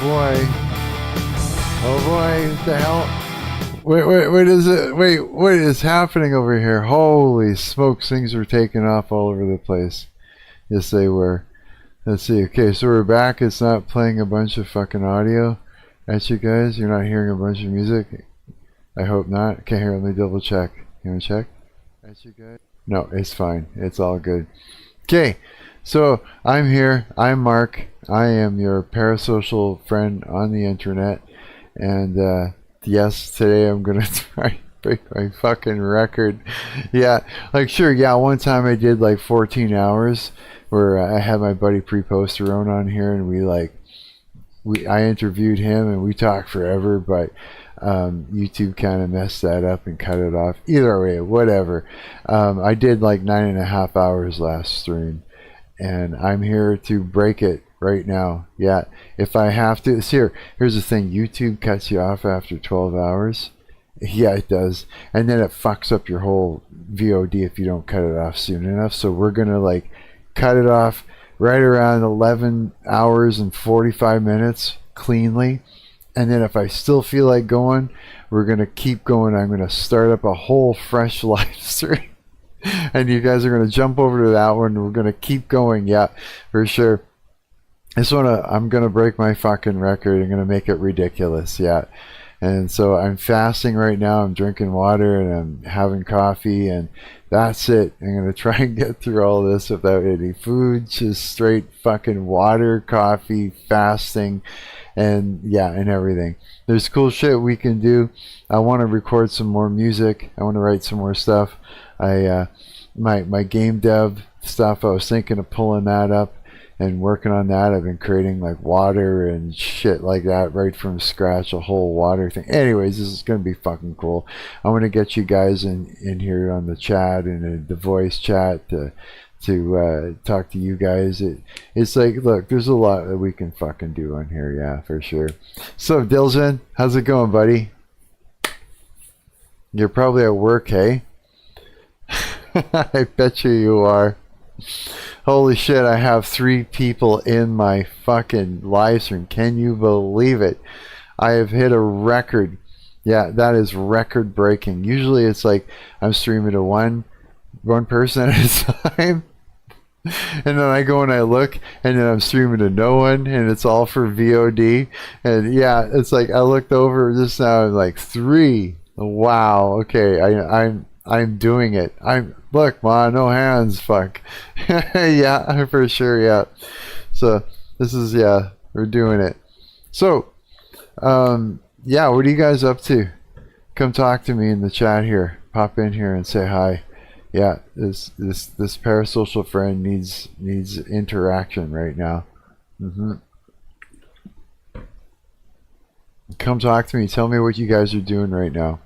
Oh boy, what the hell? Wait, is it? Wait, what is happening over here? Holy smokes, things were taking off all over the place. Yes, they were. Let's see. Okay, so we're back. It's not playing a bunch of fucking audio at you guys. You're not hearing a bunch of music. I hope not. Okay, here, let me double check. You want to check? At you guys? No, it's fine. It's all good. Okay, so I'm here. I'm Mark. I am your parasocial friend on the internet. And, yes, today I'm going to try to break my fucking record. Yeah, like, sure, yeah, one time I did like 14 hours where I had my buddy Pre-Posterone on here and I interviewed him and we talked forever, but YouTube kind of messed that up and cut it off. Either way, whatever. I did like 9.5 hours last stream and I'm here to break it right now. Yeah, if I have to. Here's the thing. YouTube cuts you off after 12 hours. Yeah, it does. And then it fucks up your whole VOD if you don't cut it off soon enough. So we're going to like cut it off right around 11 hours and 45 minutes cleanly. And then if I still feel like going, we're going to keep going. I'm going to start up a whole fresh live stream. And you guys are going to jump over to that one. We're going to keep going. Yeah, for sure. I'm going to break my fucking record. I'm going to make it ridiculous. Yeah. And so I'm fasting right now. I'm drinking water and I'm having coffee and that's it. I'm going to try and get through all this without any food, just straight fucking water, coffee, fasting, and yeah, and everything. There's cool shit we can do. I want to record some more music. I want to write some more stuff. My game dev stuff, I was thinking of pulling that up and working on that. I've been creating like water and shit like that right from scratch, a whole water thing. Anyways, this is going to be fucking cool. I want to get you guys in here on the chat and in the voice chat to talk to you guys. It's like, look, there's a lot that we can fucking do on here. Yeah, for sure. So Diljan, how's it going, buddy? You're probably at work, hey? I bet you are. Holy shit, I have 3 people in my fucking live stream. Can you believe it? I have hit a record. Yeah, that is record breaking. Usually it's like I'm streaming to one person at a time. And then I go and I look and then I'm streaming to no one and it's all for VOD. And yeah, it's like I looked over just now and like 3. Wow, okay, I'm doing it. Look, ma, no hands, fuck. Yeah, for sure, yeah. So this is, yeah, we're doing it. So, yeah, what are you guys up to? Come talk to me in the chat here. Pop in here and say hi. Yeah, this parasocial friend needs interaction right now. Come talk to me. Tell me what you guys are doing right now.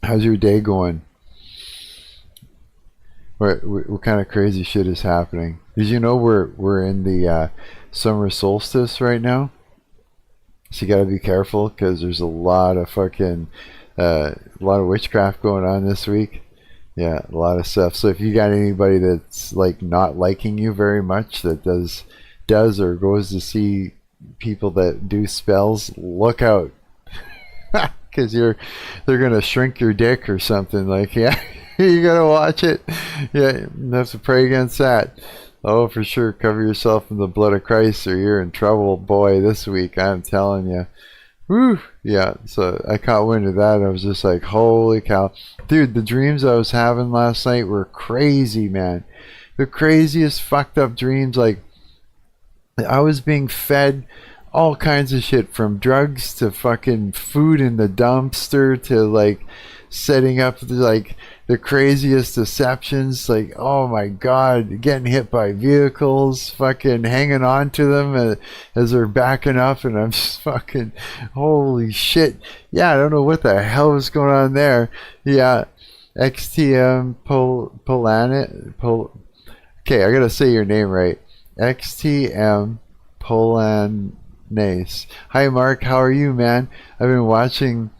How's your day going? What kind of crazy shit is happening? Did you know we're in the summer solstice right now? So you gotta be careful because there's a lot of fucking a lot of witchcraft going on this week. Yeah, a lot of stuff. So if you got anybody that's like not liking you very much, that does or goes to see people that do spells, look out. Because they're gonna shrink your dick or something. Like, yeah, you gotta watch it. Yeah, you have to pray against that. Oh, for sure, cover yourself in the blood of Christ or you're in trouble, boy, this week, I'm telling you. Woo! Yeah, so I caught wind of that. I was just like, holy cow. Dude, the dreams I was having last night were crazy, man. The craziest fucked up dreams. Like, I was being fed all kinds of shit, from drugs to fucking food in the dumpster to like setting up like the craziest deceptions. Like, oh my god, getting hit by vehicles, fucking hanging on to them as they're backing up, and I'm just fucking, holy shit. Yeah, I don't know what the hell was going on there. Yeah, XTM okay, I gotta say your name right. XTM Nice. Hi Mark, how are you, man? I've been watching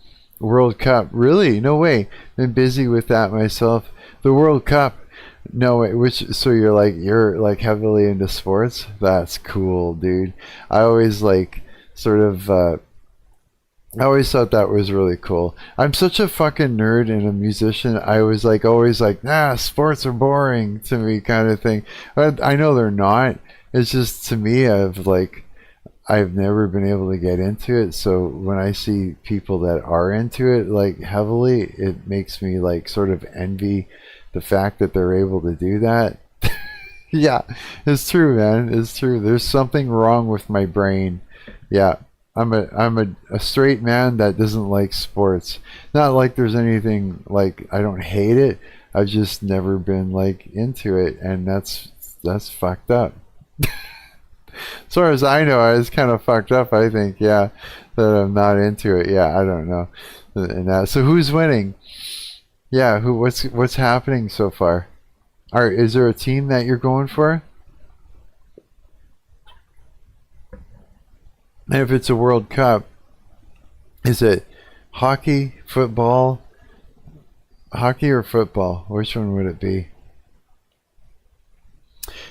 World Cup. Really? No way. Been busy with that myself. The World Cup. No, wait, which, so you're like heavily into sports? That's cool, dude. I always like sort of I always thought that was really cool. I'm such a fucking nerd and a musician. I was like always like, nah, sports are boring to me kind of thing. But I know they're not. It's just to me I've never been able to get into it. So when I see people that are into it like heavily, it makes me like sort of envy the fact that they're able to do that. Yeah, it's true, man. It's true. There's something wrong with my brain. Yeah. I'm a straight man that doesn't like sports. Not like there's anything like I don't hate it. I've just never been like into it, and that's fucked up. As far as I know, I was kind of fucked up. I think, yeah, that I'm not into it. Yeah, I don't know. And that. So who's winning? Yeah, who? What's happening so far? Is there a team that you're going for? And if it's a World Cup, is it hockey, football, hockey or football? Which one would it be?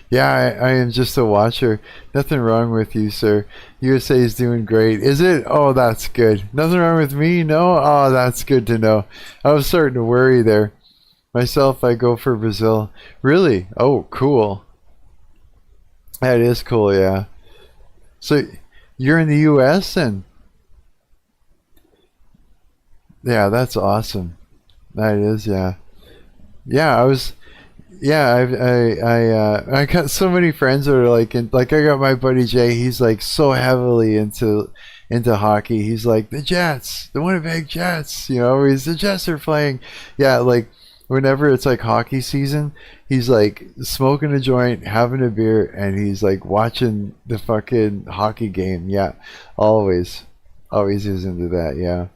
Yeah, I am just a watcher. Nothing wrong with you, sir. USA is doing great. Is it? Oh, that's good. Nothing wrong with me? No? Oh, that's good to know. I was starting to worry there. Myself, I go for Brazil. Really? Oh, cool. That is cool, yeah. So you're in the US and yeah, that's awesome. That is, yeah. Yeah, I was yeah, I got so many friends that are like like I got my buddy Jay, he's like so heavily into hockey. He's like the Jets, the Winnipeg Jets, he's the Jets are playing. Yeah, like whenever it's like hockey season, he's like smoking a joint, having a beer, and he's like watching the fucking hockey game. Yeah, always, always is into that. Yeah.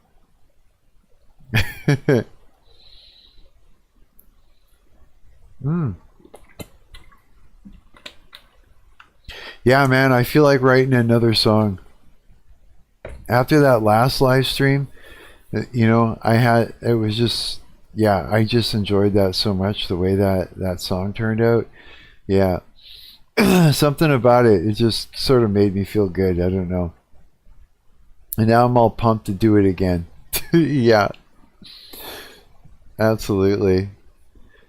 mm. Yeah, man, I feel like writing another song. After that last live stream, it was just, yeah, I just enjoyed that so much, the way that song turned out. Yeah. Something about it, it just sort of made me feel good. I don't know. And now I'm all pumped to do it again. Yeah, absolutely.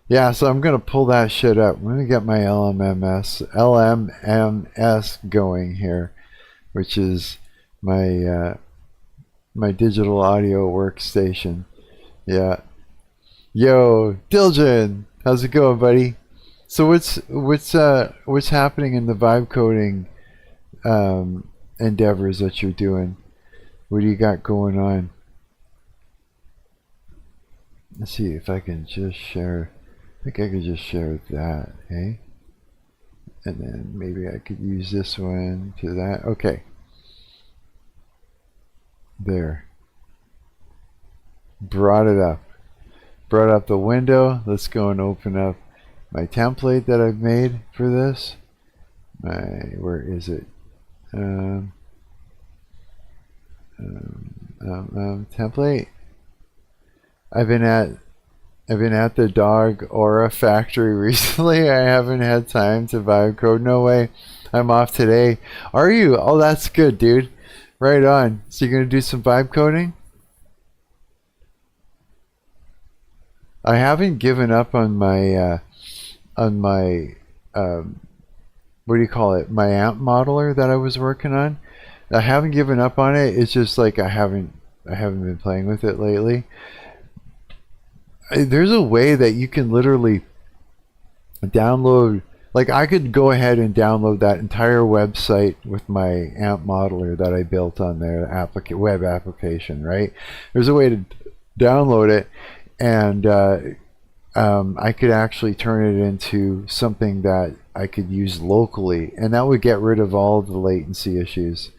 Yeah, so I'm gonna pull that shit up. I'm gonna get my LMMS going here, which is my digital audio workstation. Yeah. Yo, Diljan, how's it going, buddy? So what's happening in the vibe coding endeavors that you're doing? What do you got going on? Let's see if I can just share. I think I could just share that, hey? And then maybe I could use this one to that. Okay. There. Brought it up. Brought up the window. Let's go and open up my template that I've made for this. Where is it? Template. I've been at the dog aura factory recently. I haven't had time to vibe code. No way. I'm off today. Are you? Oh, that's good, dude. Right on. So you're gonna do some vibe coding? I haven't given up on my what do you call it? My amp modeler that I was working on. I haven't given up on it. It's just like I haven't been playing with it lately. There's a way that you can literally download, like I could go ahead and download that entire website with my amp modeler that I built on their web application, right? There's a way to download it, and I could actually turn it into something that I could use locally, and that would get rid of all the latency issues.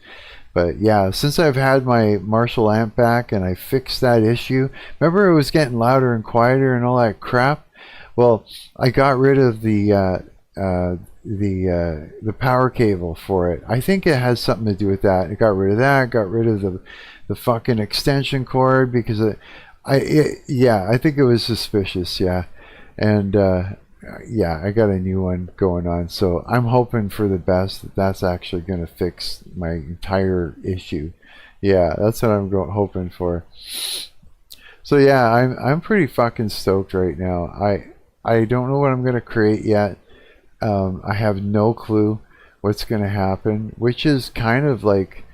But yeah, since I've had my Marshall amp back and I fixed that issue, remember it was getting louder and quieter and all that crap? Well, I got rid of the power cable for it. I think it has something to do with that. I got rid of that, got rid of the fucking extension cord because yeah, I think it was suspicious, yeah. And yeah, I got a new one going on, so I'm hoping for the best that that's actually going to fix my entire issue. Yeah, that's what I'm hoping for. So yeah, I'm pretty fucking stoked right now. I don't know what I'm gonna create yet. I have no clue what's gonna happen, which is kind of like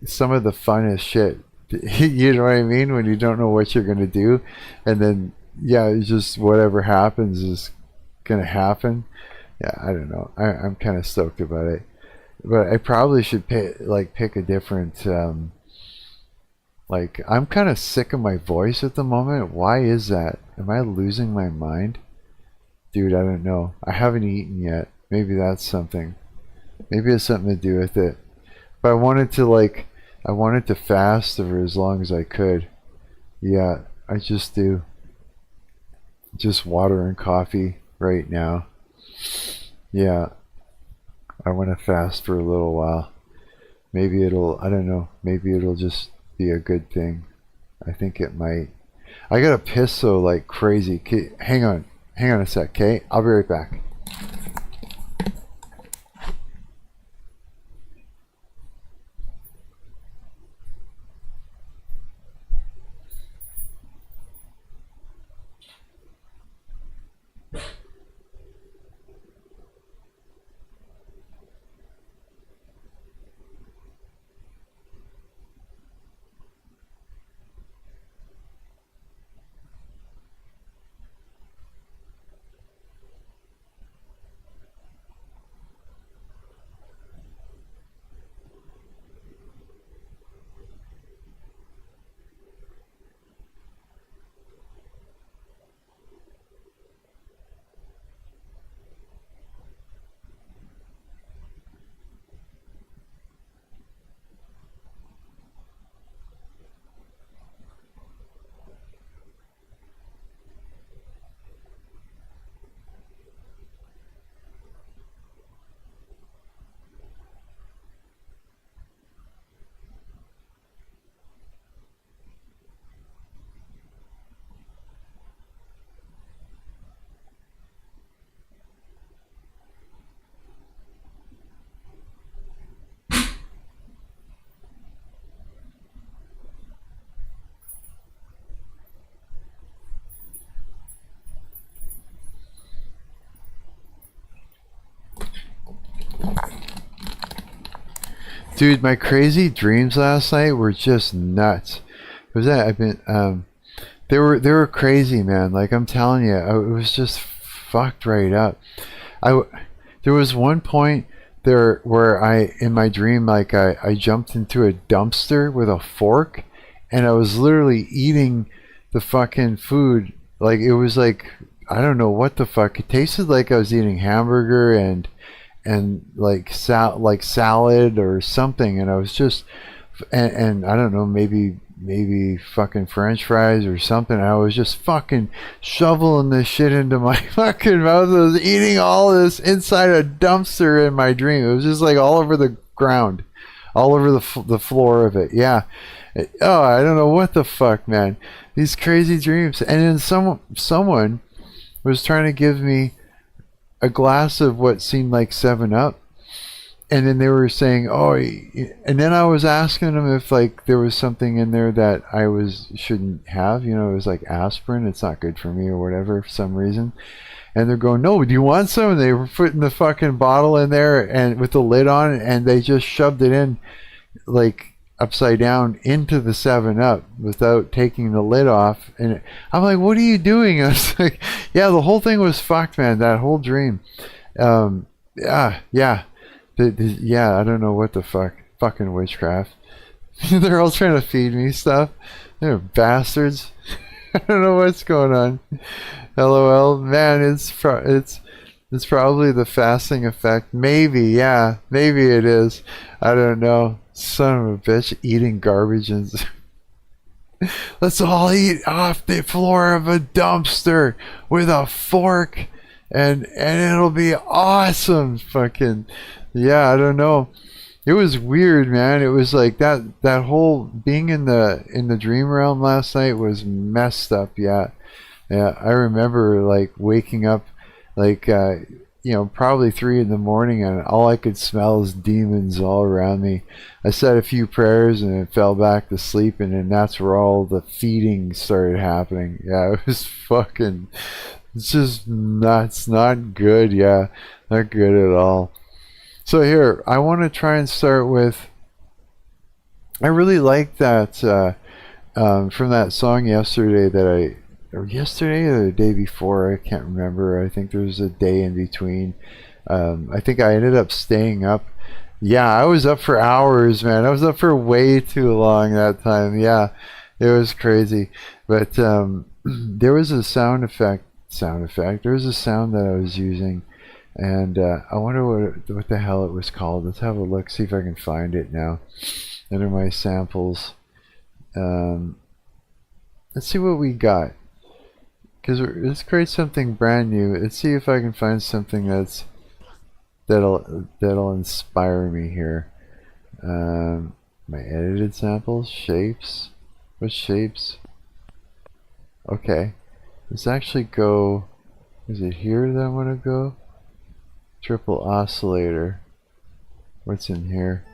some of the funnest shit. You know what I mean? When you don't know what you're gonna do, and then yeah, it's just whatever happens is gonna happen. Yeah, I don't know. I'm kind of stoked about it, but I probably should pick a different. Like, I'm kind of sick of my voice at the moment. Why is that? Am I losing my mind? Dude, I don't know. I haven't eaten yet. Maybe that's something. Maybe it's something to do with it. But I wanted to fast for as long as I could. Yeah, I just do. Just water and coffee right now. Yeah, I want to fast for a little while. Maybe I don't know, maybe it'll just be a good thing. I think it might. I gotta piss so like crazy. Hang on a sec, okay? I'll be right back. Dude, my crazy dreams last night were just nuts. Was that I've been they were crazy, man. Like I'm telling you, it was just fucked right up. I there was one point there where I in my dream like I jumped into a dumpster with a fork and I was literally eating the fucking food like it was like I don't know what the fuck. It tasted like I was eating hamburger and like salad or something and I was just and I don't know maybe fucking french fries or something. I was just fucking shoveling this shit into my fucking mouth. I was eating all this inside a dumpster in my dream. It was just like all over the ground, all over the floor of it. Yeah. Oh, I don't know what the fuck, man. These crazy dreams. And then someone was trying to give me a glass of what seemed like 7 Up, and then they were saying, "Oh," and then I was asking them if like there was something in there that I shouldn't have. You know, it was like aspirin. It's not good for me or whatever for some reason. And they're going, "No, do you want some?" And they were putting the fucking bottle in there and with the lid on, and they just shoved it in like upside down into the 7 Up without taking the lid off. And I'm like, what are you doing? I was like, yeah, the whole thing was fucked, man. That whole dream. Yeah. Yeah, I don't know what the fuck. Fucking witchcraft. They're all trying to feed me stuff. They're bastards. I don't know what's going on. LOL. Man, it's probably the fasting effect. Maybe, yeah. Maybe it is. I don't know. Son of a bitch, eating garbage and let's all eat off the floor of a dumpster with a fork and it'll be awesome. Fucking yeah, I don't know. It was weird, man. It was like that whole being in the dream realm last night was messed up. Yeah. Yeah, I remember like waking up like probably 3 in the morning, and all I could smell is demons all around me. I said a few prayers and then fell back to sleep, and then that's where all the feeding started happening. Yeah, it was fucking. It's just nuts. Not good. Yeah, not good at all. So here, I want to try and start with. I really like that from that song yesterday or yesterday or the day before. I can't remember. I think there was a day in between. I think I ended up staying up. Yeah, I was up for hours, man. I was up for way too long that time. Yeah, it was crazy. But there was a sound effect. There was a sound that I was using, and I wonder what the hell it was called. Let's have a look. See if I can find it now under my samples. Um, let's see what we got. Because let's create something brand new. Let's see if I can find something that'll inspire me here. My edited samples, shapes. What shapes? Okay, let's actually go. Is it here that I want to go? Triple oscillator. What's in here?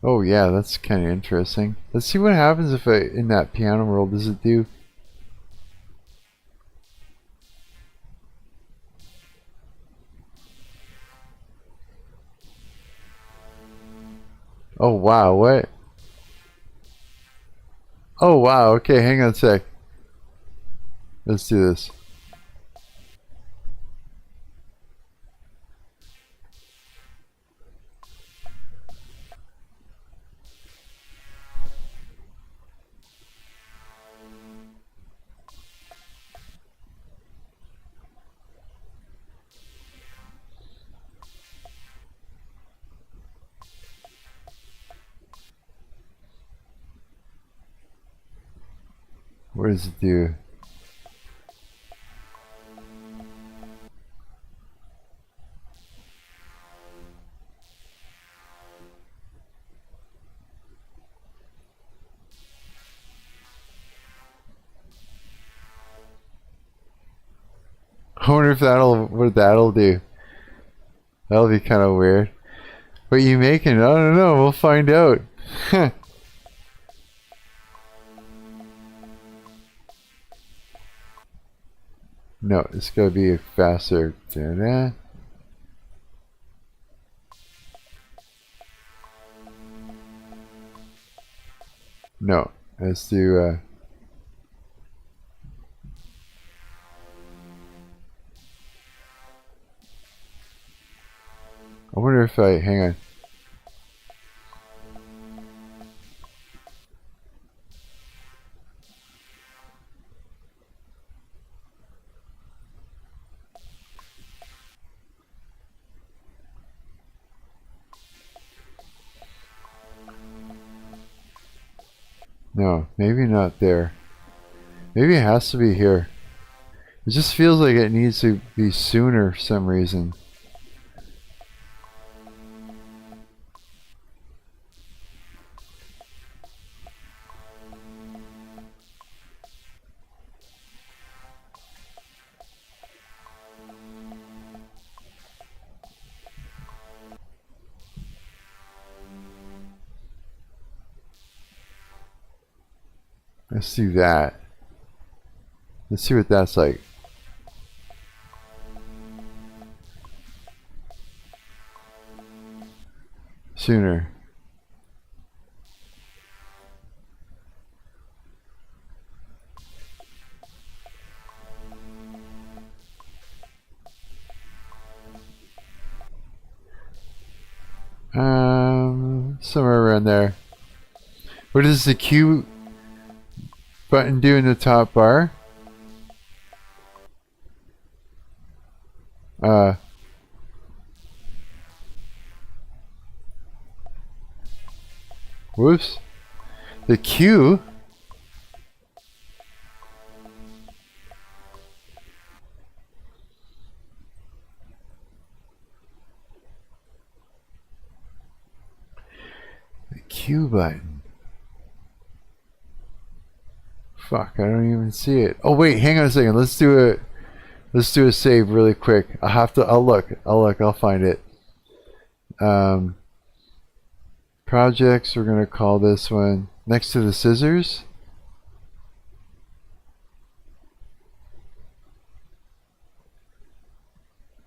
Oh yeah, that's kind of interesting. Let's see what happens if in that piano roll, does it do? Oh wow, what? Oh wow, okay, hang on a sec. Let's do this. What does it do? I wonder if what that'll do. That'll be kind of weird. What you making? I don't know. We'll find out. No, it's gonna be faster. Da-da. No, let's do. I wonder if I hang on. No, maybe not there. Maybe it has to be here. It just feels like it needs to be sooner for some reason. Let's do that. Let's see what that's like. Sooner. Somewhere around there. What does the Q button do in the top bar? Whoops. The Q? Q button. Fuck, I don't even see it. Oh wait, hang on a second. Let's do a save really quick. I'll look. I'll find it. Projects, we're gonna call this one next to the scissors.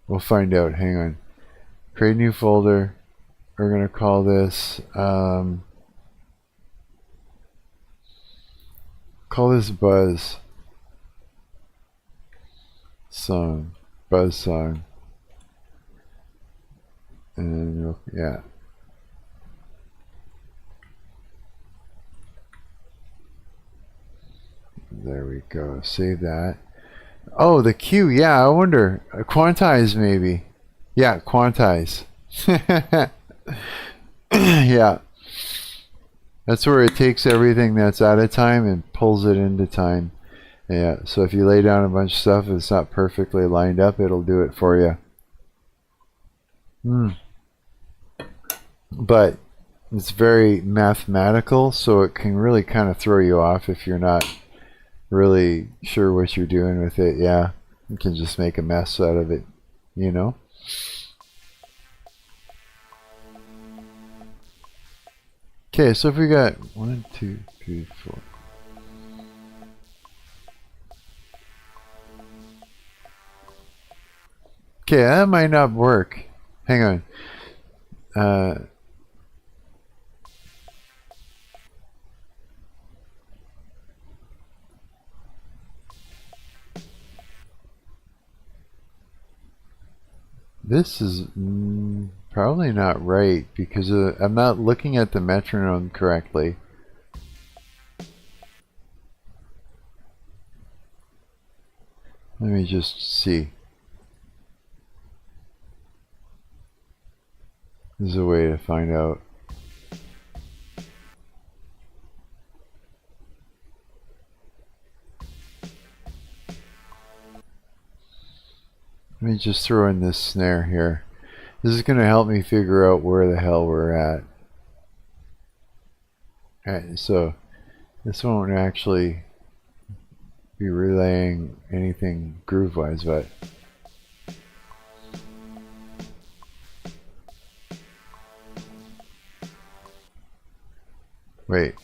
We'll find out. Hang on. Create new folder. We're gonna call this buzz song. Buzz song. And yeah. There we go. Save that. Oh, the Q. Yeah, I wonder. Quantize maybe. Yeah, quantize. Yeah. That's where it takes everything that's out of time and pulls it into time. Yeah, so if you lay down a bunch of stuff, if it's not perfectly lined up, it'll do it for you. But it's very mathematical, so it can really kind of throw you off if you're not really sure what you're doing with it. Yeah, you can just make a mess out of it, you know? Okay, so if we got 1, 2, 3, 4. Okay, that might not work. Hang on. This is probably not right because I'm not looking at the metronome correctly. Let me just see. There's a way to find out. Let me just throw in this snare here. This is going to help me figure out where the hell we're at. Alright, so this won't actually be relaying anything groove-wise, but wait.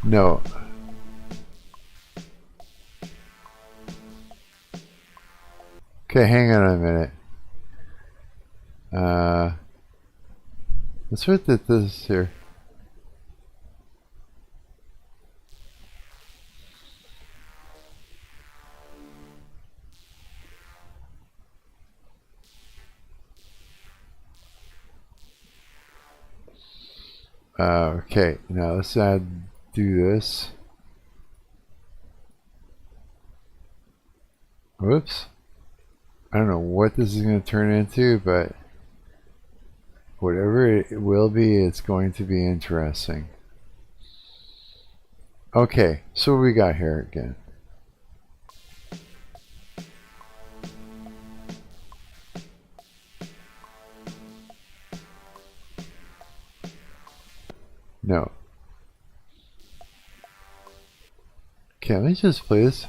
No. Okay, hang on a minute. Let's put this here. Okay, now let's do this. Whoops. I don't know what this is going to turn into, but whatever it will be, it's going to be interesting. Okay, so what we got here again? No. Can we just play this?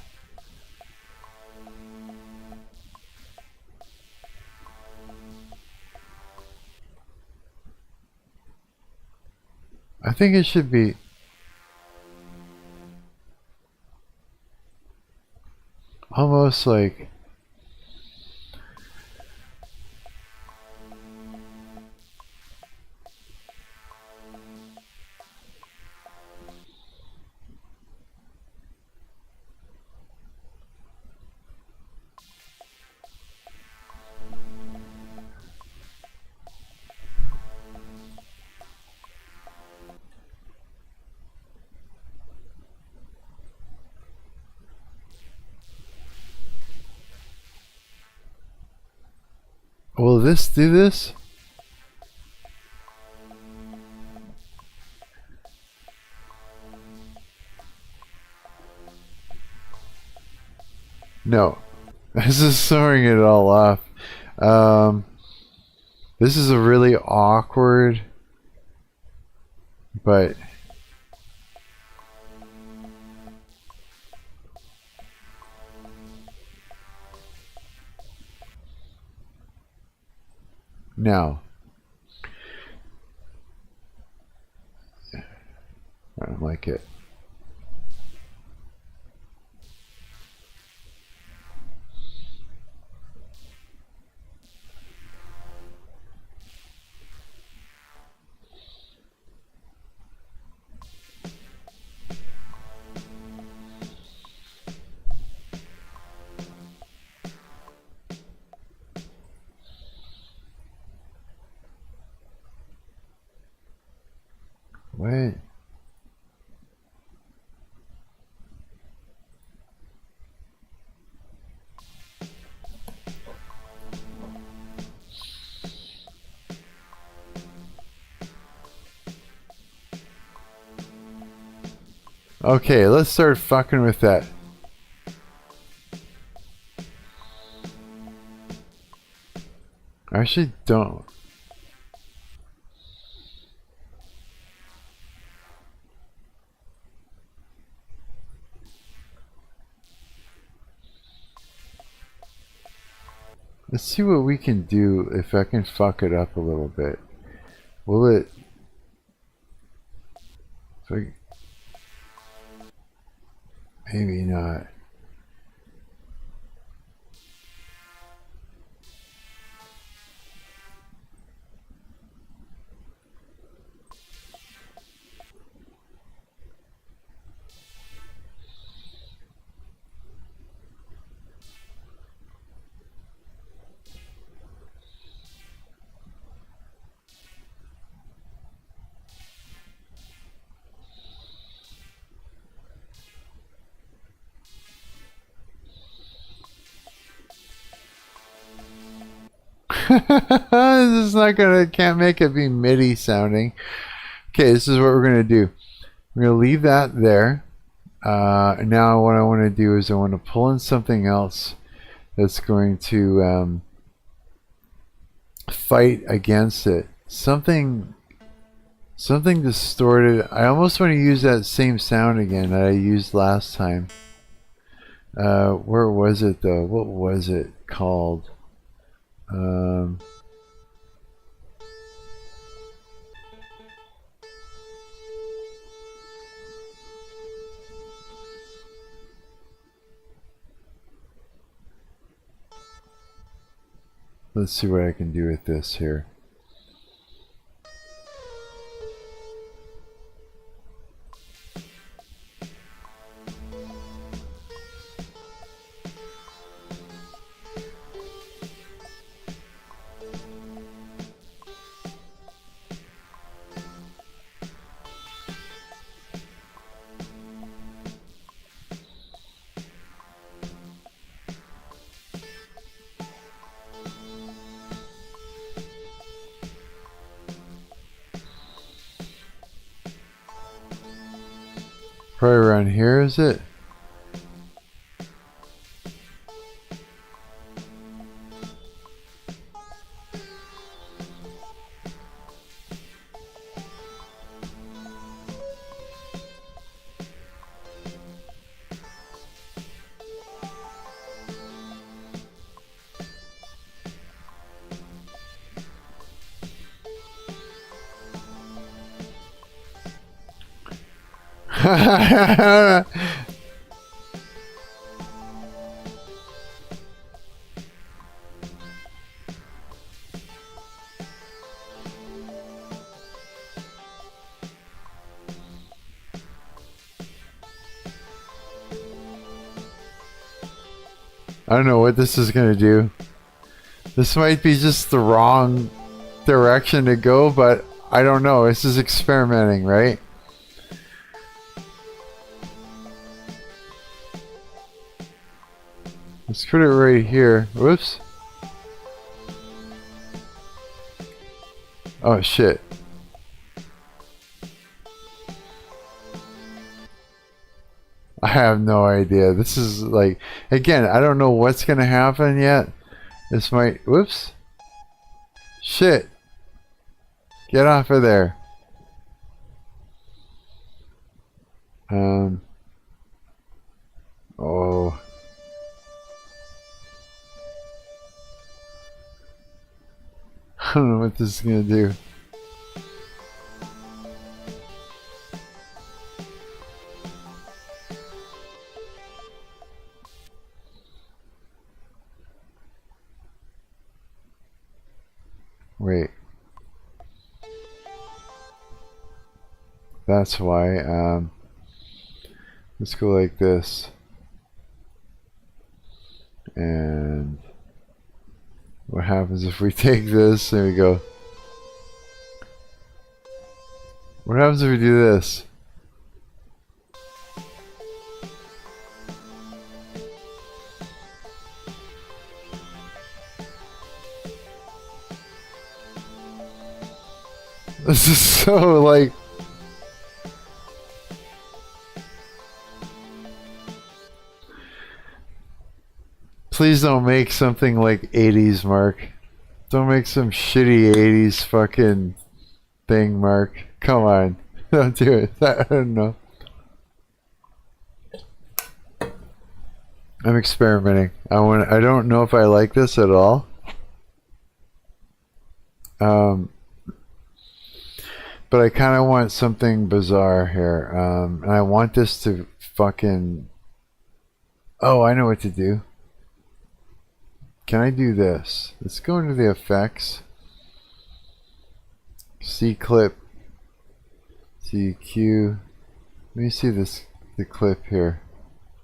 I think it should be almost like this do this? No. This is throwing it all off. This is a really awkward, but now I don't like it. Wait. Okay, let's start fucking with that. I actually don't. Let's see what we can do if I can fuck it up a little bit. Will it... Maybe not. This is not gonna, can't make it be MIDI sounding. Okay, this is what we're gonna do. We're gonna leave that there. Now what I want to do is I want to pull in something else that's going to fight against it. Something distorted. I almost want to use that same sound again that I used last time. Where was it though? What was it called? Let's see what I can do with this here. Probably around here, is it? I don't know what this is going to do. This might be just the wrong direction to go, but I don't know. This is experimenting, right? Let's put it right here. Whoops. Oh shit. I have no idea. This is like, again, I don't know what's gonna happen yet. This might, whoops. Shit. Get off of there. Oh. I don't know what this is gonna do. Wait. That's why. Let's go like this. And what happens if we take this and we go? What happens if we do this? This is so like... Please don't make something like 80s, Marc. Don't make some shitty 80s fucking thing, Marc. Come on. Don't do it. I don't know. I'm experimenting. I don't know if I like this at all. But I kind of want something bizarre here. And I want this to fucking... Oh, I know what to do. Can I do this? Let's go into the effects. C clip. CQ. Let me see this, the clip here.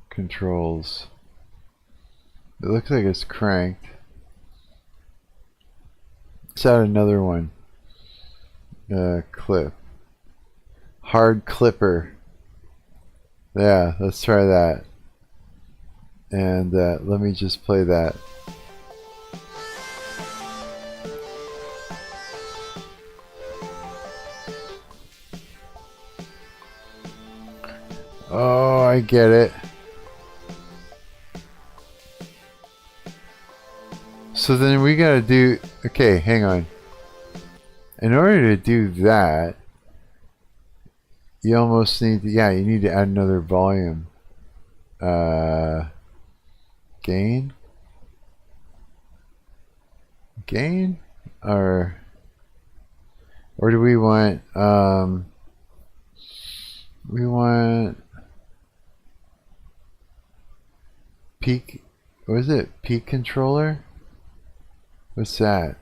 Controls. It looks like it's cranked. Let's add another one. Clip. Hard clipper. Yeah, let's try that. And let me just play that. Oh, I get it. So then we gotta do... Okay, hang on. In order to do that, you almost need to... Yeah, you need to add another volume. Gain? Gain? Or do we want... we want... Peak... What is it? Peak controller? What's that?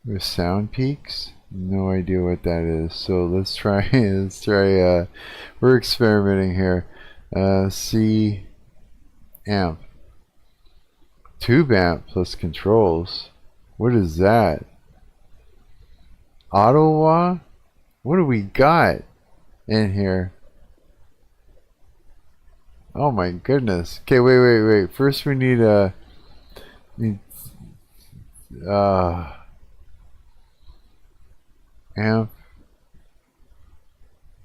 With sound peaks? No idea what that is. So let's try we're experimenting here. C amp. Tube amp plus controls. What is that? Ottawa? What do we got in here? Oh my goodness. Okay, wait. First we need a amp.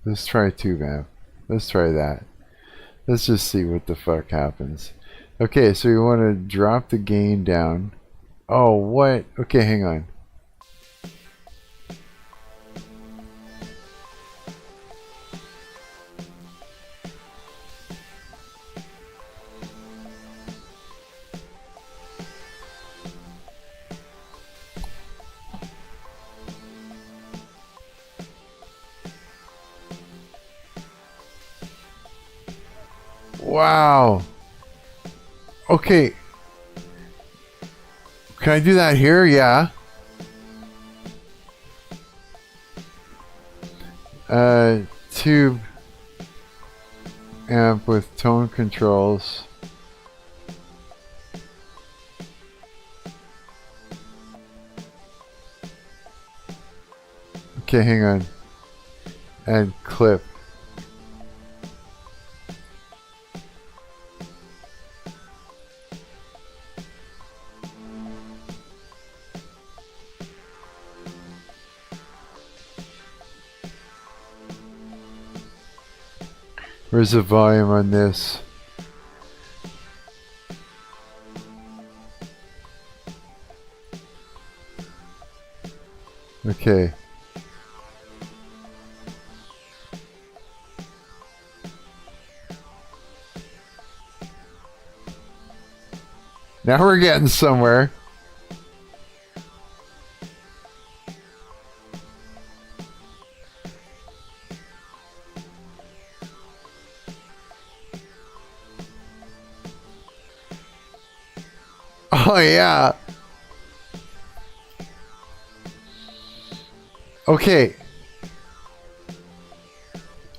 Let's try tube amp. Let's try that. Let's just see what the fuck happens. Okay, so we want to drop the gain down. Oh, what? Okay, hang on. Wow. Okay. Can I do that here? Yeah. Tube amp with tone controls. Okay, hang on. And clip. Where's the volume on this? Okay. Now we're getting somewhere. Oh yeah. Okay.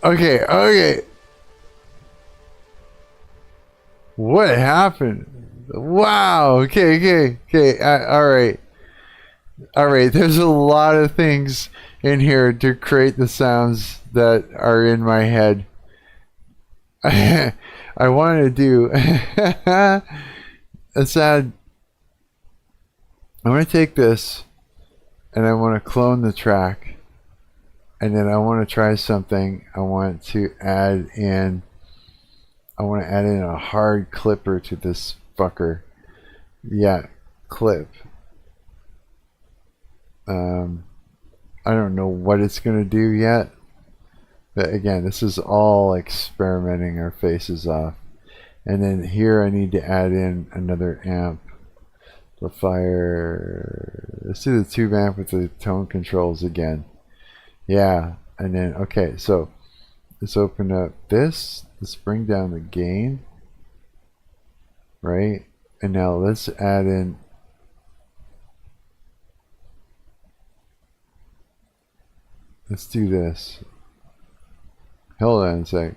Okay. What happened? Wow. Okay. All right. There's a lot of things in here to create the sounds that are in my head. I want to do a sad. I want to take this and I want to clone the track, and then I want to try something. I want to add in a hard clipper to this fucker. Yeah, clip. I don't know what it's gonna do yet, but again, this is all experimenting our faces off. And then here I need to add in another amp. Amplifier. Let's do the tube amp with the tone controls again. Yeah, and then okay, so let's open up this. Let's bring down the gain. Right? And now let's add in. Let's do this. Hold on a sec.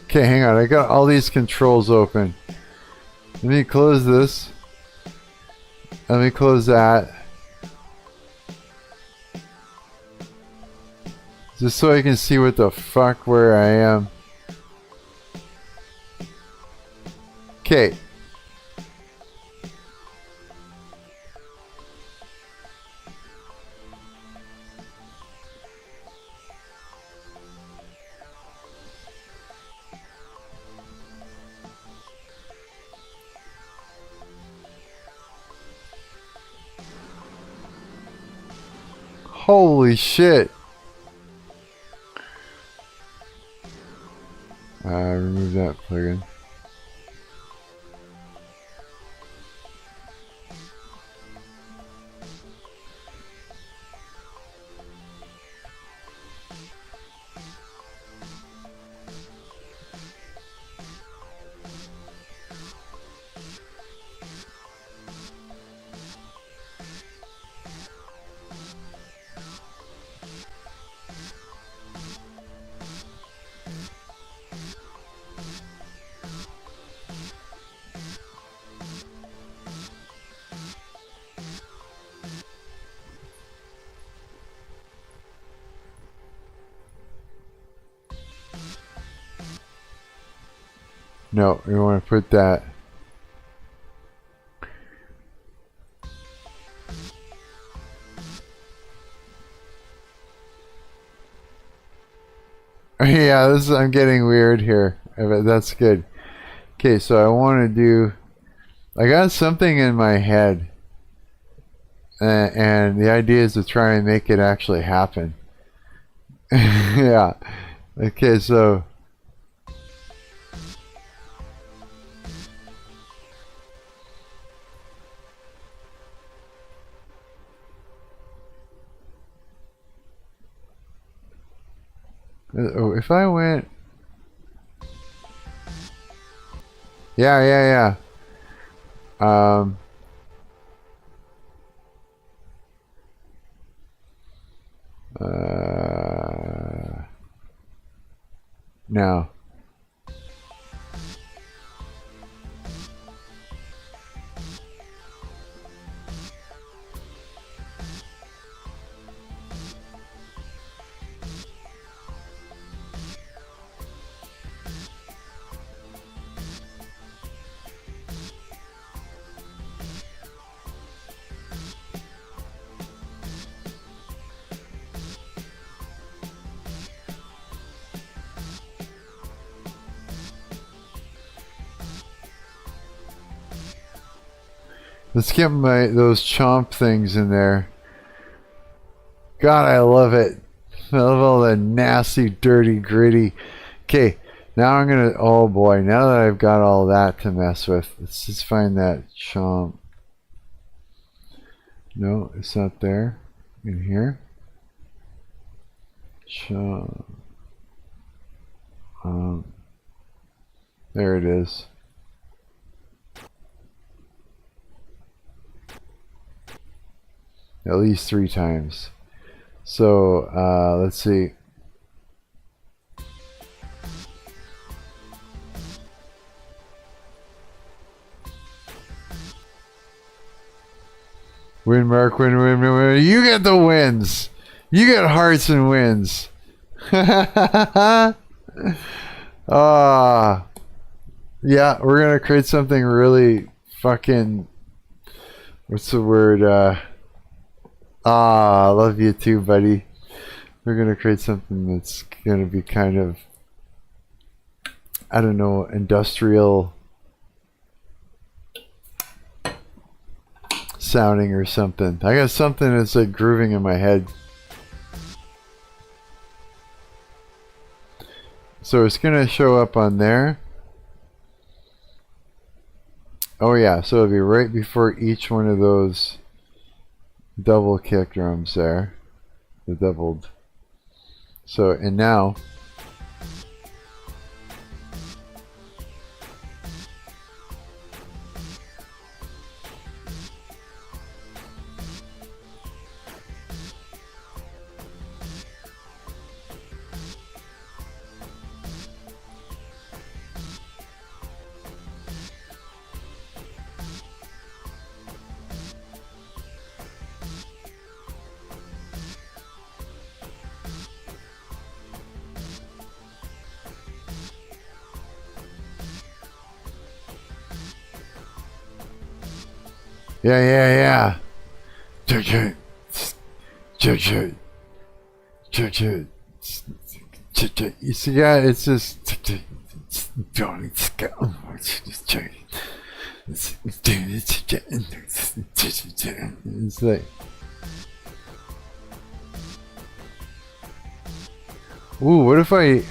Okay, hang on. I got all these controls open. Let me close this. Let me close that. Just so I can see what the fuck where I am. Okay. Holy shit. Remove that plugin. No, we want to put that. Yeah, I'm getting weird here. But that's good. Okay, so I want to do. I got something in my head, and the idea is to try and make it actually happen. Yeah. Okay, so. Oh, if I went. Yeah. No. Let's get those chomp things in there. God, I love it. I love all that nasty, dirty, gritty. Okay, now I'm gonna. Oh boy! Now that I've got all that to mess with, let's just find that chomp. No, it's not there. In here. Chomp. There it is. At least 3 times. So let's see. Win, Mark, win, win, win, win. You get the wins. You get hearts and wins. Yeah, we're gonna create something really fucking. What's the word? I love you too, buddy. We're gonna create something that's gonna be kind of, I don't know, industrial sounding or something. I got something that's like grooving in my head. So it's gonna show up on there. Oh yeah, so it'll be right before each one of those double kick drums there. The doubled. So, and now yeah. You see, yeah, it's just. It's like. Ooh, what if I.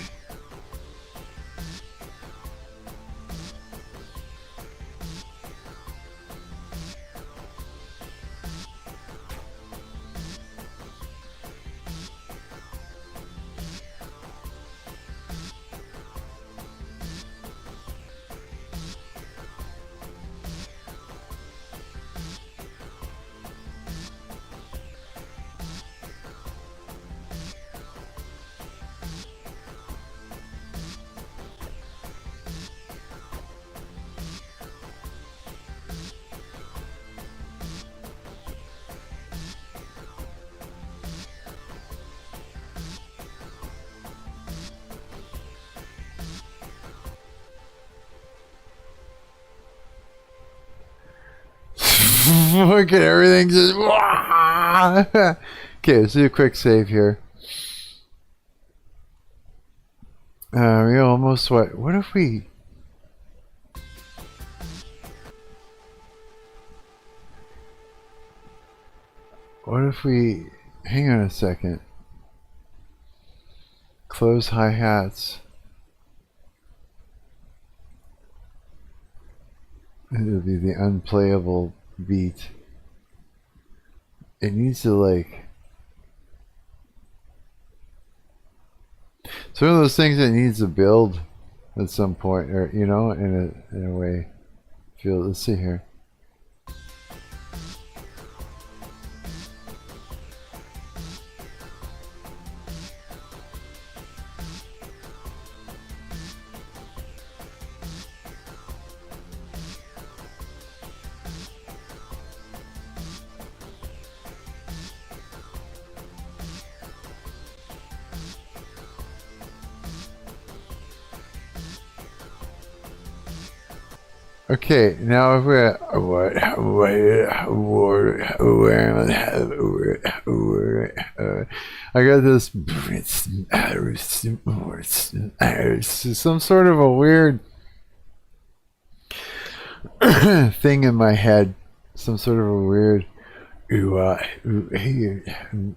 Look at everything just. Okay, let's do a quick save here. We almost what? What if we? What if we? Hang on a second. Close hi-hats. It'll be the unplayable beat. It needs to like. It's one of those things that needs to build at some point, or you know, in a way. Let's see here. Okay, now if we I got this some sort of a weird thing in my head some sort of a weird ooh, hey, I don't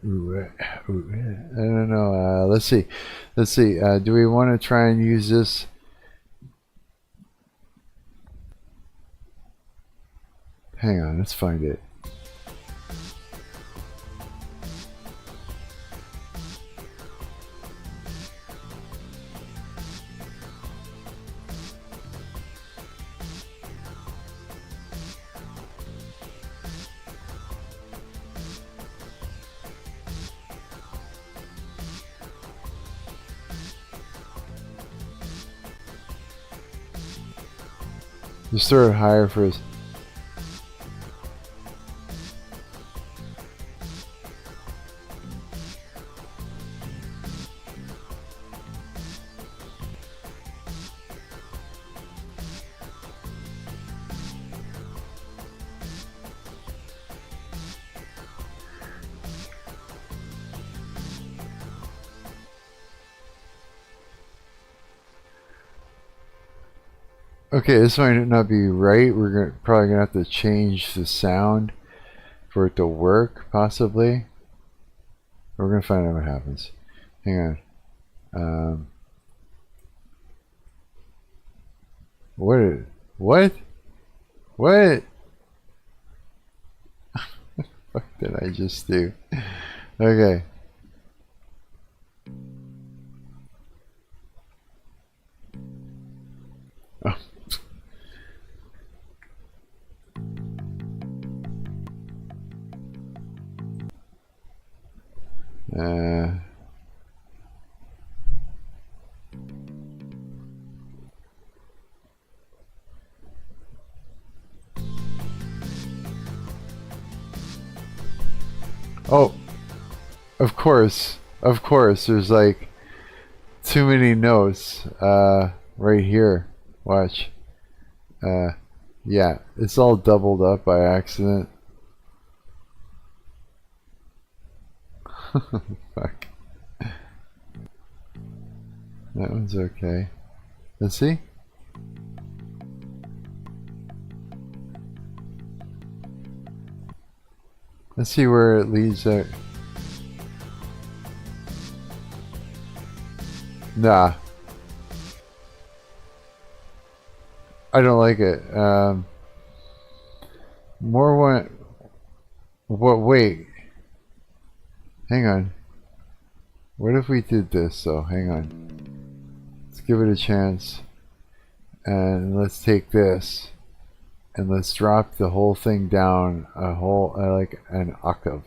know. Let's see. Do we want to try and use this? Hang on, let's find it. Just throw it higher for us. Okay, this might not be right. We're probably gonna have to change the sound for it to work, possibly. We're gonna find out what happens. Hang on. What? What? What? What did I just do? Okay. Oh. Oh, of course, there's like too many notes right here. Watch. Yeah, it's all doubled up by accident. Fuck. That one's okay. Let's see. Let's see where it leads out. Nah. I don't like it. More one. What? Wait. Hang on. What if we did this though? Hang on. Let's give it a chance. And let's take this. And let's drop the whole thing down a whole, like an octave.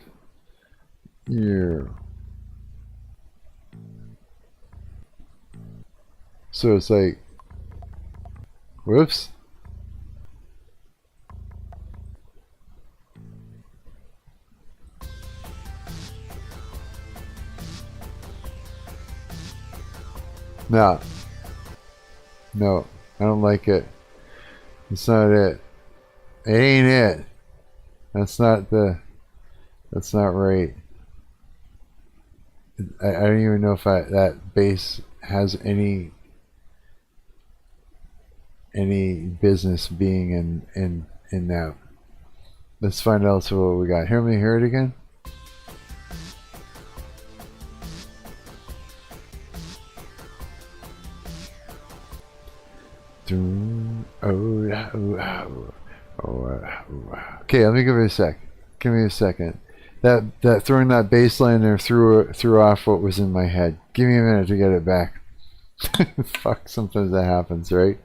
Yeah. So it's like, whoops. No. No, I don't like it. It's not it. It ain't it. That's not right. I don't even know if that bass has any business being in that. Let's find out what we got. Hear me hear it again. Okay, let me give it a sec. Give me a second. That throwing that bass line there threw off what was in my head. Give me a minute to get it back. Fuck, sometimes that happens, right?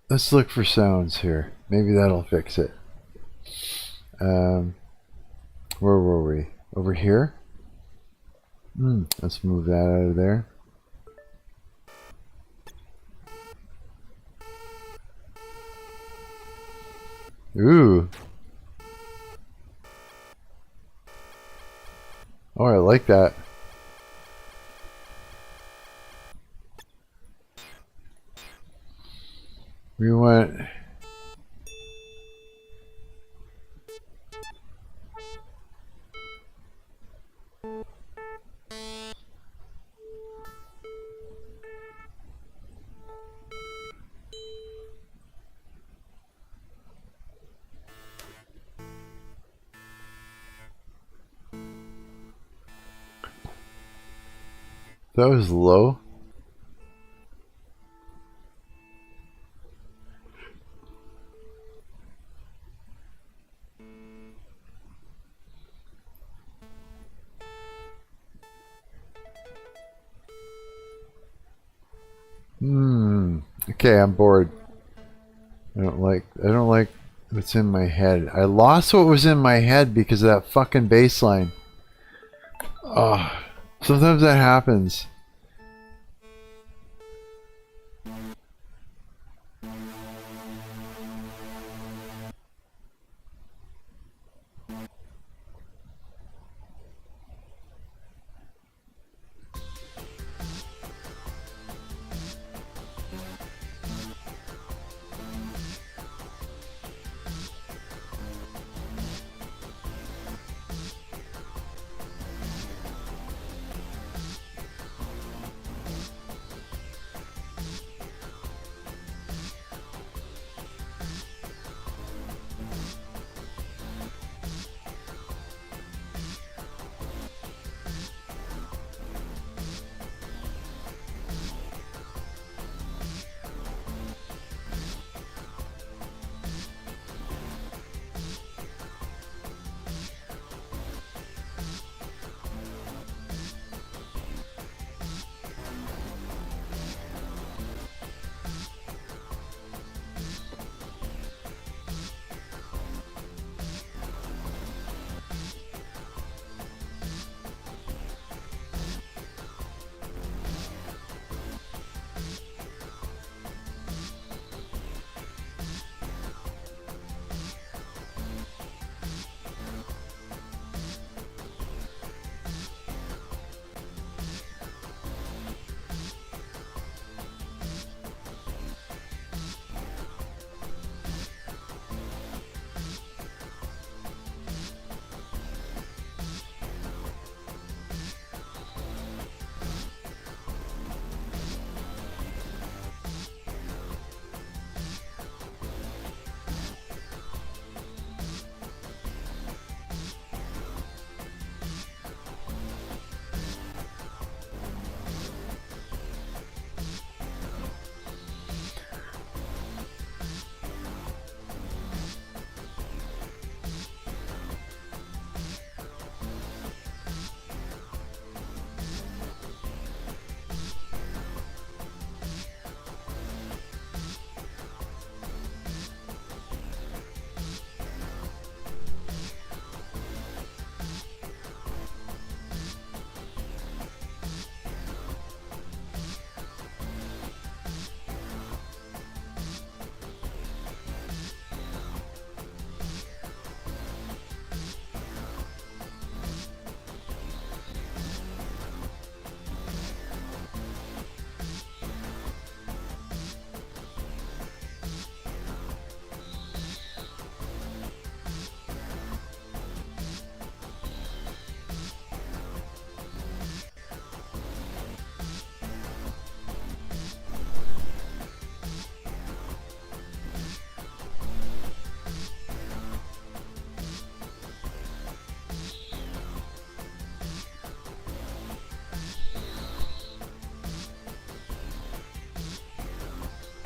Let's look for sounds here. Maybe that'll fix it. Where were we? Over here? Let's move that out of there. Ooh. Oh, I like that. We went... That was low. Okay, I'm bored. I don't like what's in my head. I lost what was in my head because of that fucking bass line. Oh, sometimes that happens.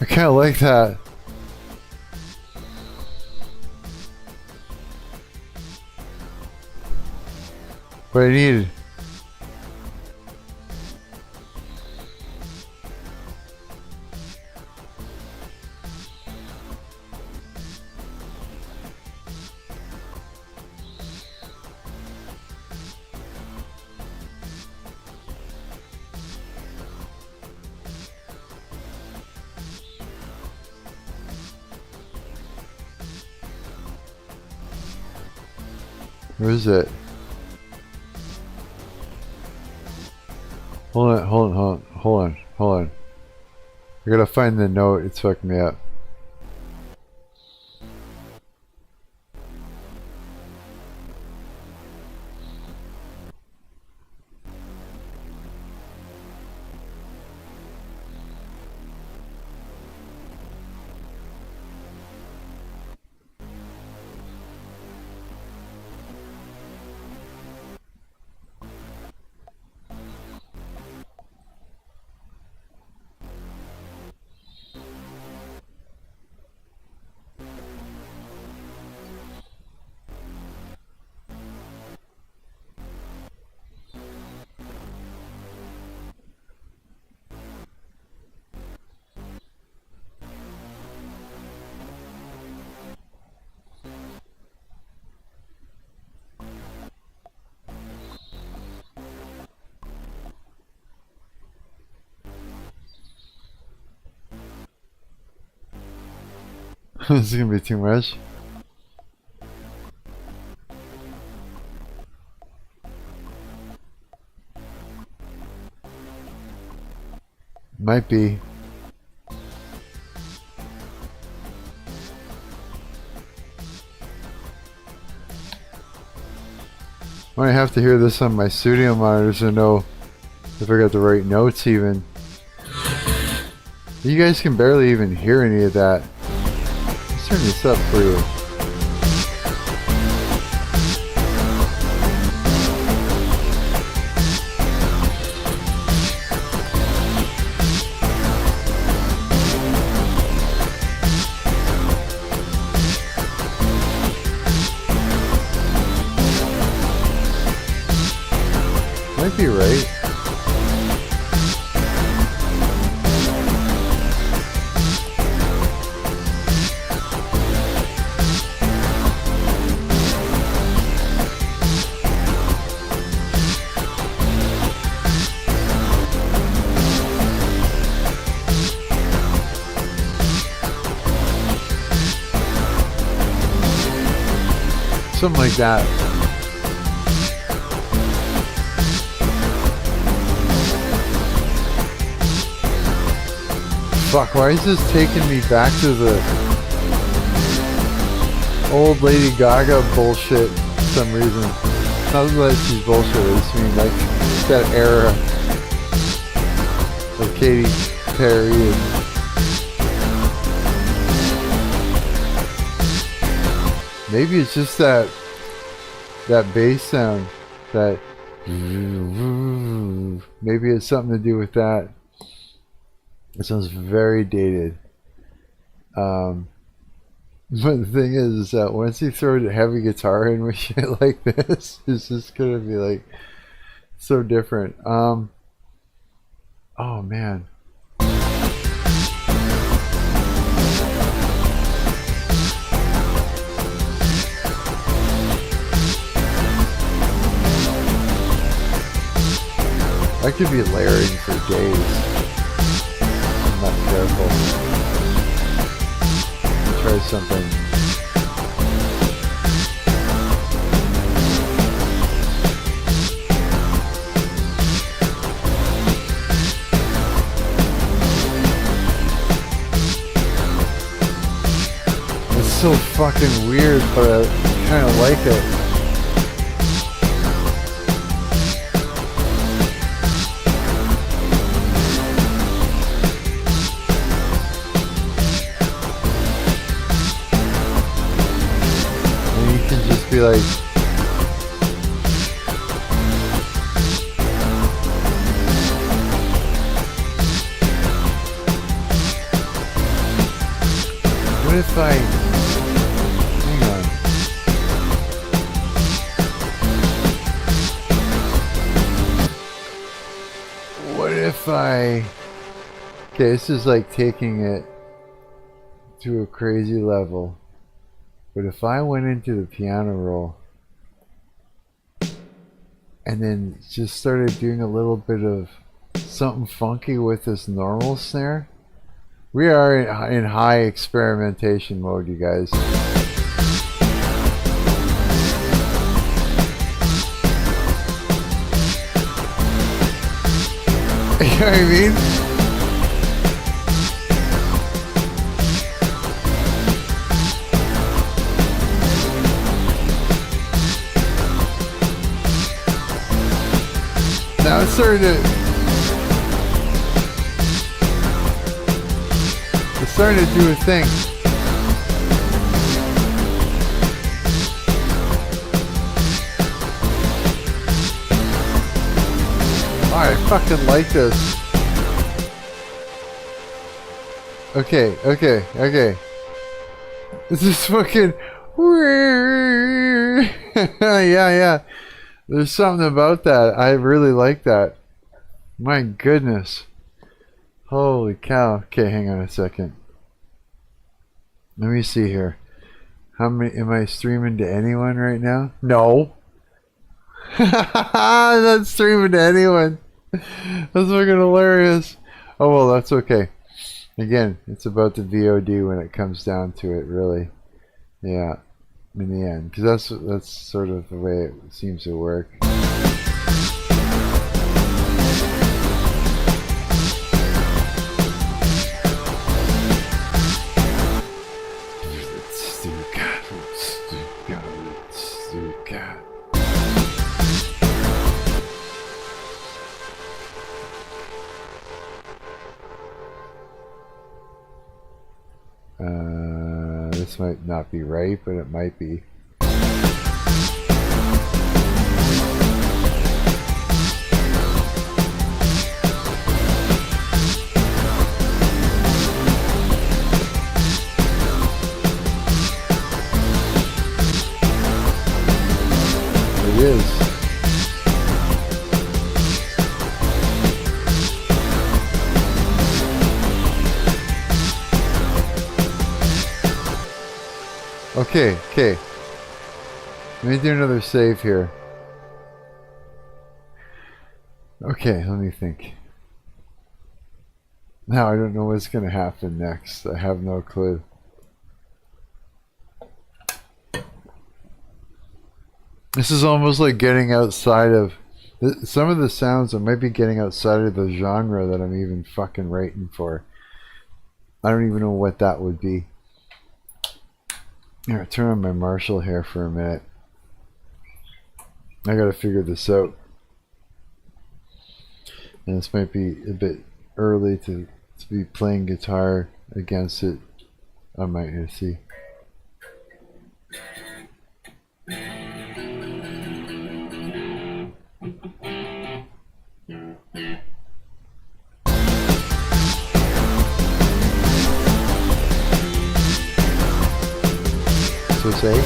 I kind of like that. But I need. Where is it? Hold on. I gotta find the note. It's fucking me up. This is gonna be too much. Might be. I might have to hear this on my studio monitors to know if I got the right notes even. You guys can barely even hear any of that. Let's turn this up for you. Might be right. Something like that. Fuck, why is this taking me back to the old Lady Gaga bullshit for some reason? Not that she's bullshit, I just mean like that era of Katy Perry and maybe it's just that bass sound, that maybe it's something to do with that. It sounds very dated. But the thing is that once you throw a heavy guitar in with shit like this, it's just gonna be like so different. Oh man. I could be layering for days. I'm not careful. Try something. It's so fucking weird, but I kind of like it. Be like, what if I hang on, what if I, okay, this is like taking it to a crazy level. But if I went into the piano roll and then just started doing a little bit of something funky with this normal snare, we are in high experimentation mode, you guys. You know what I mean? Now it's starting to do a thing. Oh, I fucking like this. Okay. This is fucking yeah. There's something about that. I really like that. My goodness. Holy cow. Okay, hang on a second. Let me see here. How many am I streaming to anyone right now? No. I'm not streaming to anyone. That's fucking hilarious. Oh well, that's okay. Again, it's about the VOD when it comes down to it, really. Yeah, in the end, because that's sort of the way it seems to work. This might not be right, but it might be. It is. Okay. Let me do another save here. Okay, let me think. Now I don't know what's going to happen next. I have no clue. This is almost like getting outside of... Some of the sounds I might be getting outside of the genre that I'm even fucking writing for. I don't even know what that would be. Here, turn on my Marshall here for a minute. I gotta figure this out. And this might be a bit early to be playing guitar against it. I might need to see. So say.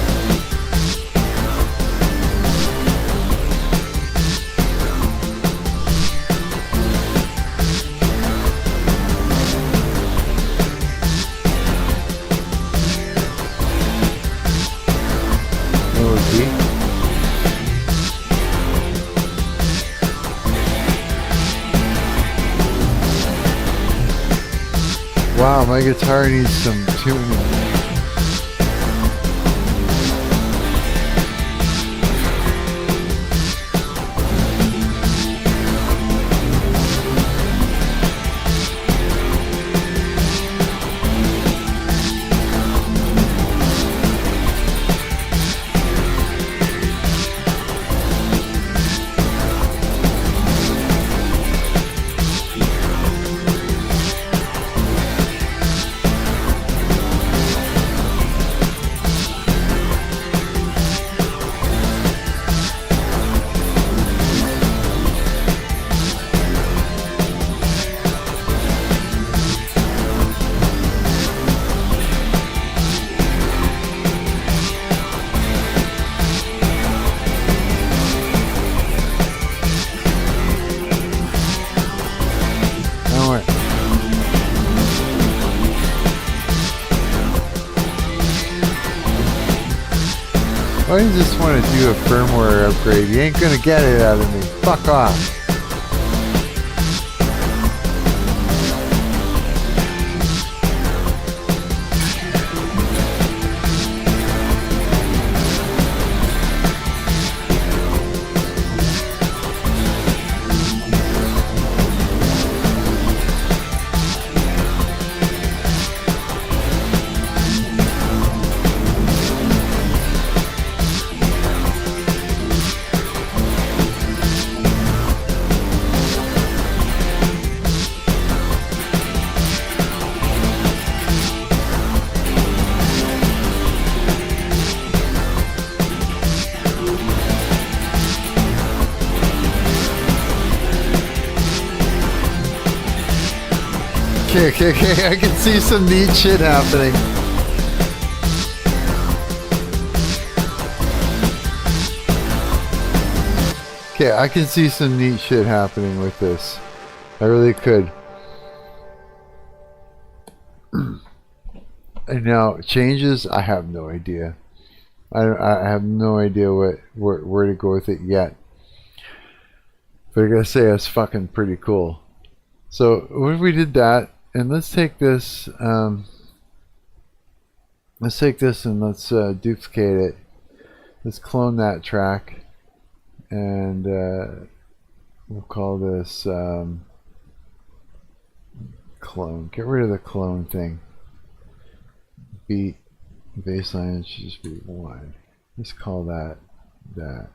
Wow, my guitar needs some tuning. I just want to do a firmware upgrade. You ain't gonna get it out of me. Fuck off. Okay, I can see some neat shit happening. Okay, I can see some neat shit happening with this. I really could. And now, changes, I have no idea. I have no idea where to go with it yet. But I gotta say, it's fucking pretty cool. So, when we did that, And let's take this. Let's take this and let's duplicate it. Let's clone that track, and we'll call this clone. Get rid of the clone thing. Beat baseline should just be 1. Let's call that that.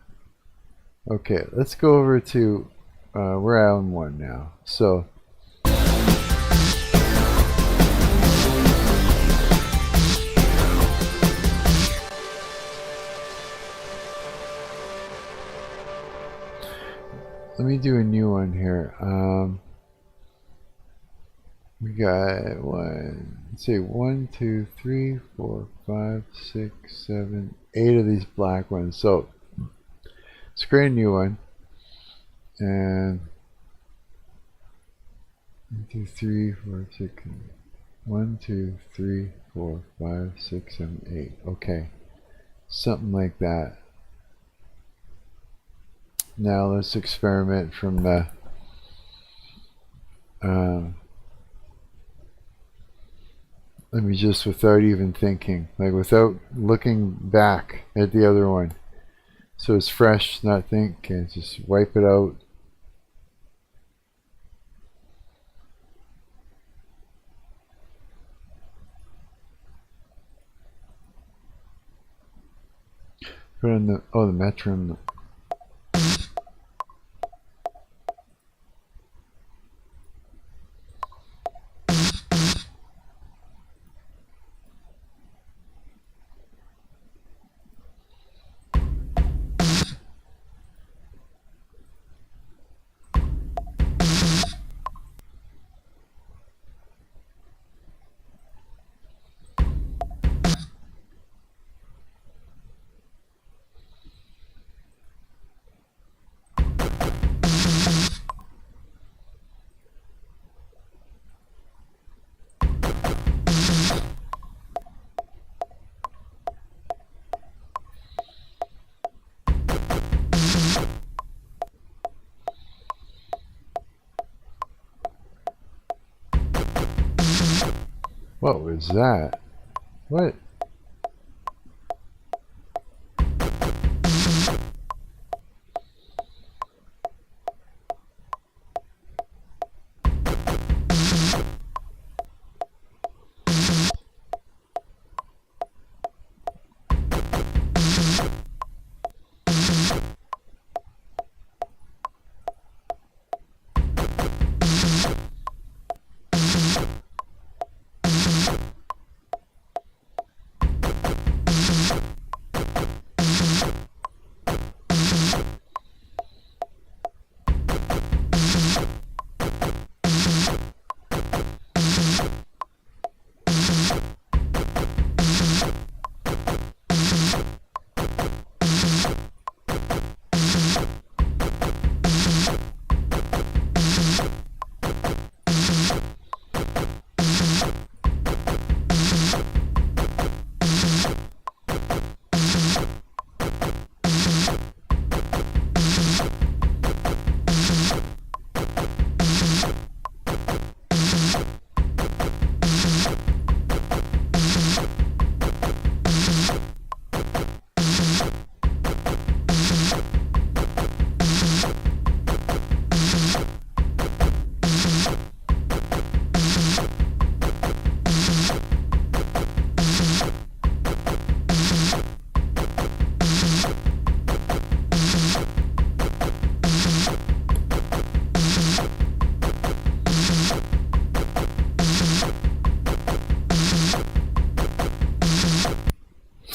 Okay, let's go over to we're on 1 now. So let me do a new one here. We got let's see, 1, 2, 3, 4, 5, 6, 7, 8 of these black ones. So let's create a new one. And 1, 2, 3, 4, 6, 1, 2, 3, 4, 5, 6, 7, 8. Okay. Something like that. Now let's experiment from the let me just, without even thinking, like without looking back at the other one. So it's fresh, not think, and just wipe it out. Put on the, oh, the metronome. What was that? What?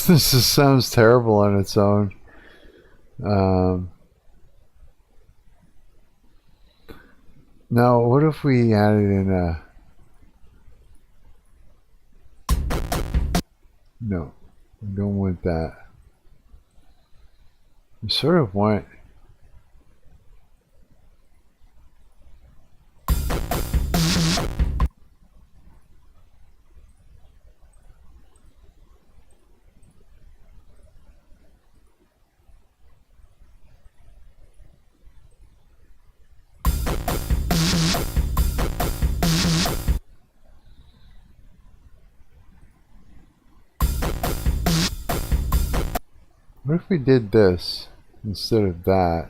This just sounds terrible on its own. Now, what if we added in a... No, I don't want that. I sort of want... What if we did this instead of that?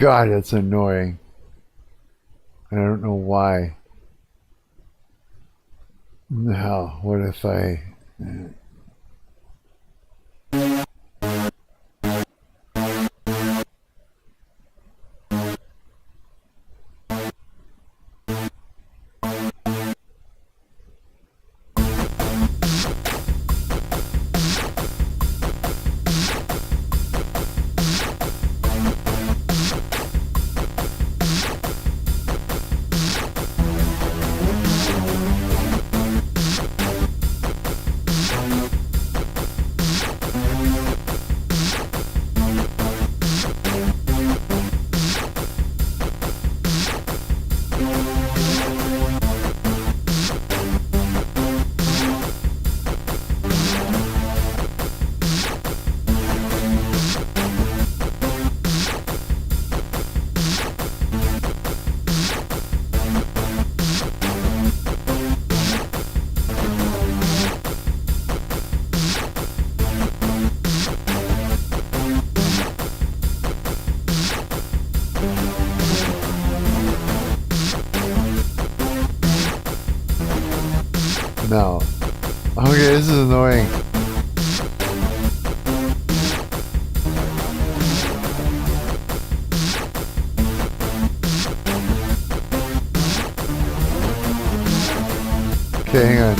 God, it's annoying. I don't know why. Now, what if I... No. Okay, this is annoying. Okay, hang on.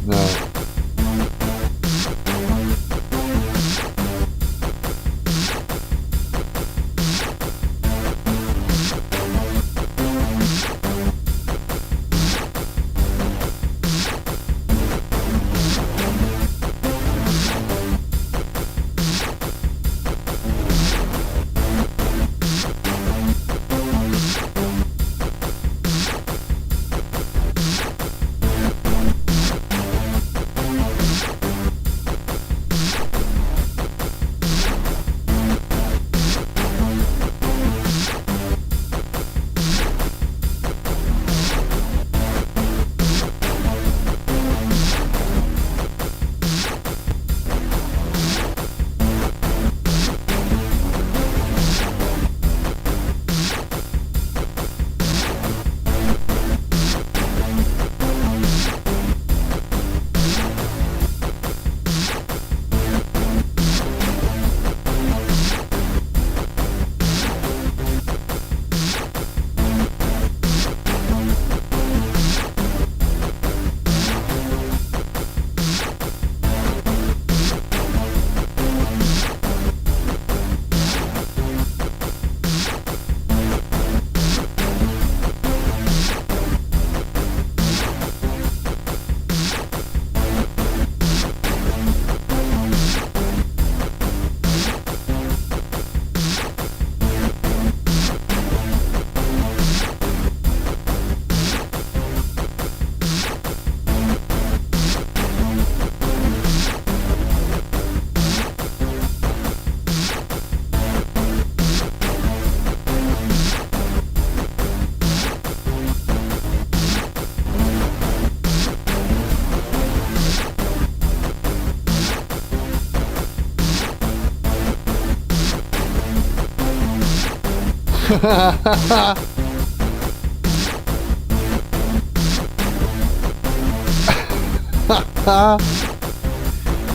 No.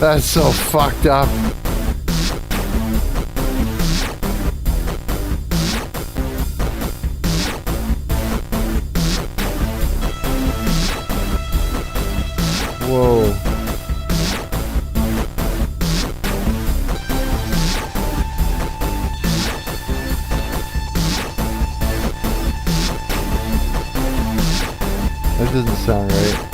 That's so fucked up. Whoa. That doesn't sound right.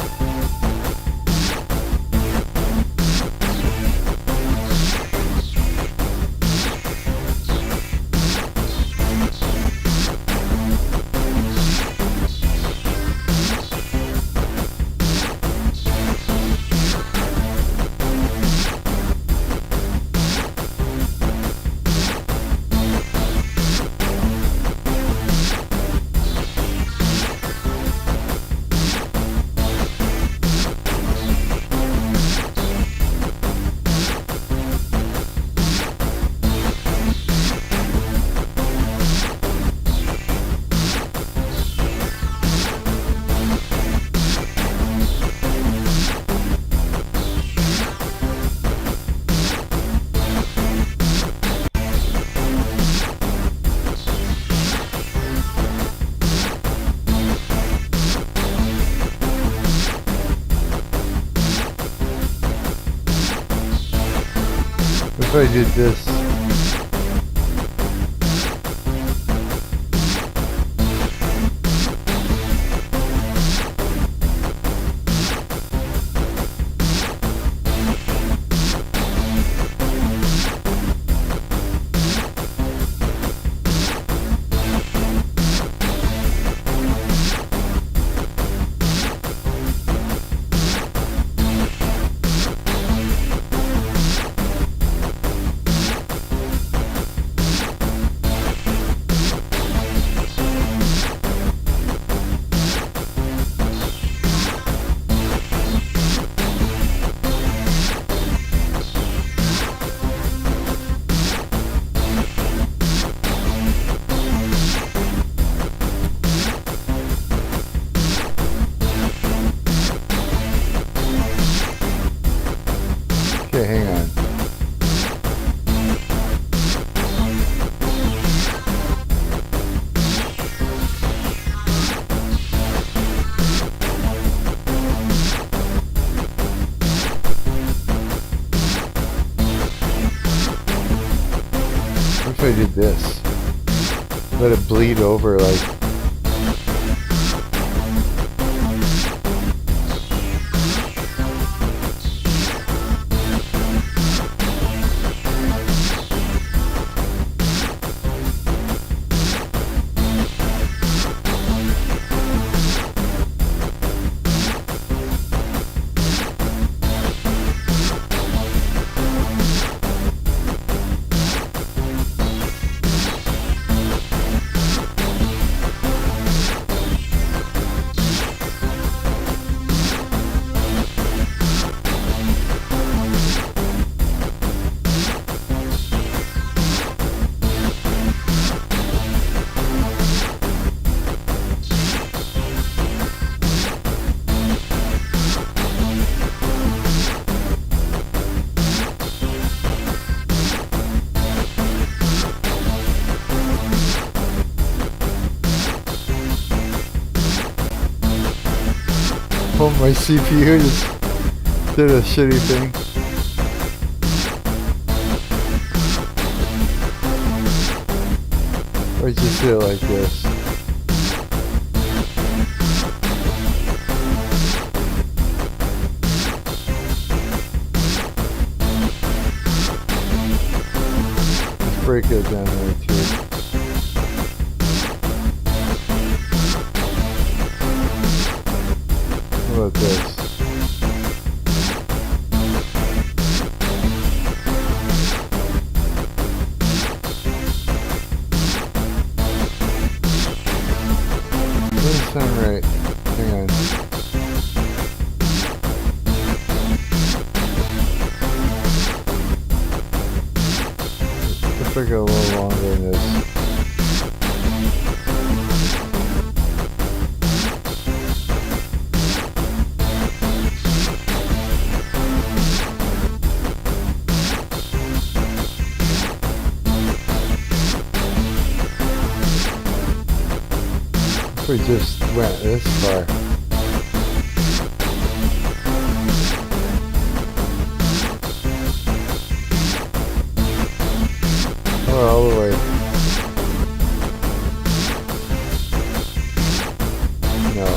If I did this. Okay, hang on. What if I did this? Let it bleed over like... Oh, my CPU just did a shitty thing. Or just did it like this. Let's break it down there too. How about this? Doesn't sound right. Hang on. Let's make it a little longer than this. We just went this far. Oh, all the way. No.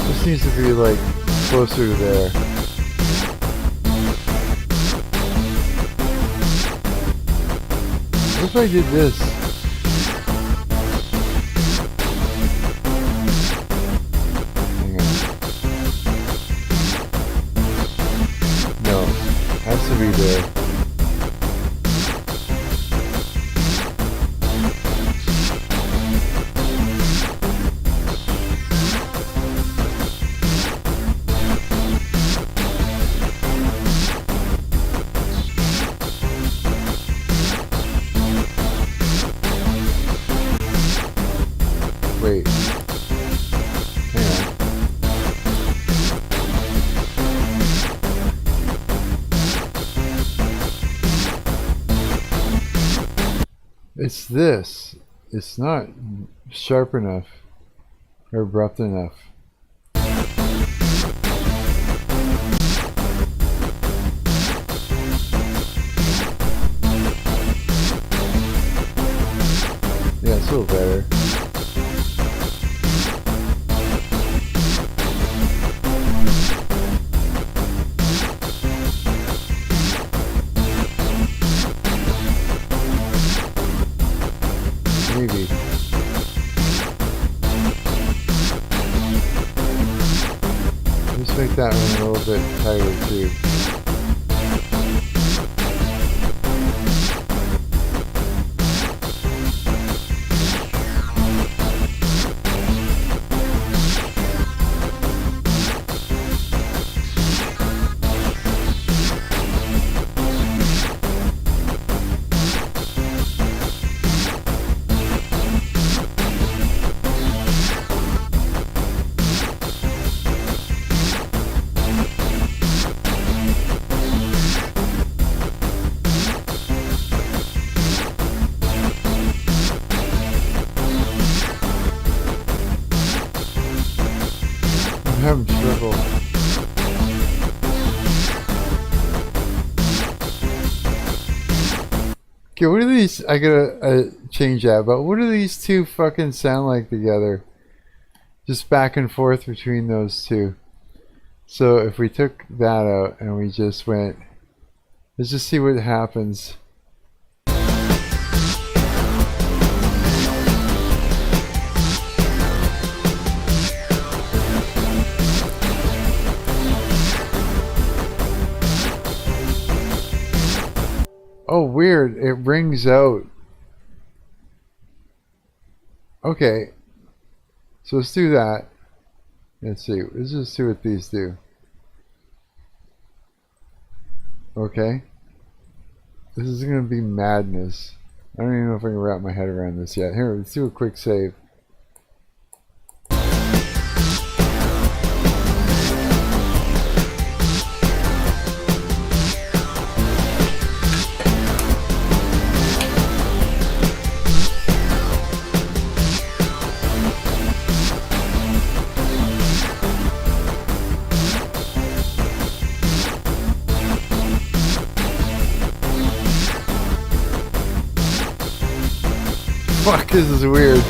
This needs to be like closer to there. What if I did this? Hang on. No, has to be there. Wait. Hang on. It's this. It's not sharp enough or abrupt enough. Yeah, it's a little better. Maybe. Just make that one a little bit tighter too. I'm having trouble. Okay, what are these? I gotta change that, but what do these two fucking sound like together? Just back and forth between those two. So if we took that out and we just went, let's just see what happens. Oh, weird. It rings out. Okay. So let's do that. Let's see. Let's just see what these do. Okay. This is going to be madness. I don't even know if I can wrap my head around this yet. Here, let's do a quick save. Fuck, this is weird.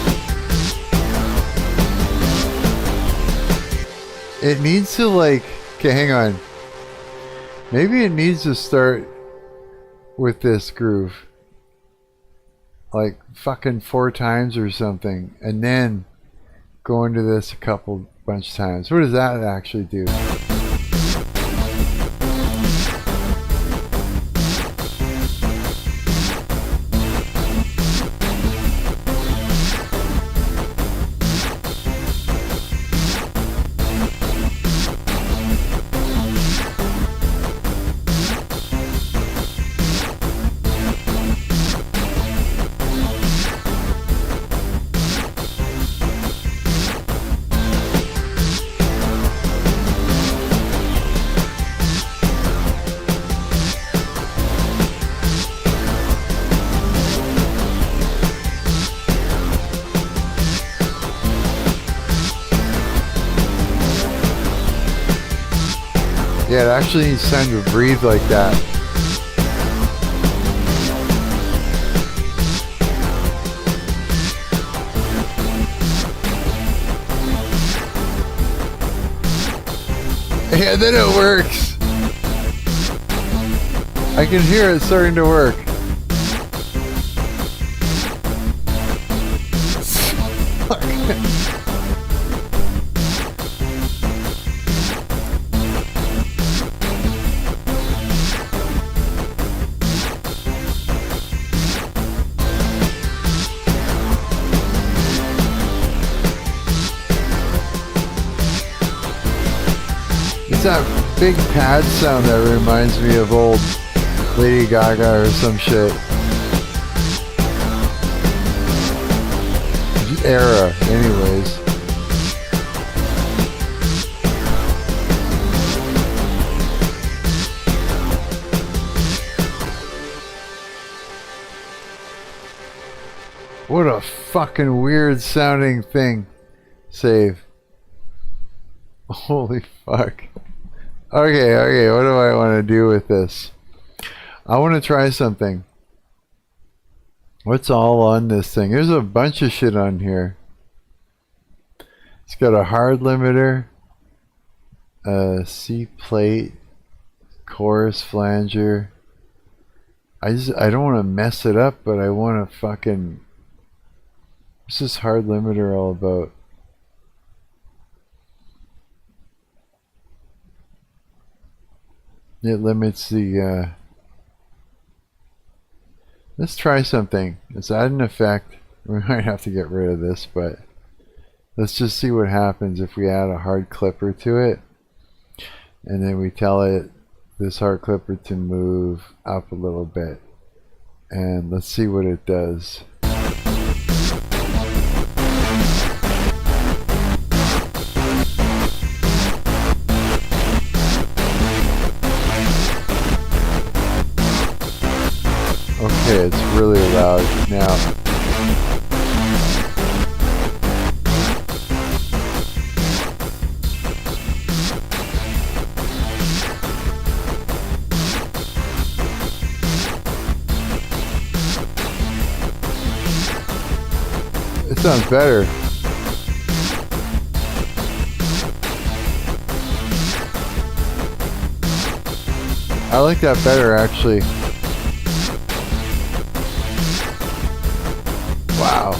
It needs to like... Okay, hang on. Maybe it needs to start with this groove. Like fucking 4 times or something. And then go into this a bunch of times. What does that actually do? Yeah, it actually needs time to breathe like that. Yeah, then it works. I can hear it starting to work. It's that big pad sound that reminds me of old Lady Gaga or some shit. Era, anyways. What a fucking weird sounding thing. Save. Holy fuck. Okay, what do I want to do with this? I want to try something. What's all on this thing? There's a bunch of shit on here. It's got a hard limiter, a C plate, chorus flanger. I don't want to mess it up, but I want to fucking... What's this hard limiter all about? It limits the... Let's try something. Let's add an effect. We might have to get rid of this, but let's just see what happens if we add a hard clipper to it. And then we tell it, this hard clipper, to move up a little bit. And let's see what it does. Okay, it's really loud now. It sounds better. I like that better, actually. Wow.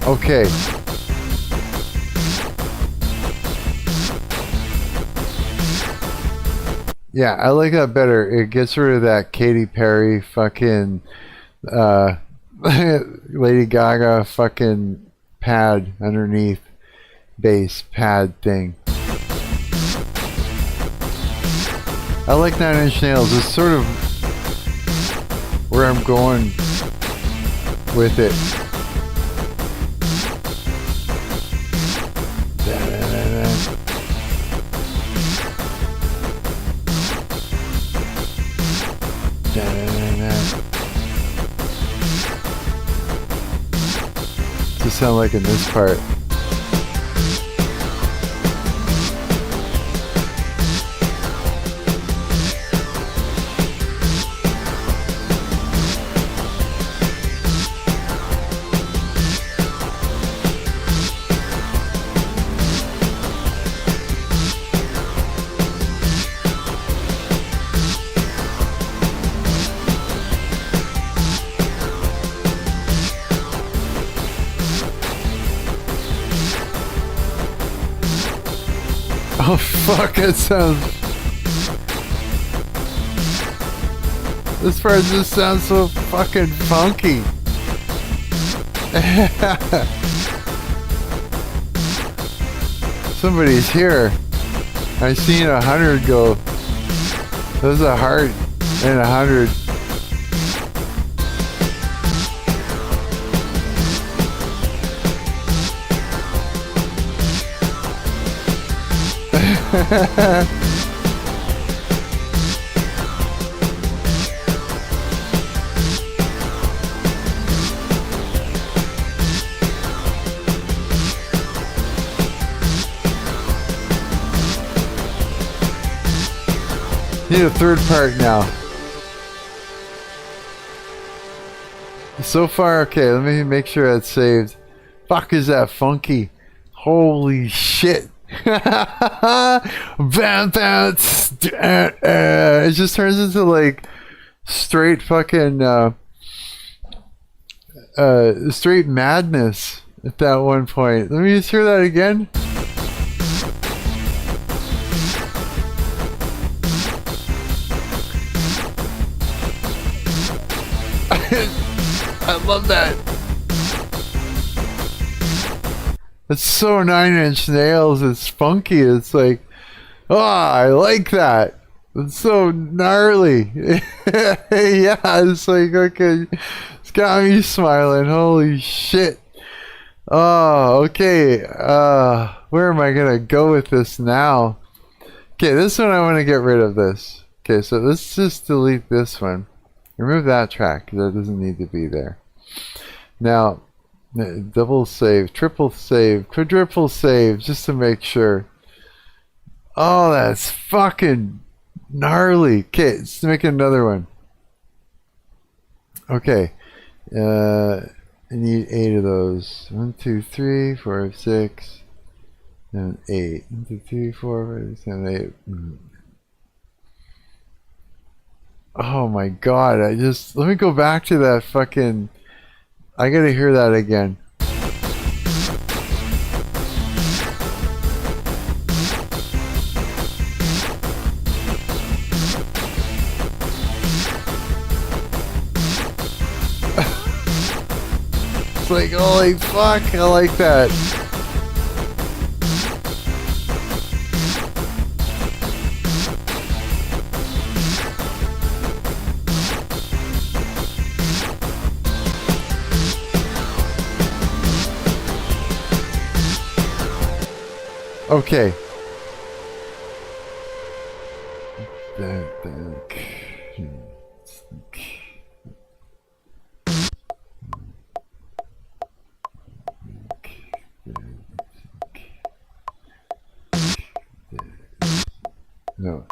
Okay. Yeah, I like that better. It gets rid of that Katy Perry fucking Lady Gaga fucking pad underneath bass pad thing. I like 9 Inch Nails. It's sort of where I'm going with it. Just sound like in this part. Oh fuck, it sounds... This part just sounds so fucking funky. Somebody's here. I seen 100 go. There's a heart and 100. Need a third part now. So far, okay, let me make sure that's saved. Fuck, is that funky? Holy shit. It just turns into like straight fucking straight madness at that one point. Let me just hear that again. I love that. It's so 9 Inch Nails. It's funky. It's like, oh, I like that. It's so gnarly. Yeah, it's like, okay, it's got me smiling. Holy shit. Oh, okay. Where am I gonna go with this now? Okay, this one I want to get rid of this. Okay, so let's just delete this one. Remove that track because that doesn't need to be there. Now, double save, triple save, quadruple save, just to make sure. Oh, that's fucking gnarly. Okay, let's make another one. Okay, I need 8 of those. 1, 2, 3, 4, 5, 6, and 8. 1, 2, 3, 4, 5, 6, 7, 8. Oh my god, let me go back to that fucking, I gotta hear that again. It's like, holy fuck, I like that. Okay. No.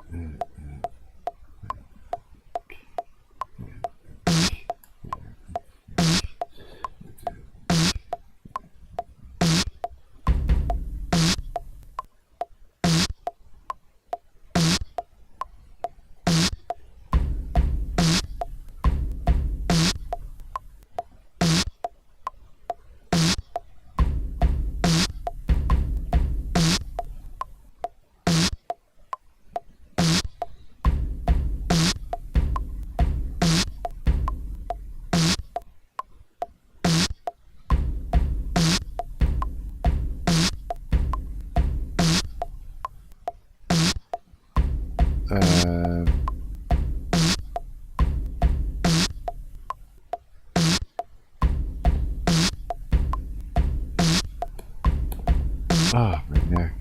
Ah, my neck.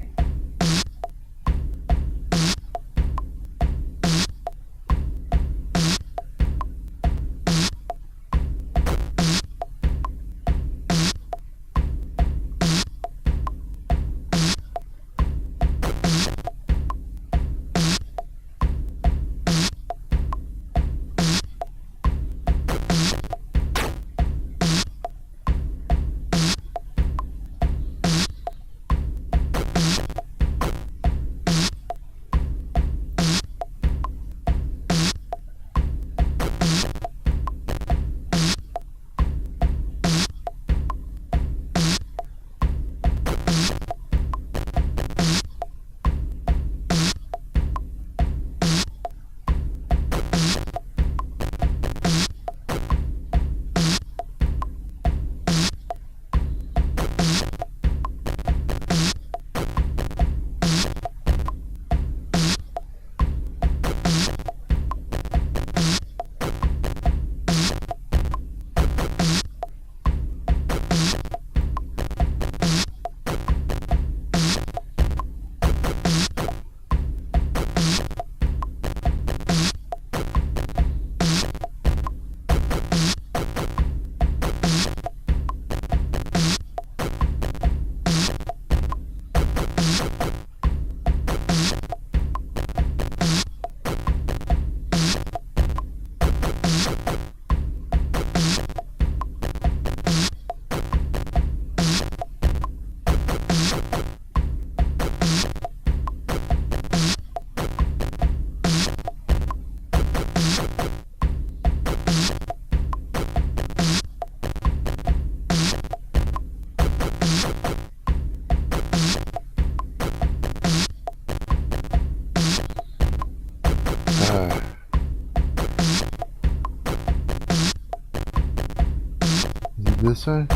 Is it this one?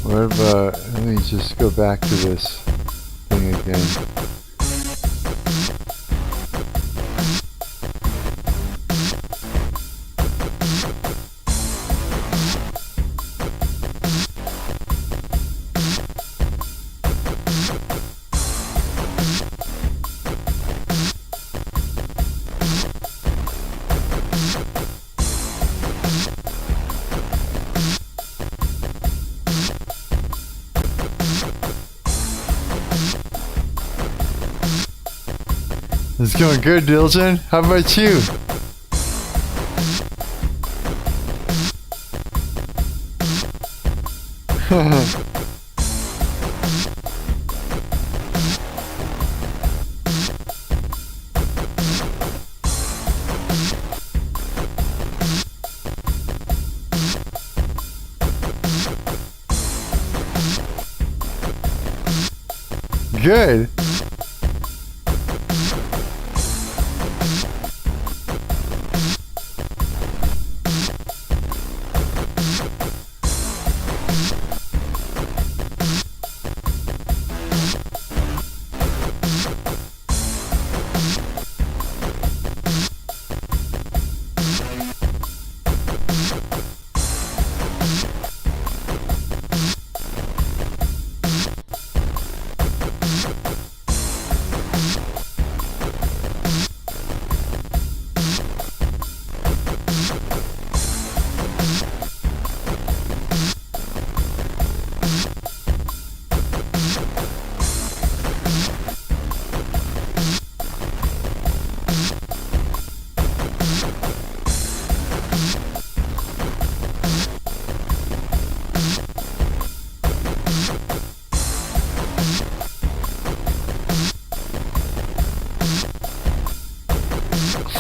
What about, let me just go back to this thing again. It's going good, Diljan. How about you? Good.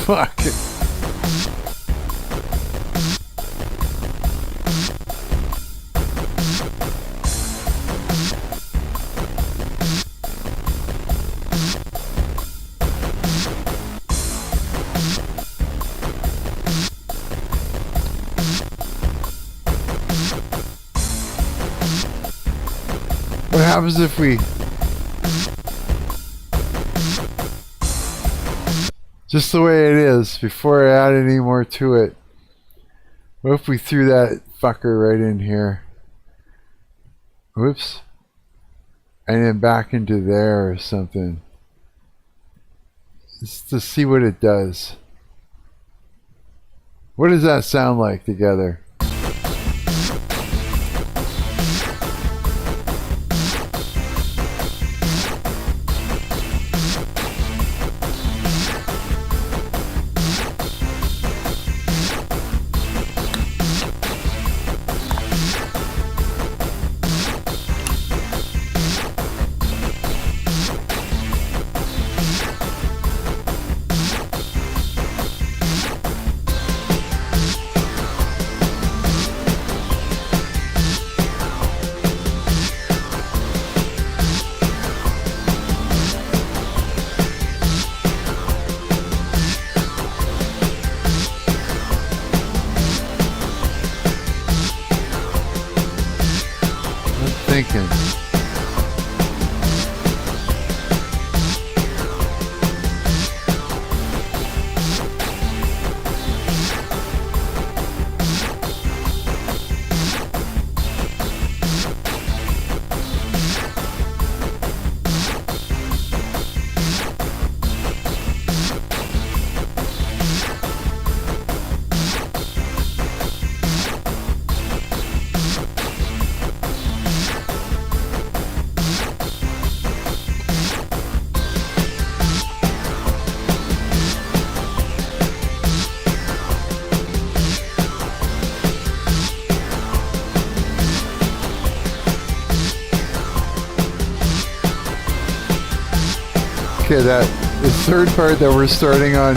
Fuck. What happens if we just the way it is, before I add any more to it? What if we threw that fucker right in here? Whoops. And then back into there or something. Just to see what it does. What does that sound like together? Thinking. Okay, that the third part that we're starting on,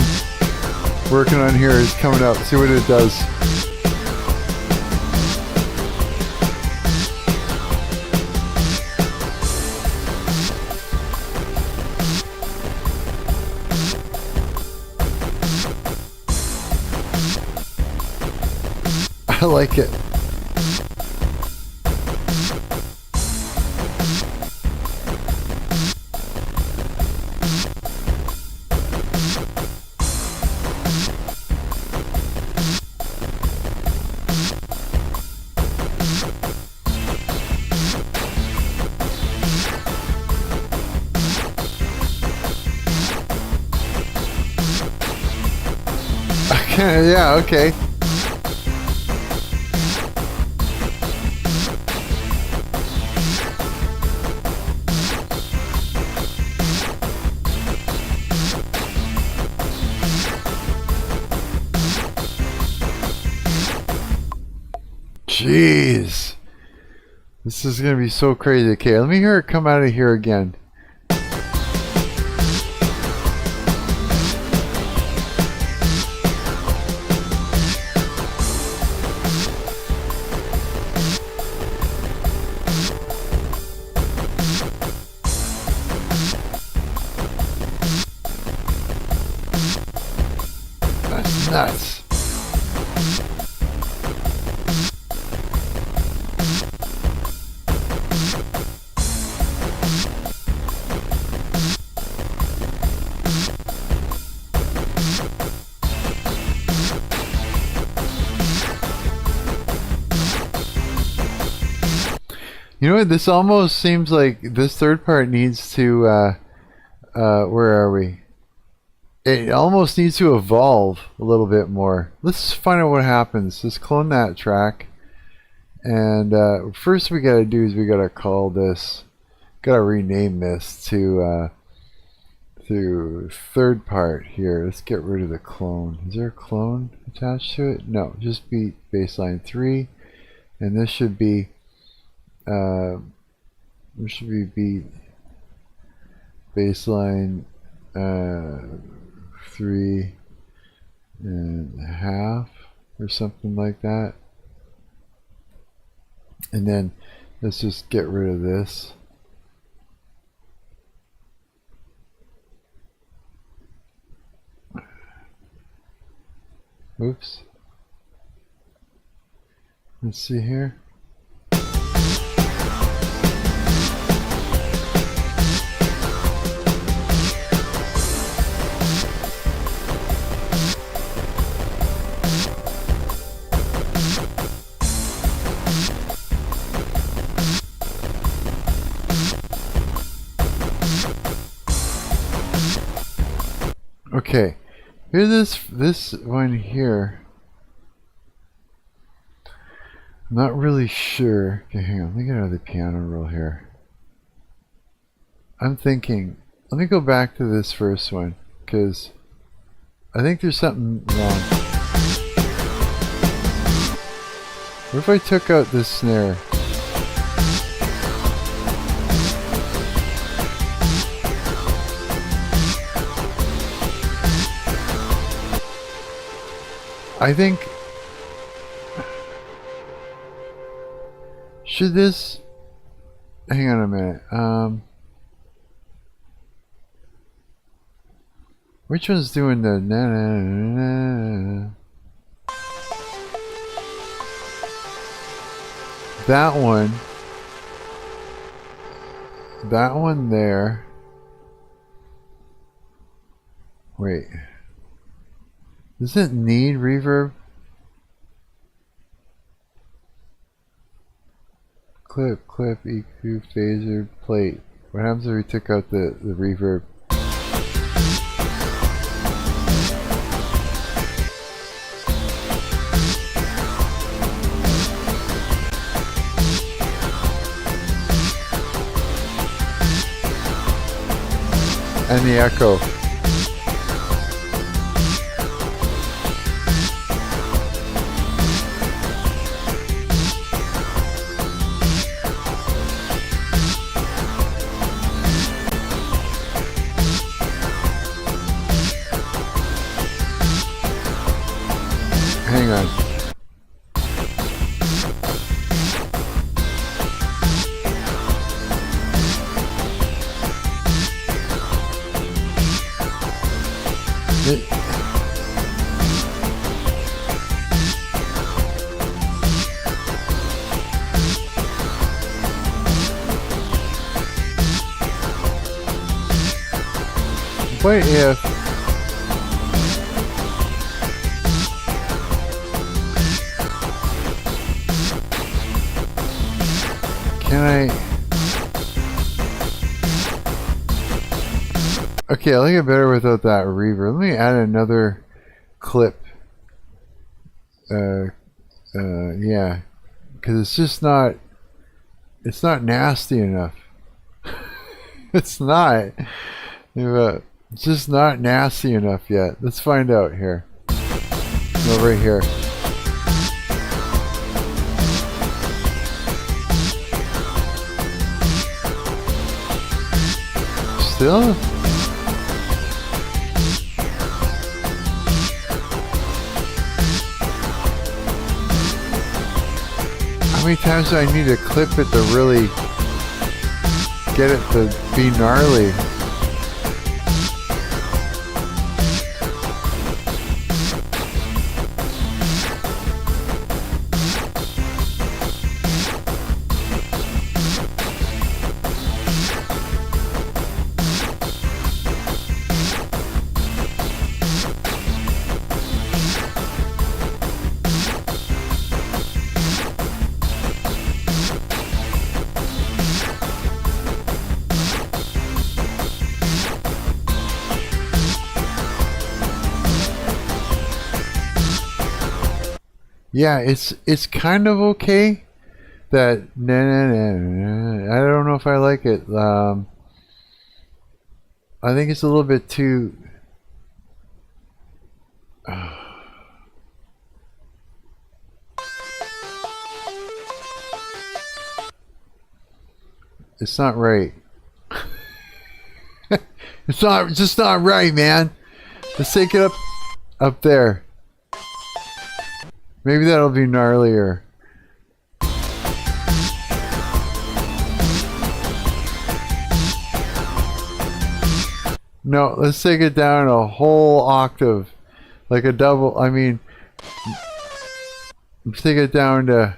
working on here is coming up. See what it does. I like it. Yeah, okay. Jeez. This is going to be so crazy. Okay, let me hear it come out of here again. That's nuts. You know what? This almost seems like this third part needs to, where are we? It almost needs to evolve a little bit more. Let's find out what happens. Let's clone that track. And first we gotta do is we gotta call this, gotta rename this to third part here. Let's get rid of the clone. Is there a clone attached to it? No, just beat baseline 3. And this should be beat baseline 3.5 or something like that. And then let's just get rid of this. Oops. Let's see here. Okay, here's this one here. I'm not really sure. Okay, hang on. Let me get out of the piano roll here. I'm thinking, let me go back to this first one, because I think there's something wrong. What if I took out this snare? I think, should this, hang on a minute, which one's doing the na na na na? That one there, wait. Does it need reverb? Clip, EQ, phaser, plate. What happens if we took out the reverb? And the echo. What if can I? Okay, I like it better without that reverb. Let me add another clip. Yeah, because it's just not. It's not nasty enough. It's not. It's just not nasty enough yet. Let's find out here. No, right here. Still? How many times do I need to clip it to really get it to be gnarly? Yeah, it's kind of okay. That I don't know if I like it. I think it's a little bit too. It's not right. It's just not right, man. Let's take it up there. Maybe that'll be gnarlier. No, let's take it down a whole octave. Like a double, I mean, let's take it down to...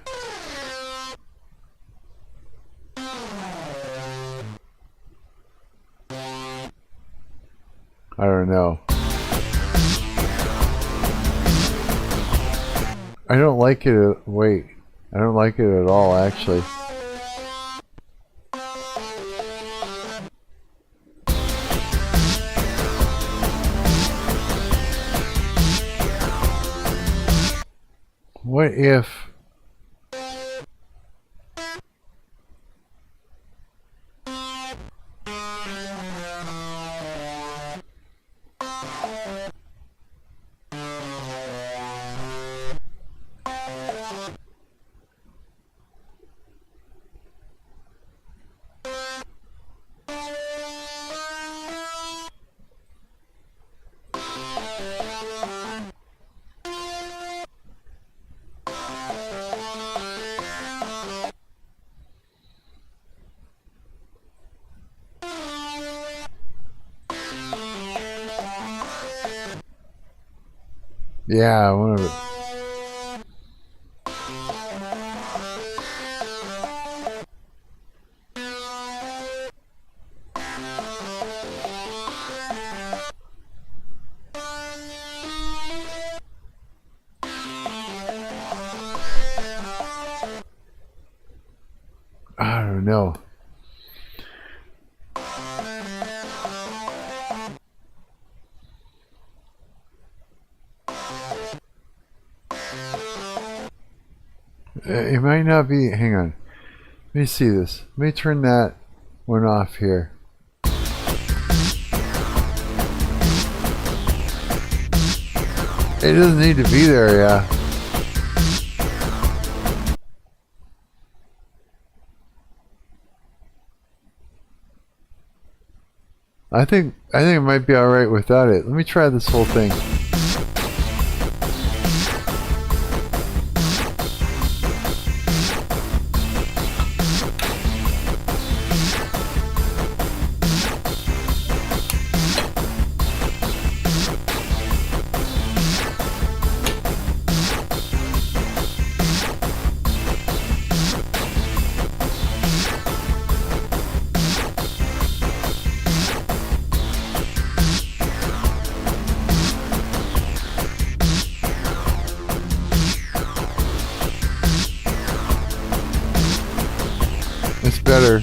I don't know. I don't like it. Wait, I don't like it at all, actually. What if... Yeah, one of it. I don't know. It might not be. Hang on. Let me see this. Let me turn that one off here. It doesn't need to be there, yeah. I think it might be alright without it. Let me try this whole thing. It's better.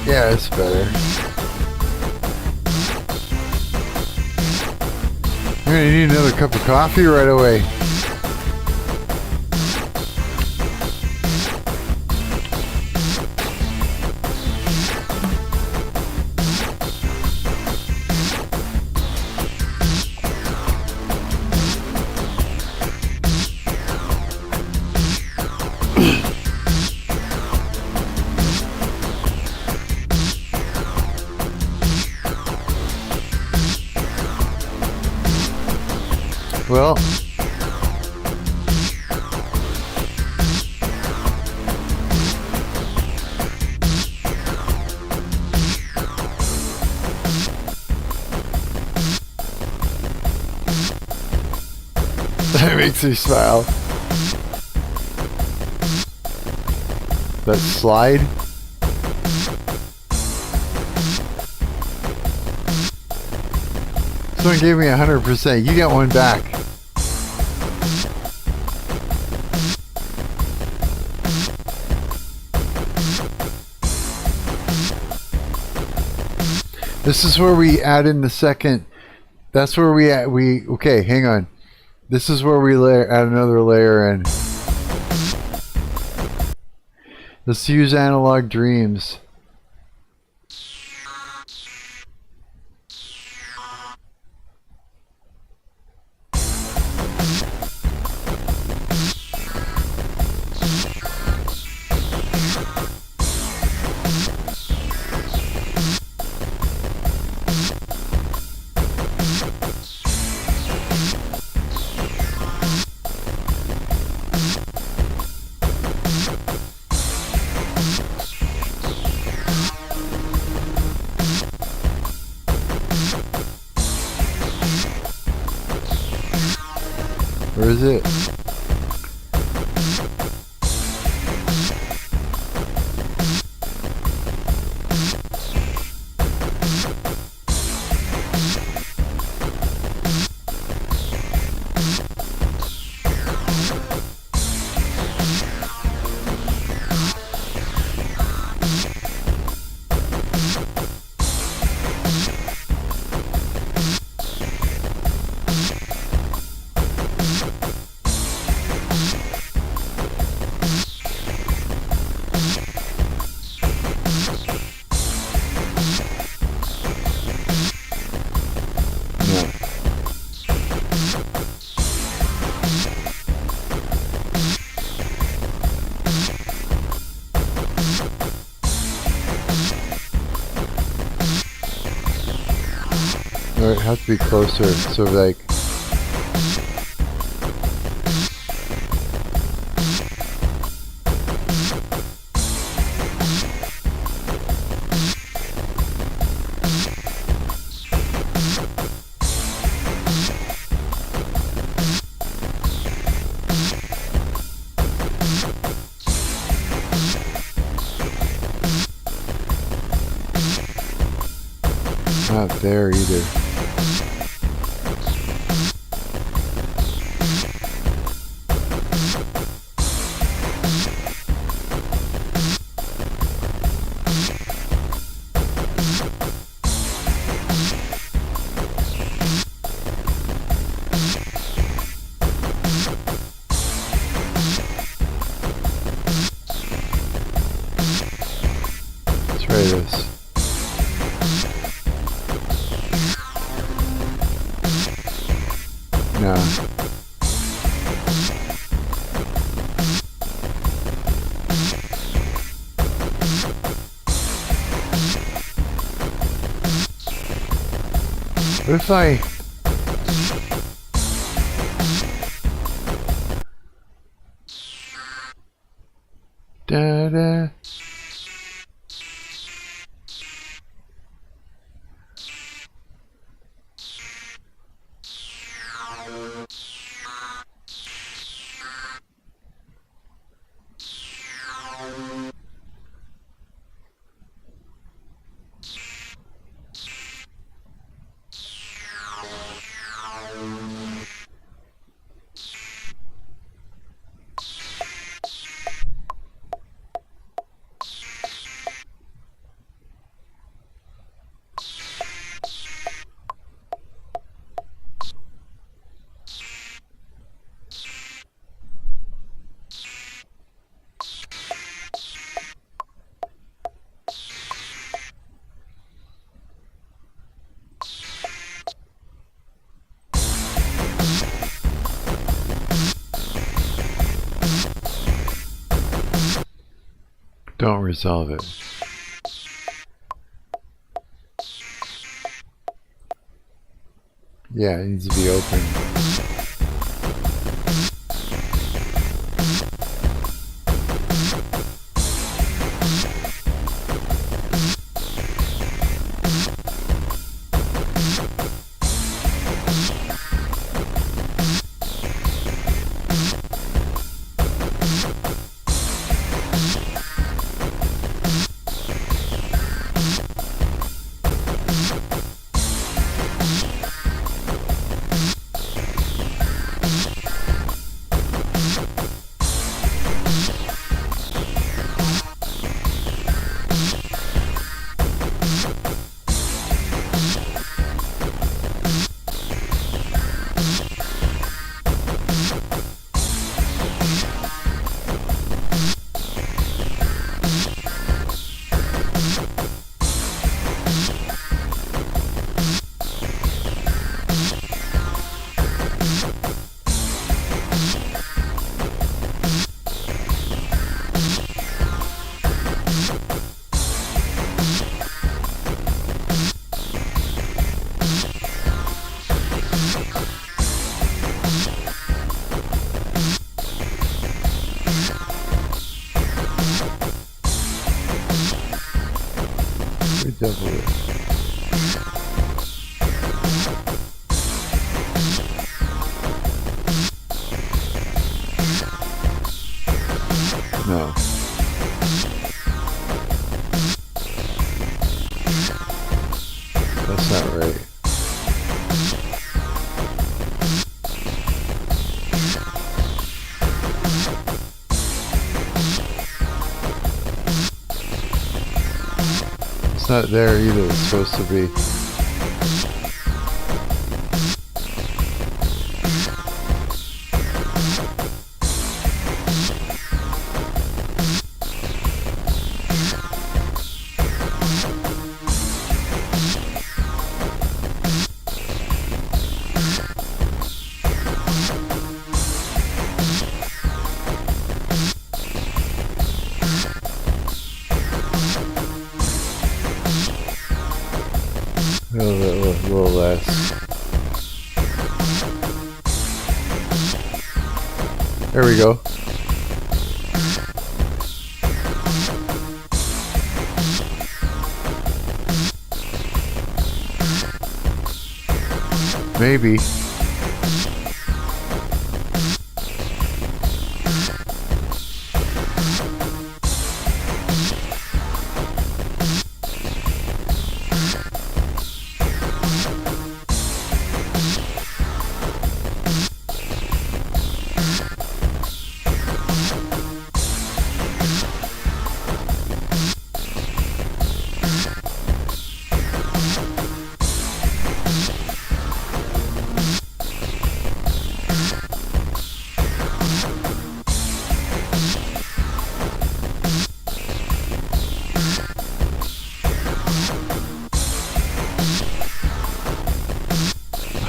Yeah, it's better. I'm gonna need another cup of coffee right away. Well, that makes me smile. That slide. Someone gave me 100%. You get one back. This is where we add in the second. That's where we add, okay, hang on. This is where we add another layer in. Let's use analog dreams. Where is it? Or it has to be closer, so like... Not there either. Let's try this. No. What if I Da-da. Don't resolve it. Yeah, it needs to be open. Double it. No. That's not right. It's not there either. It's supposed to be. A little less. There we go. Maybe.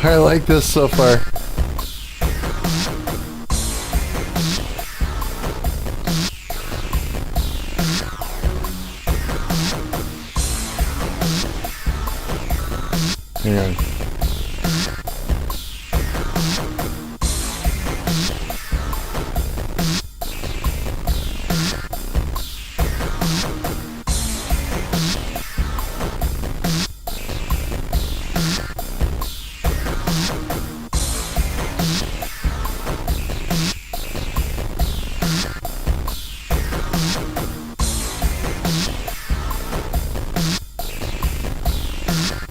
I like this so far. Hang on.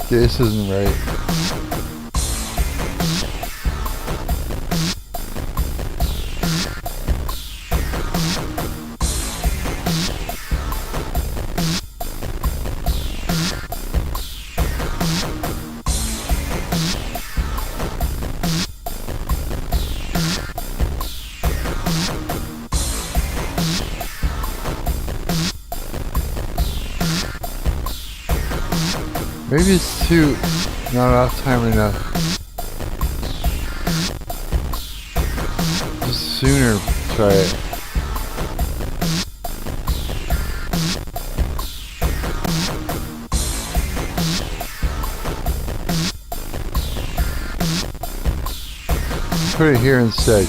Okay, this isn't right. Maybe it's too not off time enough. Just sooner try it. Put it here instead.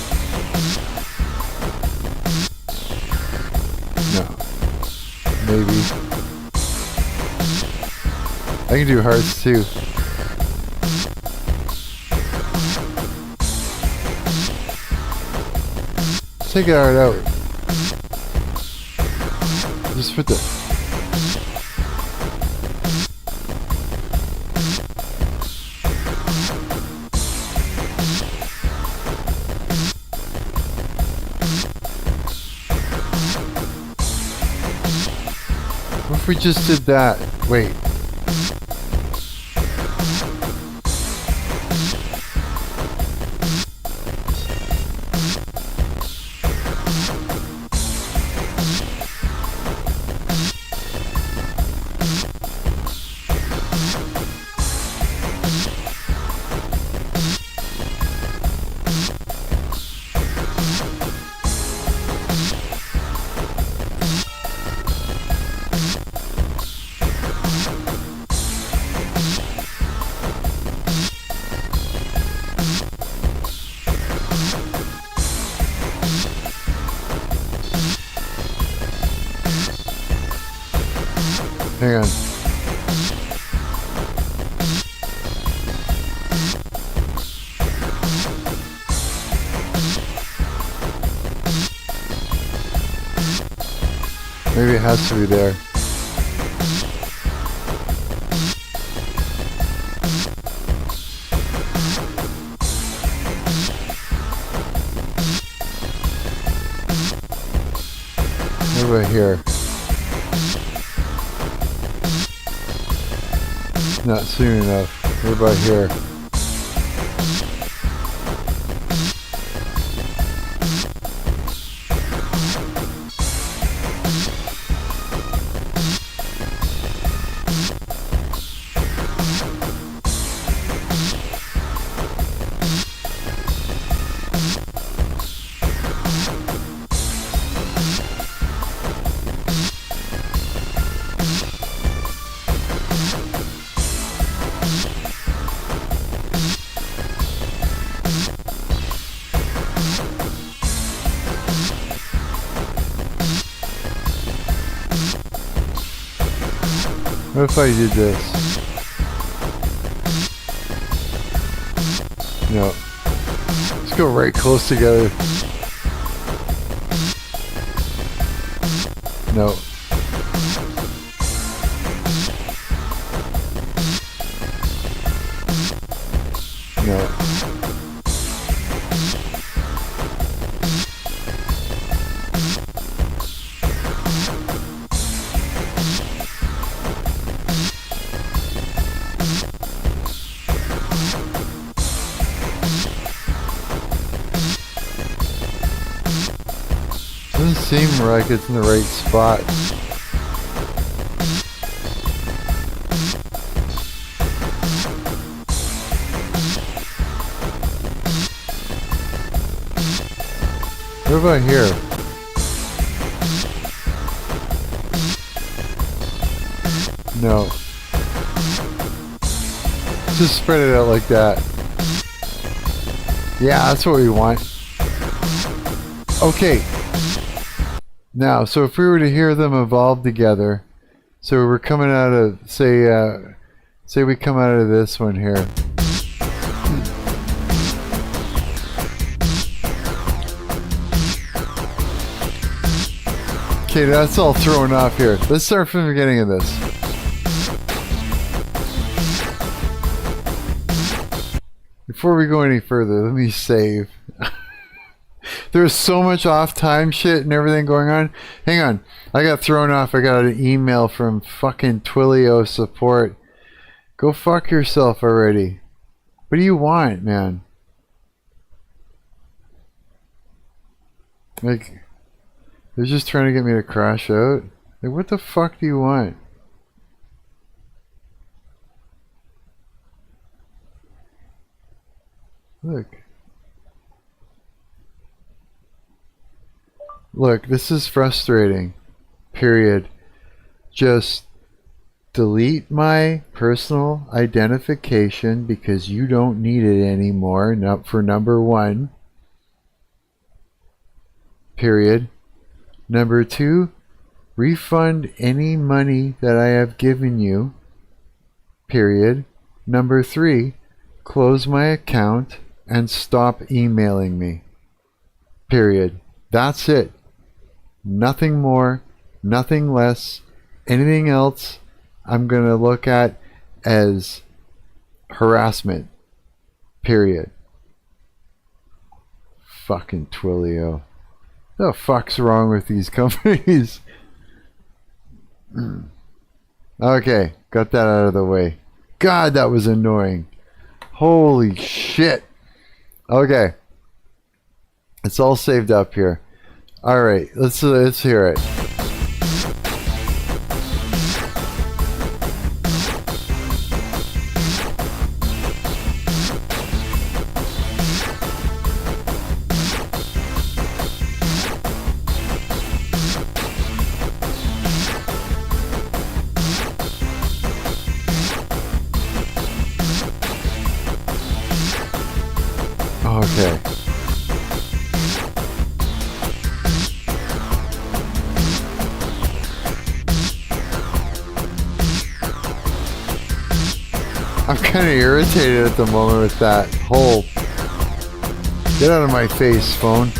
No. Maybe. I can do hearts too. Take it out. Just put the. What if we just did that? Wait. Hang on. Maybe it has to be there. What about here? Not soon enough. What about here? What if I did this? No. Let's go right close together. No. No. Doesn't seem like it's in the right spot. What about here? No. Just spread it out like that. Yeah, that's what we want. Okay. Now, so if we were to hear them evolve together, so we're coming out of, say we come out of this one here. Okay, that's all thrown off here. Let's start from the beginning of this. Before we go any further, let me save. There's so much off time shit and everything going on. Hang on. I got thrown off. I got an email from fucking Twilio support. Go fuck yourself already. What do you want, man? Like, they're just trying to get me to crash out. Like, what the fuck do you want? Look. Look, this is frustrating. Period. Just delete my personal identification because you don't need it anymore. Not for number one. Period. Number two, refund any money that I have given you. Period. Number three, close my account and stop emailing me. Period. That's it. Nothing more, nothing less. Anything else I'm going to look at as harassment. Period. Fucking Twilio. The fuck's wrong with these companies? Okay, got that out of the way. God, that was annoying. Holy shit. Okay. It's all saved up here. Alright, let's hear it. Okay. I'm kind of irritated at the moment with that whole... Get out of my face, phone.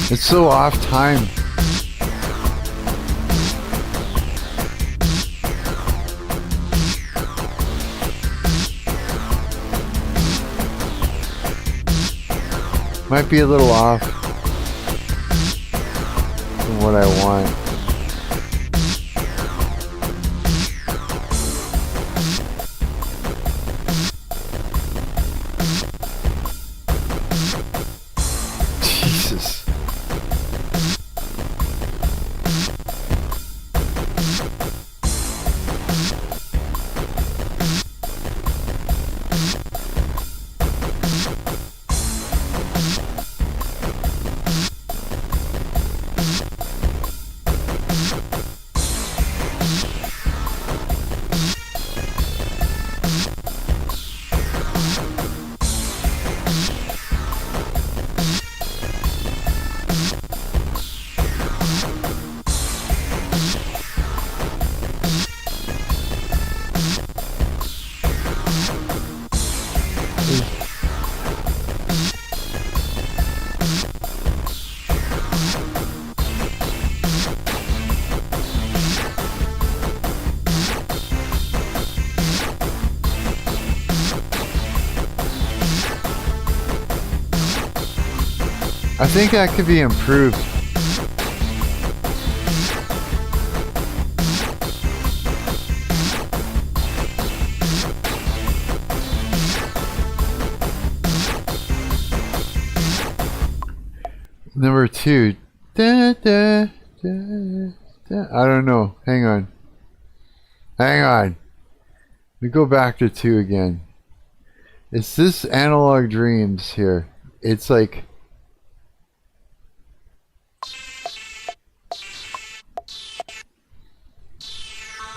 It's so off time. Might be a little off from what I want. Jesus. I think that could be improved. Number two. Da, da, da, da. I don't know. Hang on. Hang on. We go back to two again. It's this analog dreams here. It's like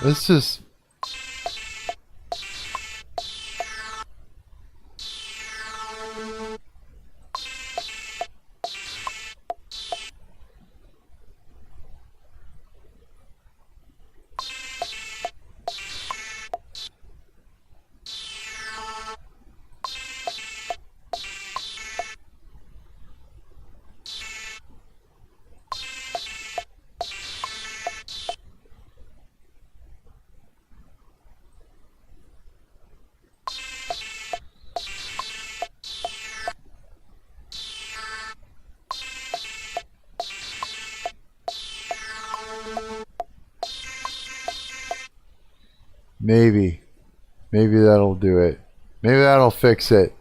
let's just maybe that'll do it. Maybe that'll fix it.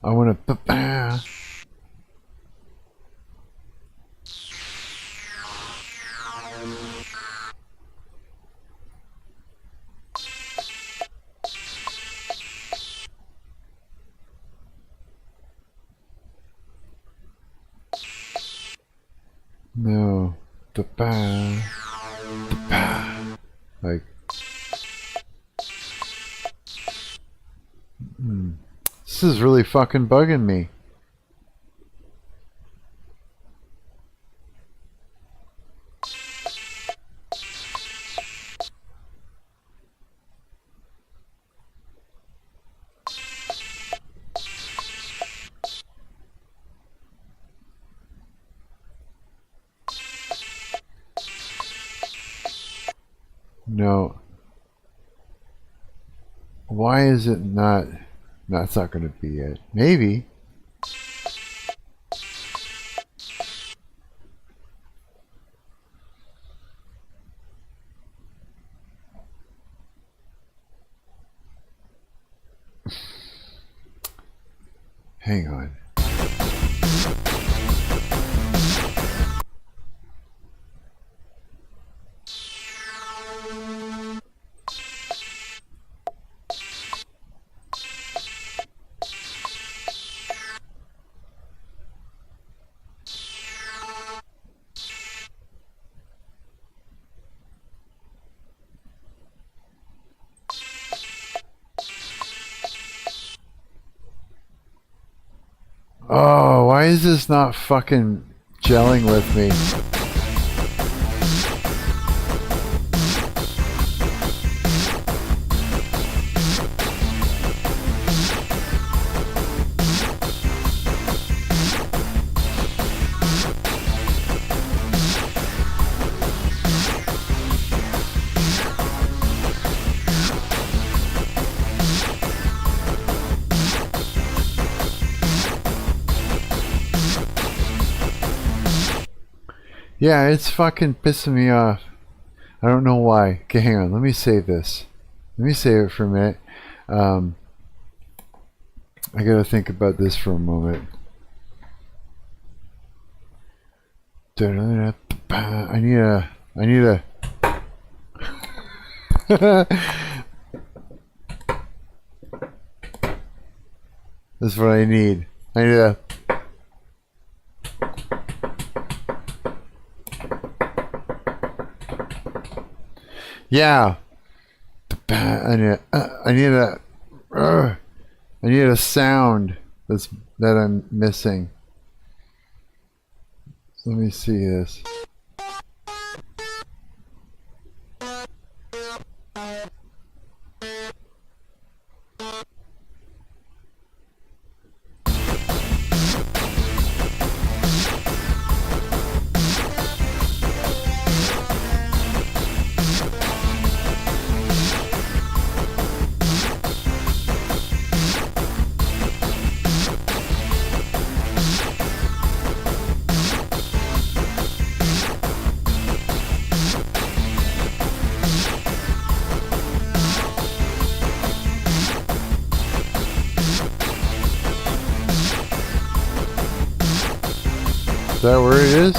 I want to. No. Like. This is really fucking bugging me. No. Why is it not? No, it's not going to be it. Maybe. Hang on. Oh, why is this not fucking gelling with me? Yeah, it's fucking pissing me off. I don't know why. Okay, hang on. Let me save this. Let me save it for a minute. I gotta think about this for a moment. I need a This is what I need. I need a yeah. I need a sound that I'm missing. Let me see this. that where it is?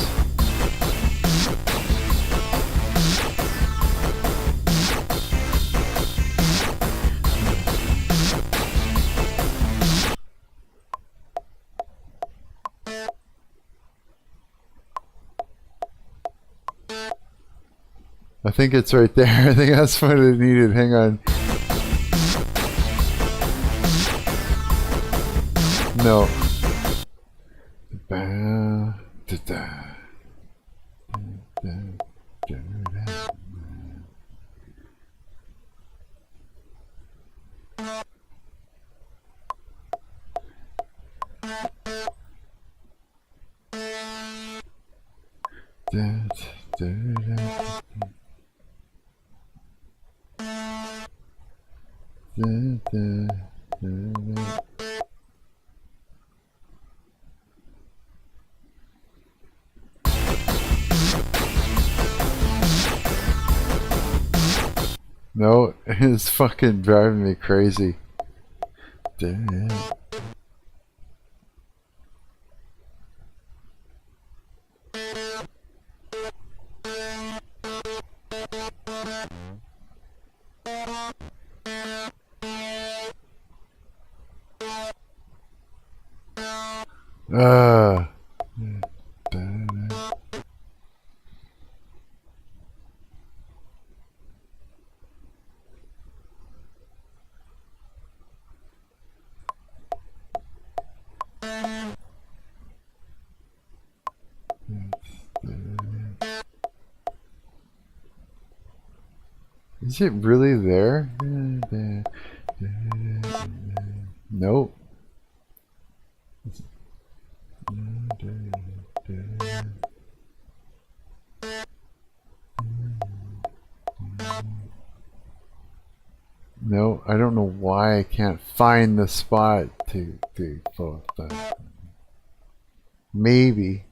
I think it's right there. I think that's what it needed. Hang on. No. No, it's fucking driving me crazy. Is it really there? Nope. No, I don't know why I can't find the spot to pull up that. Maybe.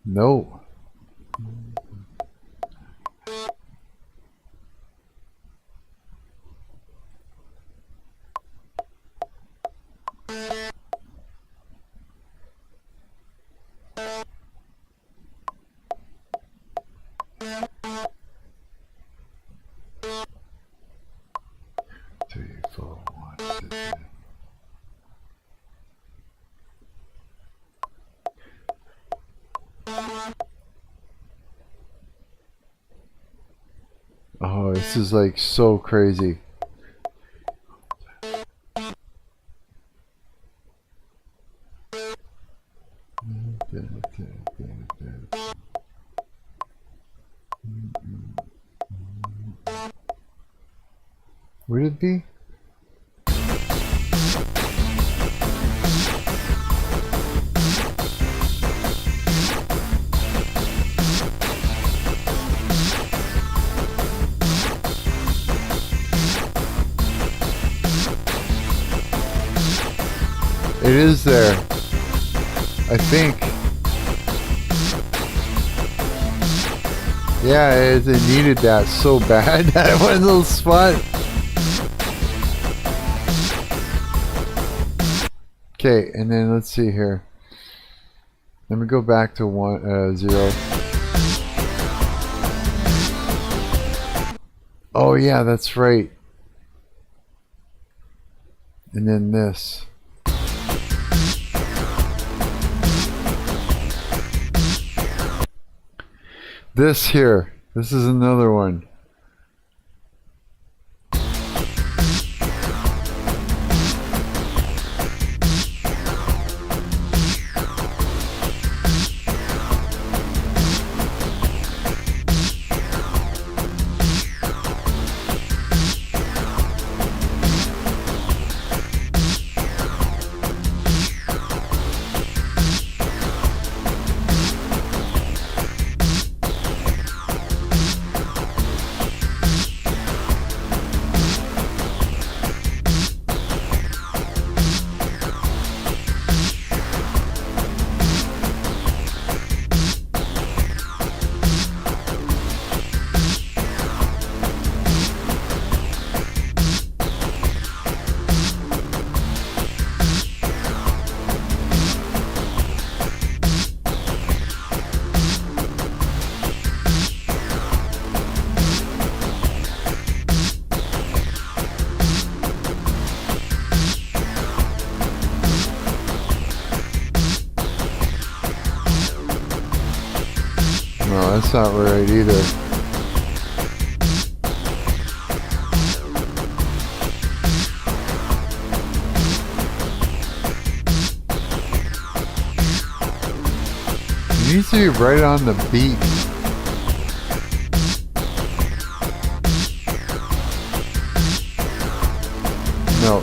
No. Oh, this is like so crazy. Would it be? It is there, I think. Yeah, it needed that so bad. That one little spot. Okay, and then let's see here. Let me go back to 0. Oh yeah, that's right. And then this. This here. This is another one. No, that's not right either. It needs to be right on the beat. No.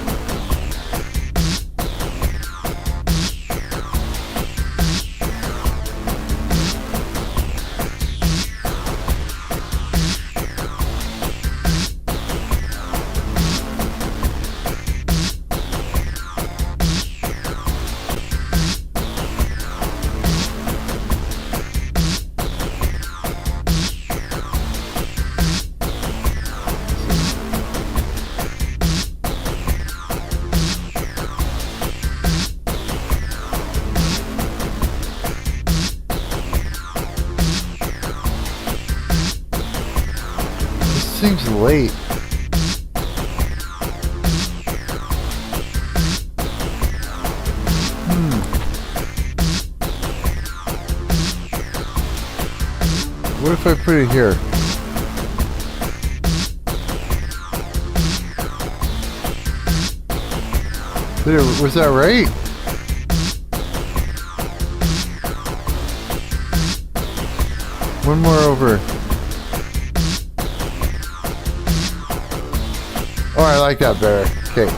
Seems late. What if I put it here? Was that right? One more over. Oh, I like that better. Okay.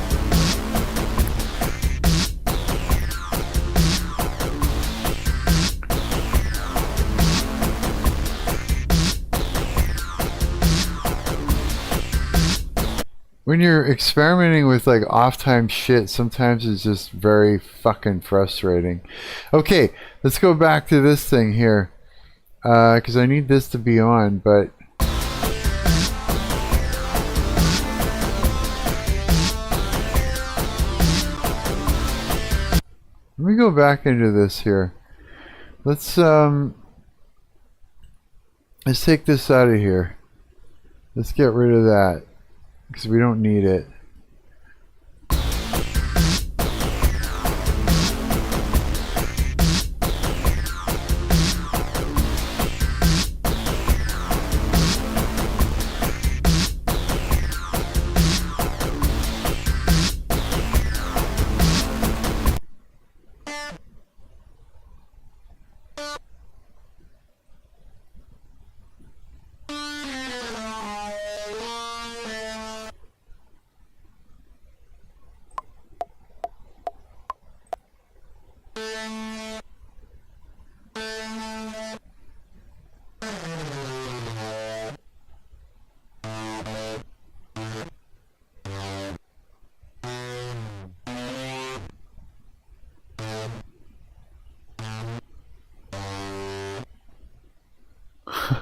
When you're experimenting with like off-time shit, sometimes it's just very fucking frustrating. Okay, let's go back to this thing here. Because I need this to be on, but... Let me go back into this here. Let's take this out of here. Let's get rid of that because we don't need it.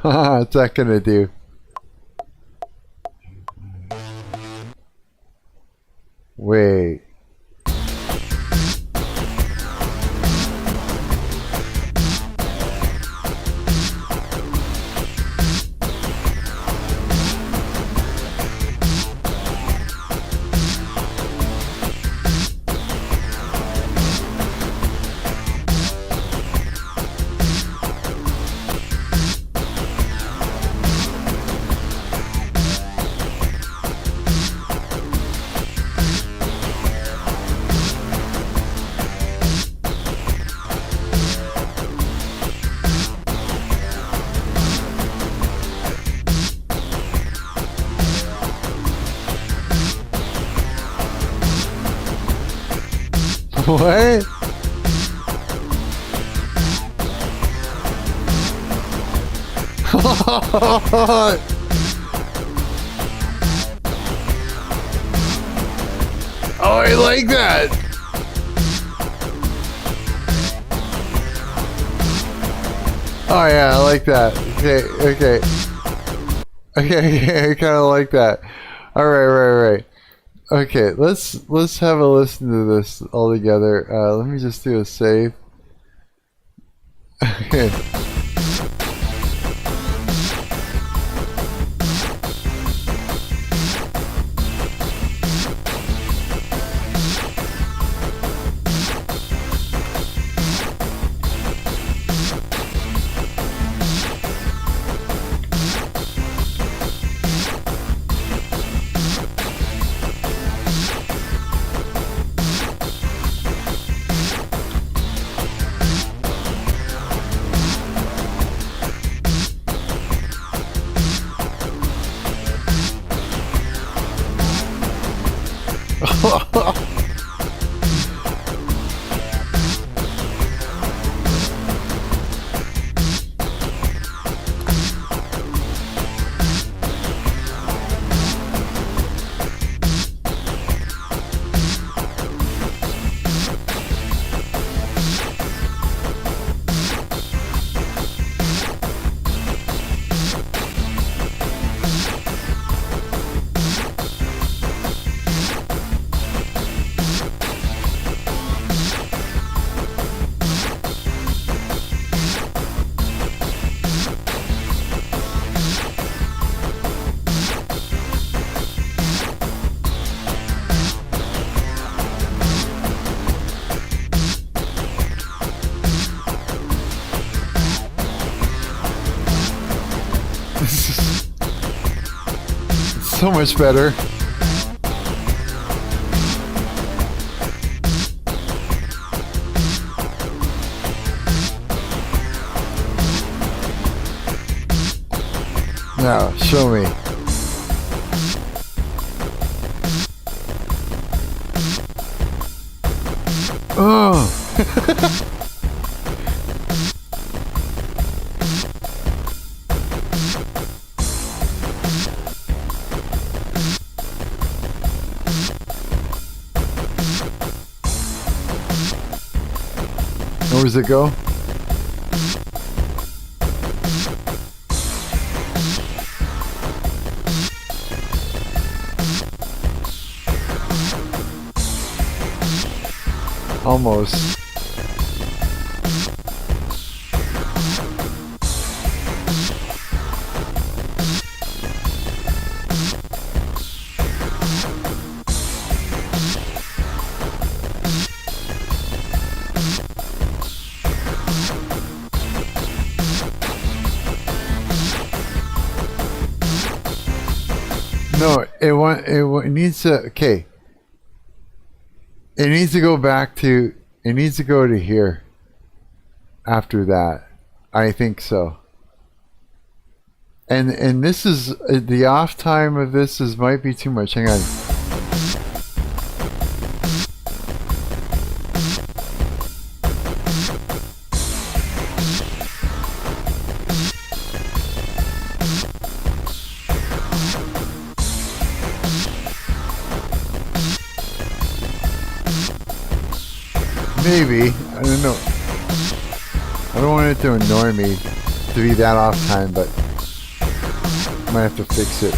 What's that gonna do? Wait. What? Oh, I like that. Oh yeah, I like that. Okay. I kind of like that. All right. Okay, let's have a listen to this all together. Let me just do a save. Okay. so much better. Now, show me. Oh! Where does it go? Almost. No, it needs to, okay. It needs to go back to, it needs to go to here after that. I think so. And this is, the off time of this is might be too much. Hang on. Maybe. I don't know. I don't want it to annoy me to be that off time, but I might have to fix it.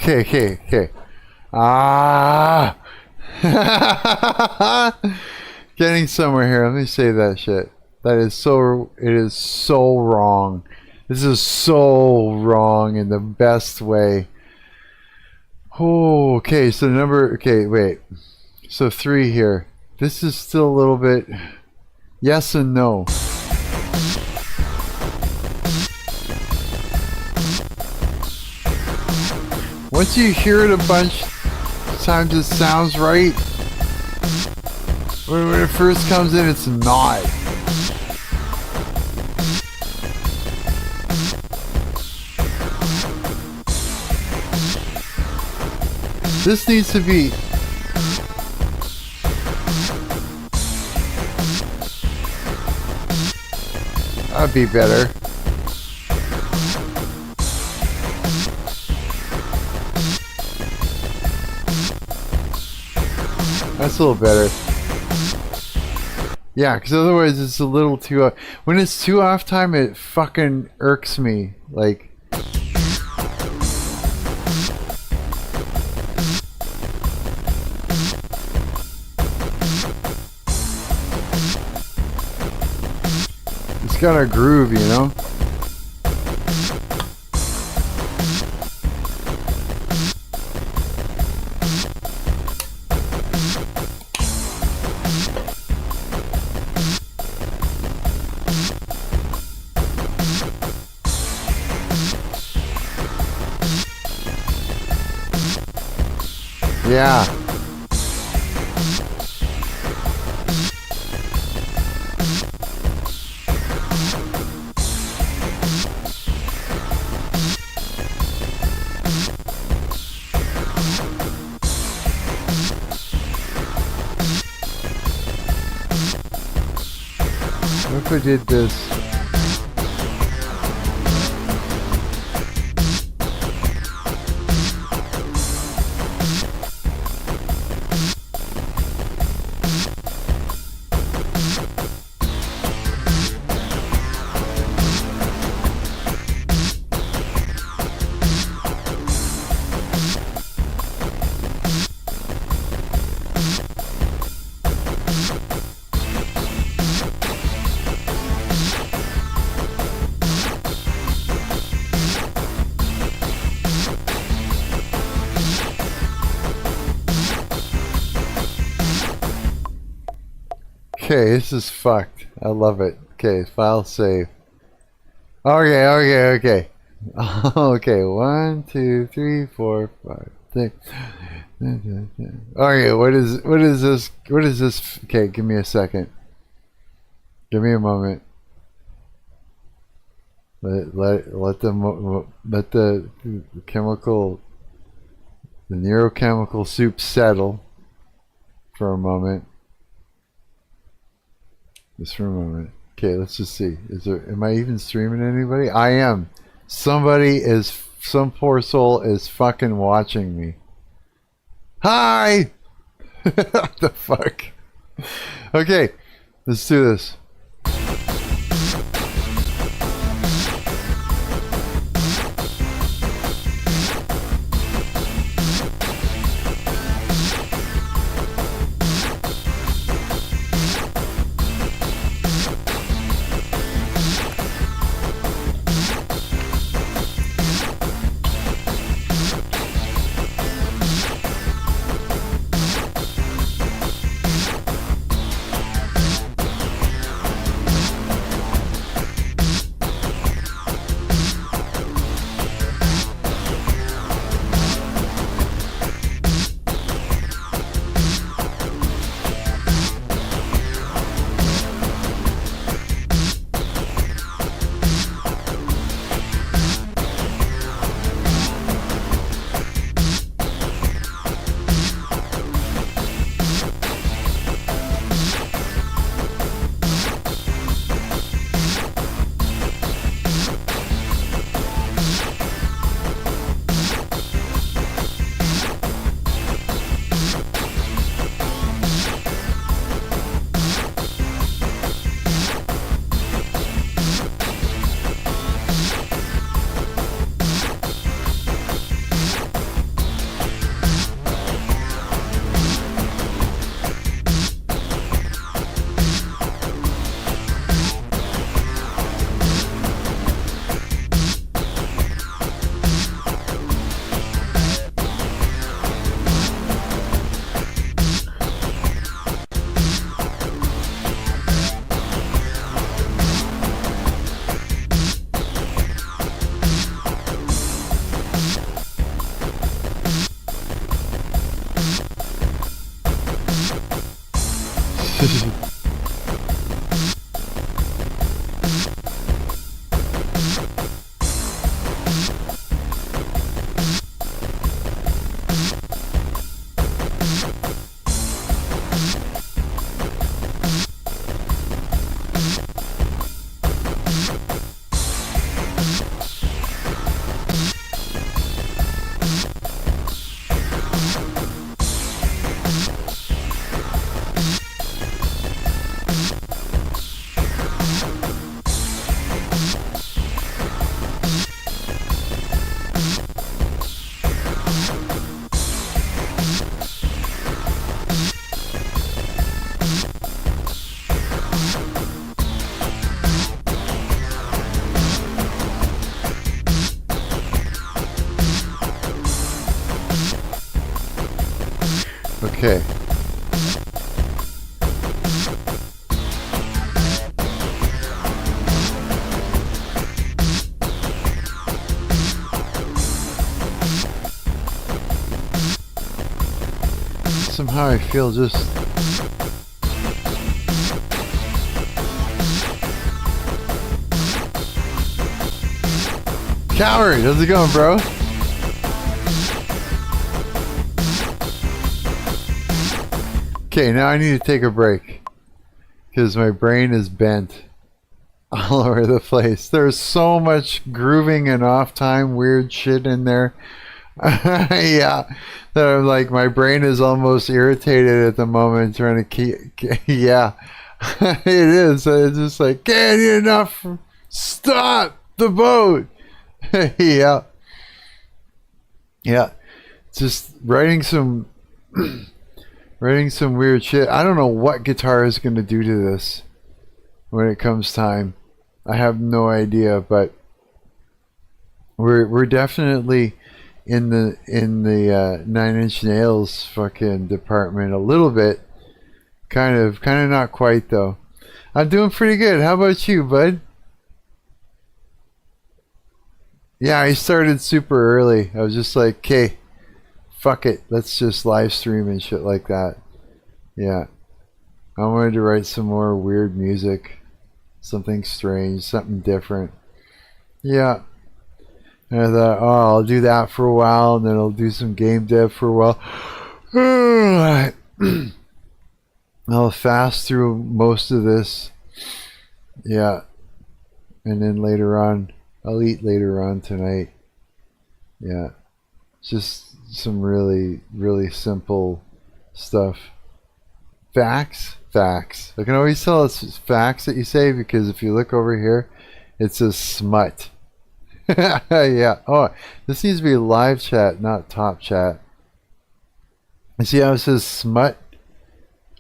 Okay. Ah! Getting somewhere here. Let me say that shit. That is so, it is so wrong. This is so wrong in the best way. Oh, okay, so number, okay, wait. So 3 here. This is still a little bit yes and no. Once you hear it a bunch of times, it sounds right. When it first comes in, it's not. This needs to be... That'd be better. That's a little better. Yeah, because otherwise it's a little too... when it's too off time, it fucking irks me. Like... it's got a groove, you know? Yeah. What if I did this? Okay, this is fucked. I love it. Okay, file save. Okay. Okay, 1, 2, 3, 4, 5, 6. Okay, what is this? What is this? Okay, give me a second. Give me a moment. Let the chemical, the neurochemical soup settle for a moment. Just for a moment. Okay, let's just see. Am I even streaming anybody? I am. Some poor soul is fucking watching me. Hi! What the fuck? Okay, let's do this. Okay. Somehow I feel just... Coward, how's it going, bro? Okay, now I need to take a break because my brain is bent all over the place. There's so much grooving and off time weird shit in there. Yeah, that I'm like, my brain is almost irritated at the moment trying to keep... Yeah, it is. It's just like, can't get enough. Stop the boat. Yeah. Just writing some weird shit. I don't know what guitar is going to do to this when it comes time. I have no idea, but we're definitely in the 9 Inch Nails fucking department a little bit Kind of not quite though. I'm doing pretty good. How about you, bud? Yeah, I started super early. I was just like, okay, fuck it. Let's just live stream and shit like that. Yeah. I wanted to write some more weird music. Something strange, something different. Yeah. And I thought, oh, I'll do that for a while, and then I'll do some game dev for a while. I'll fast through most of this. Yeah. And then later on, I'll eat later on tonight. Yeah. Just some really, really simple stuff. Facts? Facts. I can always tell it's facts that you say, because if you look over here, it says smut. Yeah. Oh, this needs to be live chat, not top chat. You see how it says smut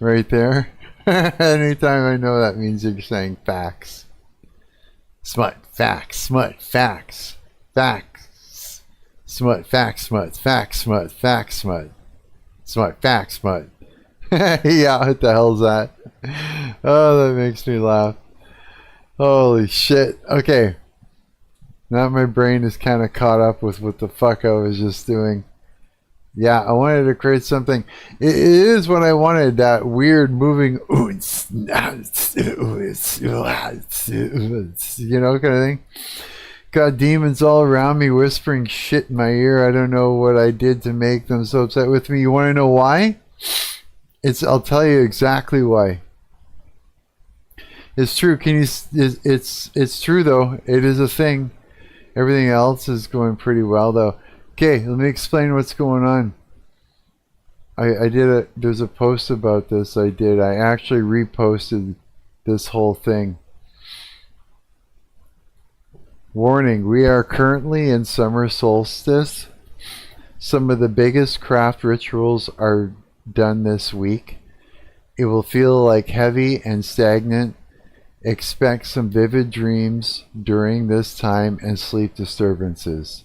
right there? Anytime I know that means you're saying facts. Smut, facts, smut, facts, facts, smut, facts, smut, facts, smut, facts, smut, smut, facts, smut. Yeah, what the hell's that? Oh, that makes me laugh. Holy shit. Okay. Now my brain is kind of caught up with what the fuck I was just doing. Yeah, I wanted to create something. It is what I wanted, that weird moving, you know, kind of thing. Got demons all around me whispering shit in my ear. I don't know what I did to make them so upset with me. You want to know why? I'll tell you exactly why. It's true. It's true though. It is a thing. Everything else is going pretty well though. Okay, let me explain what's going on. There's a post about this I did. I actually reposted this whole thing. Warning, we are currently in summer solstice. Some of the biggest craft rituals are done this week. It will feel like heavy and stagnant. Expect some vivid dreams during this time and sleep disturbances.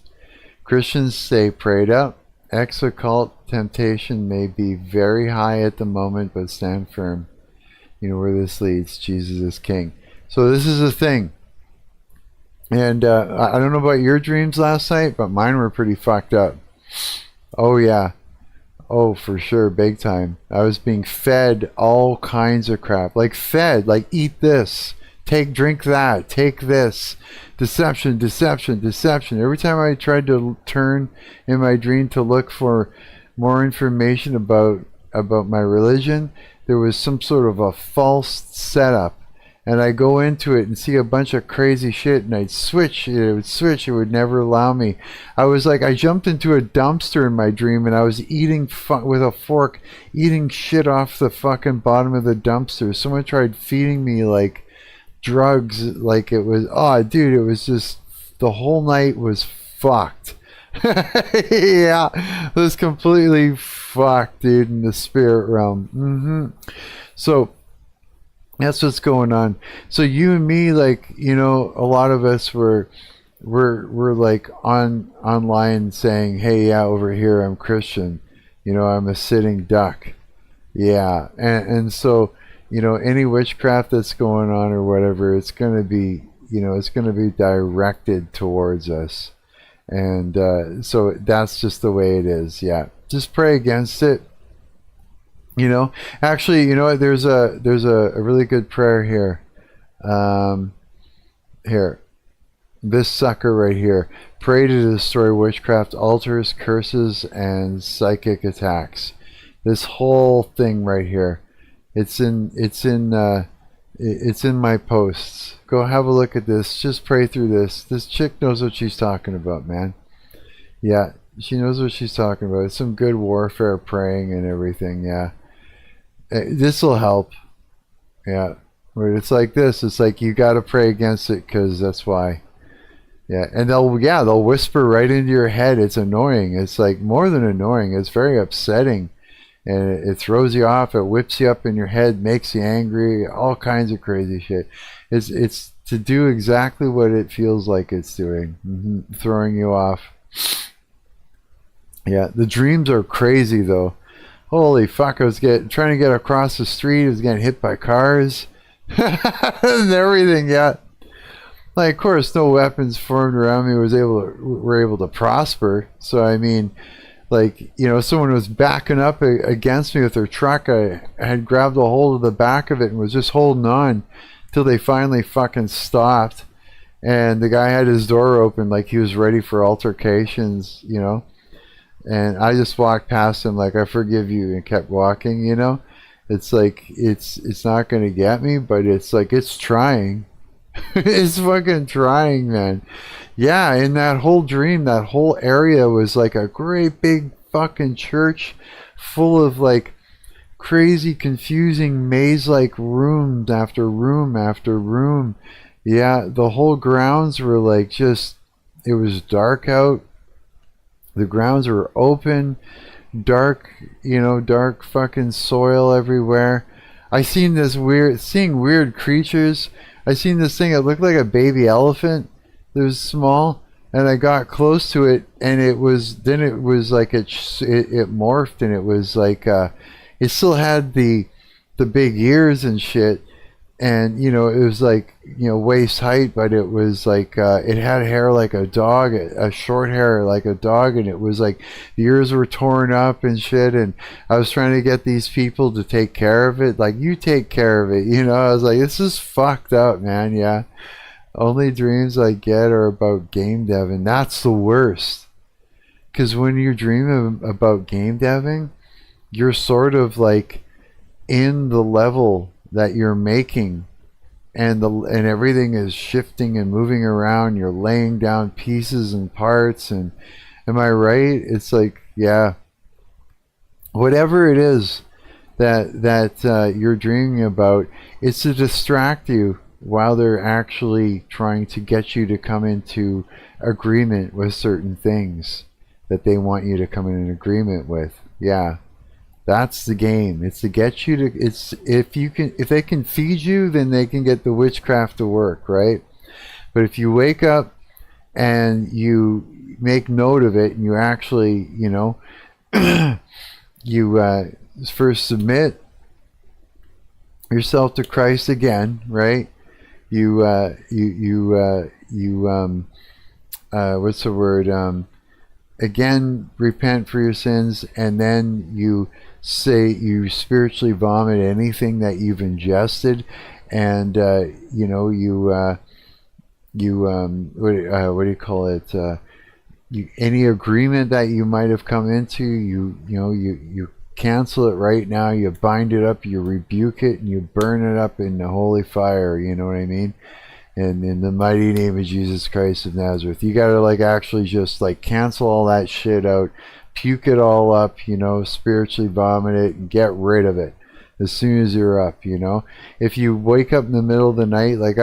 Christians stay prayed up. Occult temptation may be very high at the moment, but stand firm. You know where this leads. Jesus is King. So this is a thing. And I don't know about your dreams last night, but mine were pretty fucked up. Oh yeah. Oh, for sure, big time. I was being fed all kinds of crap. Like fed, like eat this, drink that, take this. Deception, deception, deception. Every time I tried to turn in my dream to look for more information about my religion, there was some sort of a false setup. And I go into it and see a bunch of crazy shit, and I'd switch. It would switch. It would never allow me. I was like, I jumped into a dumpster in my dream, and I was eating with a fork, eating shit off the fucking bottom of the dumpster. Someone tried feeding me like drugs, like it was. Oh, dude, it was just the whole night was fucked. Yeah, it was completely fucked, dude, in the spirit realm. So. That's what's going on. So you and me, like, you know, a lot of us were like online saying, hey, yeah, over here I'm Christian. You know, I'm a sitting duck. Yeah. And so, you know, any witchcraft that's going on or whatever, it's going to be, you know, it's going to be directed towards us. And so that's just the way it is. Yeah. Just pray against it. You know, actually, you know what? There's a really good prayer here. Here, this sucker right here. Pray to destroy witchcraft, altars, curses, and psychic attacks. This whole thing right here. It's in my posts. Go have a look at this. Just pray through this. This chick knows what she's talking about, man. Yeah, she knows what she's talking about. It's some good warfare praying and everything. Yeah. This will help. Yeah. But it's like this. It's like you got to pray against it because that's why. Yeah. And they'll whisper right into your head. It's annoying. It's like more than annoying. It's very upsetting. And it throws you off. It whips you up in your head, makes you angry, all kinds of crazy shit. It's to do exactly what it feels like it's doing. Throwing you off. Yeah. The dreams are crazy though. Holy fuck, I was trying to get across the street, I was getting hit by cars and everything, yeah. Like, of course, no weapons formed around me were able to prosper. So, I mean, like, you know, someone was backing up against me with their truck. I had grabbed a hold of the back of it and was just holding on till they finally fucking stopped. And the guy had his door open like he was ready for altercations, you know. And I just walked past him like, I forgive you, and kept walking, you know. It's like, it's not going to get me, but it's like, it's trying. It's fucking trying, man. Yeah, in that whole dream, that whole area was like a great big fucking church full of like crazy, confusing maze-like rooms after room after room. Yeah, the whole grounds were like just, it was dark out. The grounds were open, dark, you know, dark fucking soil everywhere. Seeing weird creatures. I seen this thing, it looked like a baby elephant. It was small, and I got close to it, and it was like it morphed, and it was like, it still had the big ears and shit, and, you know, it was like, you know, waist height, but it was like, it had hair like a dog, a short hair like a dog, and it was like the ears were torn up and shit. And I was trying to get these people to take care of it, like, you take care of it, you know. I was like, this is fucked up, man. Yeah, only dreams I get are about game dev, and that's the worst, because when you're dreaming about game deving, you're sort of like in the level that you're making, and everything is shifting and moving around. You're laying down pieces and parts, and am I right? It's like, yeah, whatever it is that you're dreaming about, it's to distract you while they're actually trying to get you to come into agreement with certain things that they want you to come in agreement with. Yeah. That's the game. It's to get you to, it's, if they can feed you, then they can get the witchcraft to work, right? But if you wake up and you make note of it, and you actually, you know, you first submit yourself to Christ again, right? What's the word? Again, repent for your sins, and then you say, you spiritually vomit anything that you've ingested, and you know, what do you call it? Any agreement that you might have come into, you cancel it right now. You bind it up, you rebuke it, and you burn it up in the holy fire. You know what I mean? And in the mighty name of Jesus Christ of Nazareth, you gotta like actually just like cancel all that shit out, puke it all up, you know, spiritually vomit it, and get rid of it as soon as you're up, you know. If you wake up in the middle of the night, like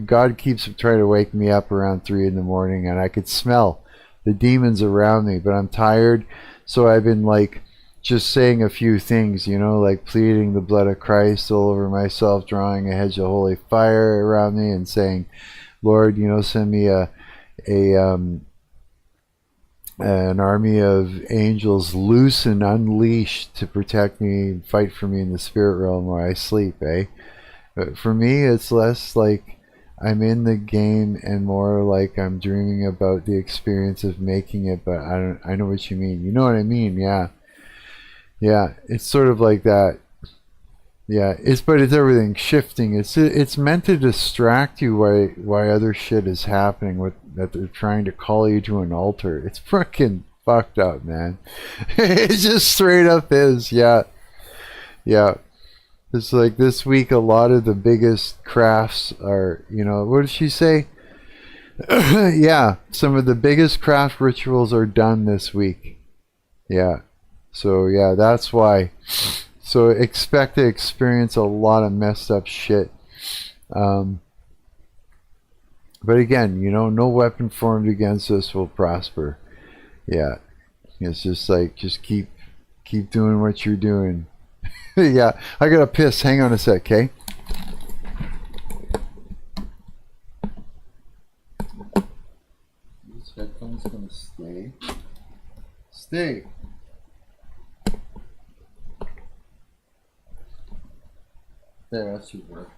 God keeps trying to wake me up around 3 in the morning, and I could smell the demons around me, but I'm tired, so I've been like just saying a few things, you know, like pleading the blood of Christ all over myself, drawing a hedge of holy fire around me, and saying, Lord, you know, send me an army of angels loose and unleashed to protect me and fight for me in the spirit realm where I sleep, eh? But for me, it's less like I'm in the game and more like I'm dreaming about the experience of making it, but I know what you mean. You know what I mean? Yeah. Yeah, it's sort of like that. Yeah, but it's everything shifting. It's meant to distract you why other shit is happening, that they're trying to call you to an altar. It's freaking fucked up, man. It just straight up is. Yeah. Yeah. It's like this week a lot of the biggest crafts are, you know, what did she say? Yeah, some of the biggest craft rituals are done this week. Yeah. So yeah, that's why. So expect to experience a lot of messed up shit. But again, you know, no weapon formed against us will prosper. Yeah, it's just like, just keep doing what you're doing. Yeah, I gotta piss. Hang on a sec, okay? This headphone's gonna stay. Stay. There, that should work.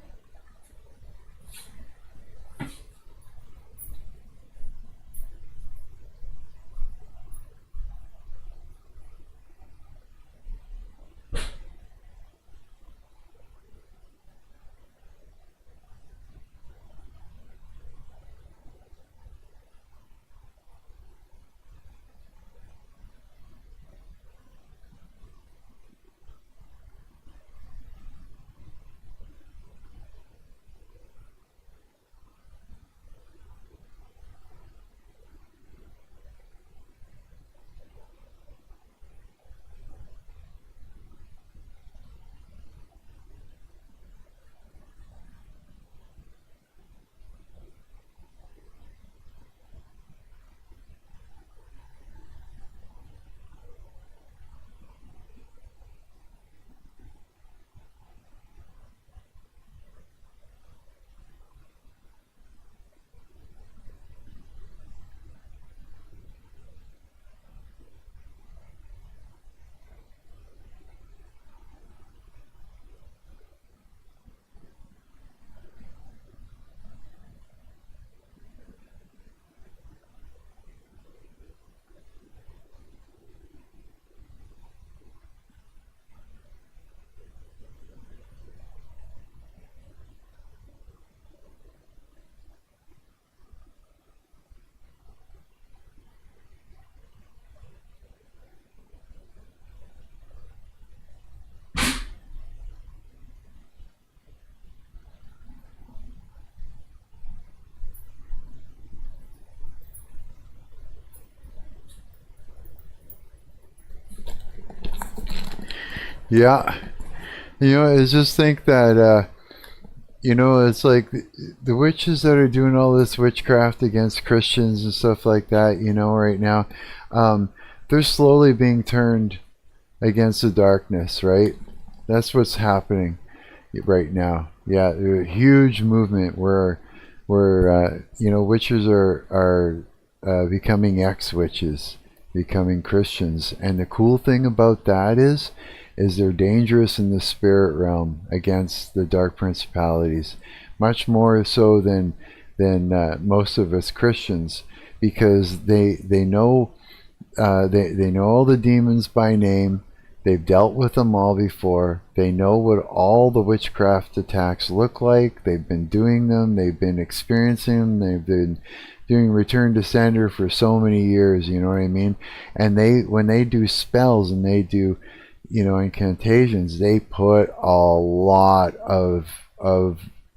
Yeah. I just think that, it's like the witches that are doing all this witchcraft against Christians and stuff like that, right now, they're slowly being turned against the darkness, right? That's what's happening right now. Yeah, a huge movement where witches are becoming ex-witches, becoming Christians, and the cool thing about that is they're dangerous in the spirit realm against the dark principalities, much more so than most of us Christians, because they know they know all the demons by name. They've dealt with them all before. They know what all the witchcraft attacks look like. They've been doing them. They've been experiencing them. They've been doing return to sender for so many years. You know what I mean? And when they do spells and they do incantations, they put a lot of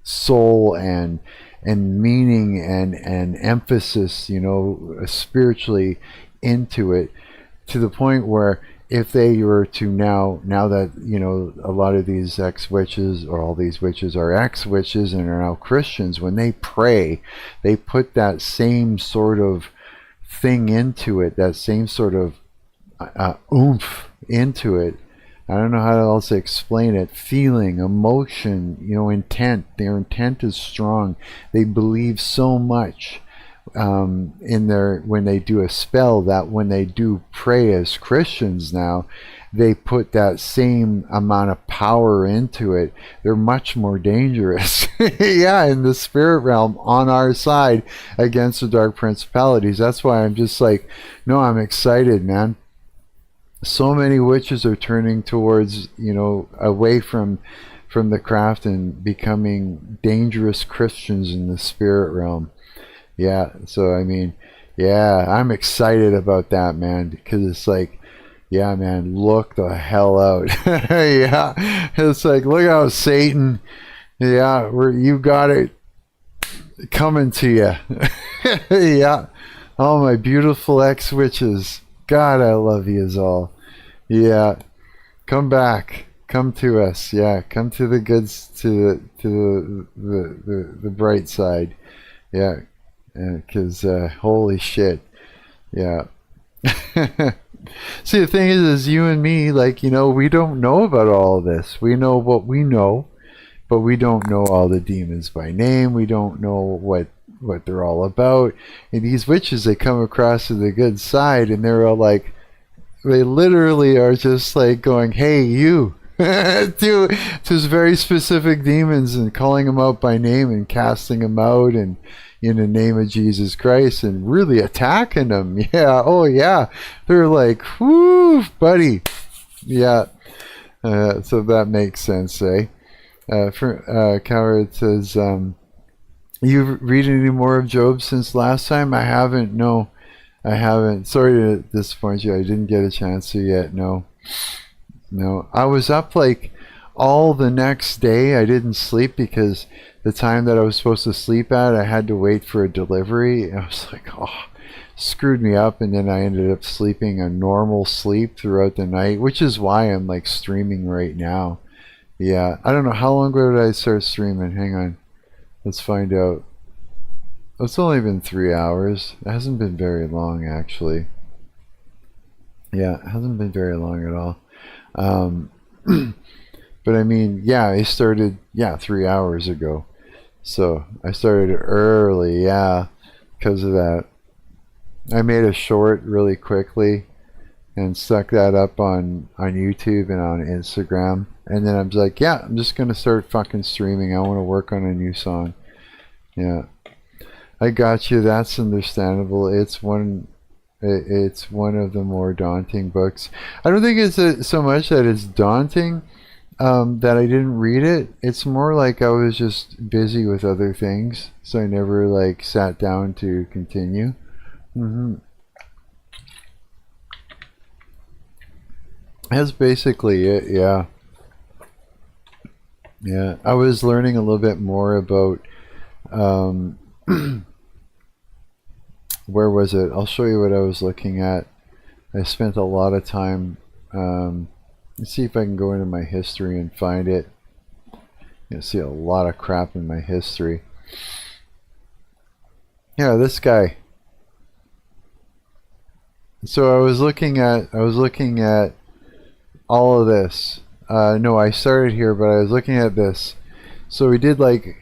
soul and meaning and emphasis, spiritually into it, to the point where if they were to now that a lot of these ex-witches, or all these witches are ex-witches and are now Christians, when they pray, they put that same sort of thing into it, that same sort of oomph into it. I don't know how else to explain it. Feeling, emotion, intent. Their intent is strong. They believe so much when they do a spell, that when they do pray as Christians now, they put that same amount of power into it. They're much more dangerous. Yeah, in the spirit realm on our side against the dark principalities. That's why I'm just like, no, I'm excited, man. So many witches are turning towards, away from the craft and becoming dangerous Christians in the spirit realm. Yeah, so I mean, yeah, I'm excited about that, man, because it's like, yeah, man, look the hell out. Yeah, it's like, look how Satan, yeah, you got it coming to you. Yeah, all my beautiful ex-witches. God, I love yous all. Yeah, come back. Come to us. Yeah, come to the goods, to the bright side. Yeah, because holy shit. Yeah. See, the thing is you and me, like, we don't know about all this. We know what we know, but we don't know all the demons by name. We don't know what they're all about. And these witches, they come across to the good side, and they're all like, they literally are just like going, hey, you, to very specific demons and calling them out by name and casting them out and in the name of Jesus Christ and really attacking them. Yeah. Oh yeah. They're like, whoo, buddy. Yeah. So that makes sense, eh? Coward says, you read any more of Job since last time? I haven't. No, I haven't. Sorry to disappoint you. I didn't get a chance to yet. No. I was up like all the next day. I didn't sleep because the time that I was supposed to sleep at, I had to wait for a delivery. I was like, oh, screwed me up. And then I ended up sleeping a normal sleep throughout the night, which is why I'm like streaming right now. Yeah, I don't know. How long ago did I start streaming? Hang on. Let's find out. It's only been 3 hours. It hasn't been very long, actually. Yeah, it hasn't been very long at all. But I mean, yeah, I started, 3 hours ago. So I started early, because of that. I made a short really quickly and stuck that up on YouTube and on Instagram. And then I was like, yeah, I'm just going to start fucking streaming. I want to work on a new song. Yeah. I got you. That's understandable. It's one of the more daunting books. I don't think it's so much that it's daunting that I didn't read it. It's more like I was just busy with other things. So I never like sat down to continue. That's basically it, yeah. Yeah, I was learning a little bit more about, where was it? I'll show you what I was looking at. I spent a lot of time, let's see if I can go into my history and find it. You'll see a lot of crap in my history. Yeah, this guy. So I was looking at all of this. No, I started here, but I was looking at this. So we did like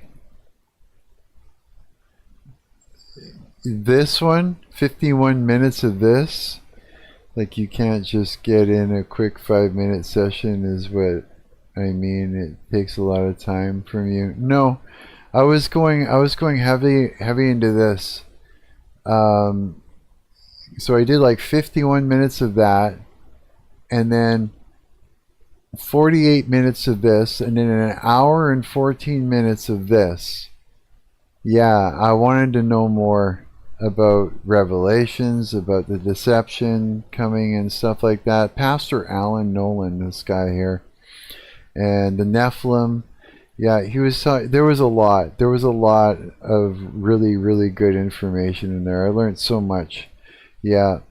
this one, 51 minutes of this. Like you can't just get in a quick 5-minute session is what I mean. It takes a lot of time from you. No, I was going heavy into this. So I did like 51 minutes of that, and then 48 minutes of this, and then an hour and 14 minutes of this. Yeah, I wanted to know more about revelations, about the deception coming and stuff like that. Pastor Alan Nolan, this guy here, and the Nephilim. Yeah, he was. There was a lot of really, really good information in there. I learned so much. Yeah.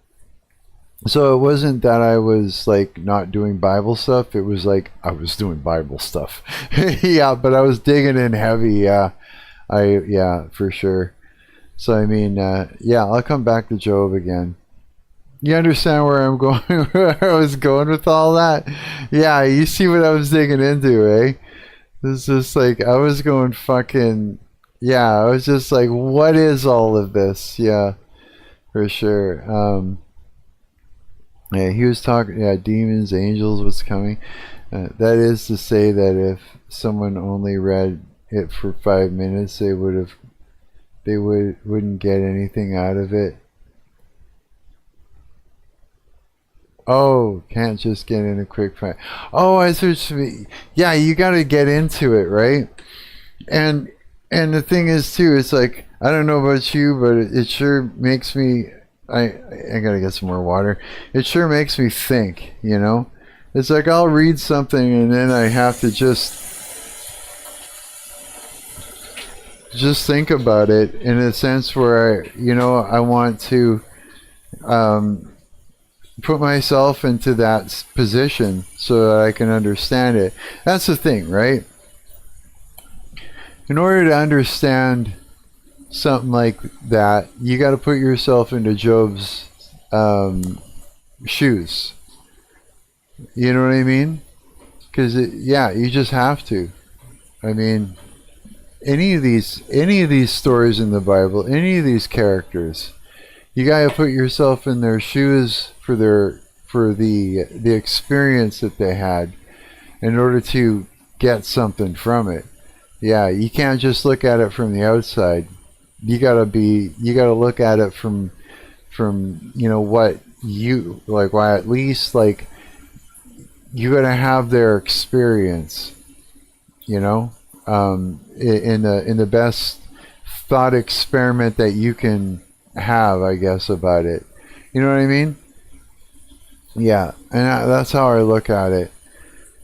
So it wasn't that I was like not doing Bible stuff. It was like I was doing Bible stuff. Yeah, but I was digging in heavy. Yeah, for sure. So I mean, I'll come back to Job again. You understand where I'm going? Where I was going with all that? Yeah, you see what I was digging into, eh? It's just like I was going fucking. Yeah, I was just like, what is all of this? Yeah, for sure. Yeah, he was talking. Yeah, demons, angels, what's coming. That is to say that if someone only read it for 5 minutes, they wouldn't get anything out of it. Oh, can't just get in a quick fight. Oh, I see what you mean. Yeah, you got to get into it, right? And the thing is too, it's like I don't know about you, but it sure makes me. I gotta get some more water. It sure makes me think, you know? It's like I'll read something and then I have to just think about it in a sense where I want to put myself into that position so that I can understand it. That's the thing, right? In order to understand something like that, you got to put yourself into Job's shoes. You know what I mean? Because you just have to. I mean, any of these stories in the Bible, any of these characters, you got to put yourself in their shoes for the experience that they had, in order to get something from it. Yeah, you can't just look at it from the outside. You gotta look at it from what you like. Why at least like you gotta have their experience. In the best thought experiment that you can have, I guess, about it. You know what I mean? Yeah, and that's how I look at it.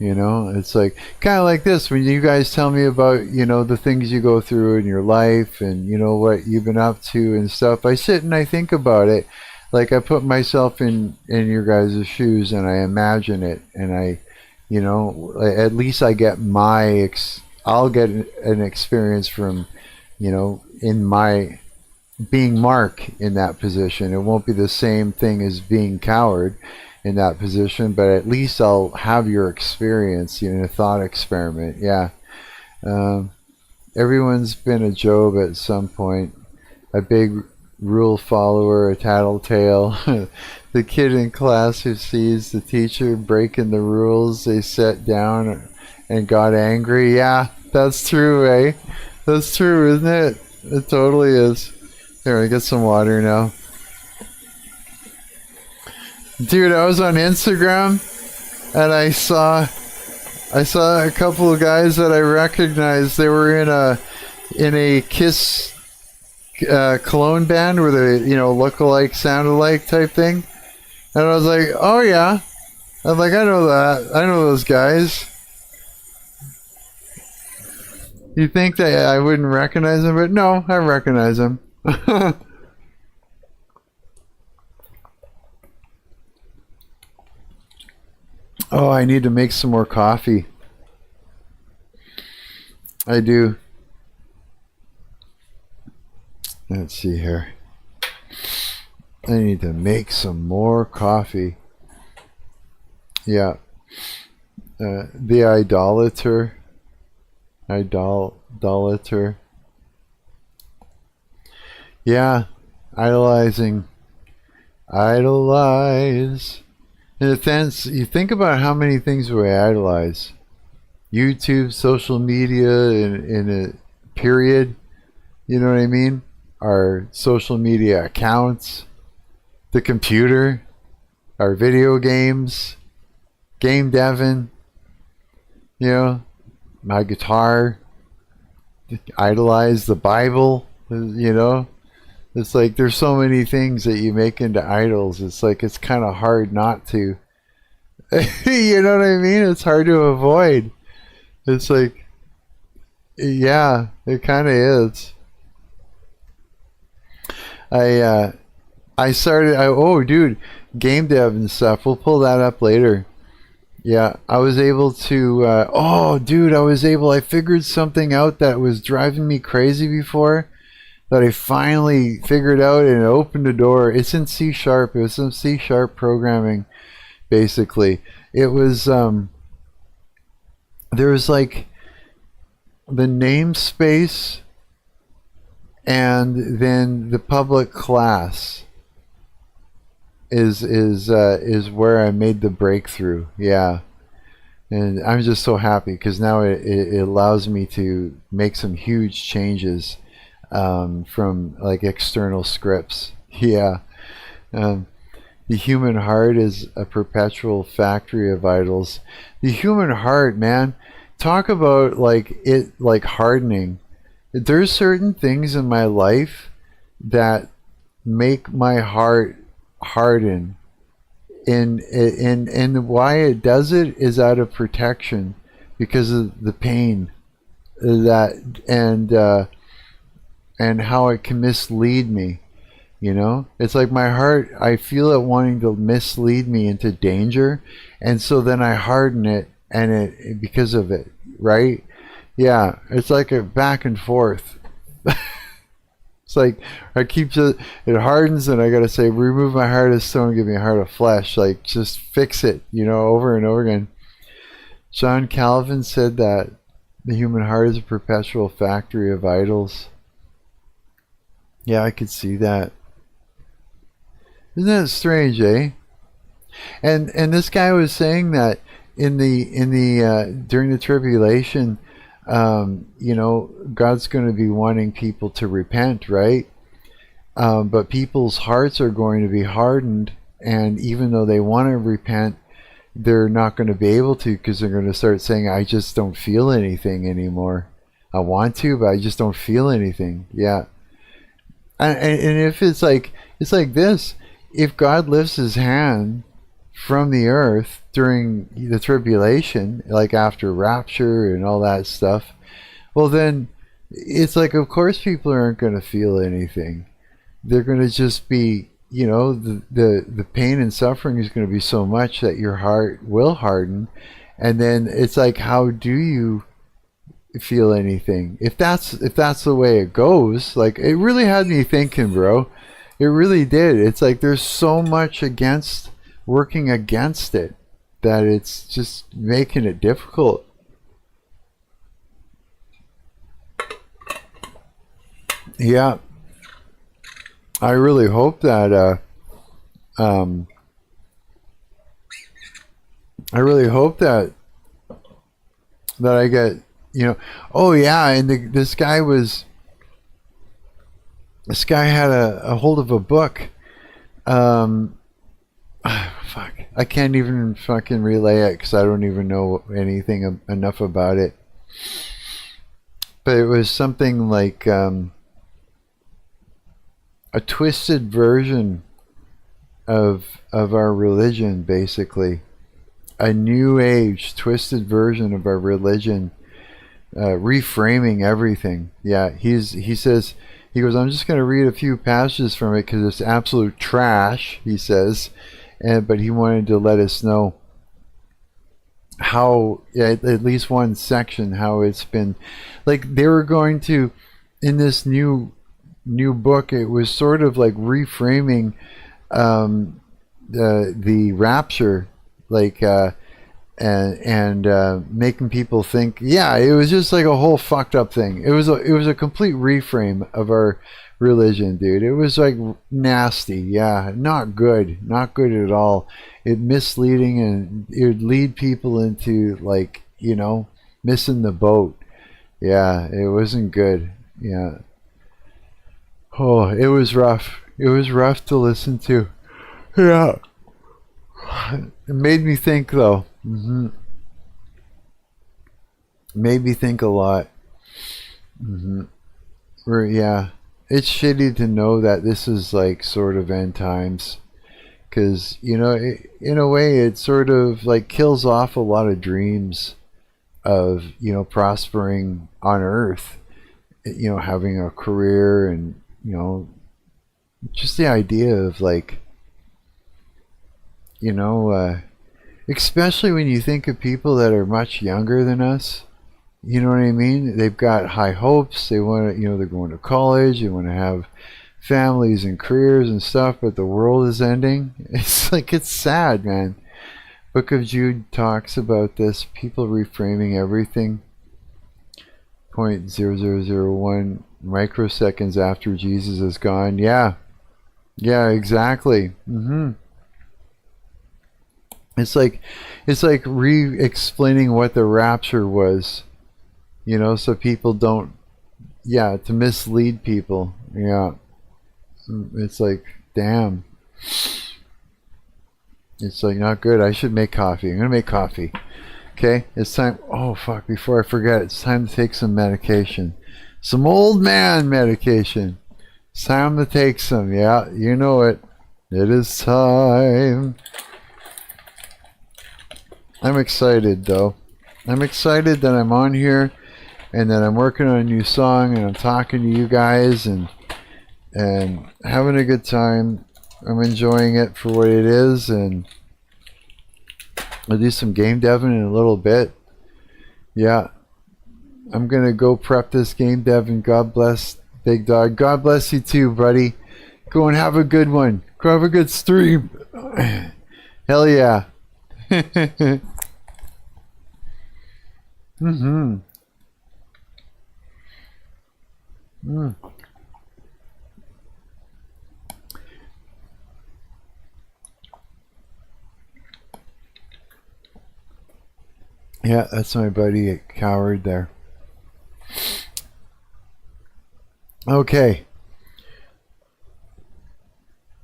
It's like kind of like this when you guys tell me about the things you go through in your life and what you've been up to and stuff. I sit and I think about it, like I put myself in your guys' shoes and I imagine it, and I at least I get I'll get an experience from in my being Marc in that position. It won't be the same thing as being coward in that position, but at least I'll have your experience, a thought experiment. Yeah. Everyone's been a Job at some point, a big rule follower, a tattletale. The kid in class who sees the teacher breaking the rules they set down and got angry. Yeah, that's true, eh? That's true, isn't it? It totally is. Here, I get some water now. Dude, I was on Instagram and I saw a couple of guys that I recognized. They were in a Kiss cologne band where they look alike, sound alike type thing. And I was like, oh yeah. I'm like, I know that. I know those guys. You think that I wouldn't recognize them, but no, I recognize them. Oh, I need to make some more coffee. I do. Let's see here. I need to make some more coffee. Yeah. The idolater. Idolater. Yeah. Idolizing. Idolize. In a sense, you think about how many things we idolize. YouTube, social media, in a period. You know what I mean? Our social media accounts. The computer. Our video games. Game devin. My guitar. Idolize the Bible. It's like there's so many things that you make into idols. It's like it's kind of hard not to. You know what I mean? It's hard to avoid. It's like, yeah, it kind of is. I started. Oh, dude, game dev and stuff. We'll pull that up later. Yeah, I was able to. I figured something out that was driving me crazy before. That I finally figured out and it opened the door. It's in C#. It was some C# programming, basically. It was there was like the namespace and then the public class is where I made the breakthrough. Yeah. And I'm just so happy because now it allows me to make some huge changes. From like external scripts. Yeah. The human heart is a perpetual factory of idols. The human heart, man, talk about like hardening. There's certain things in my life that make my heart harden. And why it does it is out of protection because of the pain that and how it can mislead me. It's like my heart, I feel it wanting to mislead me into danger, and so then I harden it, and it because of it, right? Yeah, it's like a back and forth. It's like it hardens, and I gotta say, remove my heart of stone, give me a heart of flesh. Like, just fix it, over and over again. John Calvin said that the human heart is a perpetual factory of idols. Yeah, I could see that. Isn't that strange, eh? And this guy was saying that during the tribulation, God's going to be wanting people to repent, right? But people's hearts are going to be hardened, and even though they want to repent, they're not going to be able to, because they're going to start saying, I just don't feel anything anymore. I want to, but I just don't feel anything. Yeah. And if it's like this, if God lifts his hand from the earth during the tribulation, like after rapture and all that stuff, well then it's like, of course people aren't going to feel anything. They're going to just be, the pain and suffering is going to be so much that your heart will harden. And then it's like, how do you feel anything if that's the way it goes? Like, it really had me thinking, bro. It really did. It's like there's so much working against it that it's just making it difficult. Yeah, I really hope that I get, oh yeah, and this guy had a hold of a book. Fuck, I can't even fucking relay it because I don't even know anything enough about it. But it was something like a twisted version of our religion, basically. A new age twisted version of our religion, reframing everything. Yeah, he says, he goes, I'm just going to read a few passages from it because it's absolute trash, he says. But he wanted to let us know how, at least one section, how it's been, like, they were going to, in this new book, it was sort of reframing the rapture, and making people think, yeah, it was just like a whole fucked up thing. It was a complete reframe of our religion, dude. It was like nasty. Yeah, not good at all. It misleading, and it would lead people into missing the boat. Yeah, it wasn't good. Yeah. Oh, it was rough. It was rough to listen to. Yeah. It made me think, though. Made me think a lot. Yeah. It's shitty to know that this is sort of end times. Because, in a way, it sort of kills off a lot of dreams of, prospering on Earth. Having a career and, just the idea of especially when you think of people that are much younger than us. You know what I mean? They've got high hopes. They want to, they're going to college. They want to have families and careers and stuff, but the world is ending. It's sad, man. Book of Jude talks about this. People reframing everything. 0.0001 microseconds after Jesus is gone. Yeah. Yeah, exactly. It's like re-explaining what the rapture was, so people don't, to mislead people. Yeah, it's like, damn, it's not good. I should make coffee. I'm gonna make coffee. Okay, it's time. Oh fuck! Before I forget, it's time to take some medication, some old man medication. It's time to take some. Yeah, you know it. It is time. I'm excited, though. I'm excited that I'm on here and that I'm working on a new song and I'm talking to you guys and having a good time. I'm enjoying it for what it is, and I'll do some game deving in a little bit. Yeah. I'm going to go prep this game dev, and God bless Big Dog. God bless you too, buddy. Go and have a good one. Go have a good stream. Hell yeah. Yeah, that's my buddy Coward there. Okay.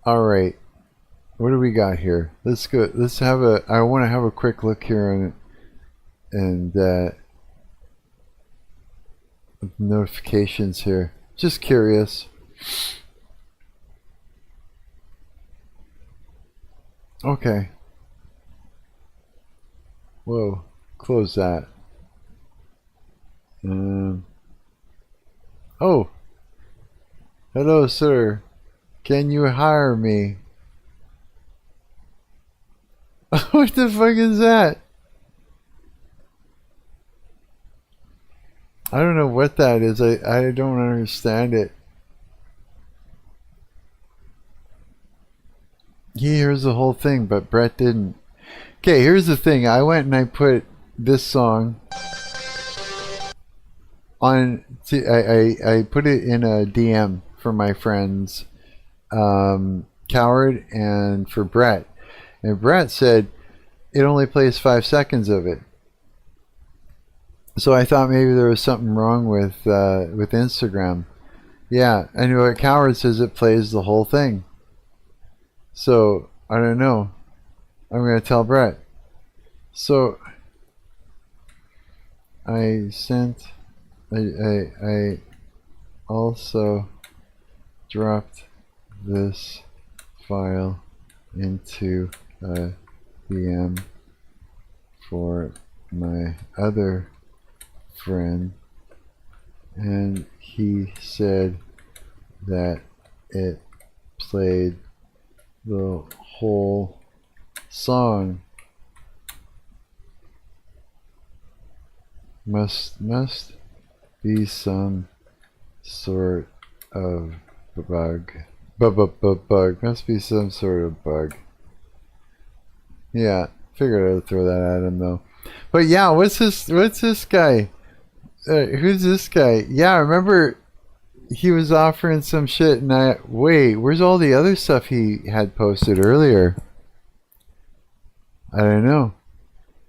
All right. What do we got here? Let's go. Let's have a. I want to have a quick look here on it, and notifications here. Just curious. Okay. Whoa. Close that. Oh. Hello, sir. Can you hire me? What the fuck is that? I don't know what that is. I don't understand it. He hears the whole thing, but Brett didn't. Okay, here's the thing. I went and I put this song on. I put it in a DM for my friends, Coward, and for Brett. And Brett said it only plays 5 seconds of it. So I thought maybe there was something wrong with Instagram. Yeah, and what Coward says, it plays the whole thing. So I don't know. I'm gonna tell Brett. So I also dropped this file into a DM for my other friend, and he said that it played the whole song. Must be some sort of bug. Bug. Must be some sort of bug. Yeah, figured I'd throw that at him though. But yeah, what's this guy? Who's this guy? Yeah, I remember he was offering some shit, and wait, where's all the other stuff he had posted earlier? I don't know.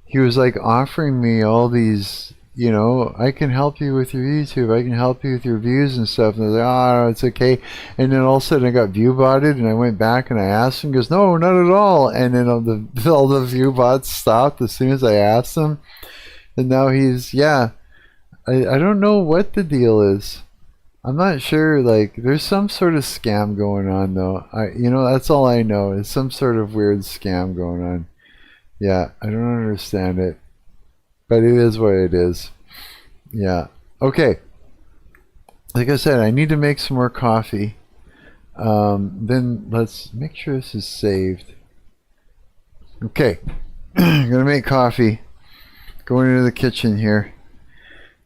He was like offering me all these, you know, I can help you with your YouTube, I can help you with your views and stuff. And I was like, oh, no, it's okay. And then all of a sudden I got view botted, and I went back and I asked him. He goes, no, not at all. And then all the view bots stopped as soon as I asked him. And now he's, yeah, I don't know what the deal is. I'm not sure. Like, there's some sort of scam going on though. You know, that's all I know is some sort of weird scam going on. Yeah, I don't understand it, but it is what it is. Yeah. Okay. Like I said, I need to make some more coffee. Then let's make sure this is saved. Okay. I'm gonna make coffee. Going into the kitchen here.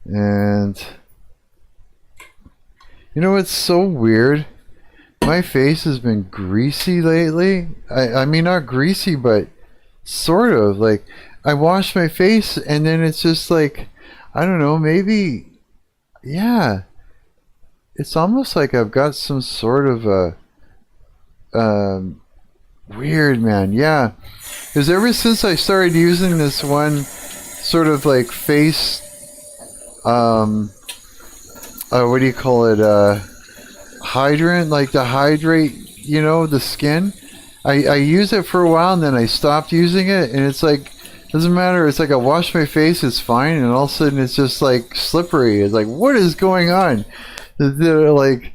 And you know what's so weird? My face has been greasy lately. I mean, not greasy, but sort of. Like, I wash my face and then it's just like, I don't know, maybe, yeah. It's almost like I've got some sort of a weird, man. Yeah. Because ever since I started using this one sort of like face, what do you call it? Hydrant, like to hydrate, you know, the skin. I use it for a while and then I stopped using it, and it's like, doesn't matter. It's like I wash my face, it's fine, and all of a sudden it's just like slippery. It's like, what is going on? Did they like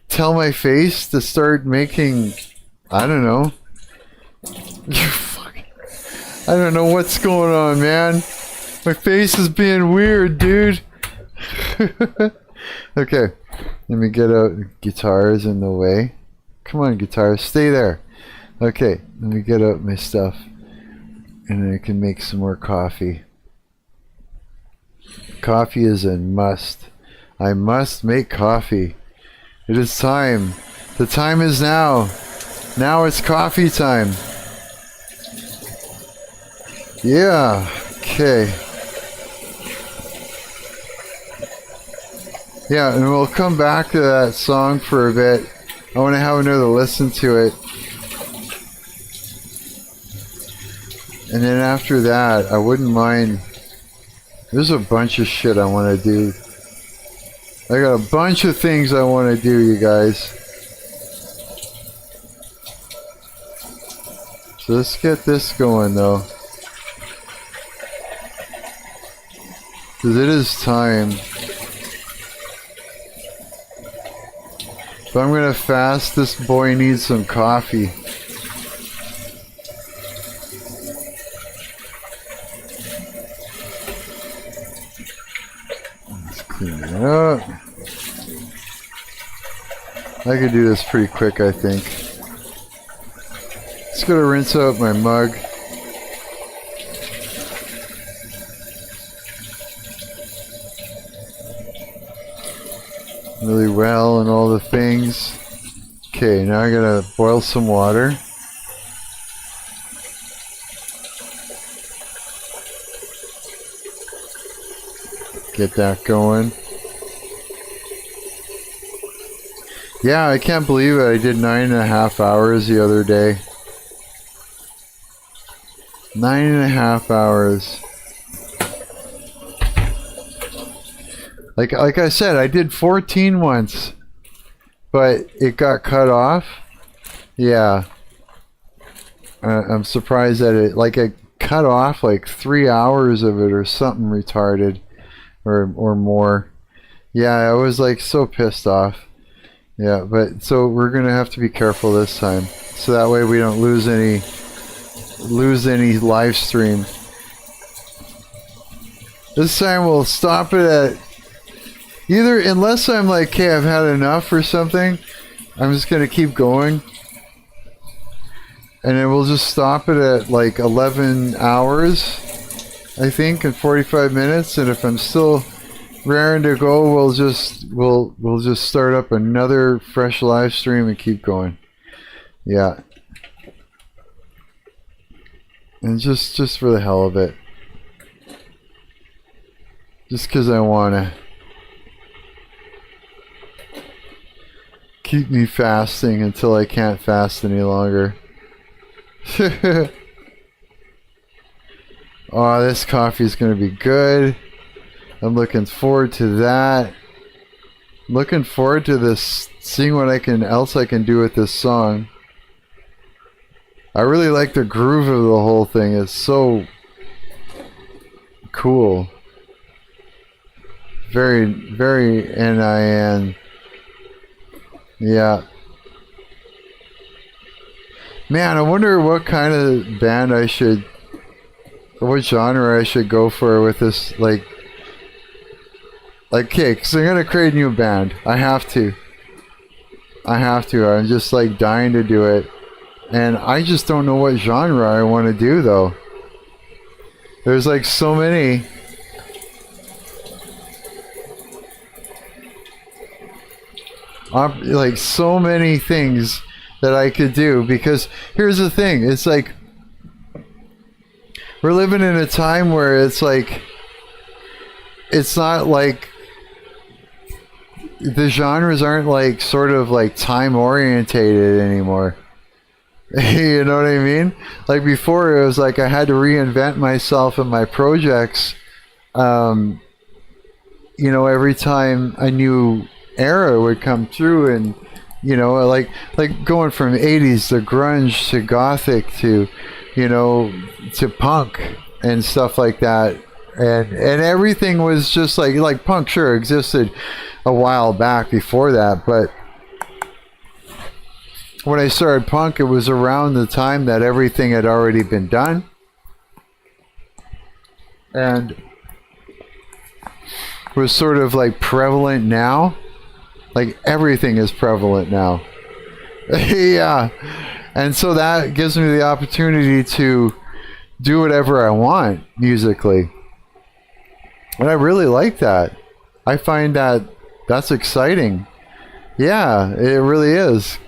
tell my face to start making, I don't know. I don't know what's going on, man. My face is being weird, dude. Okay, let me get out. Guitar's in the way. Come on, guitar, stay there. Okay, let me get out my stuff, and then I can make some more coffee. Coffee is a must. I must make coffee. It is time. The time is now. Now it's coffee time. Yeah, okay. Yeah, and we'll come back to that song for a bit. I want to have another listen to it. And then after that, I wouldn't mind There's a bunch of shit I want to do. I got a bunch of things I want to do, you guys. So let's get this going, though. Because it is time. If I'm going to fast, this boy needs some coffee. Let's clean it up. I could do this pretty quick, I think. Just gonna rinse out my mug. Really well and all the things. Okay, now I gotta boil some water. Get that going. Yeah, I can't believe it. I did 9.5 hours the other day. 9.5 hours. Like I said, I did 14 once, but it got cut off. Yeah. I'm surprised that it cut off like 3 hours of it or something retarded or more. Yeah, I was like so pissed off. Yeah, but so we're gonna have to be careful this time, so that way we don't lose any live stream. This time we'll stop it at either, unless I'm like, okay, I've had enough or something, I'm just gonna keep going, and then we'll just stop it at like 11 hours, I think, and 45 minutes. And if I'm still raring to go, we'll just start up another fresh live stream and keep going. Yeah. And just for the hell of it. Just because I want to keep me fasting until I can't fast any longer. Oh, this coffee is going to be good. I'm looking forward to that. Looking forward to this, seeing what else I can do with this song. I really like the groove of the whole thing. It's so cool. Very, very NIN. Yeah. Man, I wonder what kind of band what genre I should go for with this, like, okay, because I'm going to create a new band. I have to. I'm just like dying to do it. And I just don't know what genre I want to do, though. There's like so many. Like so many things that I could do. Because here's the thing. It's like we're living in a time where it's like, it's not like the genres aren't like sort of like time orientated anymore. You know what I mean? Like before, it was like I had to reinvent myself and my projects. You know, every time a new era would come through, and you know, like going from 80s to grunge to gothic to, you know, to punk and stuff like that. And everything was just like punk sure existed a while back before that, but when I started punk, it was around the time that everything had already been done, and was sort of like prevalent now. Like everything is prevalent now. Yeah, and so that gives me the opportunity to do whatever I want musically. And I really like that. I find that that's exciting. Yeah, it really is.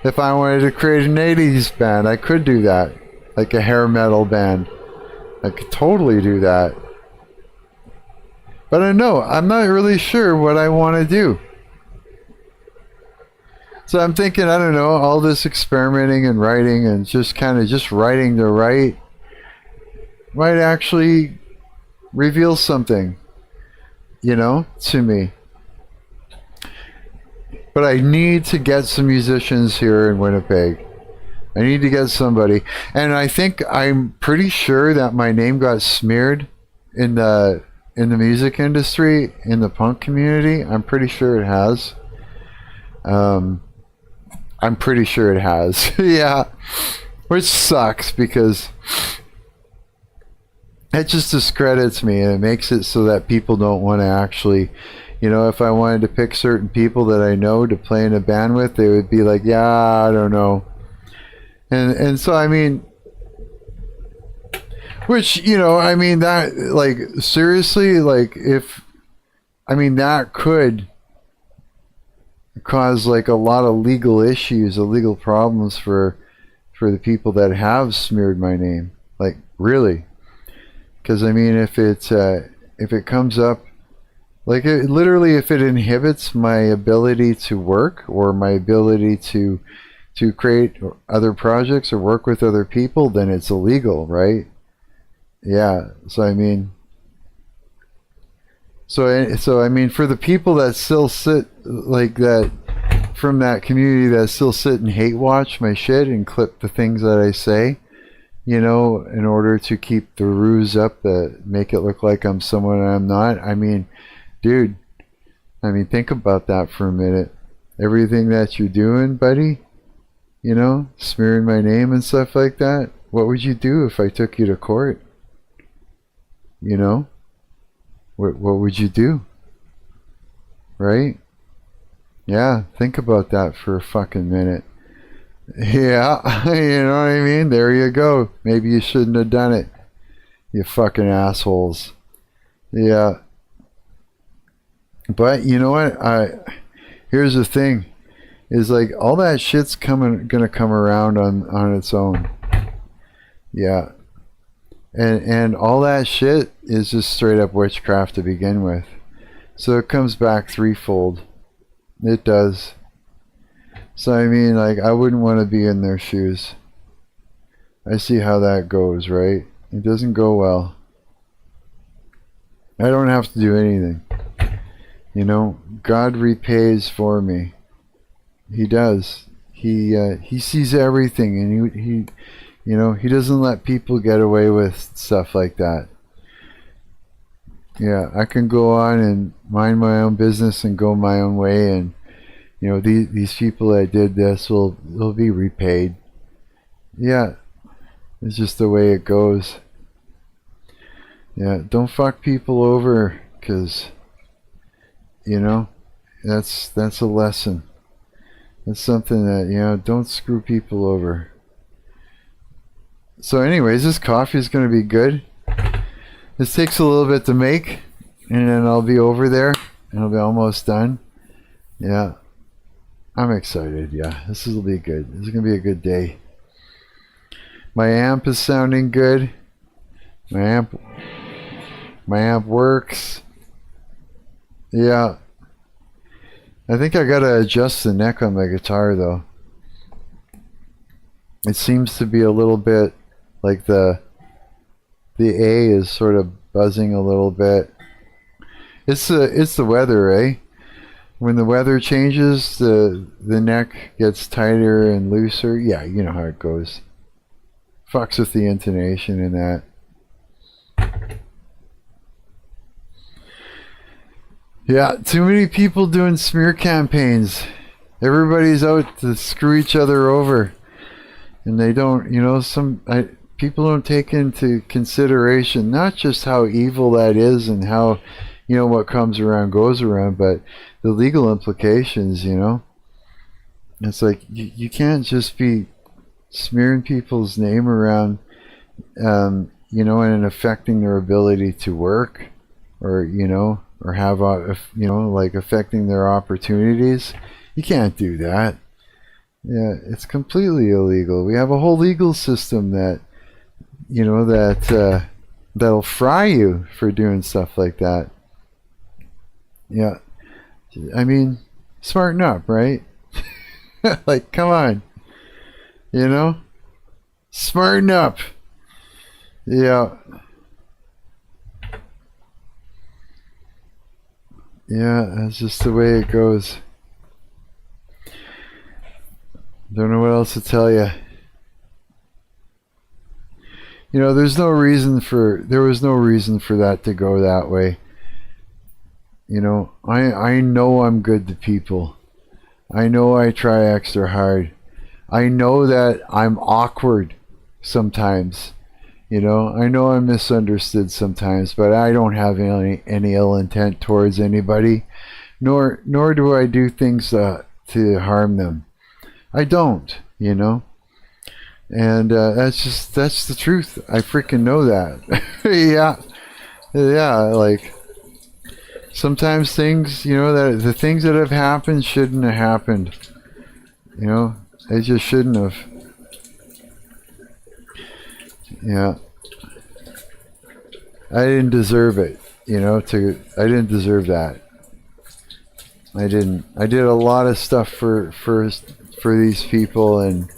If I wanted to create an 80s band, I could do that. Like a hair metal band. I could totally do that. But I know, I'm not really sure what I want to do. So I'm thinking, I don't know, all this experimenting and writing and just kind of just writing to write might actually reveal something, to me. But I need to get some musicians here in Winnipeg. I need to get somebody. And I'm pretty sure that my name got smeared in the music industry, in the punk community. I'm pretty sure it has. I'm pretty sure it has. Yeah. Which sucks because it just discredits me, and it makes it so that people don't want to actually, if I wanted to pick certain people that I know to play in a band with, they would be like, yeah, I don't know. And so, which, that, like, seriously, like, that could cause, like, a lot of legal issues, legal problems for the people that have smeared my name. Like, really. Because, if it comes up, like, literally, if it inhibits my ability to work or my ability to create other projects or work with other people, then it's illegal, right? Yeah. So for the people that still sit like that, from that community that still sit and hate watch my shit and clip the things that I say, in order to keep the ruse up, that make it look like I'm someone I'm not. Dude, think about that for a minute. Everything that you're doing, buddy, smearing my name and stuff like that, what would you do if I took you to court? What would you do? Right? Yeah, think about that for a fucking minute. Yeah, you know what I mean? There you go. Maybe you shouldn't have done it, you fucking assholes. Yeah. But you know what? Here's the thing, is like all that shit's gonna come around on its own. Yeah. And all that shit is just straight up witchcraft to begin with. So it comes back threefold. It does. So like, I wouldn't want to be in their shoes. I see how that goes, right? It doesn't go well. I don't have to do anything. God repays for me. He does. He sees everything, and he doesn't let people get away with stuff like that. Yeah, I can go on and mind my own business and go my own way, and these people that did this will be repaid. Yeah, it's just the way it goes. Yeah, don't fuck people over, because that's a lesson. That's something that, don't screw people over. So anyways, this coffee is going to be good. This takes a little bit to make, and then I'll be over there, and I'll be almost done. Yeah. I'm excited, yeah. This will be good. This is going to be a good day. My amp is sounding good. My amp works. Yeah. I think I got to adjust the neck on my guitar, though. It seems to be a little bit like the A is sort of buzzing a little bit. It's the weather, eh? When the weather changes, the neck gets tighter and looser. Yeah, you know how it goes. Fucks with the intonation in that. Yeah, too many people doing smear campaigns. Everybody's out to screw each other over. And they don't, people don't take into consideration not just how evil that is and how, what comes around goes around, but the legal implications, It's like, you can't just be smearing people's name around, and affecting their ability to work, or, or have, like affecting their opportunities. You can't do that. Yeah, it's completely illegal. We have a whole legal system that, that'll fry you for doing stuff like that. Yeah. Smarten up, right? Like, come on. Smarten up. Yeah. Yeah, that's just the way it goes. Don't know what else to tell you. You know, there was no reason for that to go that way. You know, I know I'm good to people. I know I try extra hard. I know that I'm awkward sometimes. You know I'm misunderstood sometimes, but I don't have any ill intent towards anybody, nor do I do things to harm them. I don't, and that's the truth. I freaking know that. yeah. Like sometimes things, that the things that have happened shouldn't have happened. They just shouldn't have. Yeah. I didn't deserve it, I didn't deserve that. I didn't. I did a lot of stuff for these people, and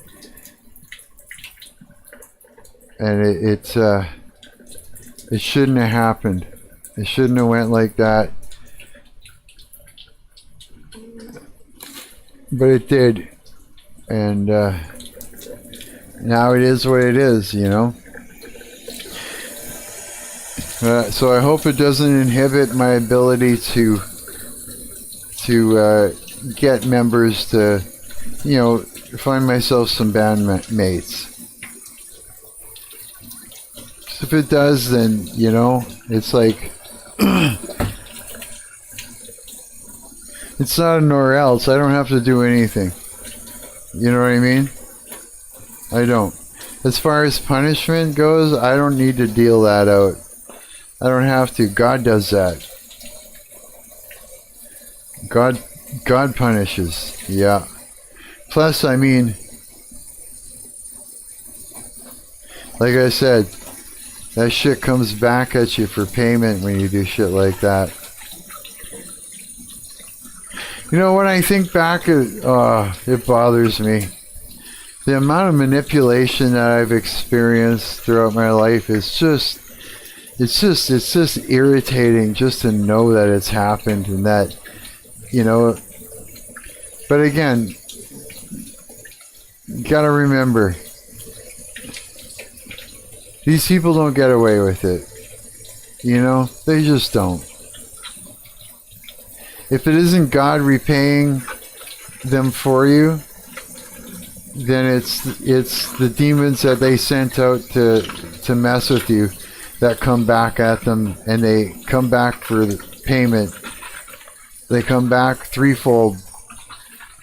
it shouldn't have happened. It shouldn't have went like that. But it did. And now it is what it is, So I hope it doesn't inhibit my ability to get members to, find myself some bandmates. If it does, then, it's like, it's not a nor else. I don't have to do anything. You know what I mean? I don't. As far as punishment goes, I don't need to deal that out. I don't have to. God does that. God punishes. Yeah. Plus, I mean, like I said, that shit comes back at you for payment when you do shit like that. When I think back, it bothers me. The amount of manipulation that I've experienced throughout my life is just irritating just to know that it's happened, and that, but again, you gotta remember, these people don't get away with it. They just don't. If it isn't God repaying them for you, then it's the demons that they sent out to mess with you that come back at them, and they come back for the payment. They come back threefold.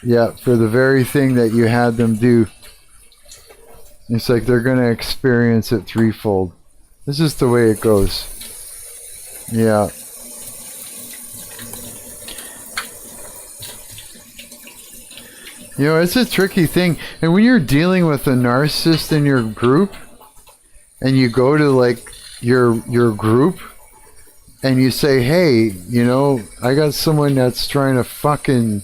Yeah, for the very thing that you had them do. It's like they're going to experience it threefold. This is the way it goes. Yeah. It's a tricky thing. And when you're dealing with a narcissist in your group, and you go to like your group, and you say, hey, I got someone that's trying to fucking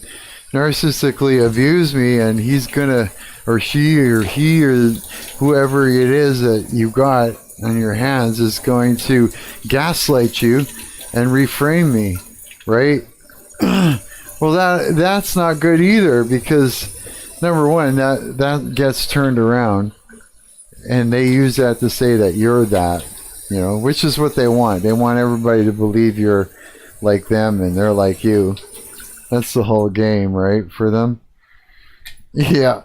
narcissistically abuse me, and he's gonna, or she or he or whoever it is that you got on your hands is going to gaslight you and reframe me, right? Well, that's not good either, because number one, that gets turned around, and they use that to say that you're that, which is what they want. They want everybody to believe you're like them and they're like you. That's the whole game, right, for them? Yeah.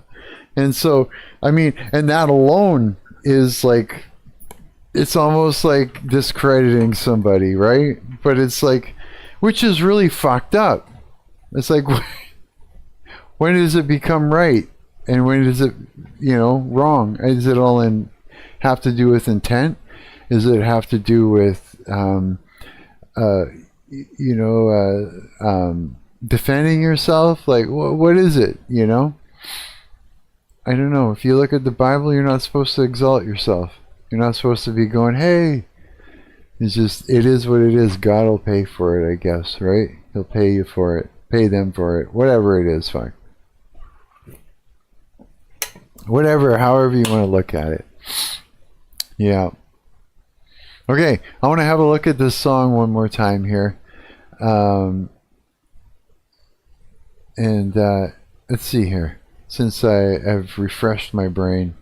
And so, I mean, and that alone is like, it's almost like discrediting somebody, right? But it's like, which is really fucked up. It's like, when does it become right? And when does it, wrong? Is it all have to do with intent? Does it have to do with, defending yourself? Like, what is it, I don't know. If you look at the Bible, you're not supposed to exalt yourself. You're not supposed to be going, hey. It's just, it is what it is. God will pay for it, I guess, right? He'll pay you for it. Pay them for it. Whatever it is, fine. Whatever, however you want to look at it. Yeah. Okay, I want to have a look at this song one more time here. And let's see here. Since I have refreshed my brain.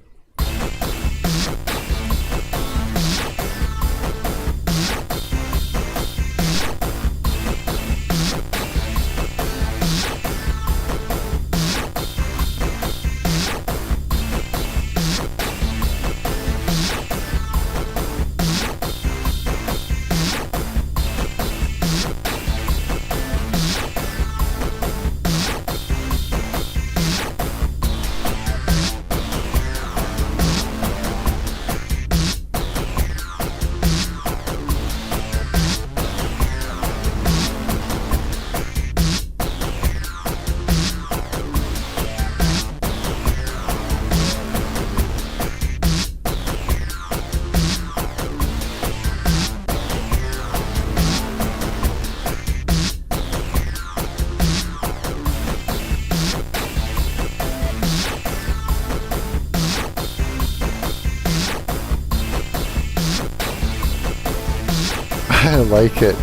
I like it.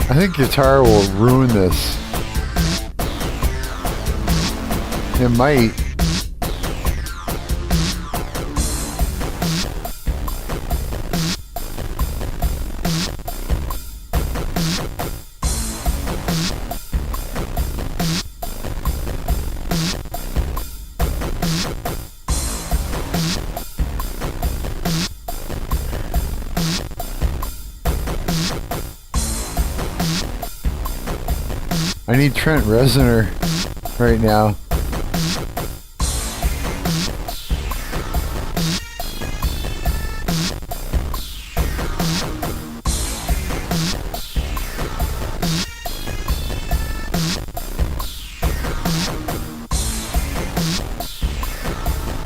I think guitar will ruin this. It might. I need Trent Reznor right now.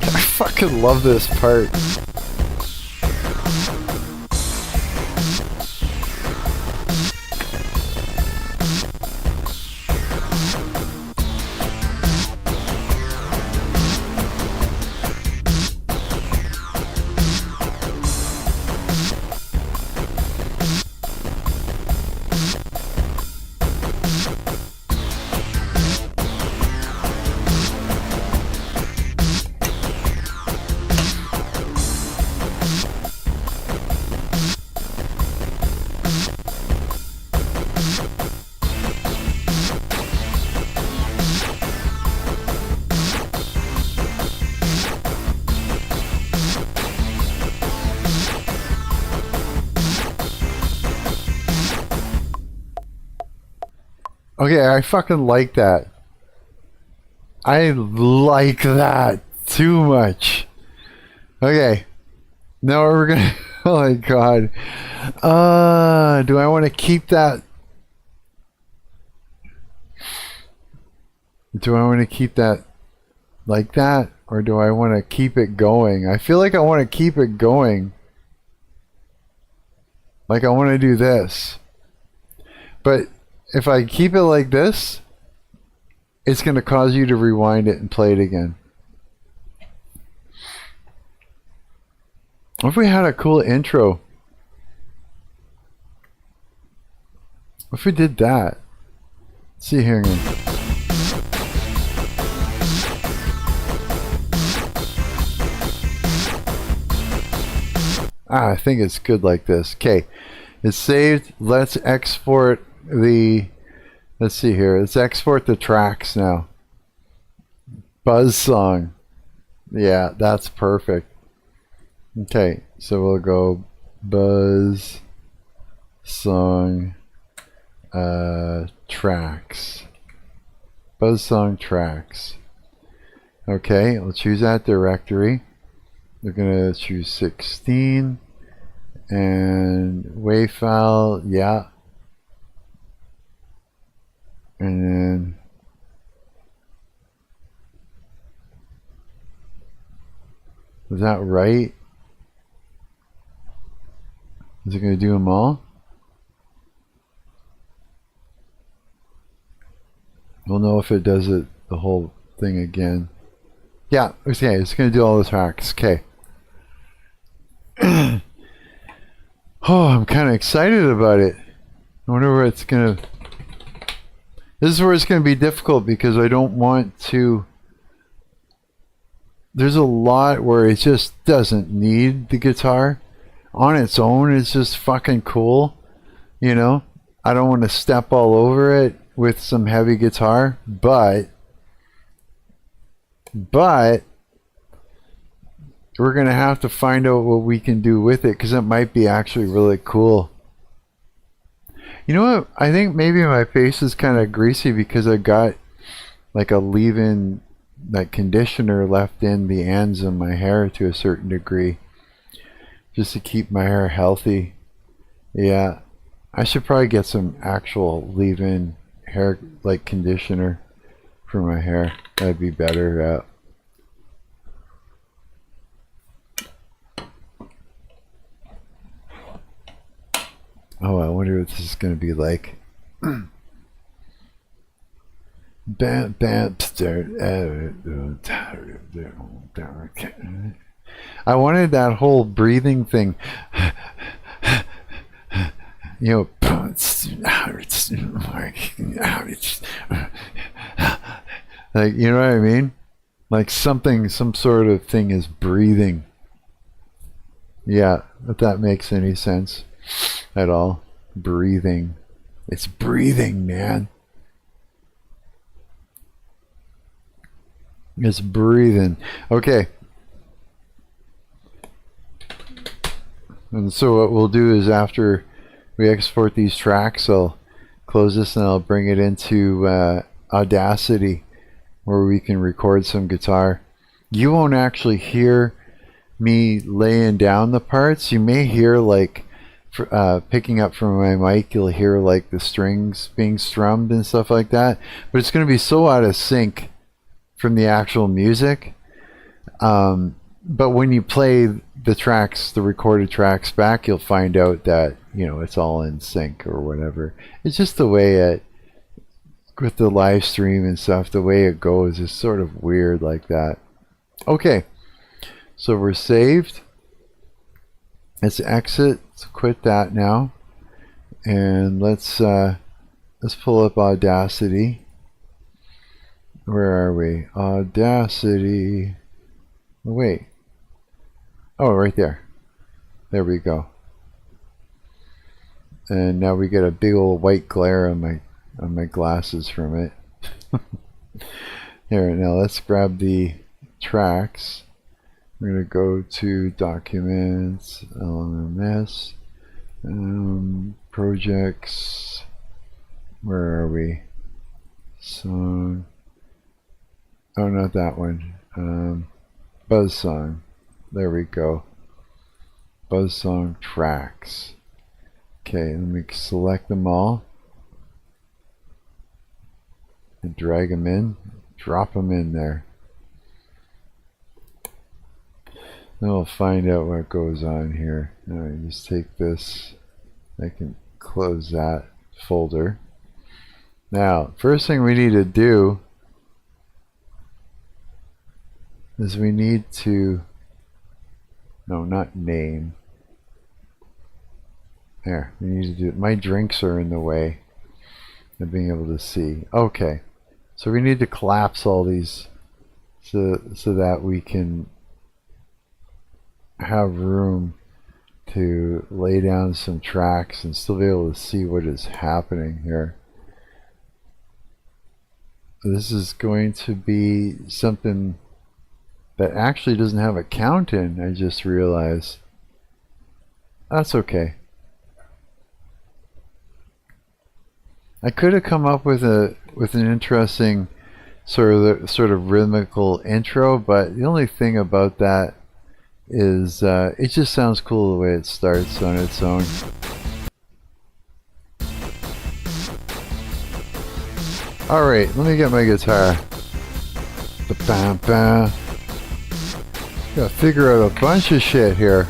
I fucking love this part. Okay, I fucking like that. I like that too much. Okay. Now we're gonna... Oh my god. Do I want to keep that? Do I want to keep that like that? Or do I want to keep it going? I feel like I want to keep it going. Like I want to do this. But if I keep it like this, it's going to cause you to rewind it and play it again. What if we had a cool intro? What if we did that? Let's see here again. I think it's good like this. Okay, it's saved. Let's export the... Let's see here. Let's export the tracks now. Buzz song. Yeah, that's perfect. Okay, so we'll go buzz song tracks. Buzz song tracks. Okay, we'll choose that directory. We're gonna choose 16 and wave file, yeah. And then was that right? Is it going to do them all? We'll know if it does it the whole thing again. Yeah, okay, it's going to do all the tracks. Okay. Oh, I'm kind of excited about it. I wonder where it's going to... This is where it's going to be difficult because I don't want to... There's a lot where it just doesn't need the guitar. On its own, it's just fucking cool. You know? I don't want to step all over it with some heavy guitar, but we're going to have to find out what we can do with it because it might be actually really cool. You know what? I think maybe my face is kind of greasy because I got like a leave-in, like conditioner left in the ends of my hair to a certain degree just to keep my hair healthy. Yeah, I should probably get some actual leave-in hair like conditioner for my hair. That'd be better. Oh, I wonder what this is going to be like. I wanted that whole breathing thing. You know, like, you know what I mean? Like something, some sort of thing is breathing. Yeah, if that makes any sense at all. Breathing. It's breathing, man. It's breathing. Okay. And so what we'll do is after we export these tracks, I'll close this and I'll bring it into Audacity where we can record some guitar. You won't actually hear me laying down the parts. You may hear like picking up from my mic, you'll hear like the strings being strummed and stuff like that, but it's going to be so out of sync from the actual music. But when you play the tracks, the recorded tracks back, you'll find out that, you know, it's all in sync or whatever. It's just the way it, with the live stream and stuff, the way it goes is sort of weird like that. Okay, so we're saved. Let's exit. Let's quit that now, and let's pull up Audacity. Where are we? Audacity. Oh, wait. Oh, right there. There we go. And now we get a big old white glare on my glasses from it. Here, now let's grab the tracks. We're going to go to Documents, LMMS, Projects. Where are we? Song. Oh, not that one. Buzzsong. There we go. Buzzsong tracks. Okay, let me select them all. And drag them in. Drop them in there. Then we'll find out what goes on here. Now I just take this. I can close that folder. Now, first thing we need to do is we need to, no, not name. There, we need to do, my drinks are in the way of being able to see. Okay, so we need to collapse all these so that we can have room to lay down some tracks and still be able to see what is happening here. This is going to be something that actually doesn't have a count in, I just realized. That's okay. I could have come up with an interesting sort of rhythmical intro, but the only thing about that is it just sounds cool the way it starts on its own. Alright, let me get my guitar. Ba-bam-bam. Gotta figure out a bunch of shit here.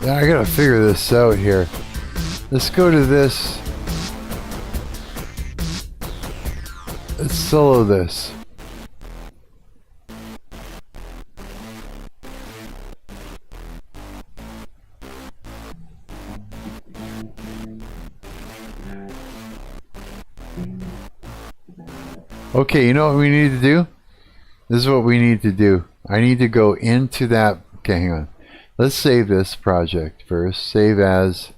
Yeah, I gotta figure this out here. Let's go to this. Let's solo this. Okay, you know what we need to do? This is what we need to do. I need to go into that. Okay, hang on. Let's save this project first. Save as.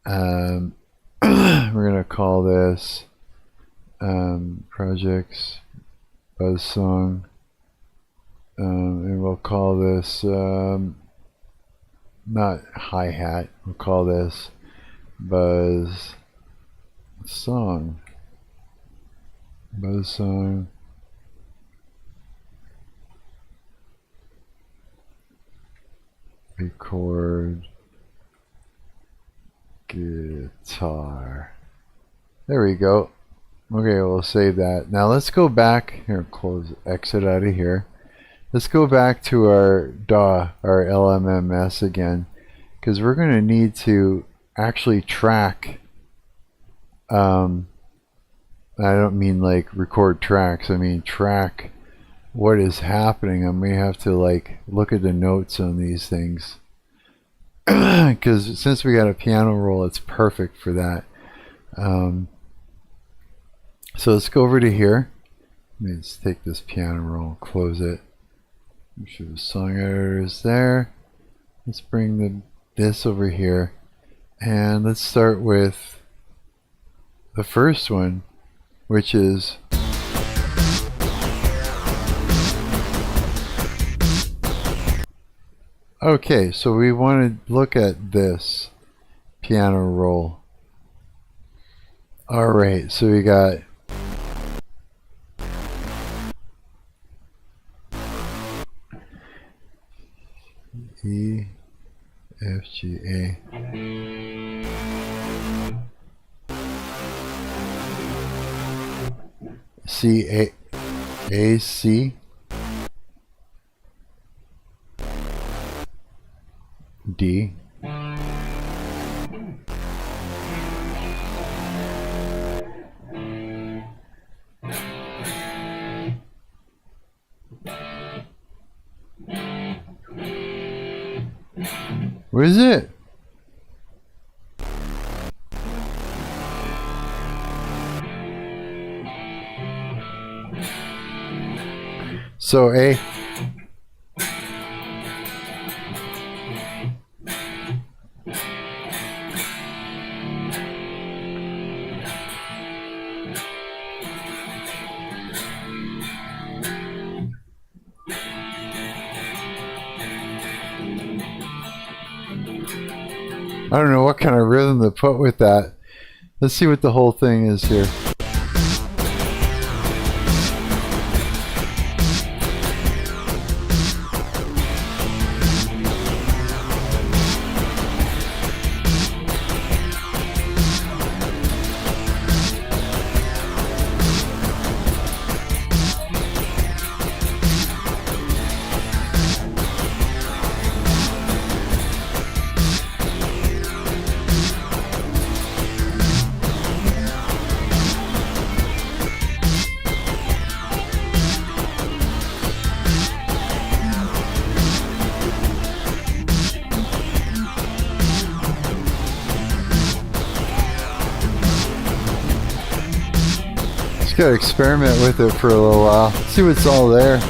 We're going to call this projects buzz song. And we'll call this not hi-hat. We'll call this buzz song. Buzz song. Record guitar. There we go. Okay, we'll save that. Now let's go back here. Close, exit out of here. Let's go back to our DAW, our LMMS again, because we're going to need to actually track. I don't mean like record tracks. I mean track what is happening, and we have to like look at the notes on these things. Because since we got a piano roll, it's perfect for that. So let's go over to here. Let's take this piano roll, close it. Make sure the song editor is there. Let's bring this over here, and let's start with the first one, which is okay. So we want to look at this piano roll. All right, so we got E, F, G, A. C, A, C, D, where is it? So A. I don't know what kind of rhythm to put with that. Let's see what the whole thing is here. Just gotta experiment with it for a little while. See what's all there.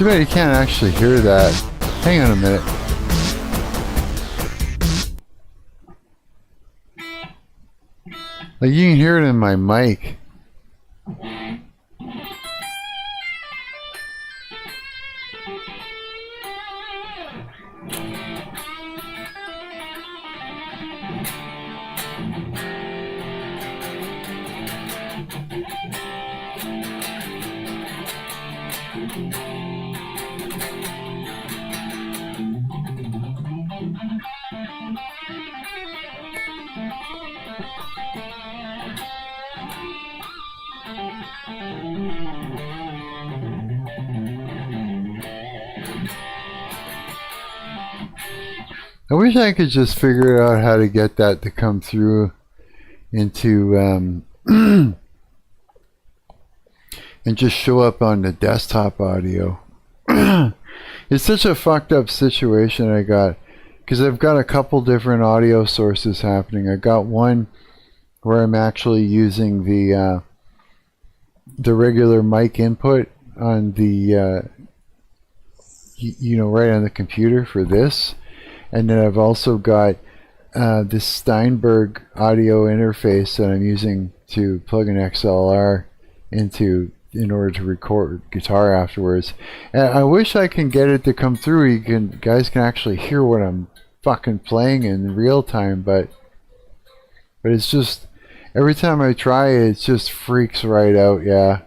Too bad you can't actually hear that. Hang on a minute. Like, you can hear it in my mic. I wish I could just figure out how to get that to come through into and just show up on the desktop audio. It's such a fucked up situation I got, because I've got a couple different audio sources happening. I got one where I'm actually using the regular mic input on the right on the computer for this. And then I've also got this Steinberg audio interface that I'm using to plug an XLR into in order to record guitar afterwards. And I wish I can get it to come through. Guys can actually hear what I'm fucking playing in real time, but it's just every time I try it just freaks right out. Yeah.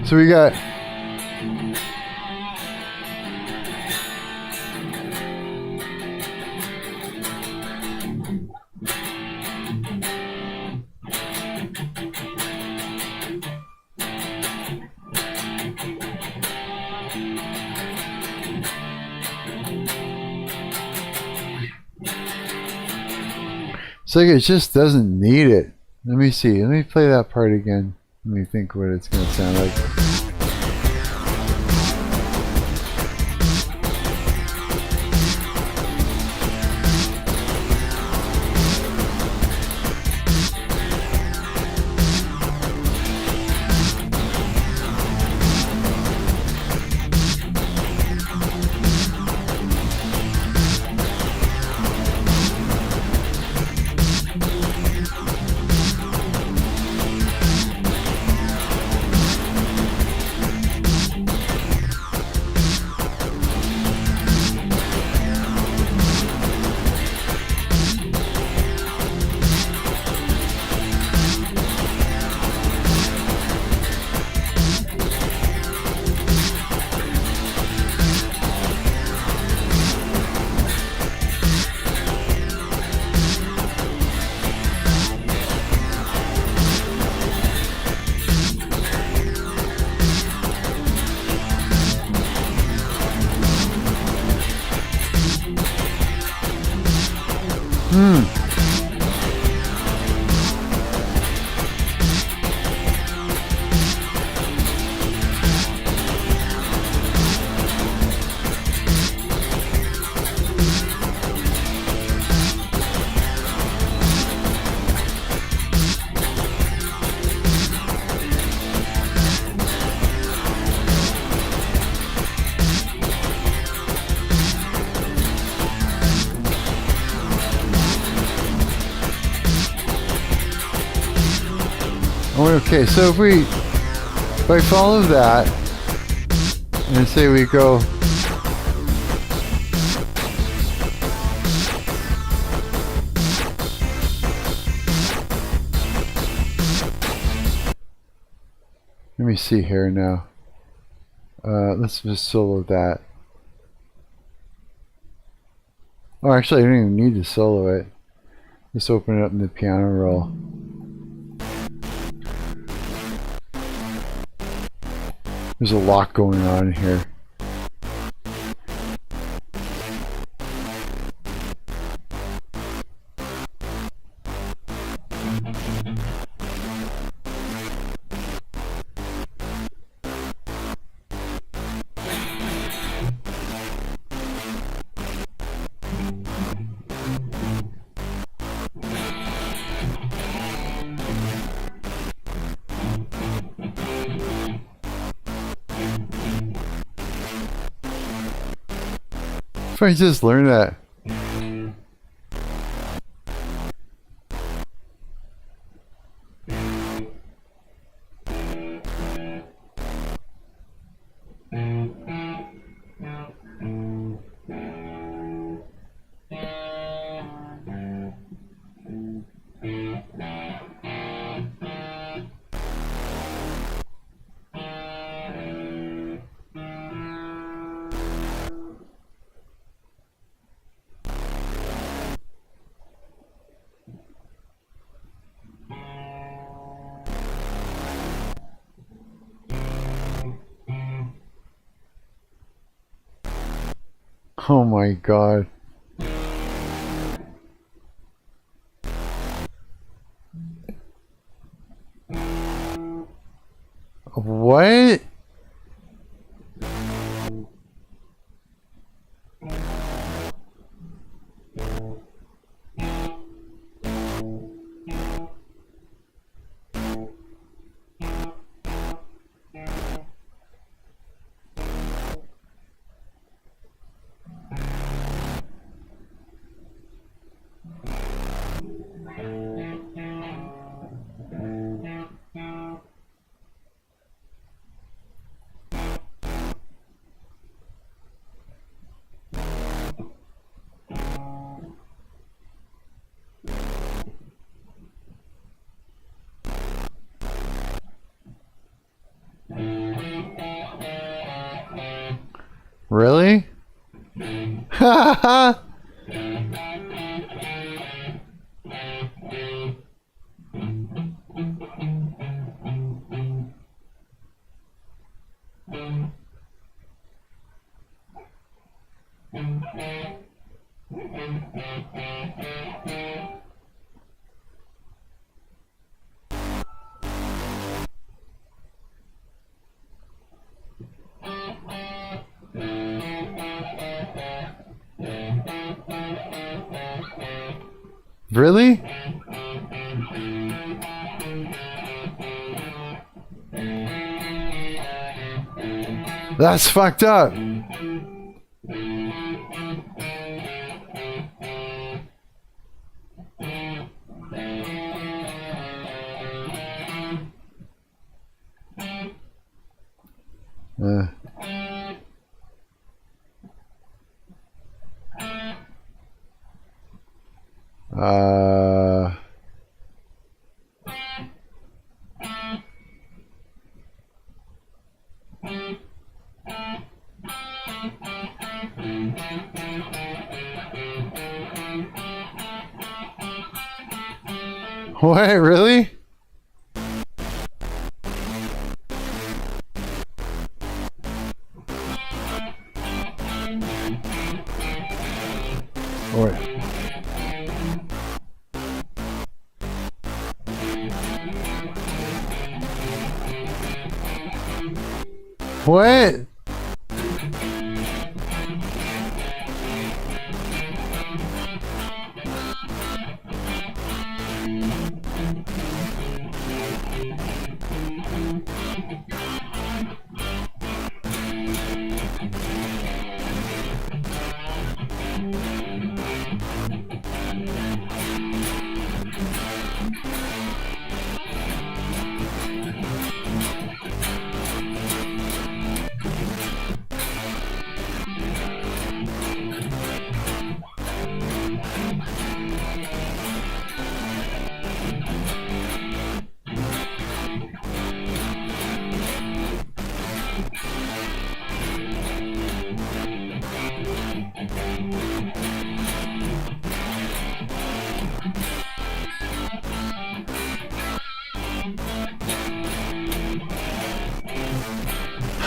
So we got it's like it just doesn't need it. Let me see. Let me play that part again. Let me think what it's going to sound like. Okay, so if I follow that, and say we go. Let me see here now. Let's just solo that. Oh, actually, I don't even need to solo it. Just open it up in the piano roll. There's a lot going on here. If I just learn that. Oh my god. What? Really? Ha ha! Really? That's fucked up. What, really? What?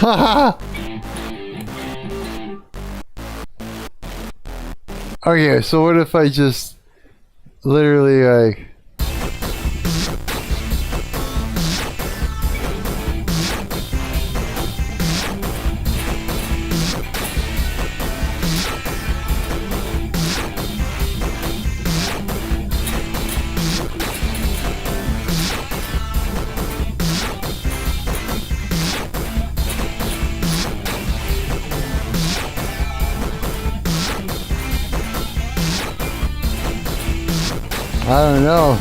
Okay, so what if I just literally like... I don't know.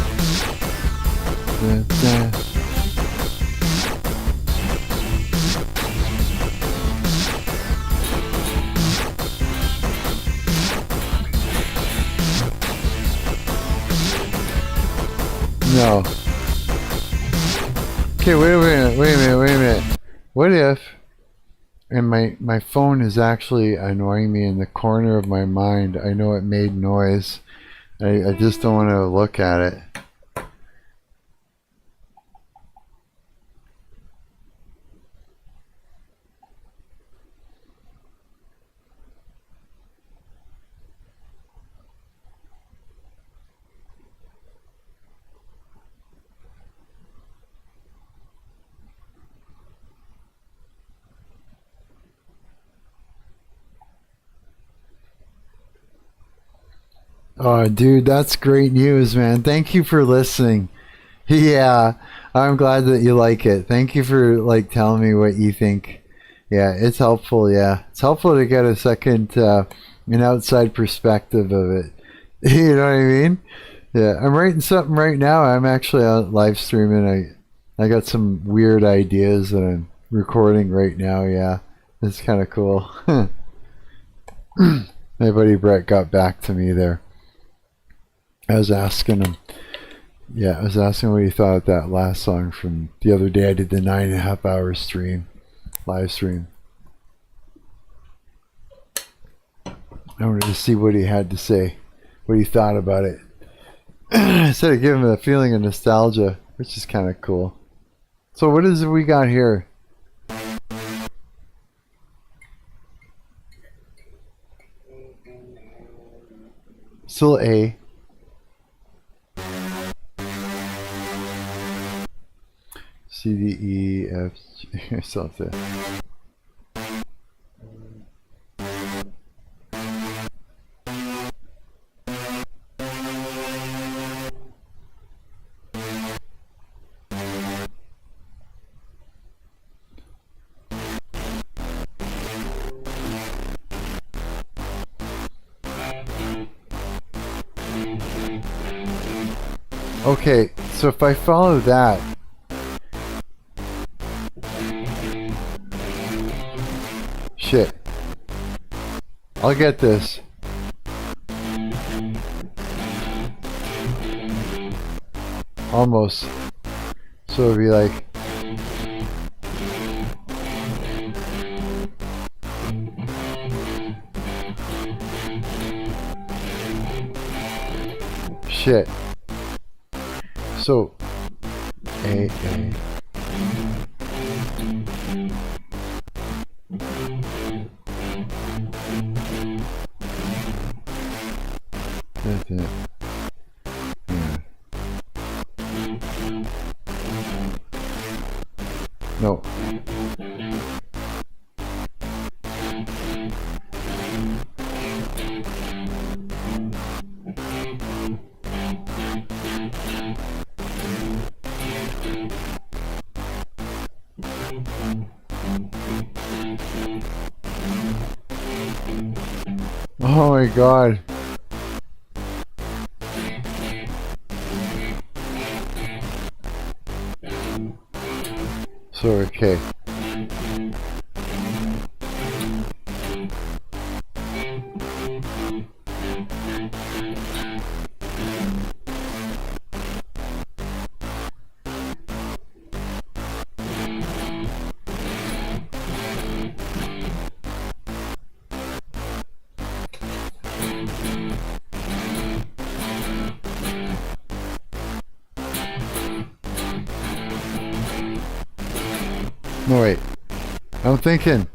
No. Okay, wait a minute. What if, and my phone is actually annoying me in the corner of my mind. I know it made noise. I just don't want to look at it. Oh, dude, that's great news, man. Thank you for listening. Yeah, I'm glad that you like it. Thank you for like telling me what you think. Yeah, it's helpful. Yeah, it's helpful to get a second, an outside perspective of it. You know what I mean? Yeah, I'm writing something right now. I'm actually out live streaming. I got some weird ideas that I'm recording right now. Yeah, it's kind of cool. My buddy Brett got back to me there. I was asking him. Yeah, I was asking what he thought of that last song from the other day. I did the 9.5 hour stream, live stream. I wanted to see what he had to say, what he thought about it. I said it gave him a feeling of nostalgia, which is kind of cool. So what is it we got here? Still A. C, D, E, F, G, something. Okay, so if I follow that, shit, I'll get this. Almost. So it'll be like, shit. So A. That's it. Yeah. No. Oh my god. So, okay. No, wait. I'm thinking.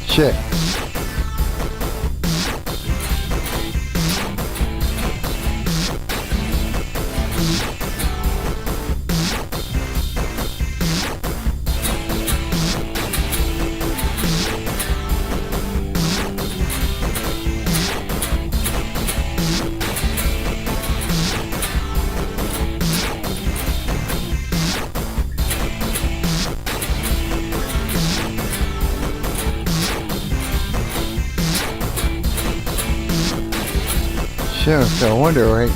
Shit. Sure, so I wonder, right?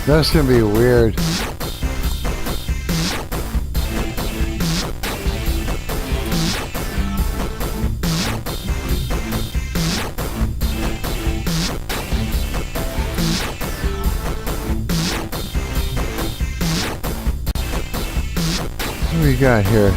That's gonna be weird. What do we got here?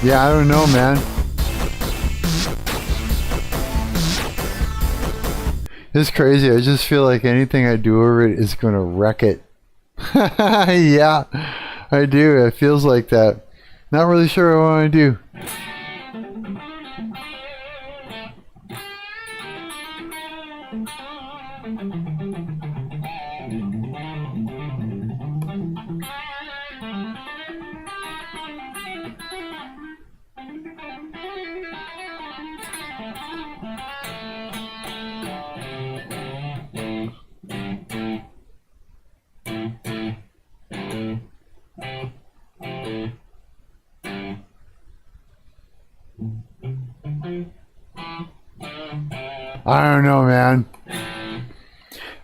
Yeah, I don't know, man. It's crazy. I just feel like anything I do over it is going to wreck it. Yeah, I do. It feels like that. Not really sure what I want to do. I don't know, man.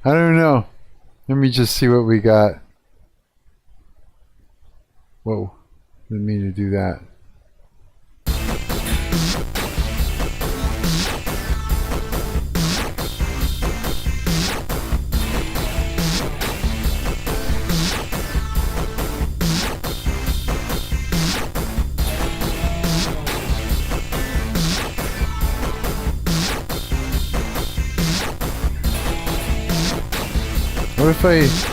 I don't know. Let me just see what we got. Whoa. Didn't mean to do that. What if I...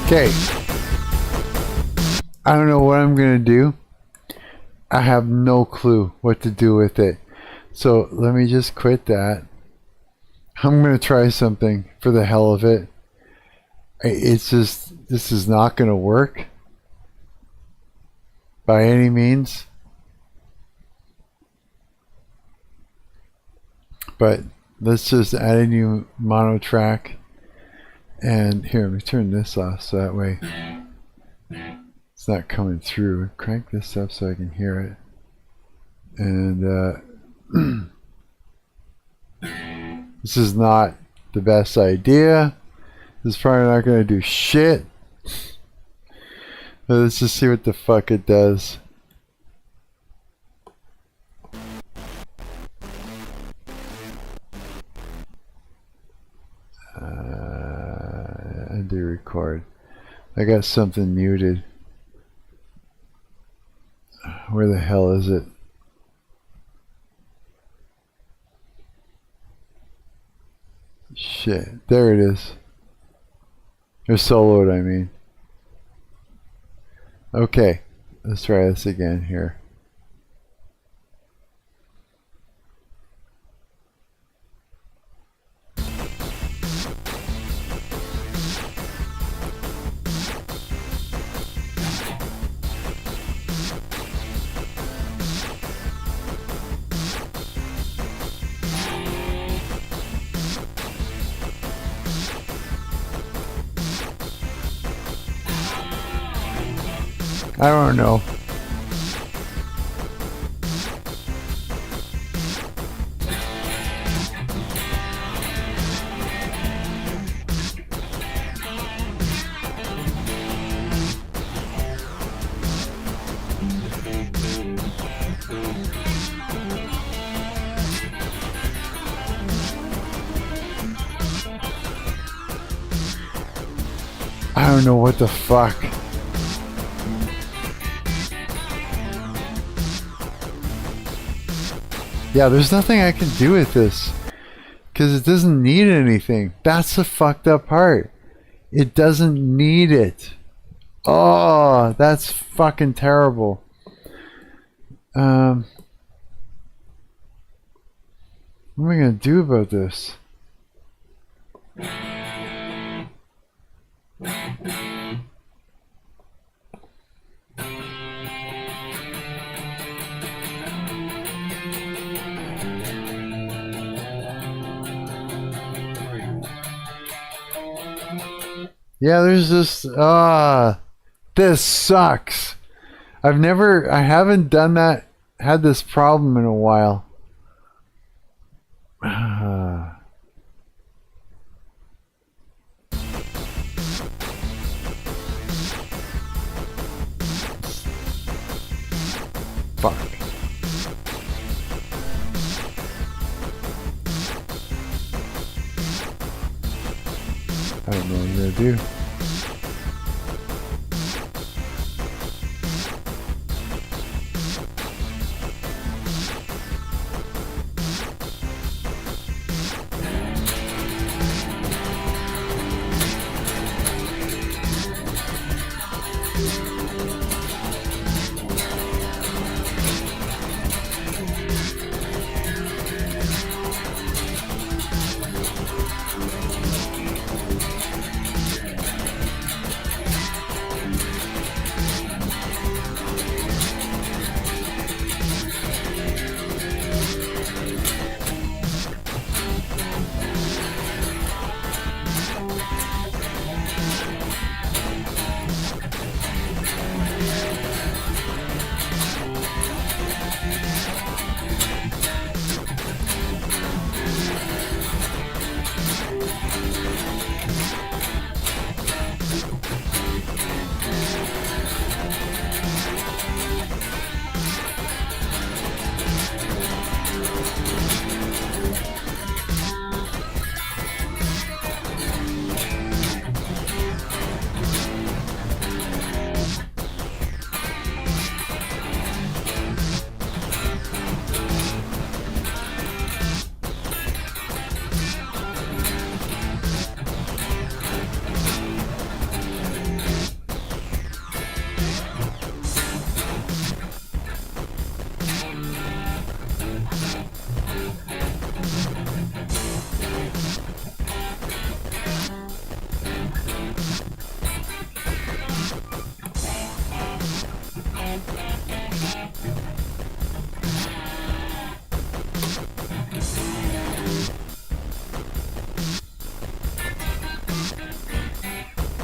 Okay, I don't know what I'm gonna do. I have no clue what to do with it. So let me just quit that. I'm gonna try something for the hell of it. It's just, this is not gonna work by any means. But let's just add a new mono track. And here, let me turn this off so that way it's not coming through. Crank this up so I can hear it. And this is not the best idea. This is probably not going to do shit. But let's just see what the fuck it does. Undo record. I got something muted. Where the hell is it? Shit. There it is. Or soloed, I mean. Okay. Let's try this again here. I don't know. I don't know what the fuck. Yeah, there's nothing I can do with this because it doesn't need anything. That's the fucked up part. It doesn't need it. Oh, that's fucking terrible. What am I gonna do about this? Yeah, there's this, this sucks. I haven't done that, had this problem in a while. Fuck. I don't know what I'm gonna do.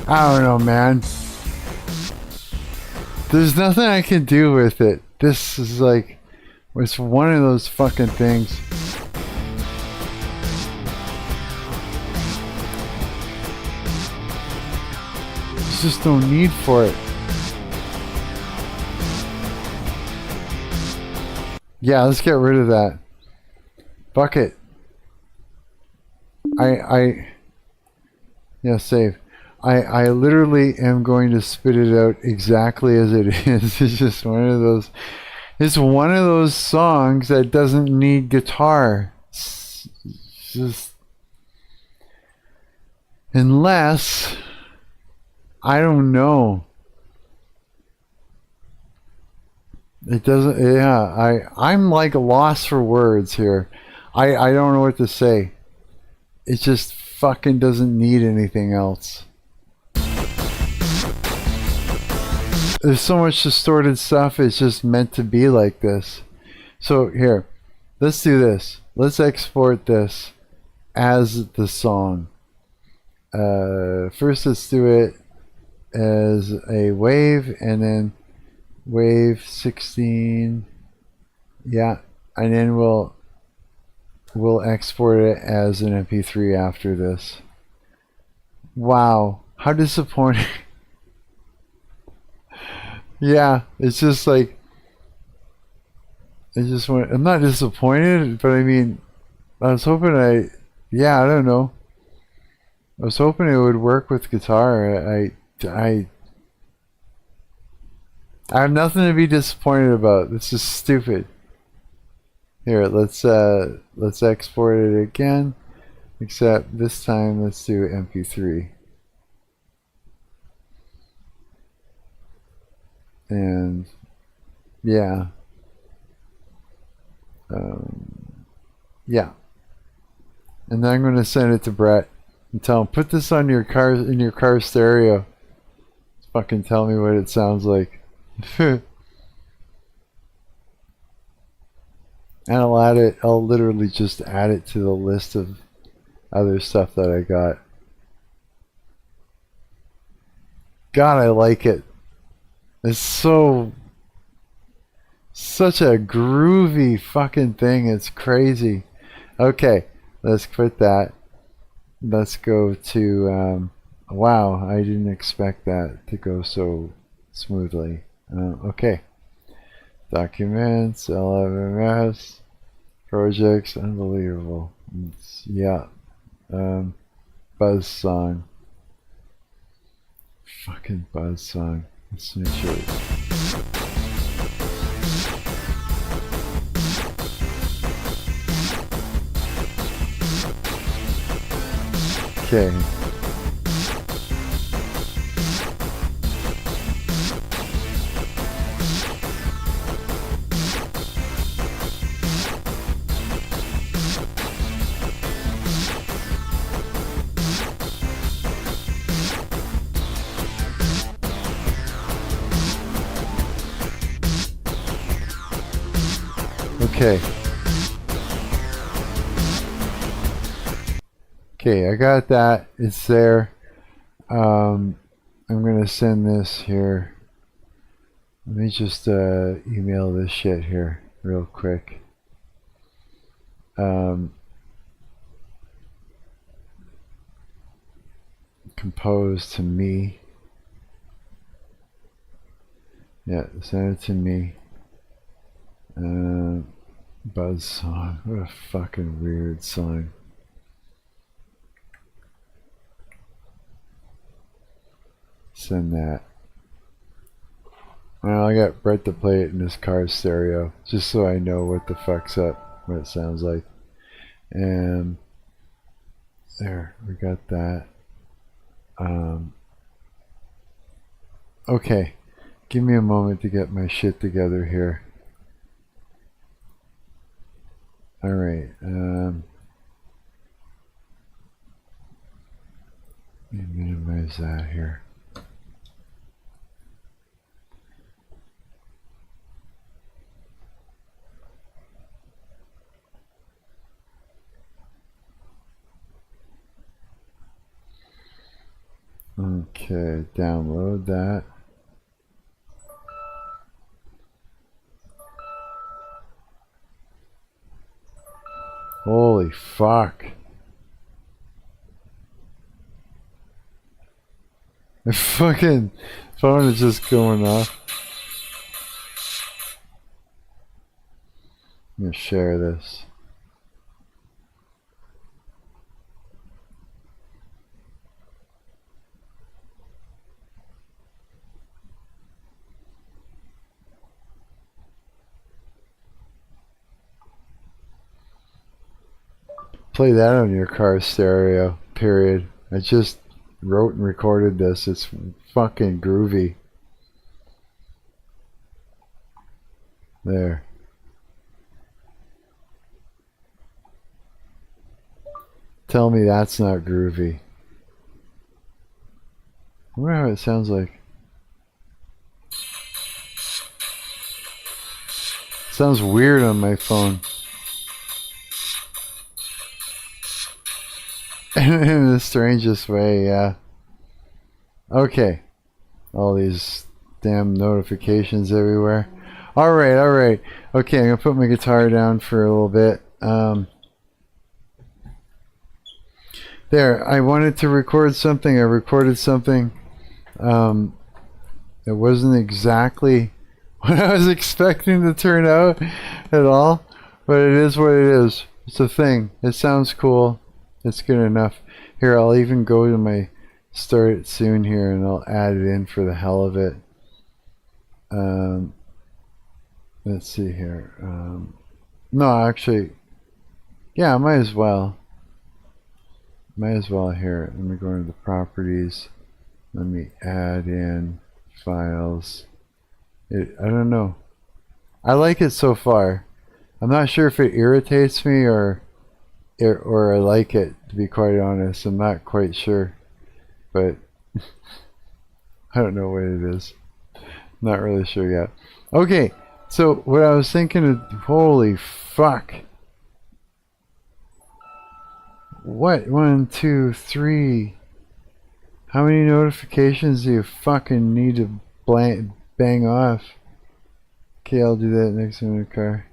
I don't know, man. There's nothing I can do with it. This is like, it's one of those fucking things. There's just no need for it. Yeah, let's get rid of that. Fuck it. Yeah, save. I literally am going to spit it out exactly as it is. It's just one of those. It's one of those songs that doesn't need guitar. It's just, unless, I don't know. It doesn't. Yeah, I'm like lost for words here. I don't know what to say. It just fucking doesn't need anything else. There's so much distorted stuff, it's just meant to be like this. So here, let's do this. Let's export this as the song. First let's do it as a wave, and then wave 16. Yeah, and then we'll export it as an MP3 after this. Wow, how disappointing. Yeah, it's just like, it just went, I'm not disappointed, but I mean, I was hoping I don't know. I was hoping it would work with guitar. I have nothing to be disappointed about. This is stupid. Here, let's export it again, except this time let's do MP3. And yeah, yeah. And then I'm going to send it to Brett and tell him, put this on your car, in your car stereo. Fucking tell me what it sounds like. And I'll literally just add it to the list of other stuff that I got. God, I like it. It's such a groovy fucking thing. It's crazy. Okay, let's quit that. Let's go to, wow, I didn't expect that to go so smoothly. Okay. Documents, LMMS, projects, unbelievable. Yeah. Buzz song. Fucking buzz song. Let's make sure. Okay. Okay. Okay, I got that. It's there. I'm gonna send this here. Let me just email this shit here. real quick. Compose to me. Yeah, send it to me. Buzz song. What a fucking weird song. Send that. Well, I got Brett to play it in his car stereo, just so I know what the fuck's up, what it sounds like. And there, we got that. Okay, give me a moment to get my shit together here. Alright, let me minimize that here. Okay, download that. Holy fuck. The fucking phone is just going off. I'm gonna share this. Play that on your car stereo, period. I just wrote and recorded this. It's fucking groovy. There. Tell me that's not groovy. I wonder how it sounds like. It sounds weird on my phone. In the strangest way, yeah. Okay. All these damn notifications everywhere. Alright, alright. Okay, I'm gonna put my guitar down for a little bit. There, I wanted to record something. I recorded something. It wasn't exactly what I was expecting to turn out at all, but it is what it is. It's a thing. It sounds cool. It's good enough. Here, I'll even go to my start it soon here and I'll add it in for the hell of it. Let's see here. No, actually, yeah, I might as well. Might as well here. Let me go into the properties. Let me add in files. I don't know. I like it so far. I'm not sure if it irritates me or I like it, to be quite honest. I'm not quite sure, but I don't know what it is. Not really sure yet. Okay, so what I was thinking of, holy fuck. What? 1, 2, 3. How many notifications do you fucking need to bang off? Okay, I'll do that next time in the car.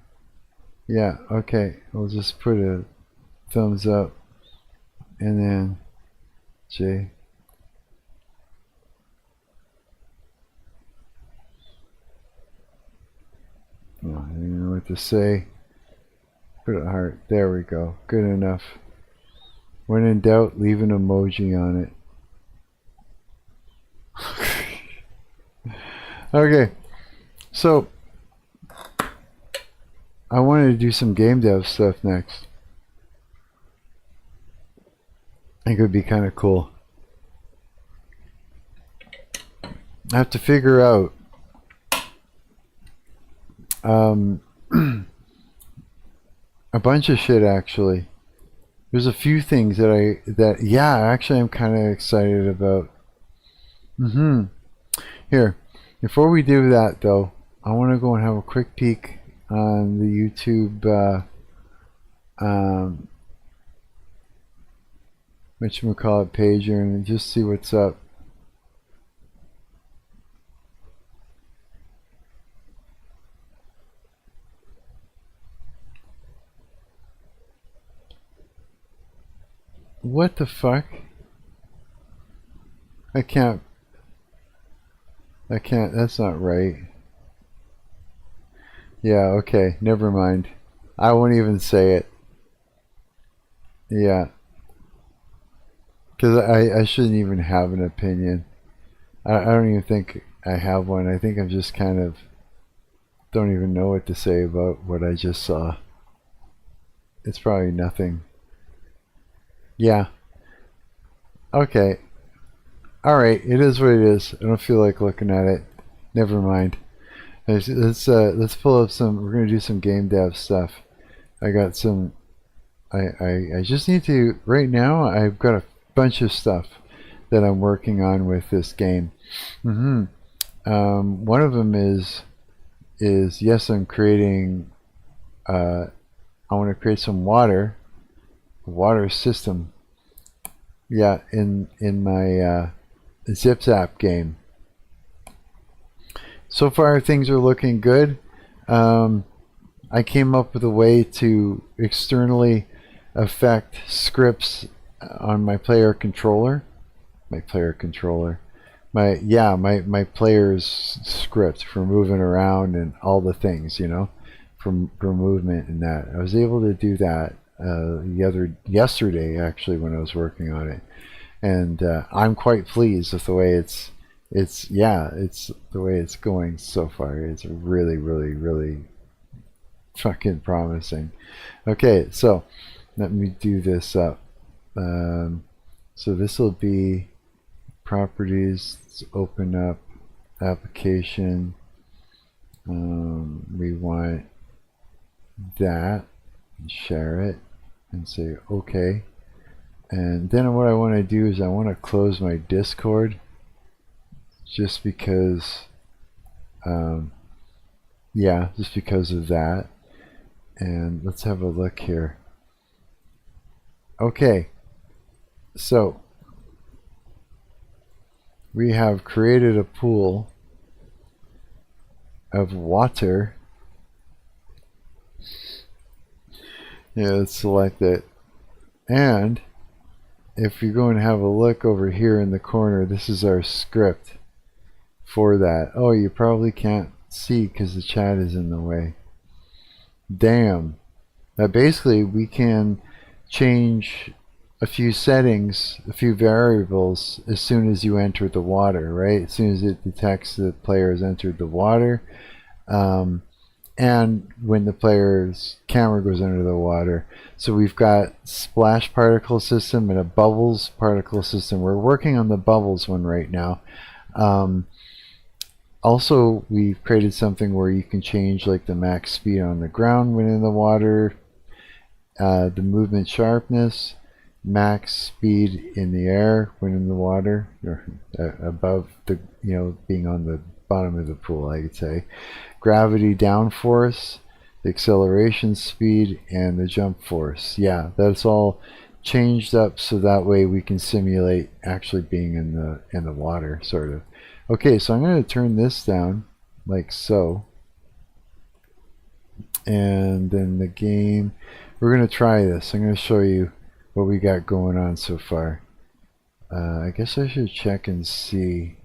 Yeah, okay. We'll just put a thumbs up. And then J. Oh, I don't even know what to say. Put a heart. There we go. Good enough. When in doubt, leave an emoji on it. Okay, so I wanted to do some game dev stuff next. I think it would be kind of cool. I have to figure out a bunch of shit actually. There's a few things that yeah, actually I'm kind of excited about. Here, before we do that though, I want to go and have a quick peek on the YouTube whatchamacallit page here and just see what's up. What the fuck? I can't, that's not right. Yeah, okay, never mind. I won't even say it. Yeah. Because I shouldn't even have an opinion. I don't even think I have one. I think I'm just kind of don't even know what to say about what I just saw. It's probably nothing. Yeah. Okay. Alright, it is what it is. I don't feel like looking at it. Never mind. Let's pull up some, we're gonna do some game dev stuff. I got some, I just need to, right now I've got a bunch of stuff that I'm working on with this game. One of them is yes, I'm creating, I want to create some water system. Yeah, in my Zip Zap game. So far things are looking good. I came up with a way to externally affect scripts on my player controller. My player's script for moving around and all the things, you know, for movement and that. I was able to do that yesterday actually when I was working on it, and I'm quite pleased with the way it's the way it's going so far. It's really fucking promising. Okay, so let me do this up. So this will be properties. Let's open up application. We want that, and share it and say okay. And then what I want to do is I want to close my Discord, just because just because of that. And let's have a look here. Okay, so we have created a pool of water. Yeah, let's select it. And if you go and have a look over here in the corner, this is our script for that. Oh, you probably can't see because the chat is in the way. Damn. Now basically we can change a few settings, a few variables as soon as you enter the water, right? As soon as it detects the player has entered the water, and when the player's camera goes under the water. So we've got splash particle system and a bubbles particle system. We're working on the bubbles one right now. Also, we've created something where you can change like the max speed on the ground when in the water, the movement sharpness, max speed in the air when in the water, or above the, you know, being on the bottom of the pool, I could say, gravity downforce, the acceleration speed, and the jump force. Yeah, that's all changed up so that way we can simulate actually being in the water, sort of. Okay, so I'm going to turn this down like so, and then the game, we're going to try this. I'm going to show you what we got going on so far. I guess I should check and see.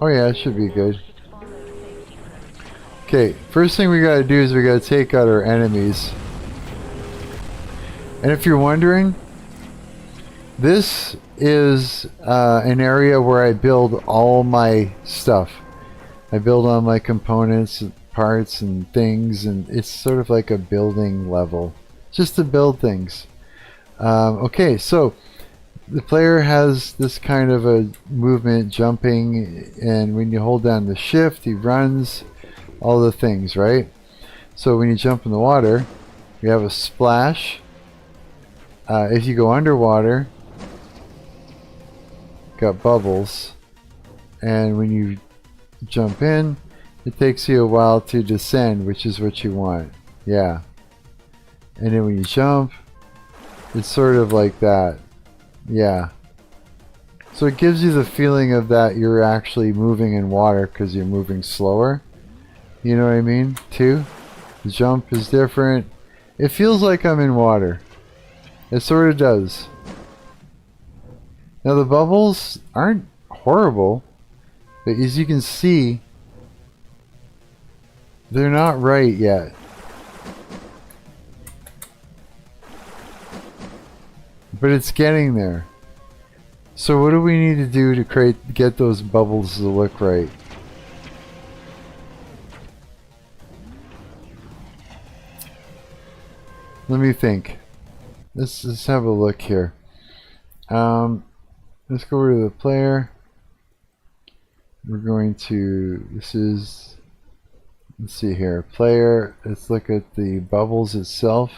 Oh yeah, it should be good. Okay, first thing we got to do is we got to take out our enemies. And if you're wondering, this is an area where I build all my stuff. I build all my components, parts, and things, and it's sort of like a building level, just to build things. Okay, so the player has this kind of a movement, jumping, and when you hold down the shift, he runs, all the things, right? So when you jump in the water, you have a splash. If you go underwater, got bubbles, and when you jump in, it takes you a while to descend, which is what you want. Yeah. And then when you jump, it's sort of like that. Yeah. So it gives you the feeling of that you're actually moving in water because you're moving slower. You know what I mean? Too. The jump is different. It feels like I'm in water. It sort of does. Now the bubbles aren't horrible, but as you can see, they're not right yet. But it's getting there. So what do we need to do to get those bubbles to look right? Let me think. Let's have a look here. Let's go over to the player. We're going to, let's see here, player, let's look at the bubbles itself.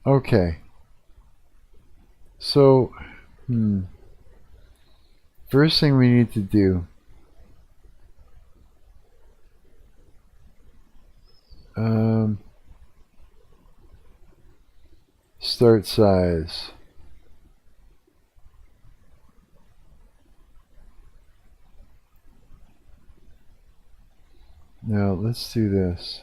Okay. So, first thing we need to do, start size. Now let's do this.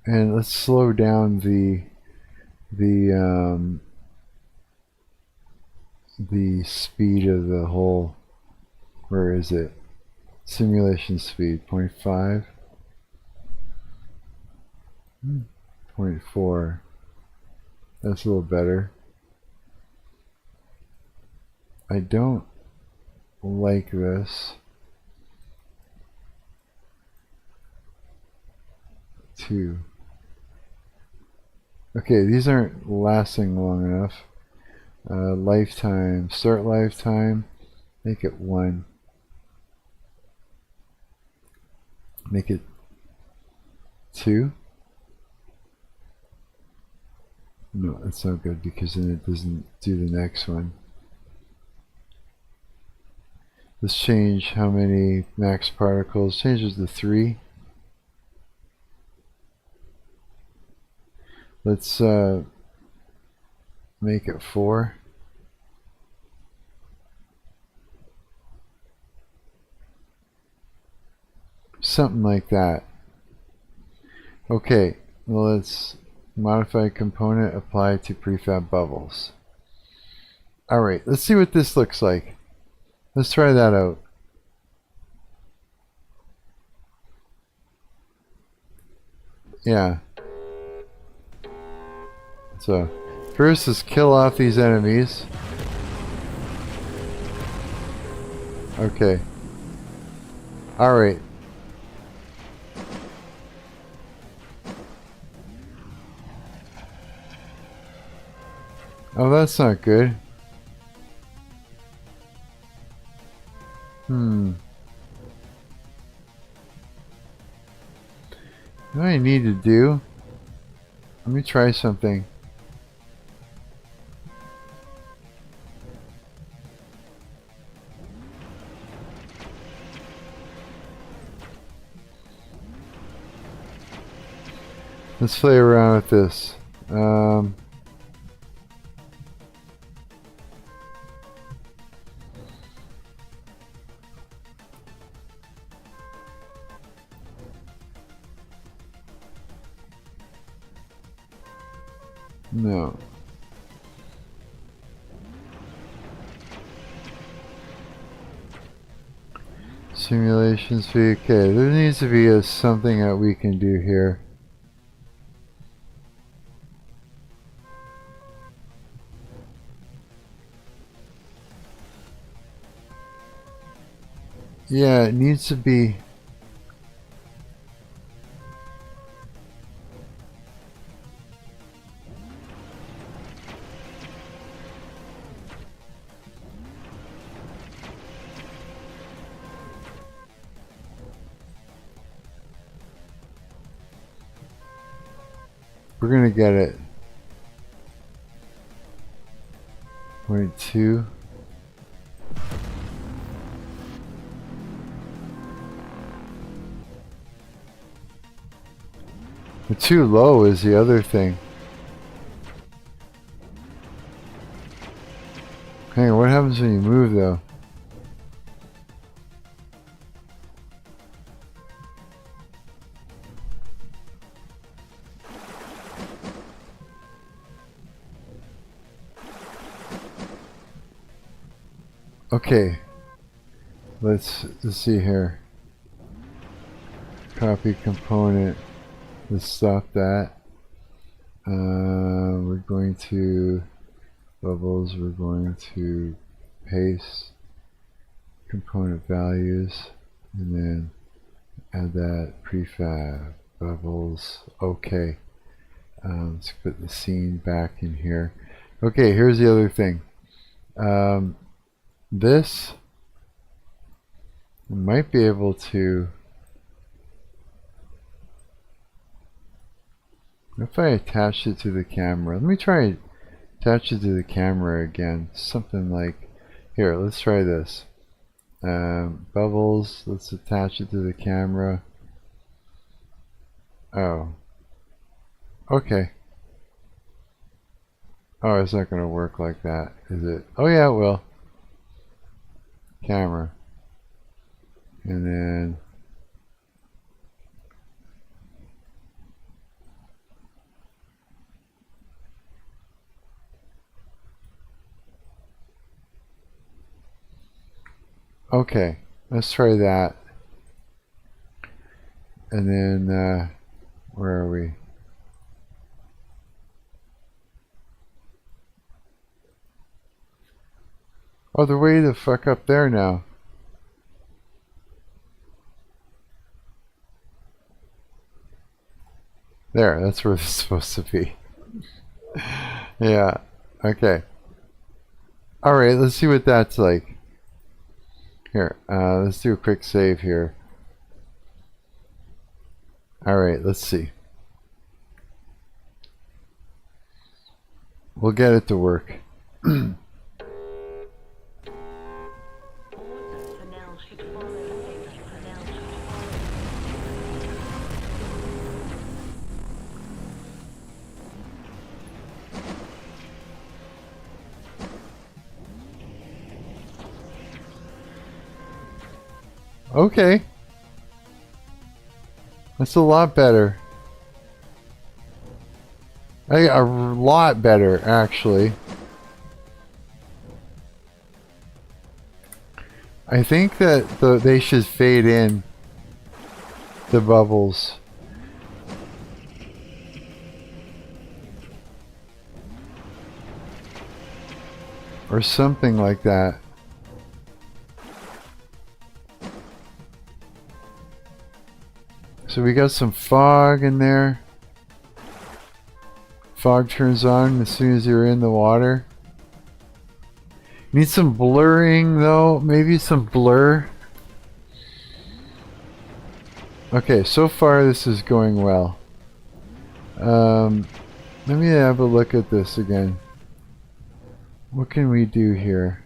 And let's slow down the speed of the whole. Where is it? Simulation speed 0.5, 0.4. That's a little better. I don't like this. 2. Okay, these aren't lasting long enough. Lifetime, start lifetime, make it 1. Make it 2. No, that's not good because then it doesn't do the next one. Let's change how many max particles. Change it to 3. Let's make it 4. Something like that. Okay, well, let's modify component, apply to prefab bubbles. Alright, let's see what this looks like. Let's try that out. Yeah. So, first is kill off these enemies. Okay. Alright. Oh, that's not good. What I need to do? Let me try something. Let's play around with this. No. Simulations fee. Okay, there needs to be something that we can do here. Yeah, it needs to be. We're gonna get it. 0.2. Too low is the other thing. Hang on, what happens when you move though? Okay, let's see here. Copy component. Let's stop that. We're going to bubbles. We're going to paste component values, and then add that prefab bubbles. Okay. Let's put the scene back in here. Okay, here's the other thing. This I might be able to, if I attach it to the camera. Let me try attach it to the camera again. Something like, here, let's try this. Bubbles, let's attach it to the camera. Oh. Okay. Oh, it's not going to work like that, is it? Oh yeah, it will. Camera. And then okay, let's try that. And then where are we? Oh, they're way the fuck up there now. There, that's where it's supposed to be. Yeah, okay. Alright, let's see what that's like. Here, let's do a quick save here. Alright, let's see. We'll get it to work. Okay. That's a lot better. A lot better, actually. I think that they should fade in the bubbles. Or something like that. So we got some fog in there. Fog turns on as soon as you're in the water. Need some blurring though, maybe some blur. Okay, so far this is going well. Let me have a look at this again. What can we do here?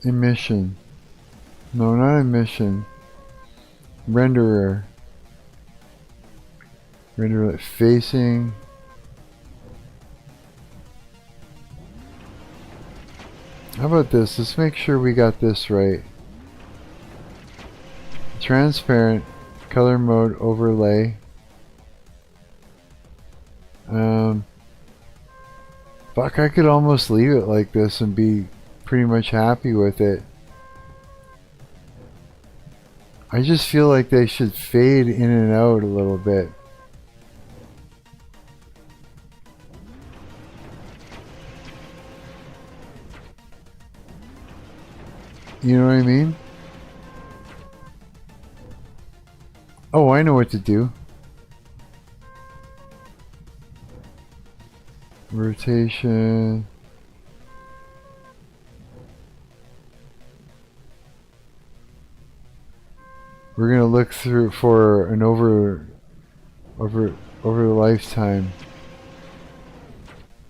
Emission. No, not emission. Renderer. Renderer facing. How about this? Let's make sure we got this right. Transparent. Color mode overlay. Fuck, I could almost leave it like this and be pretty much happy with it. I just feel like they should fade in and out a little bit. You know what I mean? Oh, I know what to do. Rotation. We're gonna look through for an over the lifetime.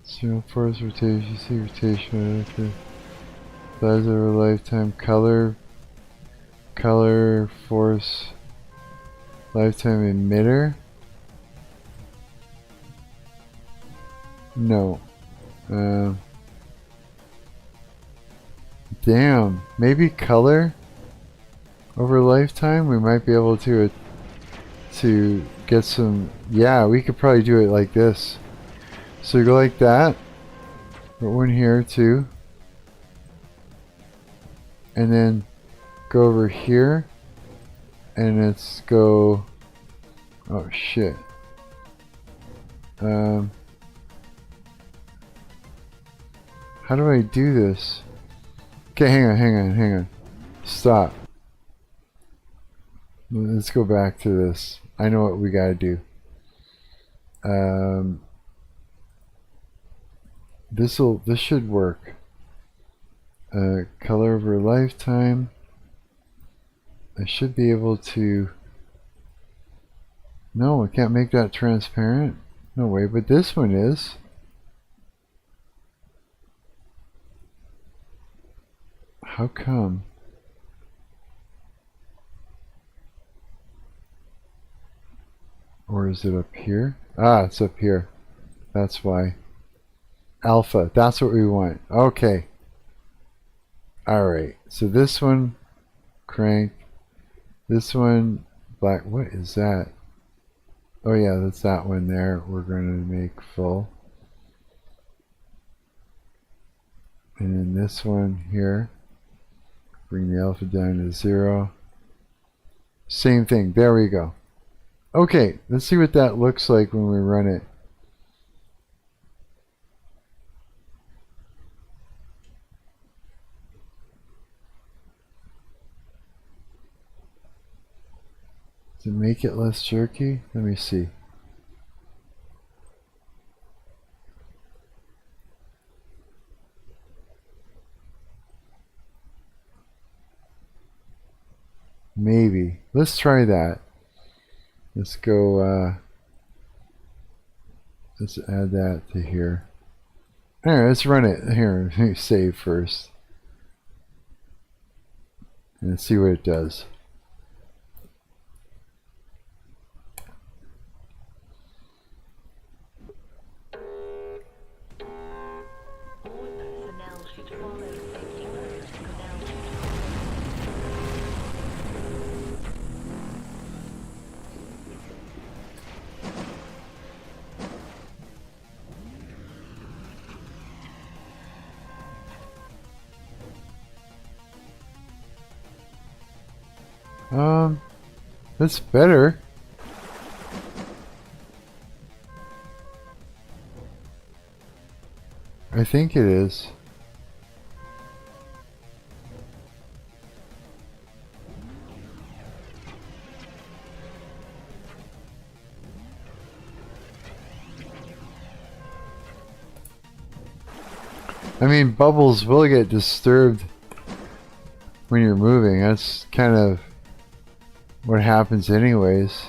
Zero force rotation, see rotation, okay. Size over lifetime, color force, lifetime emitter. No. Damn. Maybe color over lifetime. We might be able to get some. Yeah, we could probably do it like this. So you go like that. Put one here too. And then go over here. And let's go... Oh shit. How do I do this? Okay, hang on. Stop. Let's go back to this. I know what we gotta do. This should work. Color over lifetime. I should be able to... No, I can't make that transparent. No way, but this one is. How come? Or is it up here? Ah, it's up here. That's why. Alpha, that's what we want. Okay. Alright, so this one, crank. This one, black. What is that? Oh yeah, that's that one there. We're going to make full. And then this one here. Bring the alpha down to 0. Same thing. There we go. Okay, let's see what that looks like when we run it. Does it make it less jerky? Let me see. Maybe. Let's try that. Let's go, let's add that to here. Alright, let's run it. Here, let me save first. And let's see what it does. That's better. I think it is. I mean, bubbles will get disturbed when you're moving. That's kind of what happens anyways.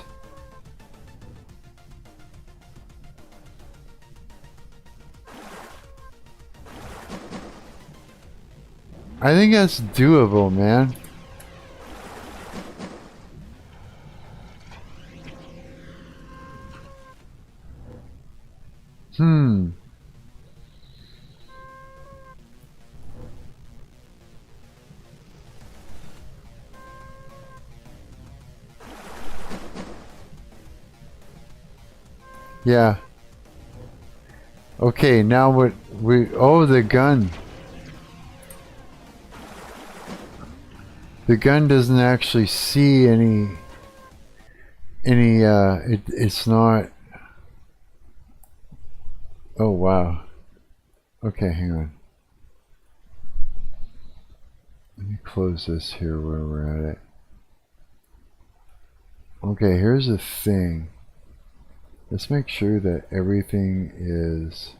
I think that's doable, man. Yeah. Okay, now what we... Oh, the gun. The gun doesn't actually see any... It's not... Oh, wow. Okay, hang on. Let me close this here where we're at it. Okay, here's the thing. Let's make sure that everything is...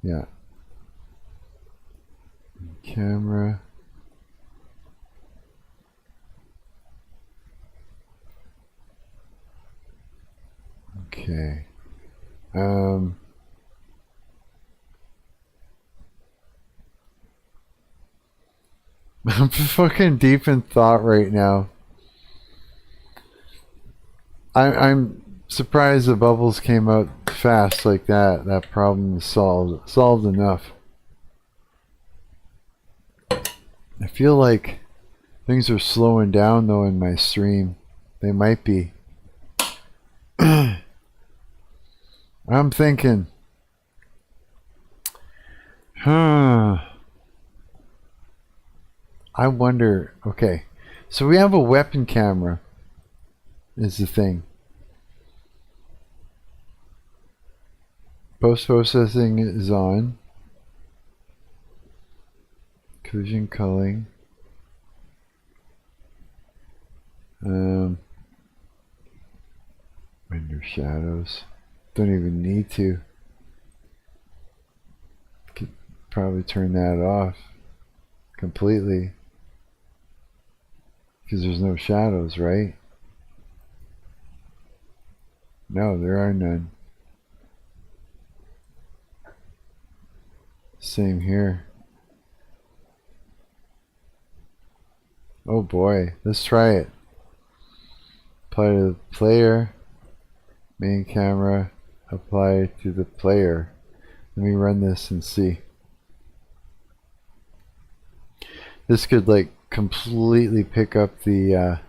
yeah. Camera. Okay. I'm fucking deep in thought right now. I'm surprised the bubbles came out fast like that. That problem is solved enough. I feel like things are slowing down though in my stream. They might be. I'm thinking, I wonder, okay, so we have a weapon camera is the thing. Post-processing is on. Occlusion, culling. Render shadows. Don't even need to. Could probably turn that off completely. Because there's no shadows, right? No, there are none. Same here. Oh boy, let's try it. Apply to the player. Main camera. Apply to the player. Let me run this and see. This could like completely pick up the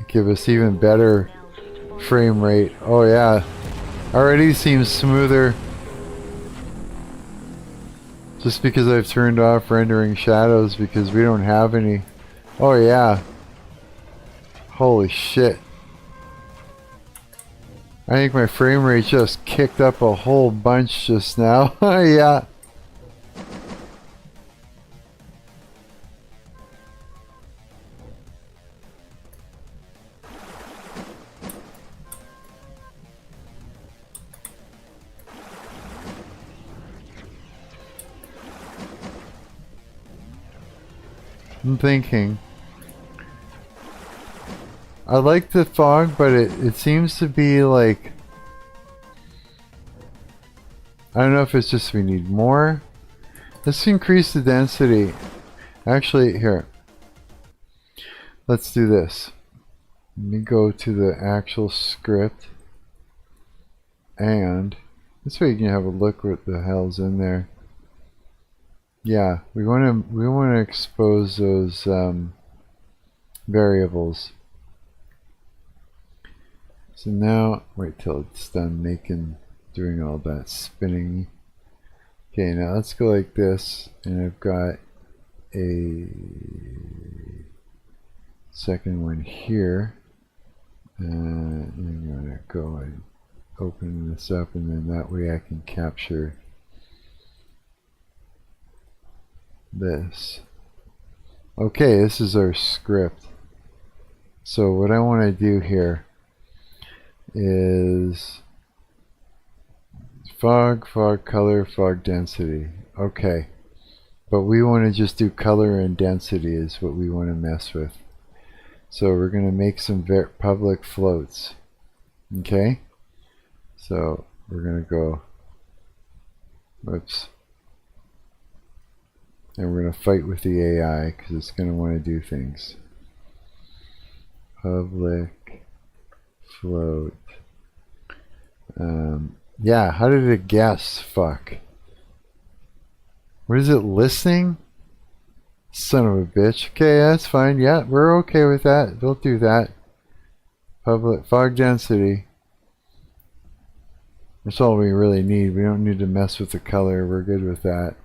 give us even better frame rate. Oh yeah, already seems smoother just because I've turned off rendering shadows because we don't have any. Oh yeah, holy shit, I think my frame rate just kicked up a whole bunch just now. Yeah. I'm thinking. I like the fog, but it seems to be like... I don't know if it's just we need more. Let's increase the density. Actually, here. Let's do this. Let me go to the actual script. And this way you can have a look what the hell's in there. Yeah, we want to expose those variables. So now wait till it's done doing all that spinning. Okay, now let's go like this, and I've got a second one here. And I'm gonna go and open this up, and then that way I can capture this. Okay, this is our script. So what I want to do here is fog, color, fog density. Okay, but we want to just do color and density is what we want to mess with. So we're going to make some public floats. Okay, so we're going to go, whoops, and we're going to fight with the AI because it's going to want to do things. Public float. Yeah, how did it guess? Fuck. What is it listening? Son of a bitch. Okay, that's fine. Yeah, we're okay with that. Don't do that. Public fog density. That's all we really need. We don't need to mess with the color. We're good with that.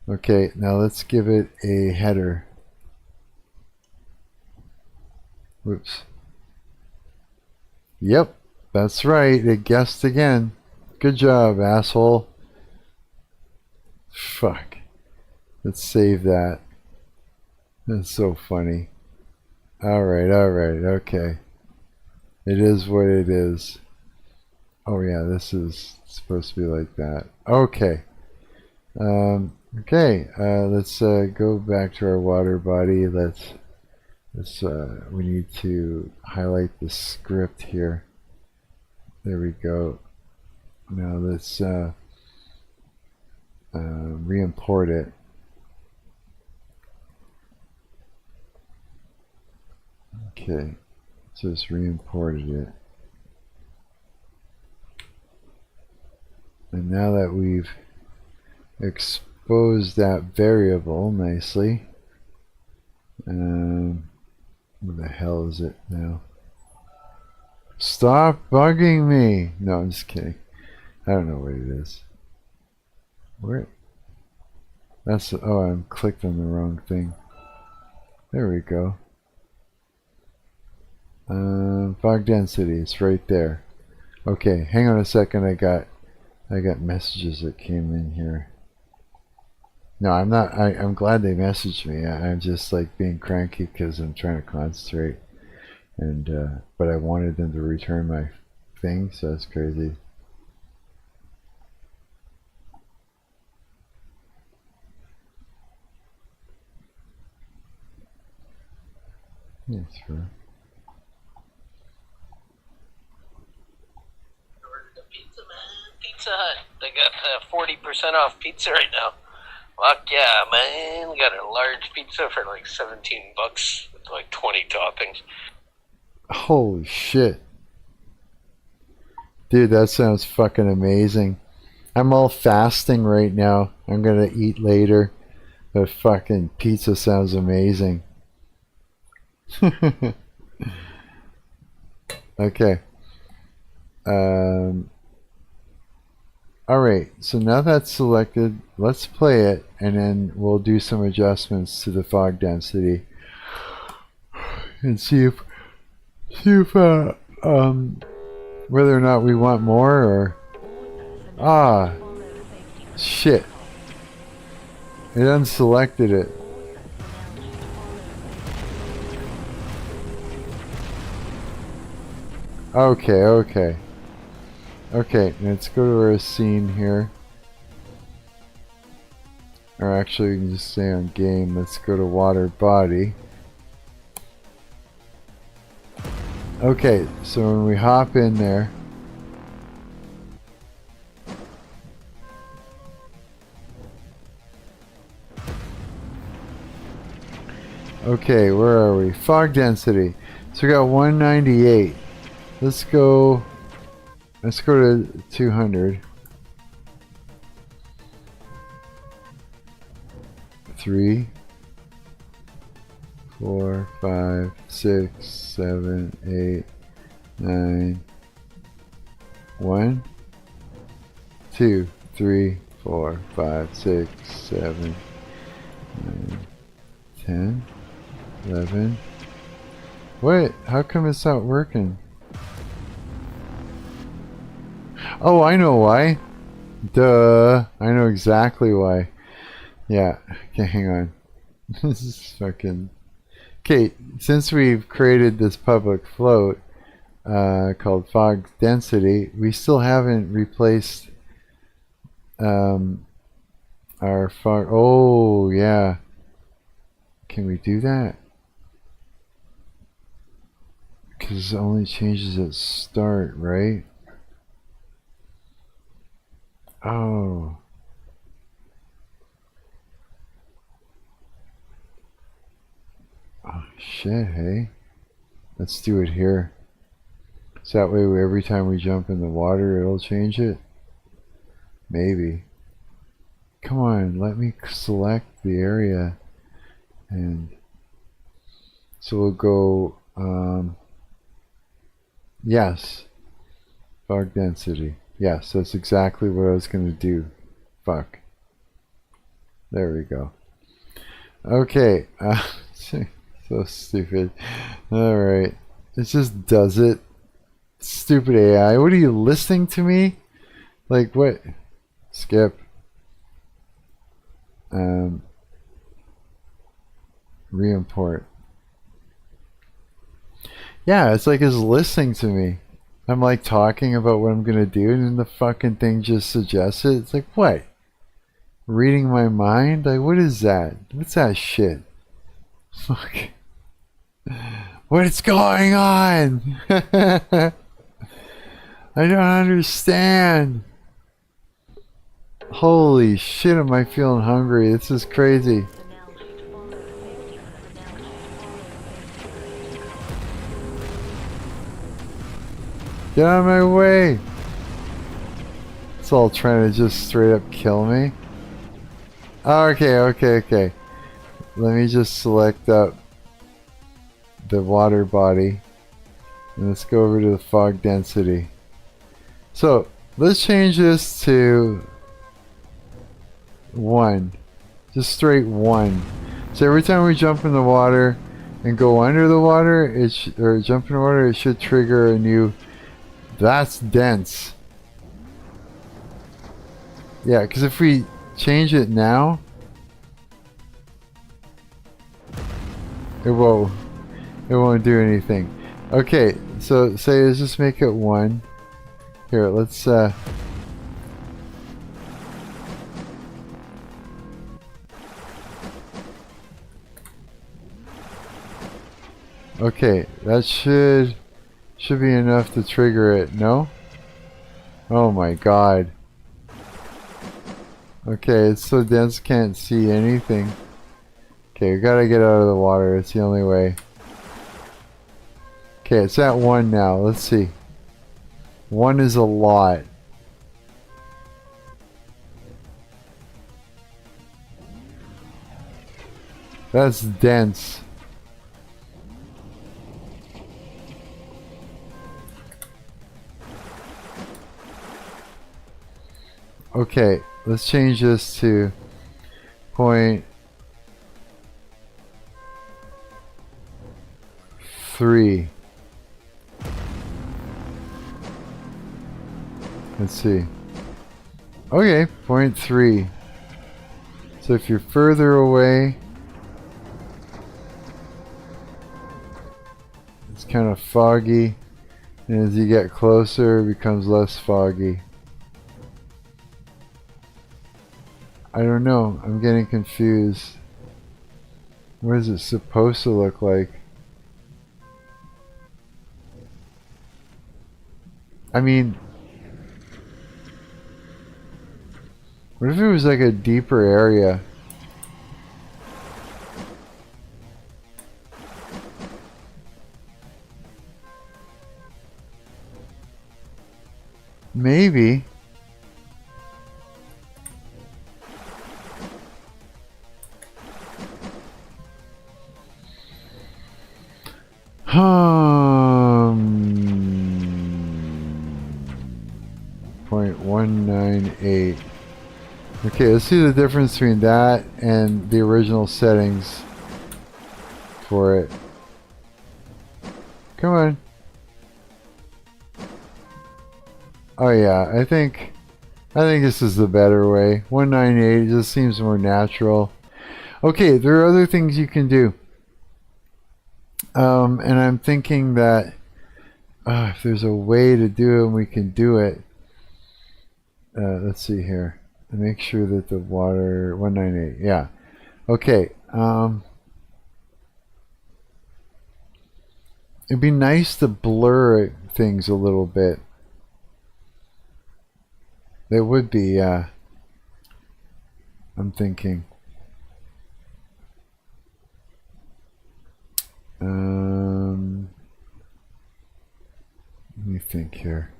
Okay, now let's give it a header. Whoops. Yep, that's right. It guessed again. Good job, asshole. Fuck. Let's save that. That's so funny. Alright, okay. It is what it is. Oh yeah, this is supposed to be like that. Okay. Let's go back to our water body. We need to highlight the script here. There we go. Now let's re-import it. Okay, just re-imported it. And now that we've exposed that variable nicely, Where the hell is it now? Stop bugging me! No, I'm just kidding. I don't know what it is. Where? That's, oh, I'm clicked on the wrong thing. There we go. Fog density, it's right there. Okay, hang on a second, I got messages that came in here. No, I'm not, I'm glad they messaged me. I'm just like being cranky because I'm trying to concentrate. And, but I wanted them to return my thing, so that's crazy. Yeah, it's true. Pizza, man. Pizza Hut. They got 40% off pizza right now. Fuck yeah, man. Got a large pizza for like $17 with like 20 toppings. Holy shit. Dude, that sounds fucking amazing. I'm all fasting right now. I'm gonna eat later. But fucking pizza sounds amazing. Okay. Alright, so now that's selected, let's play it, and then we'll do some adjustments to the fog density. And see if whether or not we want more, or... Ah! Shit. It unselected it. Okay, okay. Okay, let's go to our scene here. Or actually, we can just stay on game. Let's go to water body. Okay, so when we hop in there, okay, where are we? Fog density. So we got 198. Let's go to 200. 3, 4, 5, 6, 7, 8, 9. 1, 2, 3, 4, 5, 6, 7, 9, 10, 11. What? How come it's not working? Oh, I know why. Duh. I know exactly why. Yeah. Okay, hang on. This is fucking... Okay, since we've created this public float called fog density, we still haven't replaced our fog... Oh, yeah. Can we do that? Because it only changes at start, right? Oh. Oh, shit, hey. Let's do it here. So that way every time we jump in the water, it'll change it? Maybe. Come on, let me select the area. And so we'll go, yes. Fog density. Yes, that's exactly what I was going to do. Fuck. There we go. Okay. So stupid. Alright. It just does it. Stupid AI. What are you, listening to me? Like, what? Skip. Re-import. Yeah, it's like it's listening to me. I'm like talking about what I'm gonna do, and then the fucking thing just suggests it. It's like, what? Reading my mind? Like, what is that? What's that shit? Fuck. What is going on? I don't understand. Holy shit, am I feeling hungry? This is crazy. Get out of my way! It's all trying to just straight up kill me. Okay. Let me just select up the water body. And let's go over to the fog density. So let's change this to 1. Just straight 1. So every time we jump in the water and go under the water, or jump in the water, it should trigger a new. That's dense. Yeah, because if we change it now, it won't do anything. Okay, so say let's just make it 1. Here, let's okay, that should be enough to trigger it. No? Oh my god. Okay, it's so dense can't see anything. Okay, we gotta get out of the water. It's the only way. Okay, it's at 1 now. Let's see. 1 is a lot. That's dense. Okay, let's change this to 0.3. Let's see. Okay, 0.3. So if you're further away, it's kind of foggy, and as you get closer, it becomes less foggy. I don't know. I'm getting confused. What is it supposed to look like? I mean, what if it was like a deeper area? Maybe. Hmm. 0.198. Okay, let's see the difference between that and the original settings for it. Come on. Oh yeah, I think this is the better way. 198 just seems more natural. Okay, there are other things you can do. And I'm thinking that if there's a way to do it, we can do it. Let's see here. Make sure that the water 198. Yeah. Okay. It'd be nice to blur things a little bit. It would be. I'm thinking. Let me think here.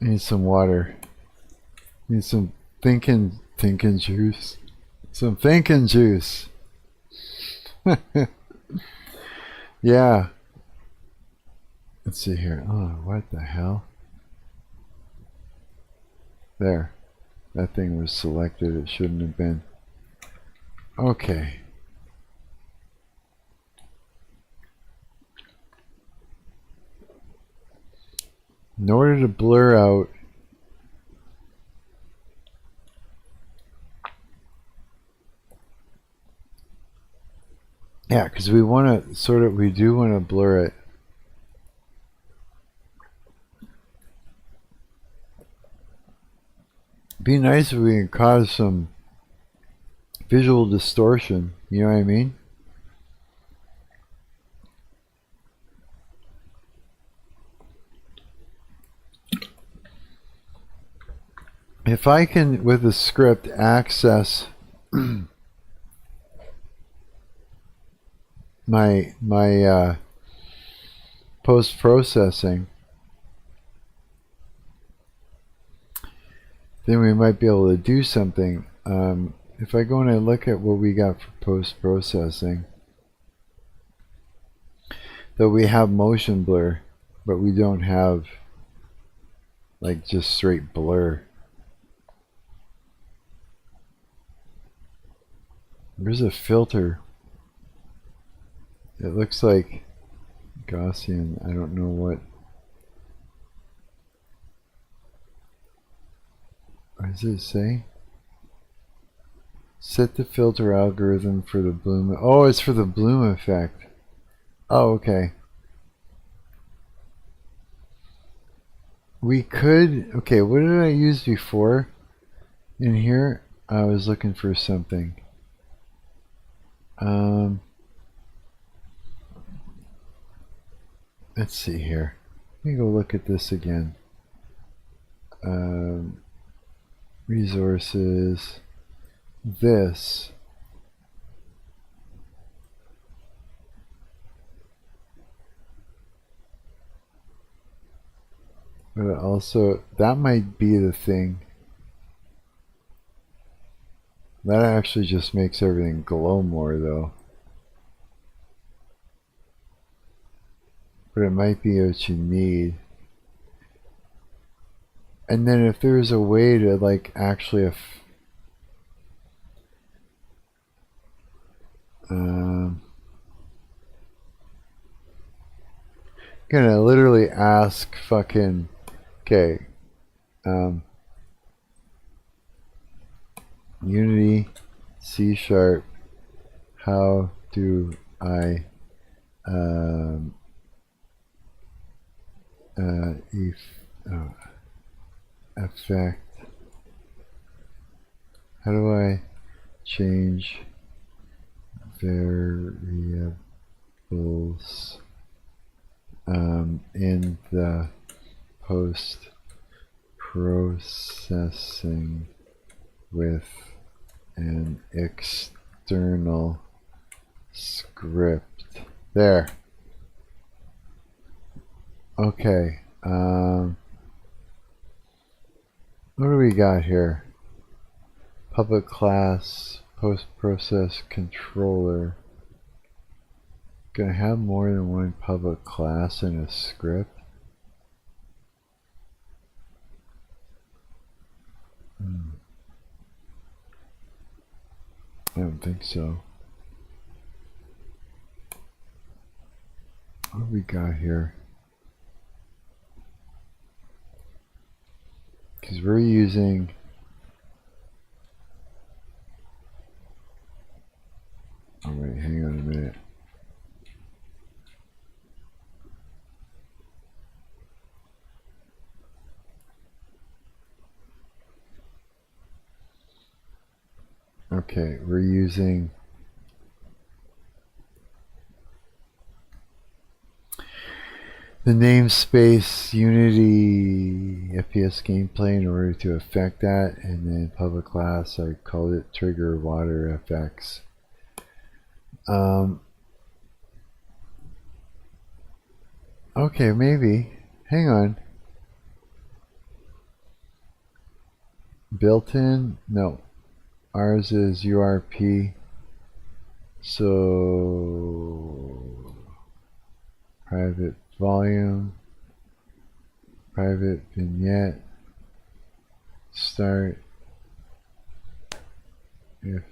Need some water. Need some thinking juice. Some thinking juice. Yeah. Let's see here. Oh, what the hell? There. That thing was selected. It shouldn't have been. Okay. In order to blur out yeah, because we want to we do want to blur it. Be nice if we can cause some visual distortion, you know what I mean? If I can, with the script, access my post-processing, then we might be able to do something. if I go and I look at what we got for post-processing, though we have motion blur, but we don't have like just straight blur. There's a filter. It looks like Gaussian. I don't know what. What does it say? Set the filter algorithm for the bloom. Oh, it's for the bloom effect. Oh, okay. We could. Okay, what did I use before? In here, I was looking for something. Let's see here. Let me go look at this again. Resources. This. But also, that might be the thing. That actually just makes everything glow more, though. But it might be what you need. And then if there's a way to like actually gonna literally ask fucking okay Unity C#, how do I affect, how do I change variables in the post processing with an external script. There. Okay. What do we got here? Public class, post-process controller. Gonna have more than one public class in a script? I don't think so. What do we got here? Because we're using oh wait, hang on a minute. Okay, we're using the namespace Unity FPS gameplay in order to affect that, and then public class I called it trigger water FX. Okay, maybe. Hang on. Built-in? No. Ours is URP. So private volume, private vignette, start. If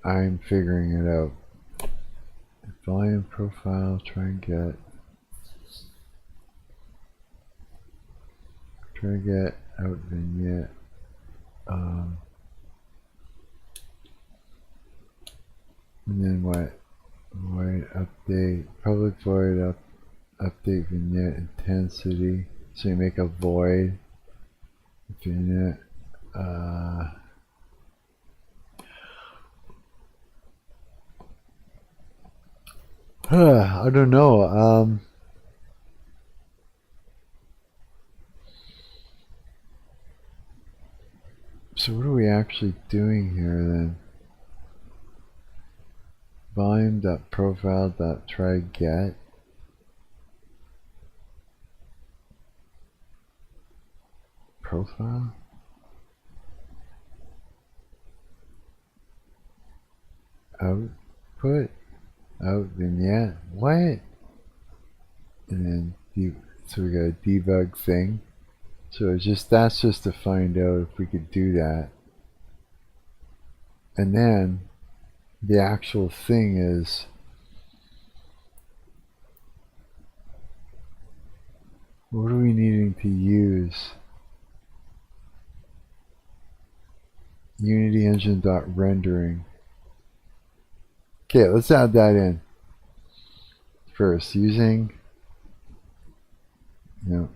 I'm figuring it out. Volume profile, try and get out vignette. And then what? Void update, public void update vignette intensity. So you make a void vignette. I don't know. So what are we actually doing here then? Volume.profile.try-get. Profile? output, out vignette, what? And then so we got a debug thing. So that's just to find out if we could do that. And then the actual thing is what are we needing to use? Unity engine.rendering. Okay, let's add that in first using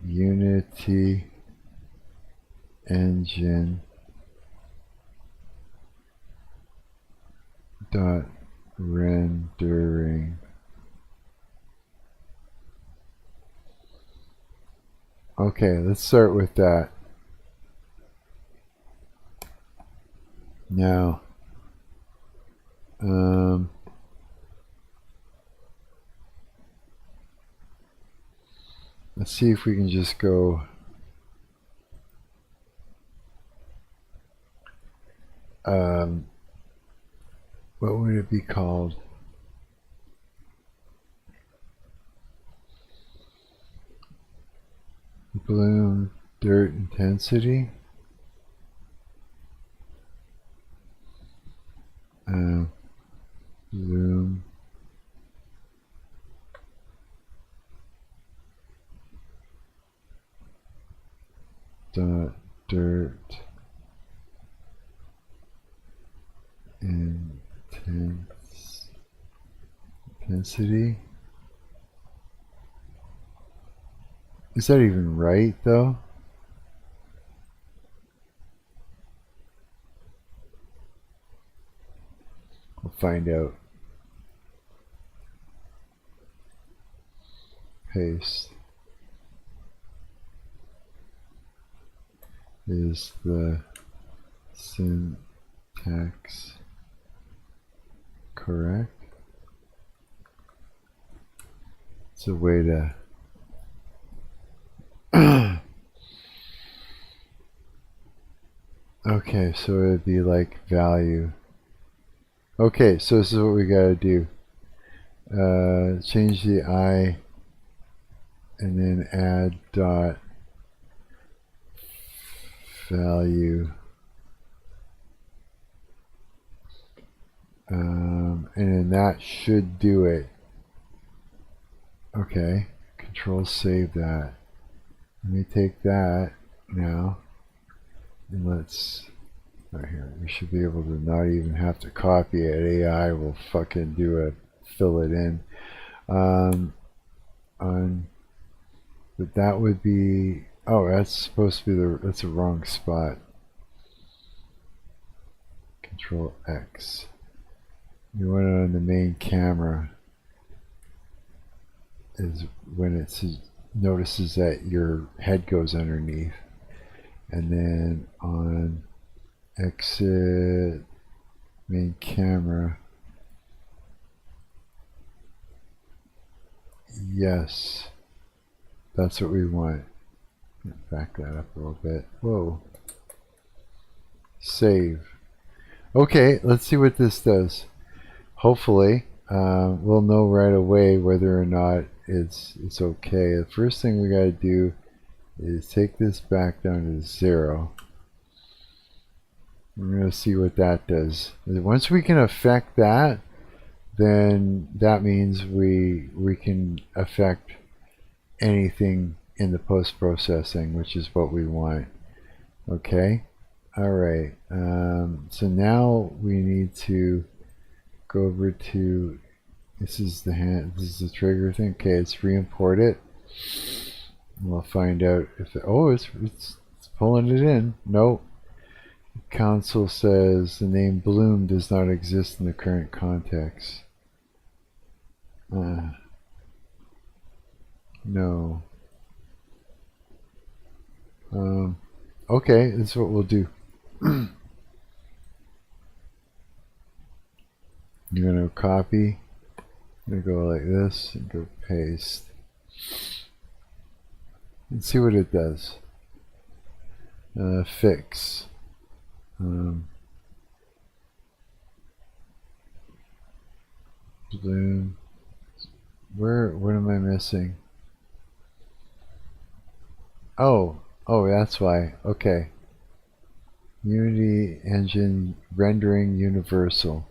Unity engine dot rendering. Okay, let's start with that. Now, let's see if we can just go what would it be called? Bloom dirt intensity. Bloom dot dirt intensity. Is that even right though? We'll find out. Paste. Is the syntax correct? It's a way to okay, so it'd be like value. Okay, so this is what we gotta do. Change the I and then add dot value. And then that should do it. Okay, control save that. Let me take that now and let's right here. We should be able to not even have to copy it. AI will fucking fill it in. But that would be, oh, that's supposed to be that's the wrong spot. Control X. You want it on the main camera is when it notices that your head goes underneath. And then on exit main camera, yes, that's what we want. Back that up a little bit. Whoa. Save. Okay, let's see what this does. Hopefully, we'll know right away whether or not it's okay. The first thing we got to do is take this back down to 0. We're going to see what that does. Once we can affect that, then that means we can affect anything in the post-processing, which is what we want. Okay? Alright. So now we need to go over to, this is the trigger thing. Okay, let's re-import it. We'll find out if it's pulling it in. Nope. Console says the name Bloom does not exist in the current context. No. Okay, that's what we'll do. You're going to copy. I'm going to go like this and go paste. And see what it does. Fix. Bloom. What am I missing? Oh, that's why. Okay. Unity engine rendering universal.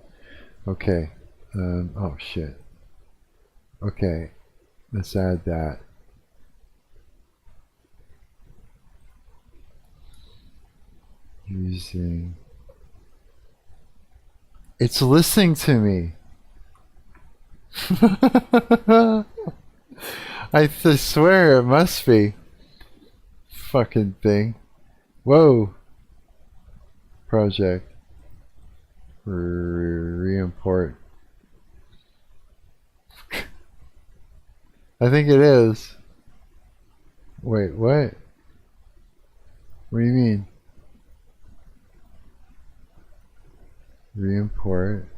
Okay. Oh shit. Okay. Let's add that. Using. It's listening to me. I swear it must be. Fucking thing. Whoa. Project. Re-import. I think it is. Wait, what? What do you mean? Re-import.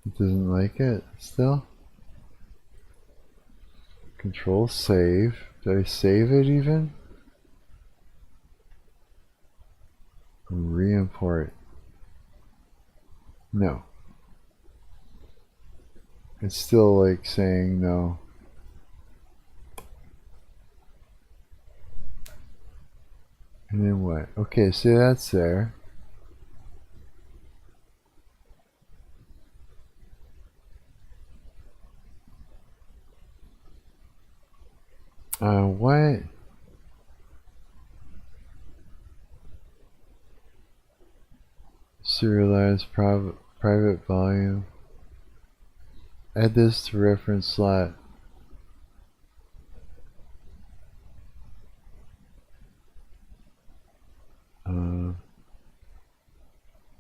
It doesn't like it still? Control save. Did I save it even? Re-import. No. It's still like saying no. And then what? Okay, so that's there. What? Serialize private volume. Add this to reference slot.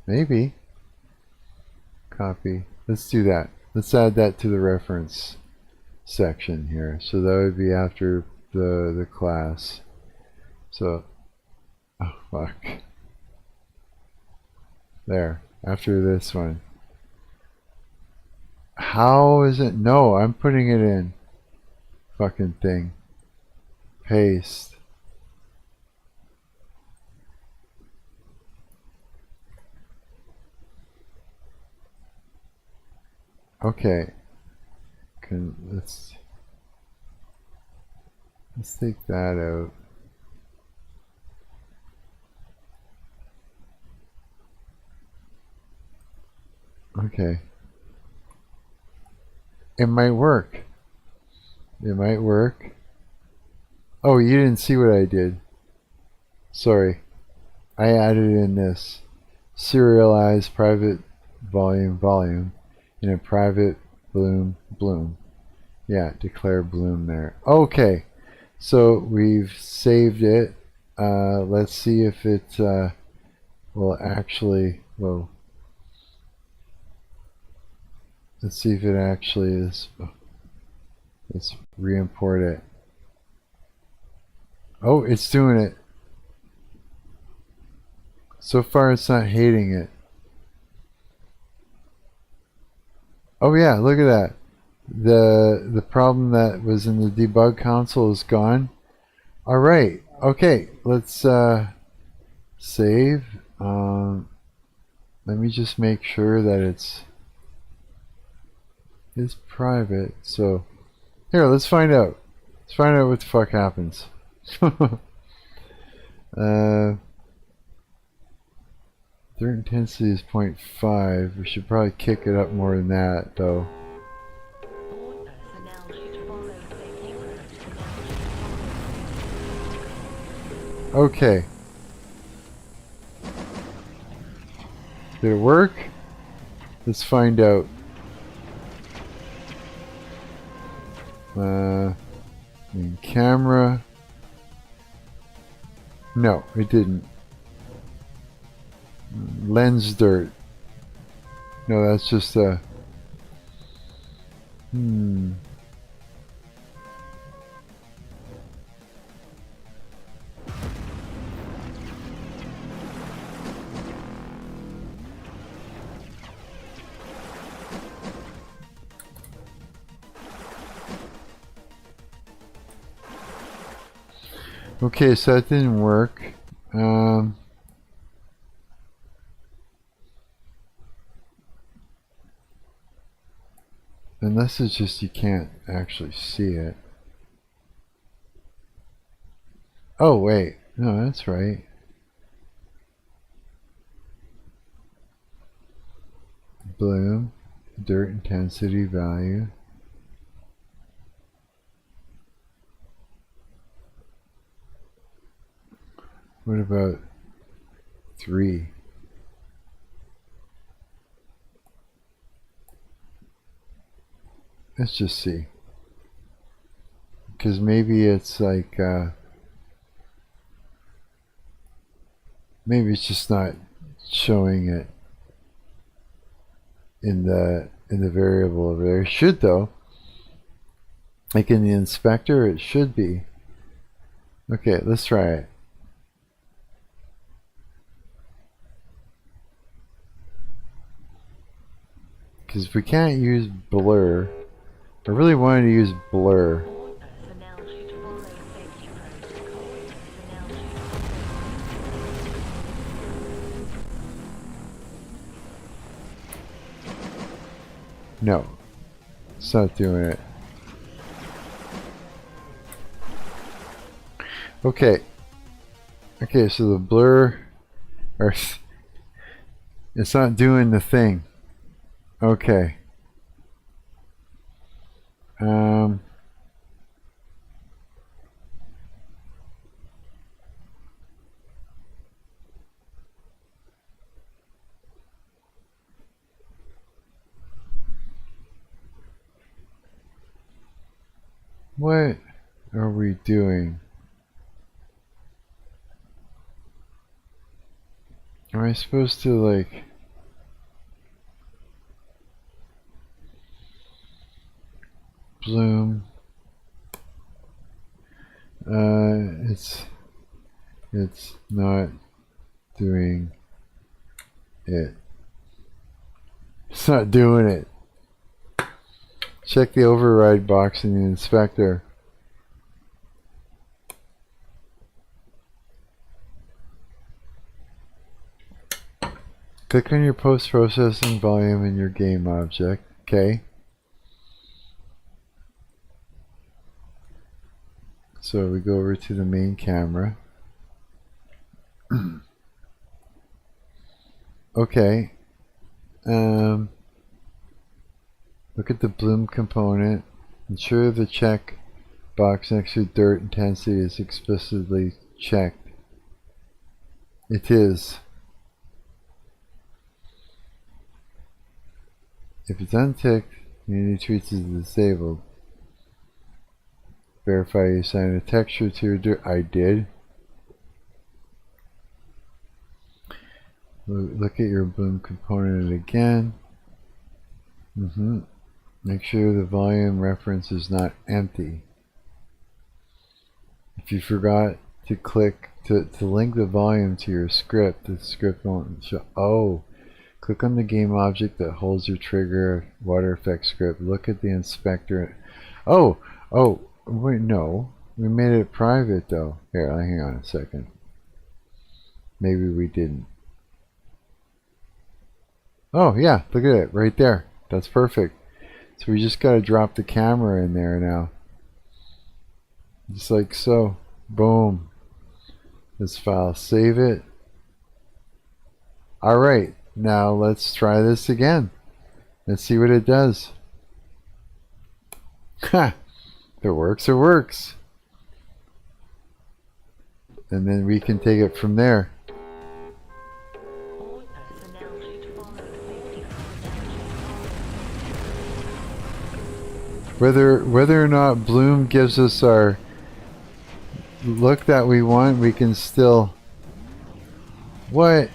Maybe. Copy. Let's do that. Let's add that to the reference section here. So that would be after the class. So, oh fuck. There. After this one. How is it? No, I'm putting it in. Fucking thing. Paste. Okay. Let's take that out. Okay. It might work. It might work. Oh, you didn't see what I did. Sorry. I added in this. Serialize private volume in a private bloom. Yeah, declare bloom there. Okay. So we've saved it. Let's see if it will actually. Whoa. Let's see if it actually is. Let's re-import it. Oh, it's doing it. So far, it's not hating it. Oh yeah, look at that. The problem that was in the debug console is gone. All right. Okay. Let's save. Let me just make sure that it's private. So here, let's find out. Let's find out what the fuck happens. Their intensity is 0.5. We should probably kick it up more than that, though. Okay. Did it work? Let's find out. In camera. No, it didn't. Lens dirt. No, that's just a. Okay, so that didn't work. Unless it's just you can't actually see it. Oh, wait. No, that's right. Bloom, dirt intensity value. What about 3? Let's just see. Because maybe it's like, maybe it's just not showing it in the variable over there. It should though. Like in the inspector, it should be. Okay, let's try it. Because if we can't use blur, I really wanted to use blur. No, it's not doing it. Okay. Okay, so the blur, or it's not doing the thing. Okay. What are we doing? Am I supposed to like bloom? It's not doing it. It's not doing it. Check the override box in the inspector. Click on your post-processing volume in your game object. Okay. So we go over to the main camera. Okay. Look at the bloom component. Ensure the check box next to dirt intensity is explicitly checked. It is. If it's unticked, Unity treats it as disabled. Verify you assign a texture to your dirt. I did. Look at your bloom component again. Make sure the volume reference is not empty. If you forgot to click to link the volume to your script, the script won't show. Oh, click on the game object that holds your trigger water effect script. Look at the inspector. Oh, wait, no. We made it private though. Here, hang on a second. Maybe we didn't. Oh yeah, look at it right there. That's perfect. So we just gotta drop the camera in there now. Just like so. Boom. This file, save it. Alright, now let's try this again. Let's see what it does. Ha! If it works, it works. And then we can take it from there. Whether or not Bloom gives us our look that we want, we can still... What?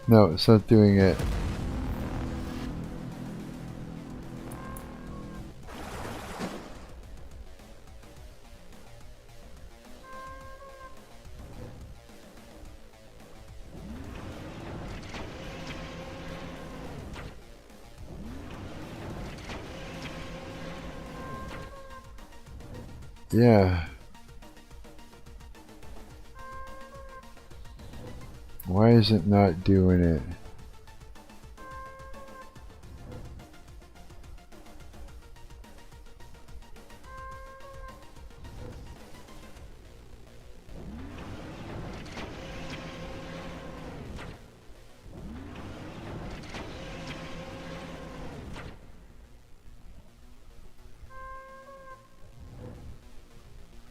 No, it's not doing it. Yeah. Why is it not doing it?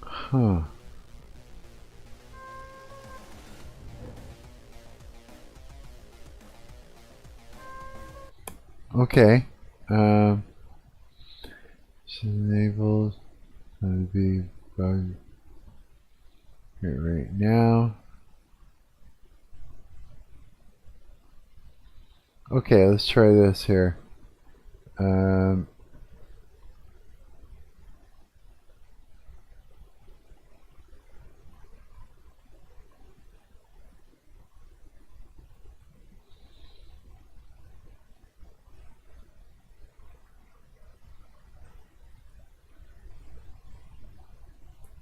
Huh. Okay. It's enabled to be bug here right now. Okay, let's try this here.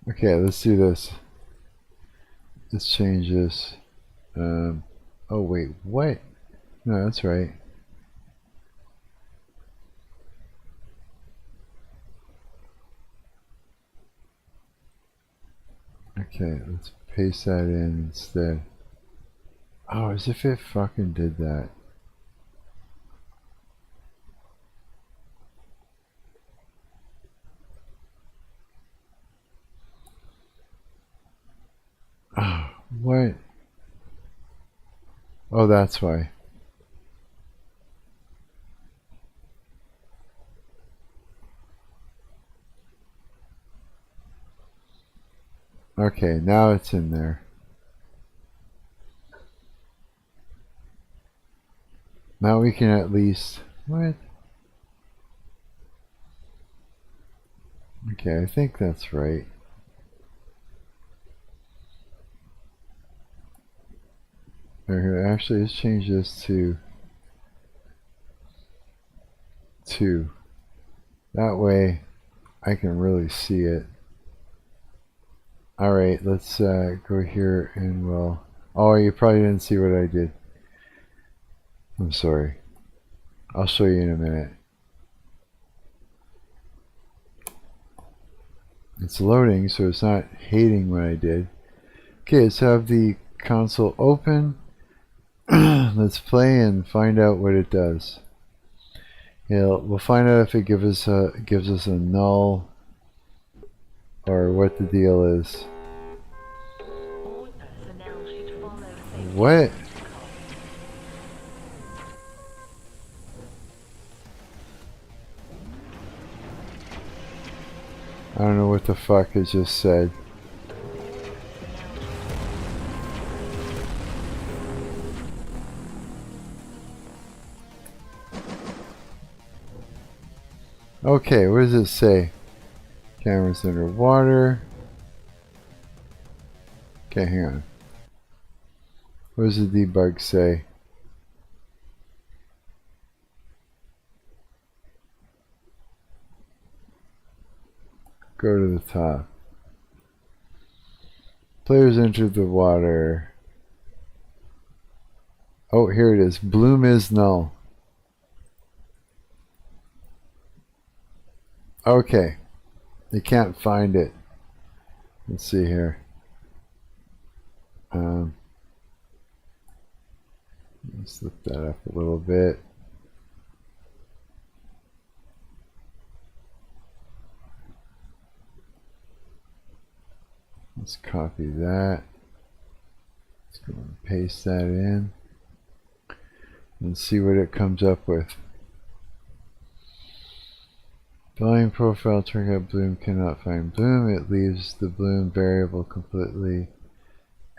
Okay, let's do this. Let's change this. Oh wait, what? No, that's right. Okay, let's paste that in instead. Oh, as if it fucking did that. Oh, what? Oh, that's why. Okay, now it's in there. Now we can at least... What? Okay, I think that's right. Okay, actually, let's change this to 2. That way, I can really see it. Alright, let's go here and we'll... Oh, you probably didn't see what I did. I'm sorry. I'll show you in a minute. It's loading, so it's not hating what I did. Okay, let's have the console open. Let's play and find out what it does. We'll find out if it gives us a null or what the deal is. What? I don't know what the fuck it just said. Okay, what does it say? Camera's underwater. Okay, hang on. What does the debug say? Go to the top. Players entered the water. Oh, here it is. Bloom is null. Okay. You can't find it. Let's see here. Let's lift that up a little bit. Let's copy that. Let's go and paste that in and see what it comes up with. Volume profile trigger bloom cannot find bloom. It leaves the bloom variable completely.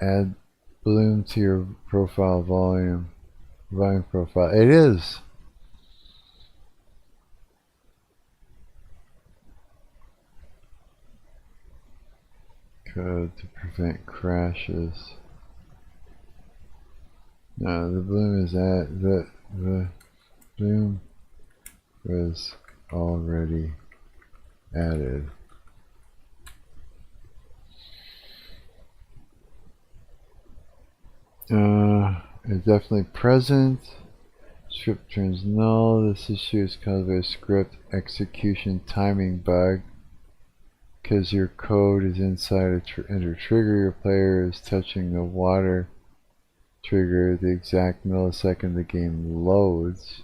Add bloom to your profile volume profile. It is. Code to prevent crashes. No, the bloom is at the bloom was already added. is definitely present. Script turns null. This issue is caused by a script execution timing bug. Because your code is inside a enter trigger, your player is touching the water trigger the exact millisecond the game loads.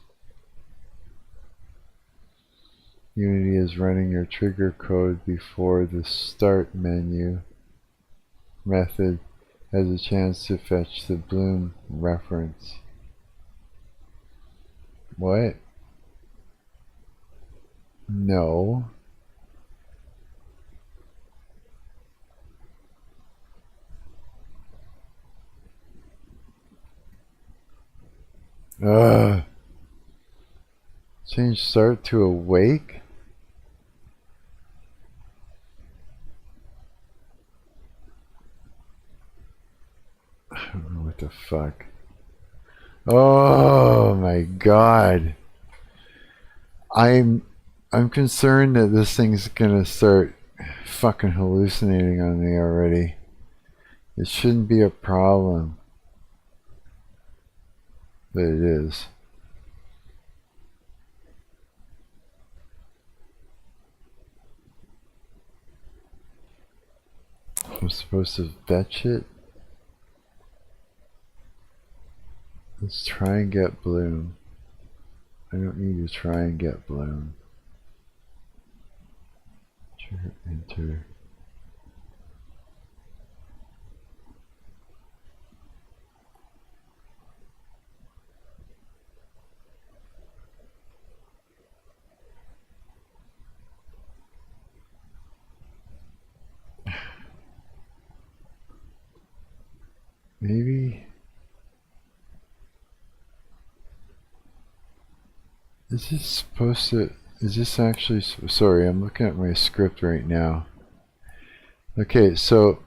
Unity is running your trigger code before the start menu method has a chance to fetch the Bloom reference. What? No. Ugh. Change start to awake? I don't know what the fuck. Oh my god. I'm concerned that this thing's gonna start fucking hallucinating on me already. It shouldn't be a problem. But it is. I'm supposed to fetch it? Let's try and get Bloom. I don't need to try and get Bloom. Enter. Maybe. Is this supposed to, is this actually, sorry, I'm looking at my script right now. Okay, so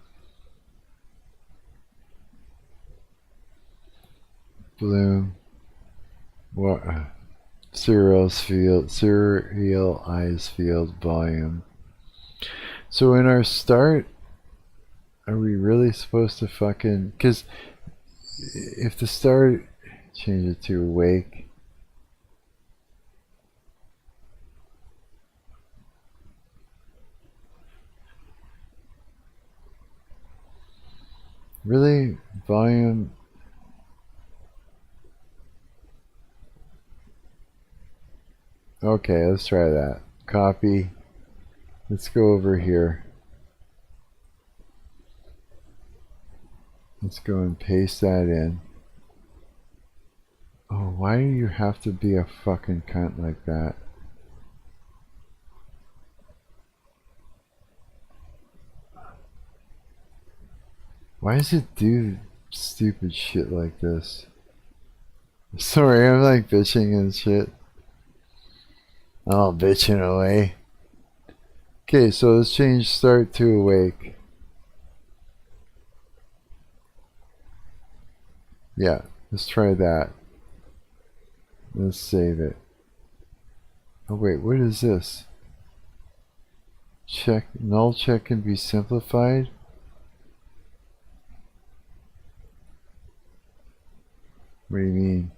Bloom, what, serialize field volume. So in our start, are we really supposed to fucking, because if the start, change it to awake. Really? Volume? Okay, let's try that. Copy. Let's go over here. Let's go and paste that in. Oh, why do you have to be a fucking cunt like that? Why does it do stupid shit like this? Sorry, I'm like bitching and shit. Oh, bitching away. Okay, so let's change start to awake. Yeah, let's try that. Let's save it. Oh wait, what is this? Check, null check can be simplified? What do you mean?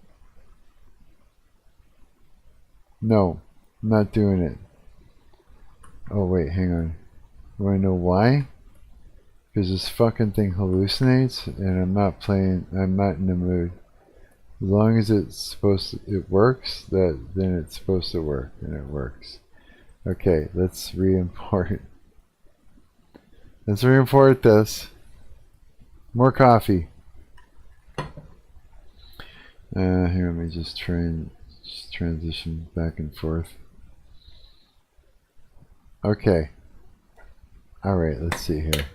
No, I'm not doing it. Oh wait, hang on. You wanna know why? Because this fucking thing hallucinates and I'm not in the mood. As long as it's supposed to, it works, then it's supposed to work, and it works. Okay, let's re-import. Let's re-import this. More coffee. Here, let me just try and transition back and forth. Okay. Alright, let's see here.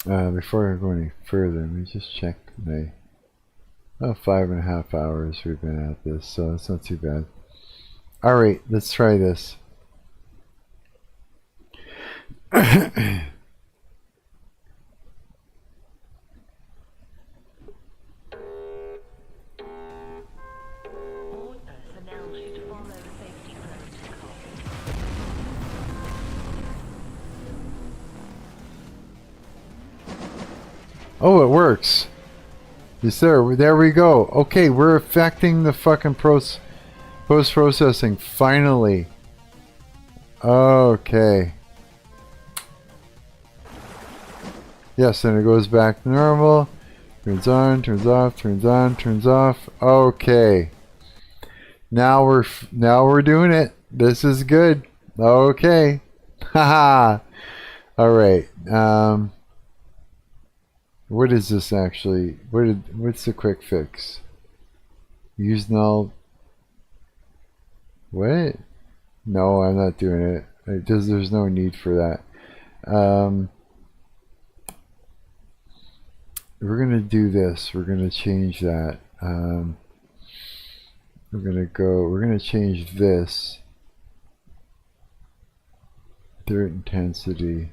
Before I go any further, let me just check my 5.5 hours we've been at this, so that's not too bad. Alright, let's try this. Oh, it works. It's there. There we go. Okay, we're affecting the fucking post-processing. Finally. Okay. Yes, and it goes back to normal. Turns on, turns off, turns on, turns off. Okay. Now we're doing it. This is good. Okay. Haha. All right. What is this actually? What's the quick fix? Use null. What? No, I'm not doing it. There's no need for that. We're gonna do this. We're gonna change that. We're gonna change this. Dirt intensity.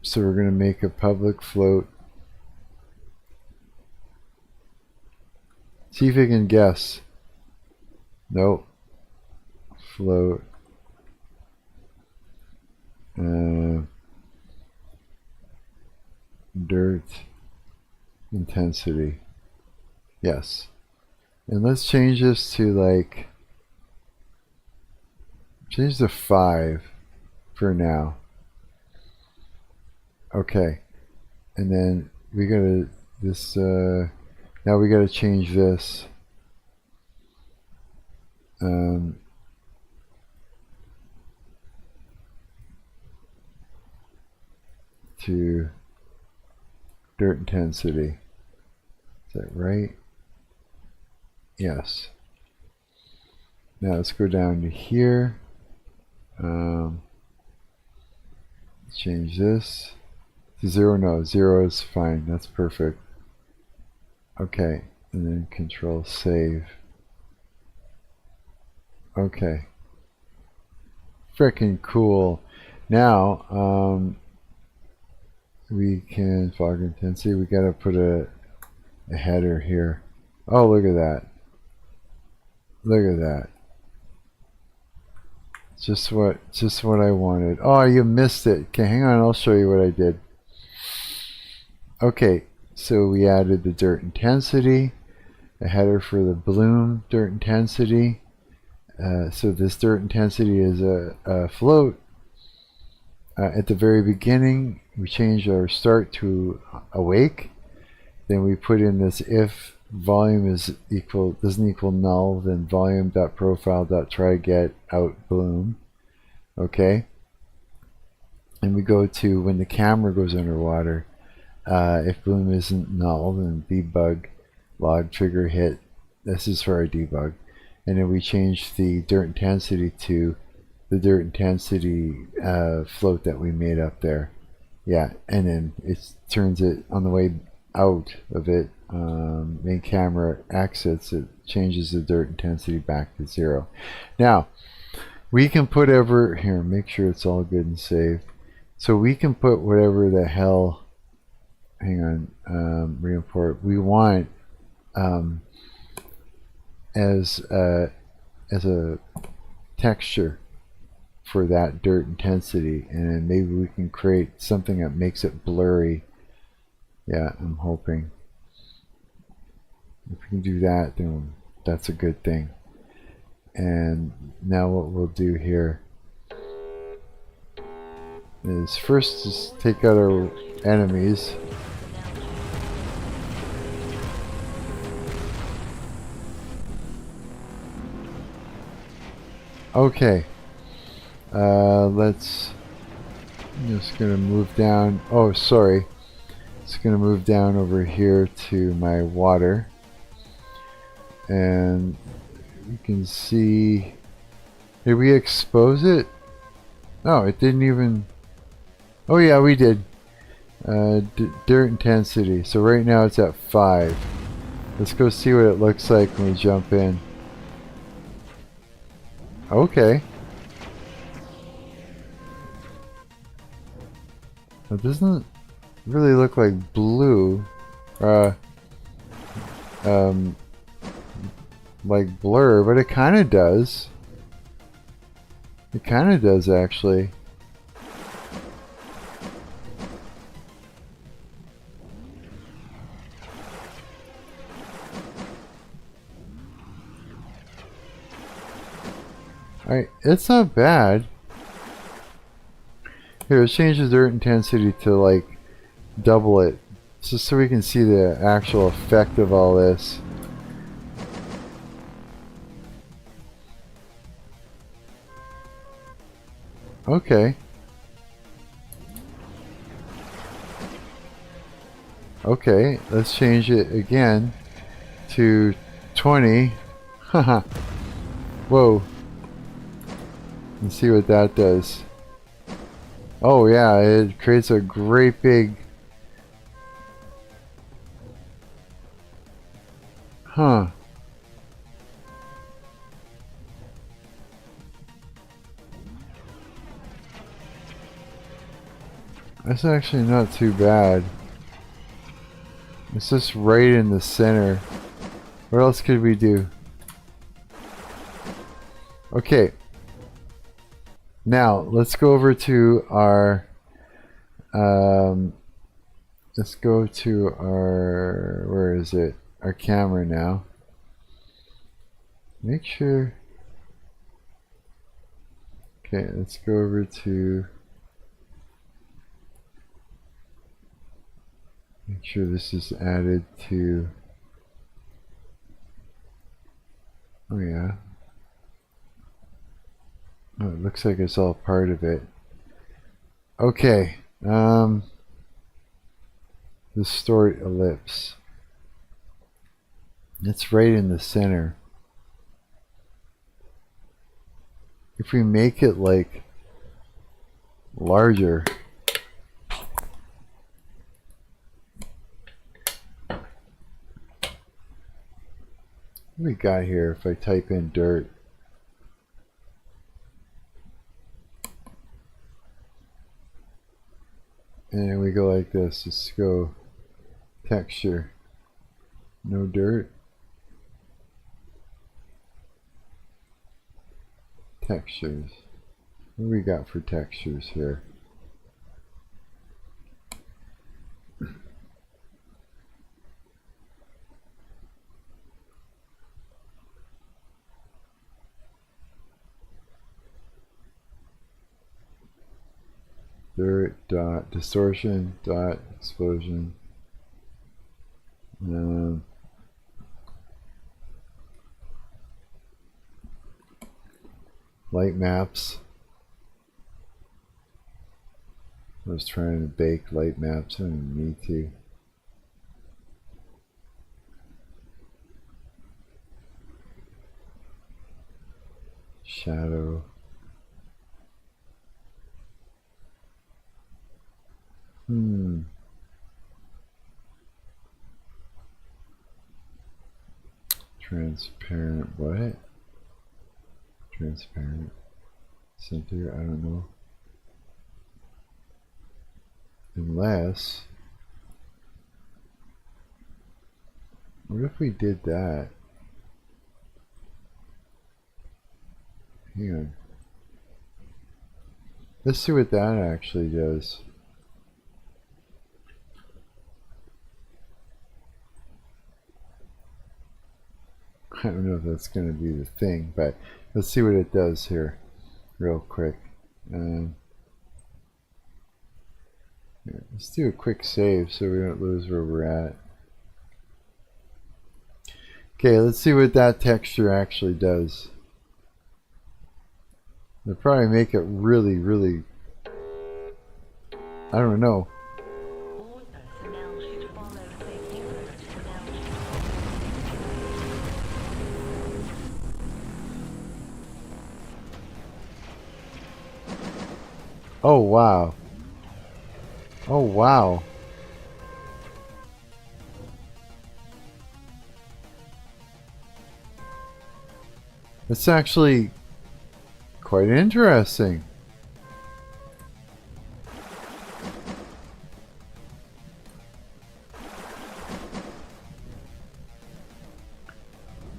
So we're gonna make a public float. See if you can guess. Nope. Float. Dirt intensity. Yes. And let's change this to like, change to 5 for now. Okay. And then we gotta, now we gotta change this. To dirt intensity. Is that right? Yes. Now let's go down to here. Change this to 0. No, 0 is fine. That's perfect. Okay, and then control save. Okay. Frickin' cool. Now, we can fog intensity. We gotta put a header here. Oh, look at that. Look at that. Just what I wanted. Oh, you missed it. Okay, hang on. I'll show you what I did. Okay, so we added the dirt intensity, a header for the bloom dirt intensity. So this dirt intensity is a float. At the very beginning, we changed our start to awake. Then we put in this if volume doesn't equal null, then volume.profile.try_get out bloom. Okay. And we go to when the camera goes underwater. If bloom isn't null, then debug log trigger hit. This is for our debug. And then we change the dirt intensity to the dirt intensity float that we made up there. Yeah, and then it turns it on the way out of it. Main camera exits, it changes the dirt intensity back to 0. Now, we can put here, make sure it's all good and saved. So we can put whatever the hell, hang on, re-import, we want as a texture for that dirt intensity, and then maybe we can create something that makes it blurry. Yeah, I'm hoping. If we can do that, then that's a good thing. And now what we'll do here is first just take out our enemies. Okay. Let's, I'm just gonna move down. Oh, sorry. It's gonna move down over here to my water, and you can see. Did we expose it? No, it didn't even. Oh yeah, we did. Dirt intensity. So right now it's at 5. Let's go see what it looks like when we jump in. Okay. It doesn't really look like blue. Like blur, but it kind of does. It kind of does, actually. Alright, it's not bad. Here, let's change the dirt intensity to like double it, just so we can see the actual effect of all this. Okay. Okay, let's change it again to 20. Haha. Whoa. And see what that does. Oh yeah, it creates a great big... Huh. That's actually not too bad. It's just right in the center. What else could we do? Okay. Now, let's go over to our... let's go to our... Where is it? Our camera now. Make sure... Okay, let's go over to... Make sure this is added to... Oh yeah. Oh, it looks like it's all part of it. Okay. Distort ellipse. It's right in the center. If we make it like larger, what do we got here if I type in dirt? And we go like this. Let's go texture. No dirt. Textures. What do we got for textures here? Dirt dot distortion dot explosion. Light maps. I was trying to bake light maps. I didn't need to. Shadow. Transparent what? Transparent center, I don't know. Unless, what if we did that? Hang on. Let's see what that actually does. I don't know if that's going to be the thing, but let's see what it does here real quick. Here, let's do a quick save so we don't lose where we're at. Okay, let's see what that texture actually does. They'll probably make it really, really, I don't know. Oh wow. Oh wow. It's actually quite interesting.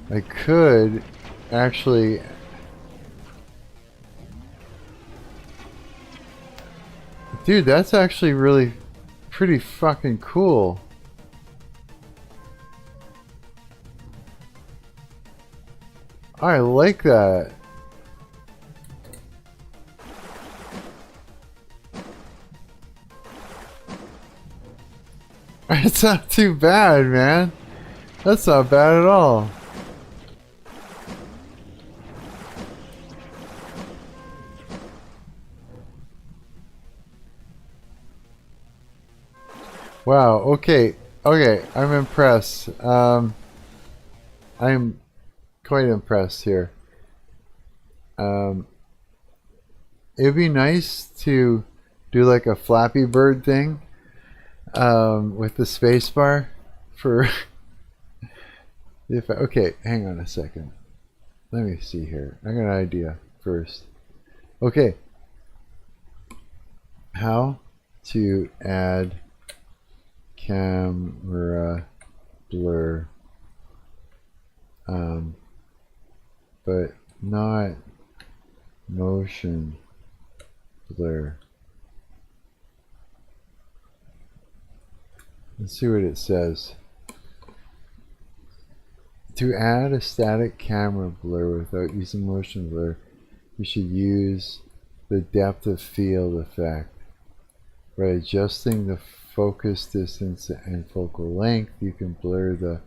I could actually dude, that's actually really pretty fucking cool. I like that. It's not too bad, man. That's not bad at all. Wow, okay. Okay, I'm impressed. I'm quite impressed here. It'd be nice to do like a Flappy Bird thing with the spacebar for if okay, hang on a second. Let me see here. I got an idea first. Okay. How to add camera blur but not motion blur. Let's see what it says. To add a static camera blur without using motion blur, you should use the depth of field effect. By adjusting the focus distance and focal length, you can blur the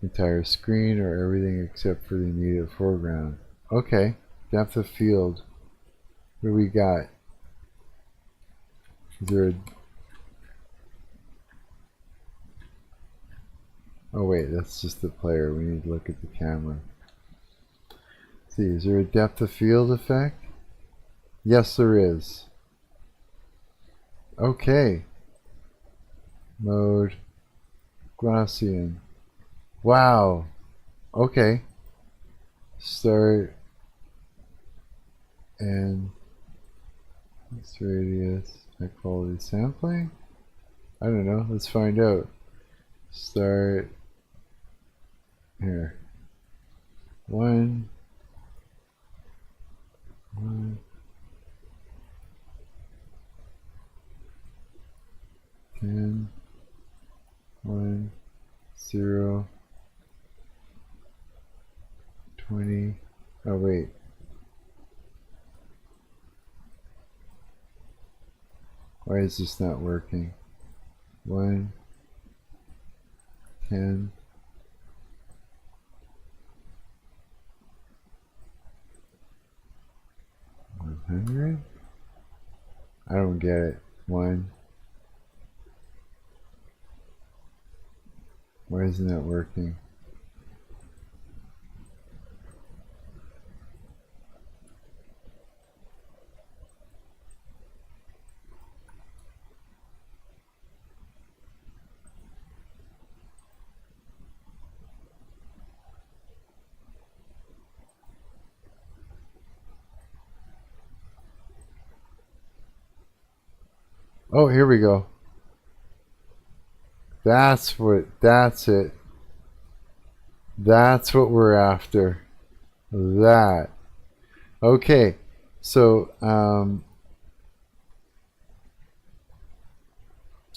entire screen or everything except for the immediate foreground. Okay, depth of field. What do we got? Is there a... Oh wait, that's just the player. We need to look at the camera. Let's see, is there a depth of field effect? Yes, there is. Okay. Mode Gaussian. Wow. Okay. Start and this radius, high quality sampling. I don't know. Let's find out. Start here. One. 10, 1, 0, 20. Oh wait. Why is this not working? 1, 10. 100? I don't get it. 1. Why isn't that working? Oh, here we go. That's it. That's what we're after. That. Okay. So, how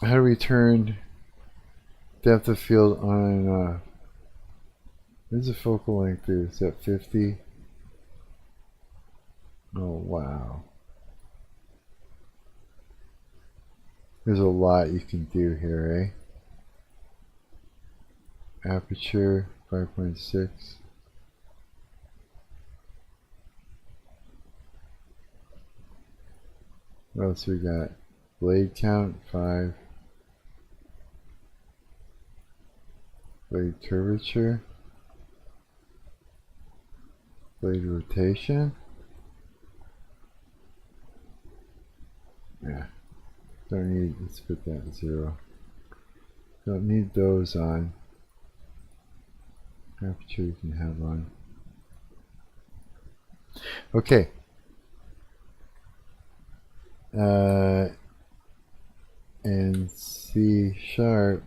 do we turn depth of field on and off? Where's the focal length do? Is that 50? Oh, wow. There's a lot you can do here, eh? Aperture 5.6. What else we got? Blade count 5. Blade curvature. Blade rotation. Yeah. Don't need, let's put that at 0. Don't need those on. Aperture you can have on. Okay. And C sharp,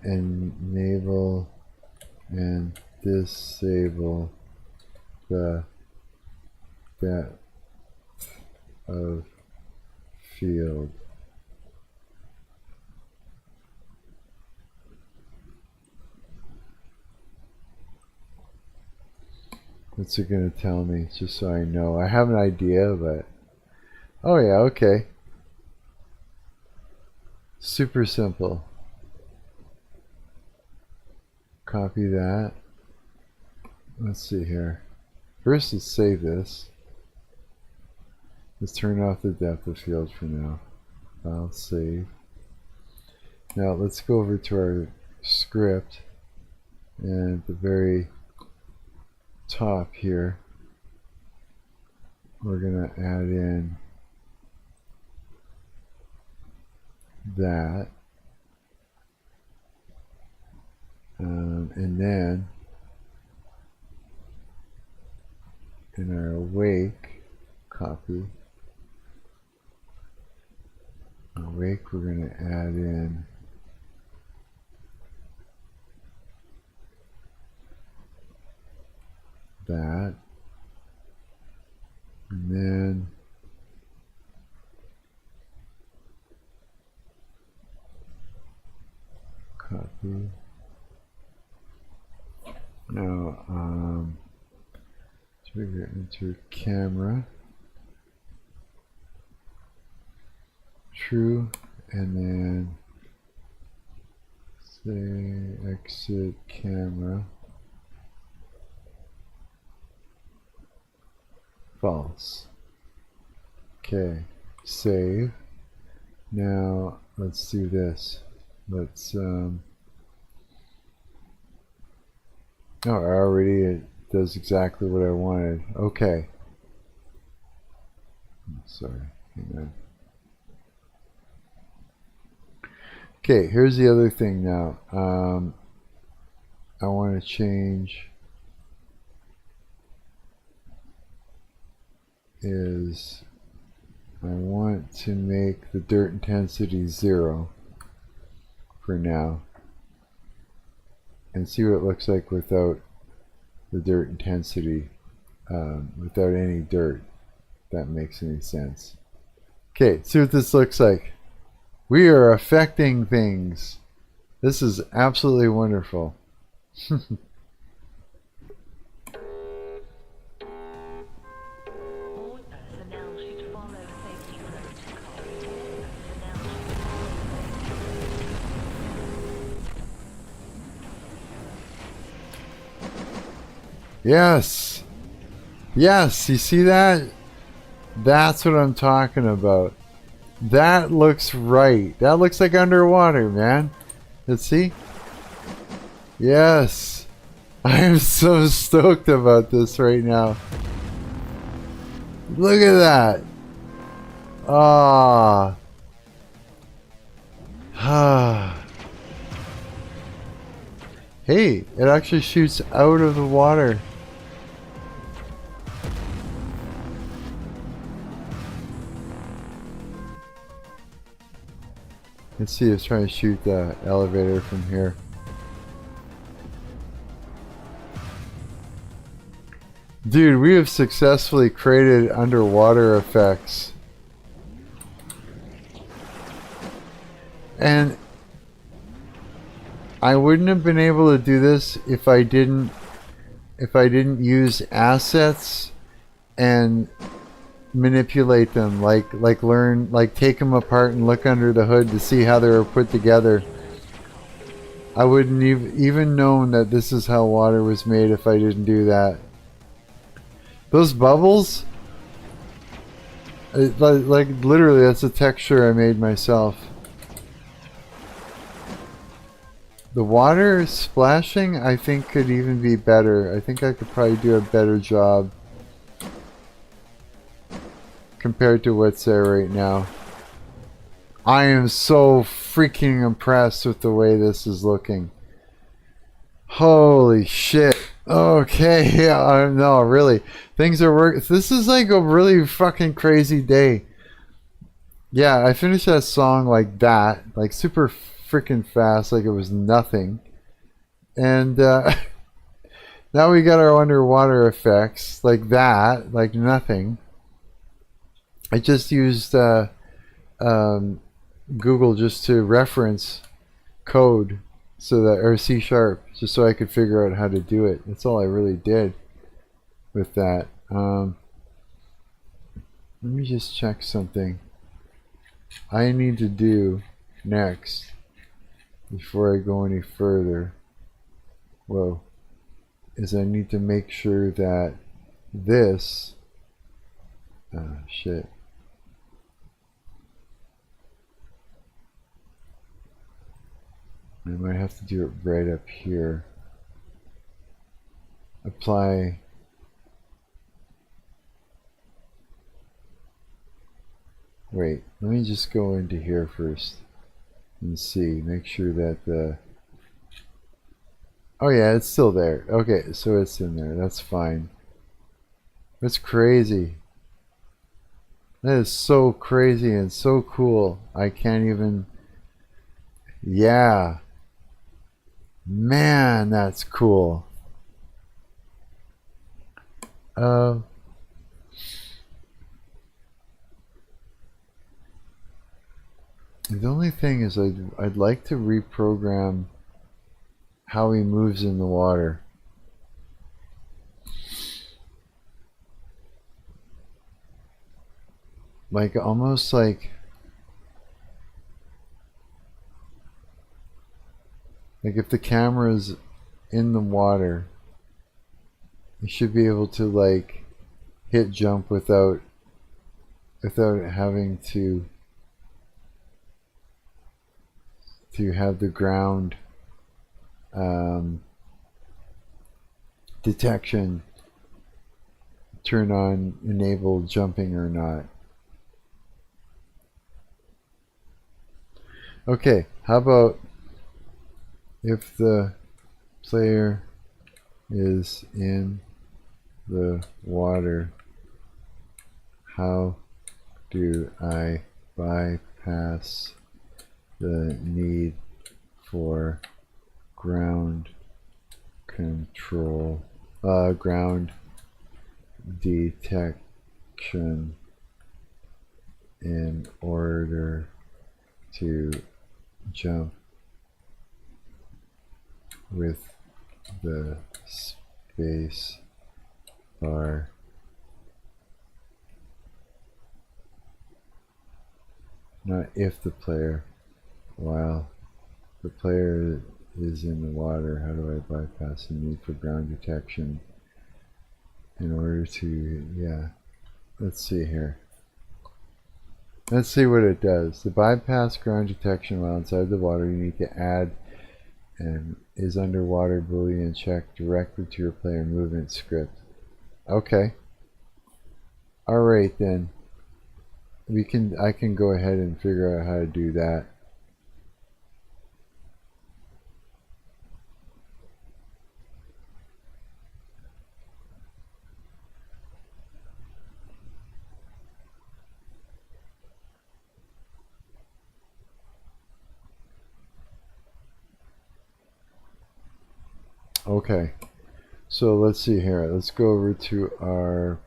enable and disable the depth of field. What's it going to tell me? Just so I know. I have an idea, but... Oh yeah, okay. Super simple. Copy that. Let's see here. First, let's save this. Let's turn off the depth of field for now. File, save. Now let's go over to our script, and at the very top here, we're going to add in that, and then in our awake, copy, awake, we're going to add in that, and then copy. Now, trigger enter camera, true, and then say exit camera, false. Okay, save. Now let's do this. Let's oh, already it does exactly what I wanted. Okay. Sorry, hang on. Okay, here's the other thing now. I want to change is I want to make the dirt intensity 0 for now, and see what it looks like without the dirt intensity, without any dirt, if that makes any sense. Okay, see what this looks like. We are affecting things. This is absolutely wonderful. Yes. Yes, you see that? That's what I'm talking about. That looks right. That looks like underwater, man. Let's see. Yes. I am so stoked about this right now. Look at that. Ah. Hey, it actually shoots out of the water. Let's see, it's trying to shoot the elevator from here. Dude, we have successfully created underwater effects. And I wouldn't have been able to do this if I didn't use assets and manipulate them, like take them apart and look under the hood to see how they were put together. I wouldn't even known that this is how water was made if I didn't do that. Those bubbles, like literally, that's a texture I made myself. The water splashing, I think, could even be better. I think I could probably do a better job compared to what's there right now. I am so freaking impressed with the way this is looking. Holy shit. Okay, yeah, no, really. Things are working. This is like a really fucking crazy day. Yeah, I finished that song like that, like super freaking fast, like it was nothing. And now we got our underwater effects like that, like nothing. I just used Google just to reference code, so that, or C#, just so I could figure out how to do it. That's all I really did with that. Let me just check something. I need to do next, before I go any further, is I need to make sure that this, shit. I might have to do it right up here. Apply. Wait, let me just go into here first and see. Make sure that the... Oh yeah, it's still there. Okay, so it's in there. That's fine. That's crazy. That is so crazy and so cool. I can't even... Yeah. Man, that's cool. The only thing is I'd like to reprogram how he moves in the water. Like almost like if the camera's in the water, you should be able to like hit jump without having to have the ground detection turn on, enable jumping or not. Okay, how about if the player is in the water, how do I bypass the need for ground control, ground detection in order to jump with the space bar? Not if the player, while the player is in the water, how do I bypass the need for ground detection in order to, yeah, let's see here. Let's see what it does. To bypass ground detection while inside the water, you need to add and is underwater Boolean check directly to your player movement script. Okay. Alright then. I can go ahead and figure out how to do that. Okay, so let's see here. Let's go over to our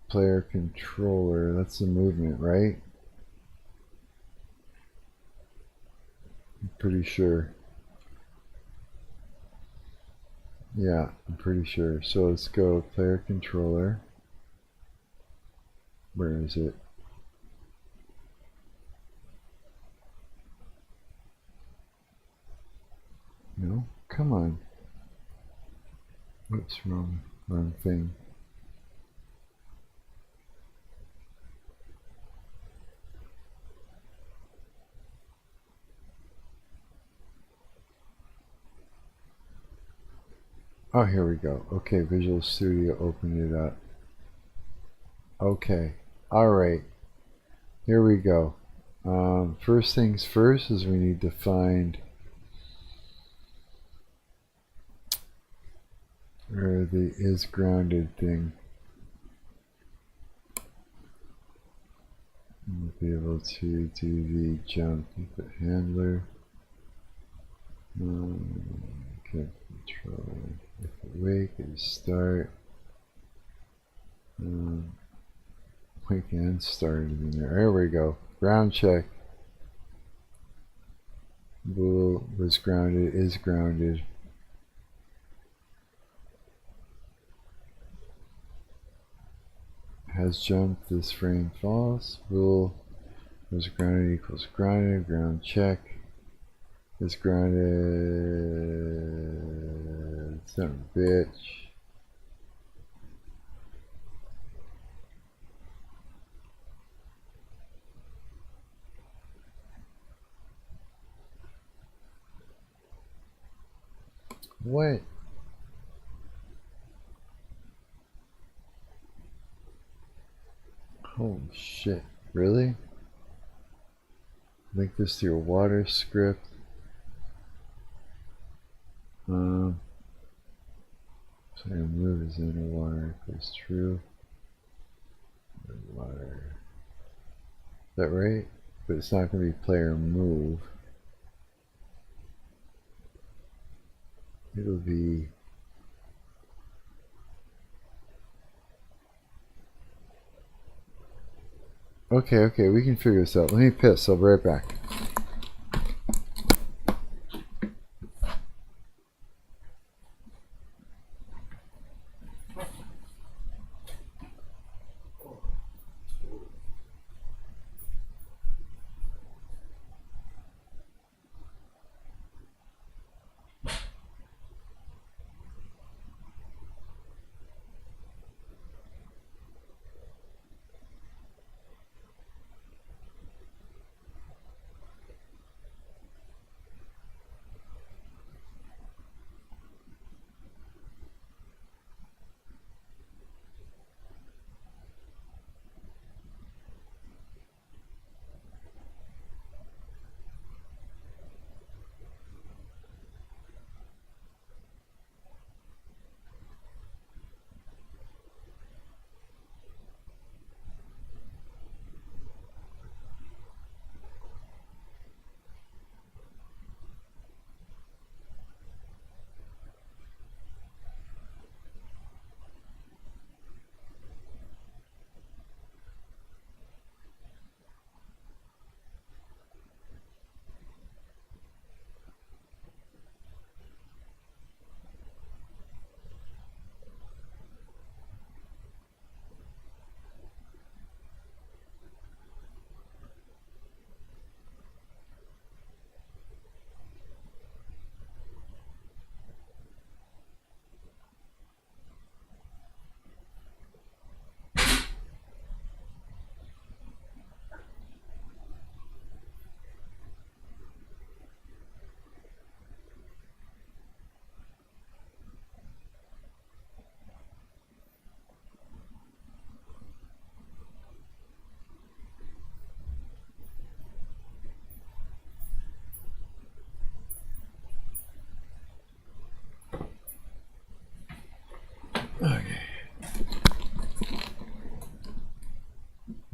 player controller. That's the movement, right? I'm pretty sure. Yeah, I'm pretty sure. So let's go player controller. Where is it? No? Come on. What's wrong? Wrong thing. Oh, here we go. Okay, Visual Studio opened it up. Okay. Alright. Here we go. First things first is we need to find where the is grounded thing. We'll be able to do the jump with the handler. Okay, control. If it wake is start. Wake and started in there. There we go. Ground check. Bool was grounded, is grounded. Has jumped this frame false. Bool Was grounded equals grounded. Ground check. Is grounded. Son of a bitch. What? Holy shit. Really? Link this to your water script. So move is in the water equals true. Water. Is that right? But it's not going to be player move. It'll be okay, we can figure this out. Let me piss, I'll be right back.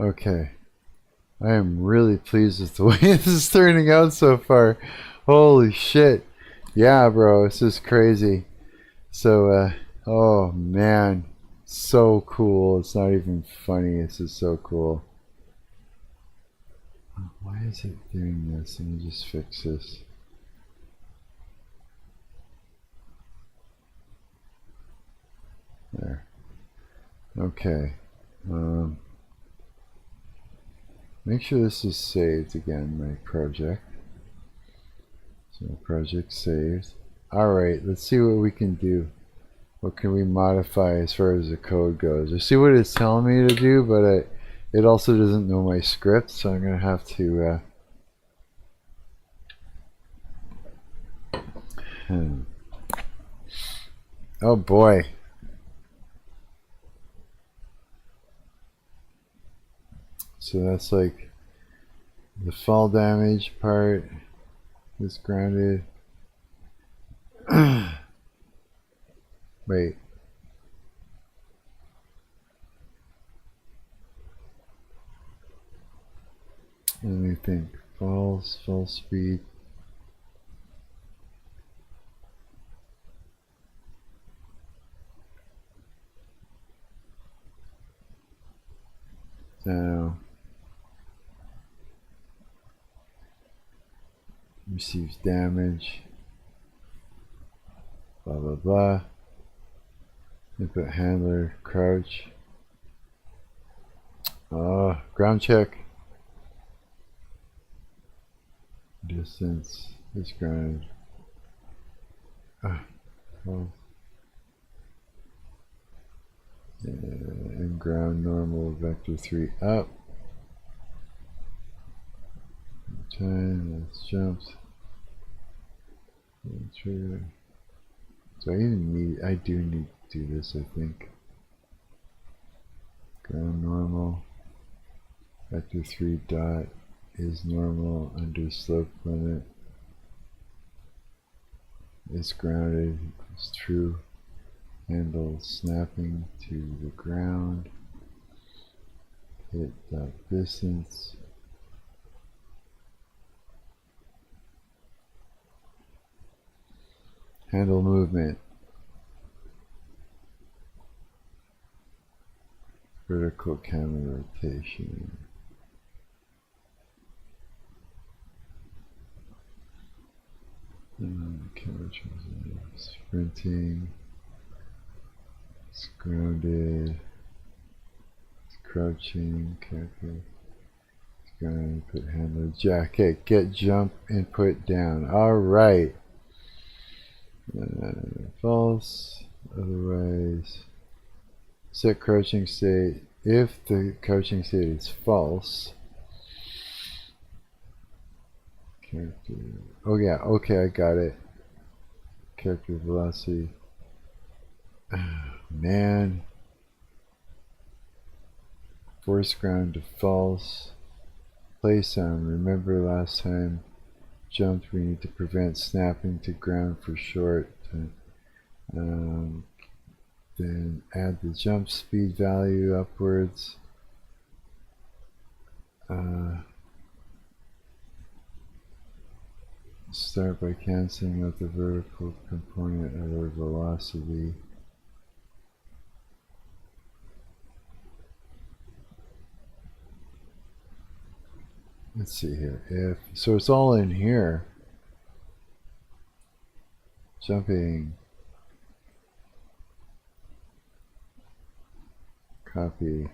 Okay. I am really pleased with the way this is turning out so far. Holy shit. Yeah, bro, this is crazy. So, oh man. So cool. It's not even funny. This is so cool. Why is it doing this? Let me just fix this. There. Okay. Make sure this is saved again, my project. So project saved. Alright, let's see what we can do. What can we modify as far as the code goes? I see what it's telling me to do, but it also doesn't know my script, so I'm going to have to... Oh boy. So that's like the fall damage part is grounded. Wait. Let me think. Fall speed. Now. Receives damage. Blah blah blah. Input handler, crouch. Ground check. distance is grounded. Well, and ground normal vector 3 up. Time, that's jumped. Trigger. So I do need to do this, I think. Ground normal. Vector 3 dot is normal under slope limit. Is grounded, is true. Handle snapping to the ground. Hit dot distance. Handle movement. Vertical camera rotation. Camera sprinting. It's grounded. It's crouching. Character. It's grounded. Put handler. Jacket. Get jump input down. Alright. False. Otherwise. Set crouching state. If the crouching state is false. Character. Oh yeah, okay, I got it. Character velocity. Man. Force ground to false. Play sound. Remember last time jumped, we need to prevent snapping to ground for short. Then add the jump speed value upwards. Start by cancelling out the vertical component of our velocity. Let's see here. So it's all in here. Jumping. Copy.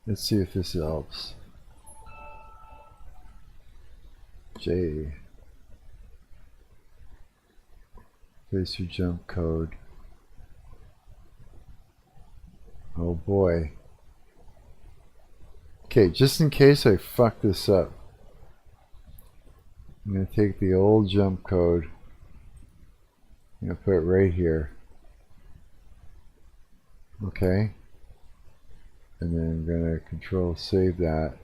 Let's see if this helps. J. Place your jump code. Oh boy. Okay, just in case I fuck this up, I'm going to take the old jump code. I'm going to put it right here. Okay. And then I'm going to control save that.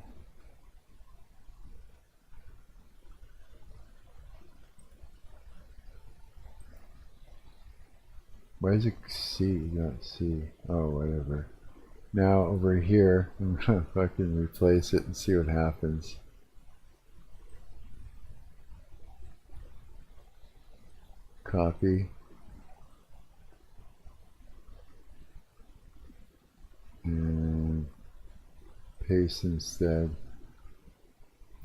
Why is it C, not C? Oh, whatever. Now over here, I'm going to fucking replace it and see what happens. Copy. And paste instead.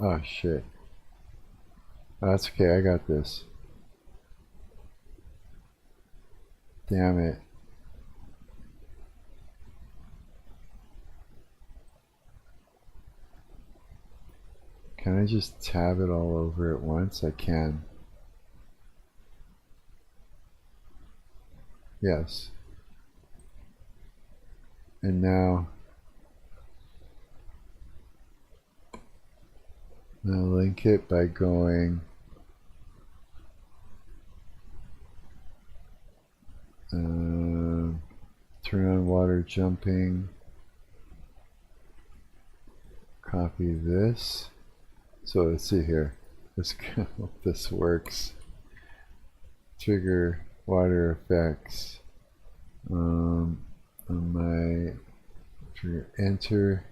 Oh shit. Oh, that's okay, I got this. Damn it. Can I just tab it all over at once? I can. Yes. And now link it by going turn on water jumping, copy this. So let's see here. Let's hope this works. Trigger water effects. On my trigger enter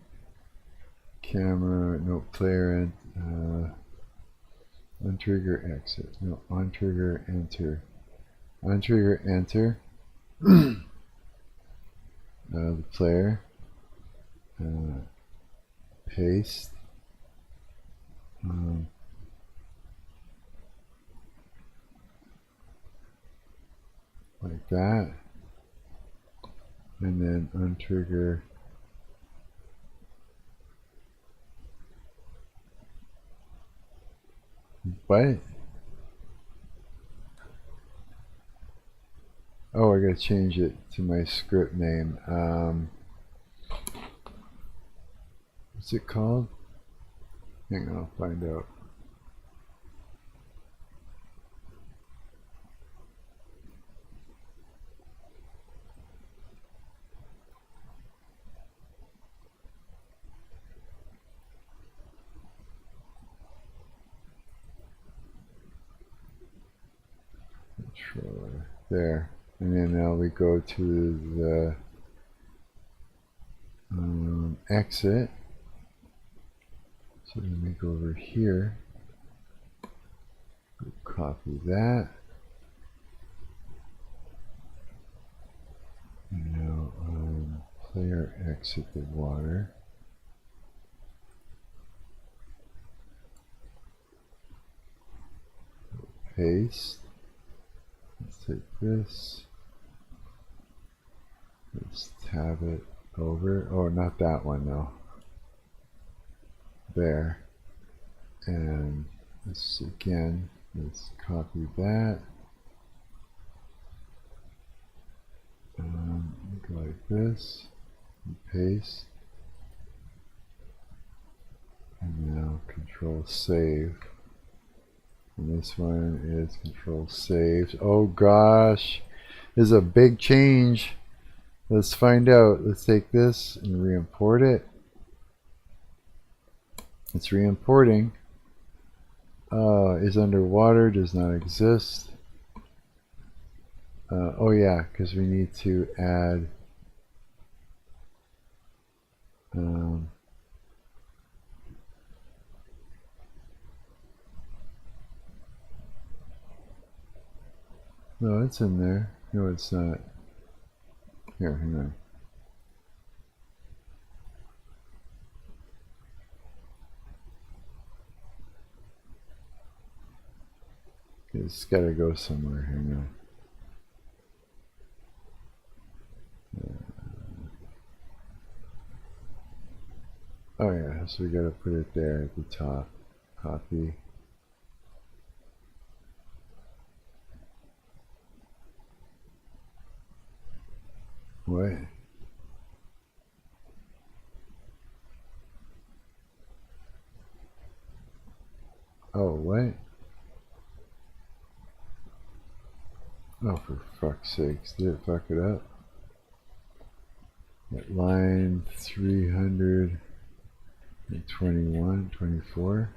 camera, no player and untrigger exit. No, untrigger enter. Untrigger enter. The player. Paste. Like that. And then untrigger. What? Oh, I gotta change it to my script name. What's it called? Hang on, I'll find out. Controller. There. And then now we go to the exit. So then we go over here. Copy that. And now player exit the water. Paste. Let's take this. Let's tab it over. Oh, not that one though. There. And this again. Let's copy that. Go like this. And paste. And now Control Save. And this one is Control Save. Oh gosh, this is a big change. Let's find out. Let's take this and re-import it. It's re-importing. Is underwater, does not exist. Oh yeah, because we need to add no, it's in there. No, it's not. Here, hang on. It's got to go somewhere. Hang on. Oh yeah, so we got to put it there at the top. Copy. What? Oh, what? Oh, for fuck's sakes, did it fuck it up? At line 321, 24.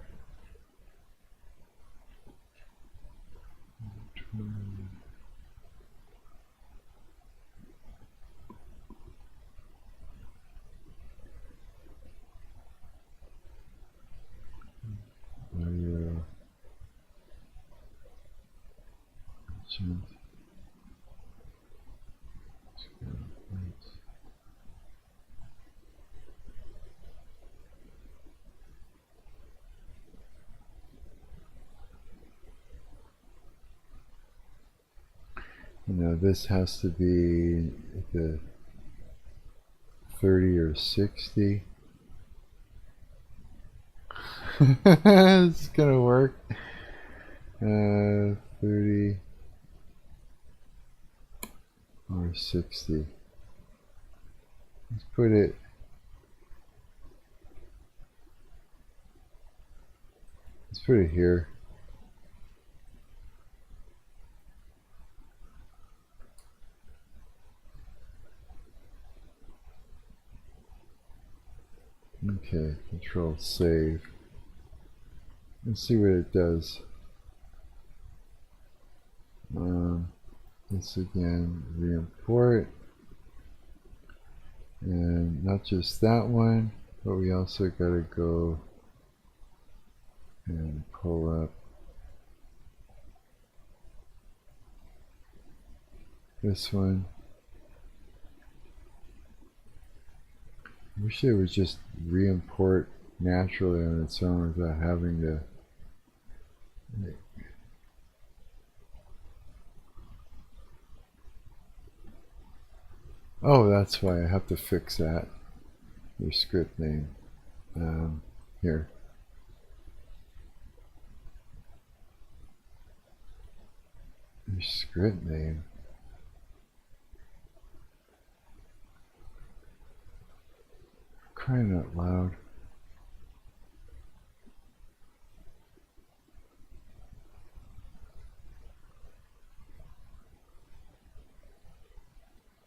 Audio. Now this has to be the 30 or 60. It's gonna work. 30 or 60. Let's put it. Let's put it here. Okay, Control Save. Let's see what it does. This again, re-import. And not just that one, but we also got to go and pull up this one. I wish it would just re-import naturally on its own without having to. Oh, that's why I have to fix that. Your script name. Here. Your script name. Crying out loud.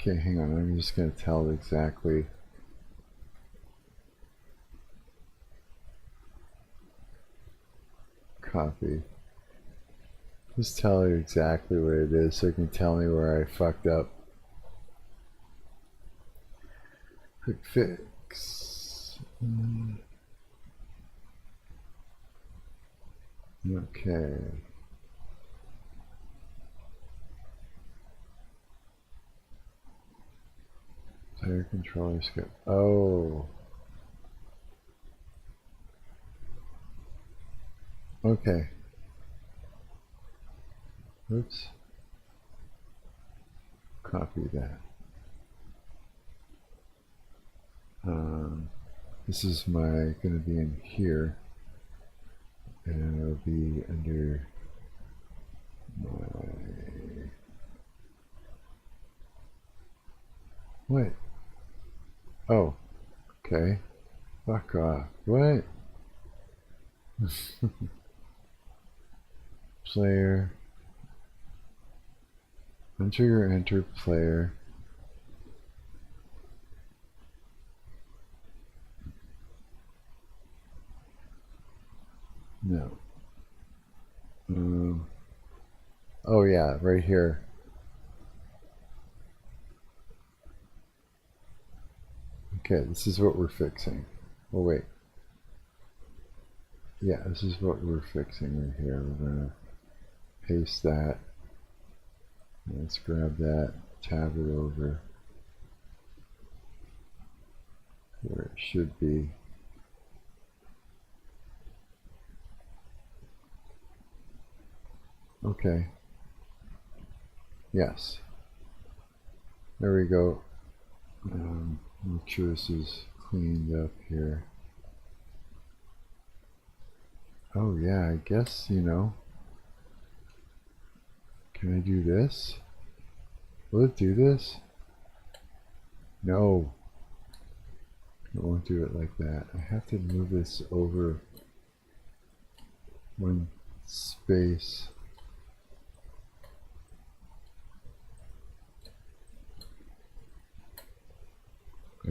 Okay, hang on. I'm just going to tell exactly. Copy. Just tell her exactly what it is so you can tell me where I fucked up. Quick fix. Okay. Player controller script. Oh. Okay. Oops. Copy that. This is my going to be in here, and it'll be under my. What? Oh. Okay. Fuck off. What? Player. Untrigger enter player. No. Oh yeah, right here. Okay, this is what we're fixing. Oh wait. Yeah, this is what we're fixing right here. We're gonna paste that. Let's grab that, tab it over where it should be. Okay. Yes. There we go. Make sure this is cleaned up here. Oh yeah, I guess, you know. Can I do this? Will it do this? No. It won't do it like that. I have to move this over one space.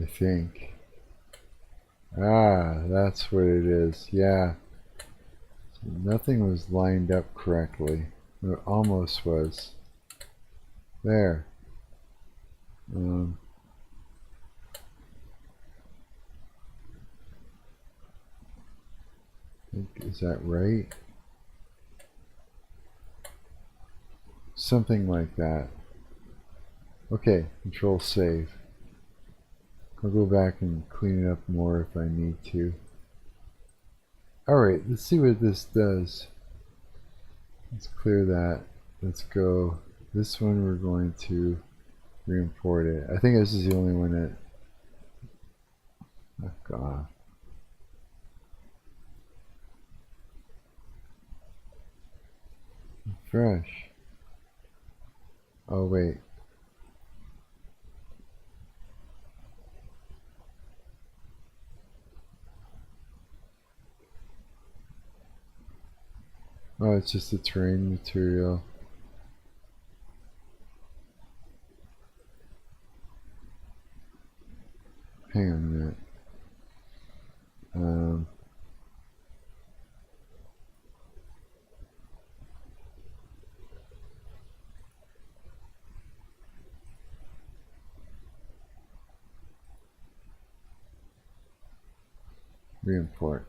I think. Ah, that's what it is. Yeah. So nothing was lined up correctly. It almost was. There. Is that right? Something like that. Okay, control save. I'll go back and clean it up more if I need to. Alright, let's see what this does. Let's clear that. Let's go. This one we're going to re-import it. I think this is the only one that... Fuck off. Fresh. Oh wait. Oh, it's just a terrain material. Hang on a minute. Re-import.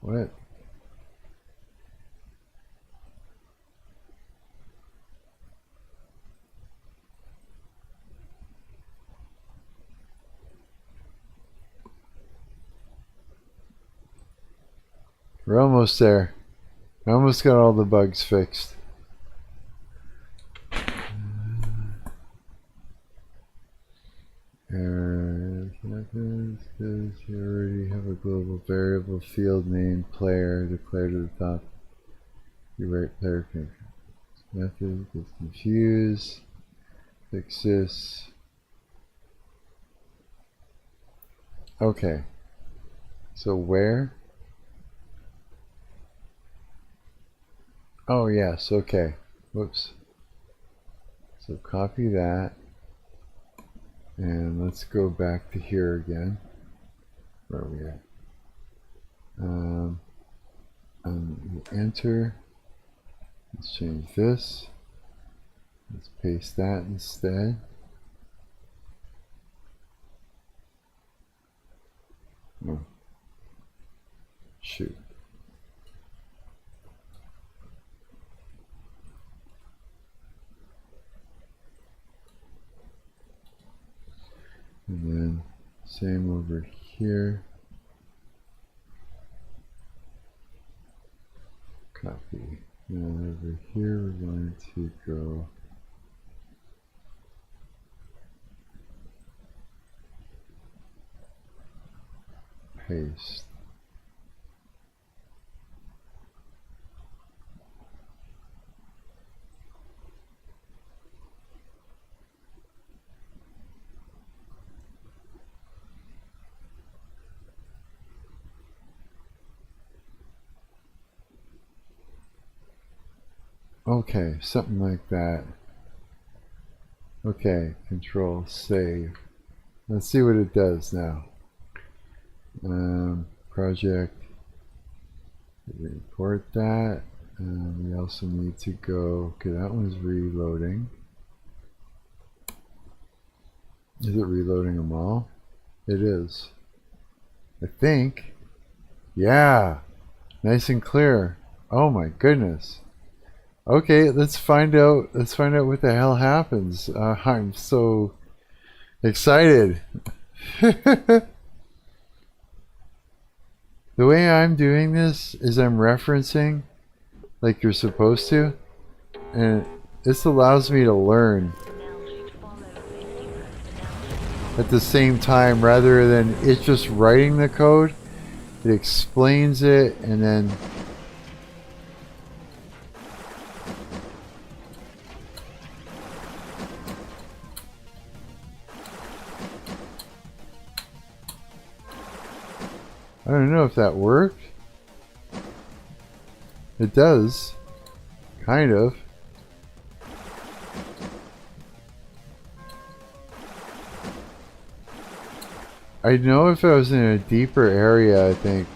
What? We're almost there. I almost got all the bugs fixed. Error. methods, because you already have a global variable field name player declared to the top. Your right player can method gets confused. Fix this. Okay. So where? Oh yes, okay. Whoops. So copy that. And let's go back to here again. Where are we at? Enter. Let's change this. Let's paste that instead. Oh. Shoot. And then same over here. Copy. And over here we're going to go paste. Okay, something like that. Okay, control save. Let's see what it does now. Project, report that. We also need to go, okay, that one's reloading. Is it reloading them all? It is. I think. Yeah, nice and clear. Oh my goodness. Okay, let's find out. Let's find out what the hell happens. I'm so excited. The way I'm doing this is I'm referencing like you're supposed to, and this allows me to learn at the same time rather than it's just writing the code. It explains it and then I don't know if that worked. It does. Kind of. I know if I was in a deeper area, I think.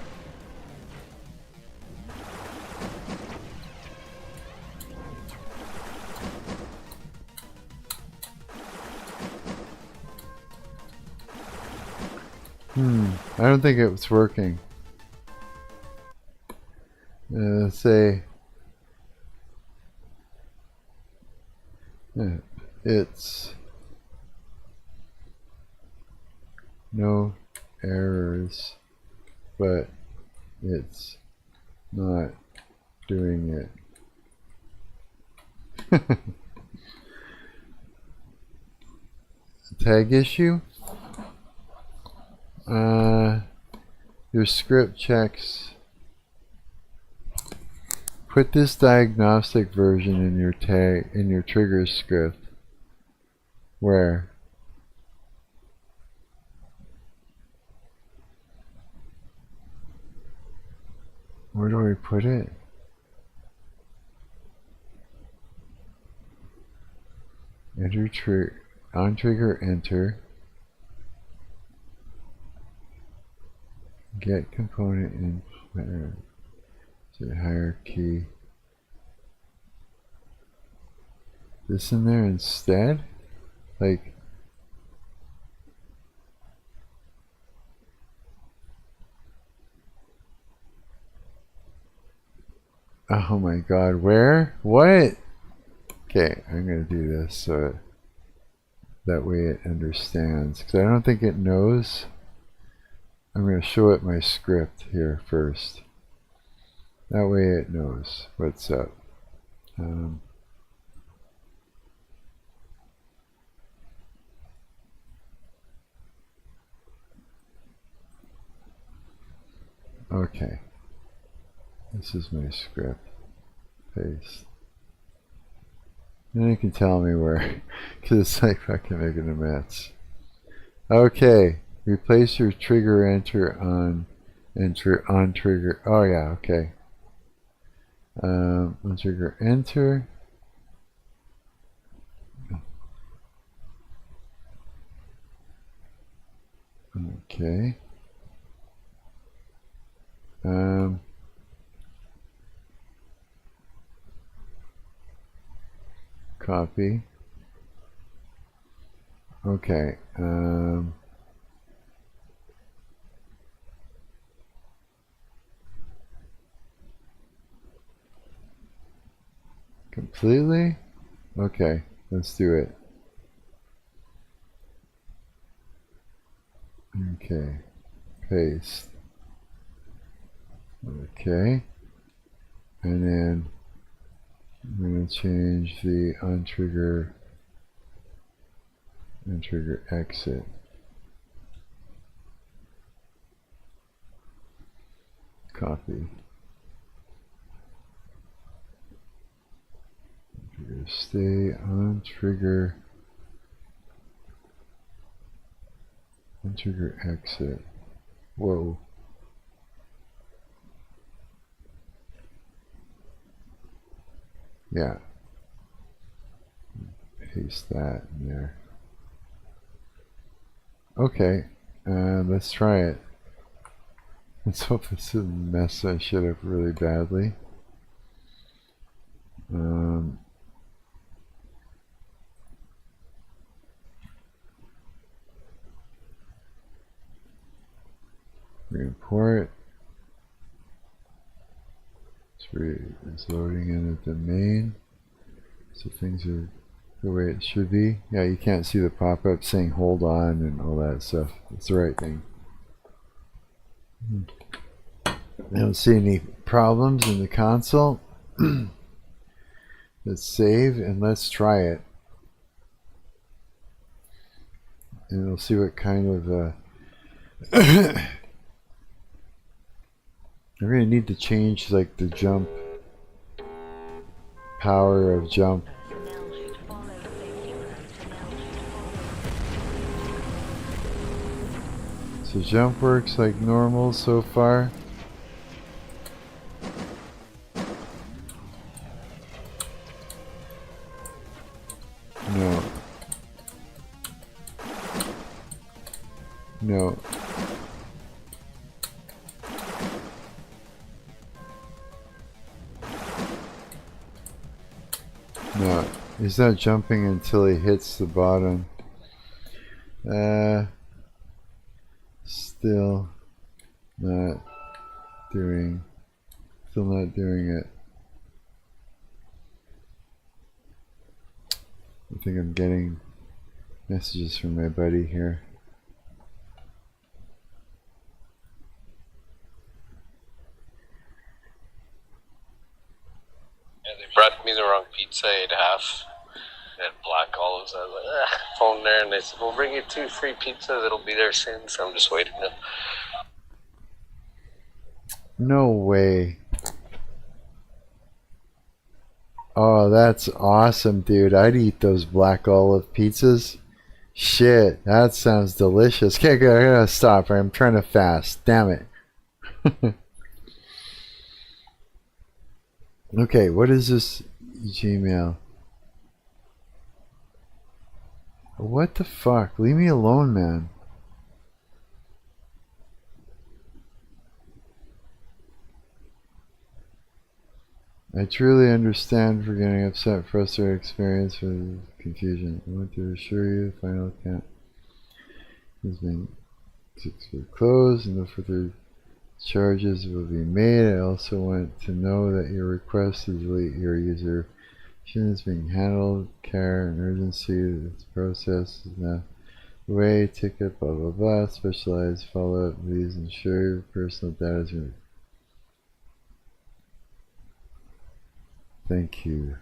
I don't think it was working. Let's say it's no errors, but it's not doing it. Tag issue? Your script checks. Put this diagnostic version in your tag in your trigger script. Where? Where do we put it? Enter on trigger enter. Get component in hierarchy. This in there instead? Like oh my god, where? What? Okay, I'm gonna do this so that way it understands, because I don't think it knows. I'm going to show it my script here first. That way it knows what's up. Okay. This is my script. Paste. And you can tell me where, because it's like fucking making a mess. Okay. Replace your trigger enter on trigger. Oh yeah, okay. On trigger enter. Okay. Copy. Okay. Completely? Okay, let's do it. Okay. Paste. Okay. And then I'm going to change the untrigger exit. Copy. Trigger stay on trigger exit. Whoa. Yeah. Paste that in there. Okay. Let's try it. Let's hope this doesn't mess that shit up really badly. Re-import. It's loading in at the main. So things are the way it should be. Yeah, you can't see the pop-up saying hold on and all that stuff. It's the right thing. I don't see any problems in the console. Let's save and let's try it. And we'll see what kind of I'm gonna need to change like the jump power of jump. So jump works like normal so far. No. No. No. He's not jumping until he hits the bottom. Still not doing it. I think I'm getting messages from my buddy here. Yeah, they brought me the wrong pizza. I ate half. They had black olives. I was like, phone there, and they said, we'll bring you 2 free pizzas. It'll be there soon. So I'm just waiting now. No way. Oh, that's awesome, dude. I'd eat those black olive pizzas. Shit, that sounds delicious. Okay, I gotta stop. I'm trying to fast. Damn it. Okay, what is this Gmail? What the fuck? Leave me alone, man. I truly understand for getting upset, frustrated, experience with confusion. I want to assure you the final count has been successfully closed and no further charges will be made. I also want to know that your request to delete your user is being handled, care and urgency. This process is now away, ticket, blah blah blah, specialized follow-up. Please ensure your personal data is removed. Thank you.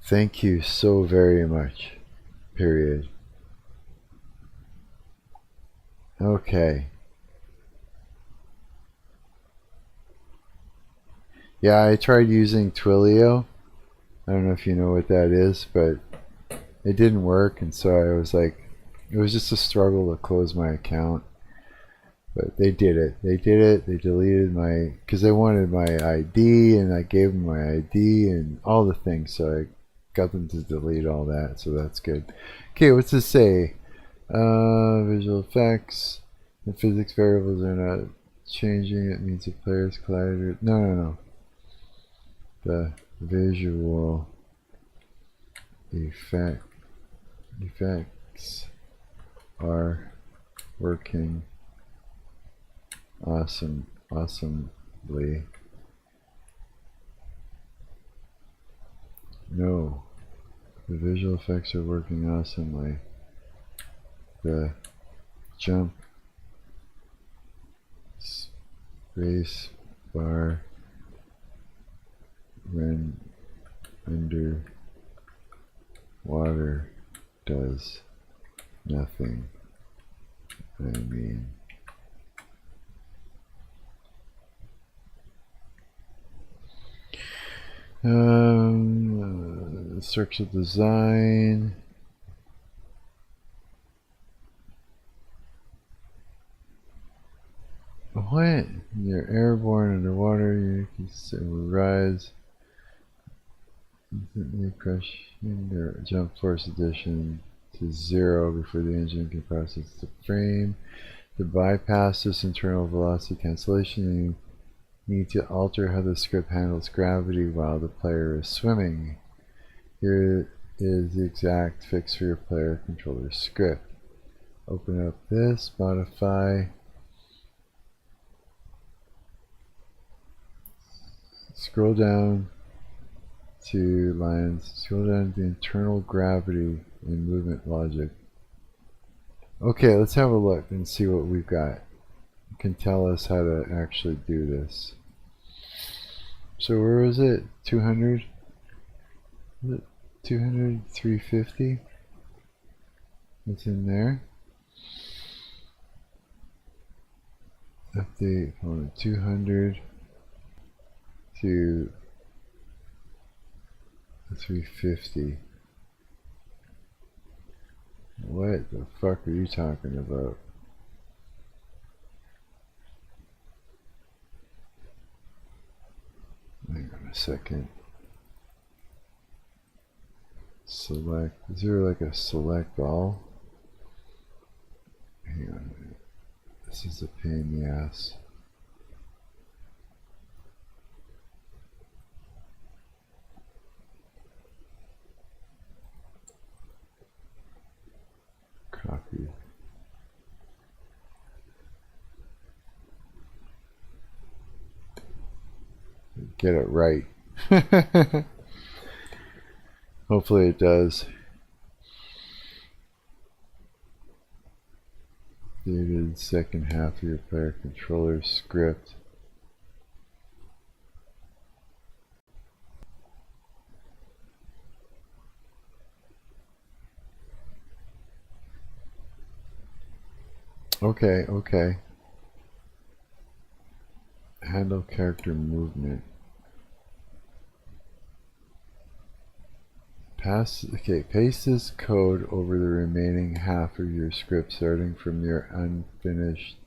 Thank you so very much. Period. Okay. Yeah, I tried using Twilio. I don't know if you know what that is, but it didn't work, and so I was like, it was just a struggle to close my account. But they did it. They did it. They deleted my, because they wanted my ID, and I gave them my ID and all the things. So I got them to delete all that. So that's good. Okay, what's this say? Visual effects. The physics variables are not changing. It means the players collided. No, no, no. The visual effects are working awesomely. No, the visual effects are working awesomely. The jump space bar when under water does nothing. I mean, structural design. What? You're airborne underwater. You can rise. Instantly crushing your jump force addition to 0 before the engine can process the frame. To bypass this internal velocity cancellation, you need to alter how the script handles gravity while the player is swimming. Here is the exact fix for your player controller script. Open up this, modify, scroll down to lines, scroll down to the internal gravity and movement logic. Okay, let's have a look and see what we've got. It can tell us how to actually do this. So where is it? 200? Is it 200, 350? It's in there. Update on 200 to 350. What the fuck are you talking about? Hang on a second. Select. Is there like a select all? Hang on a minute. This is a pain in the ass. Copy. Get it right. Hopefully it does. Dated second half of your player controller script. Okay, okay. Handle character movement. Paste this code over the remaining half of your script starting from your unfinished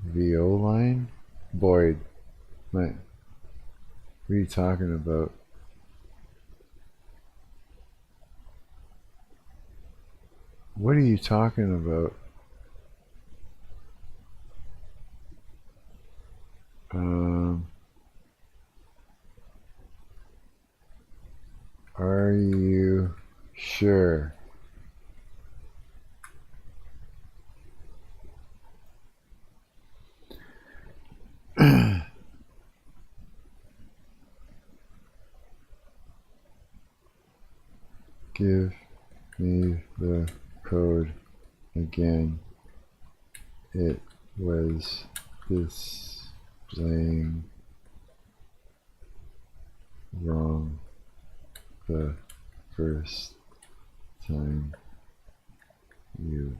VO line? Boyd, what are you talking about? What are you talking about? Are you sure? Give me the code again. It was displaying wrong the first time. you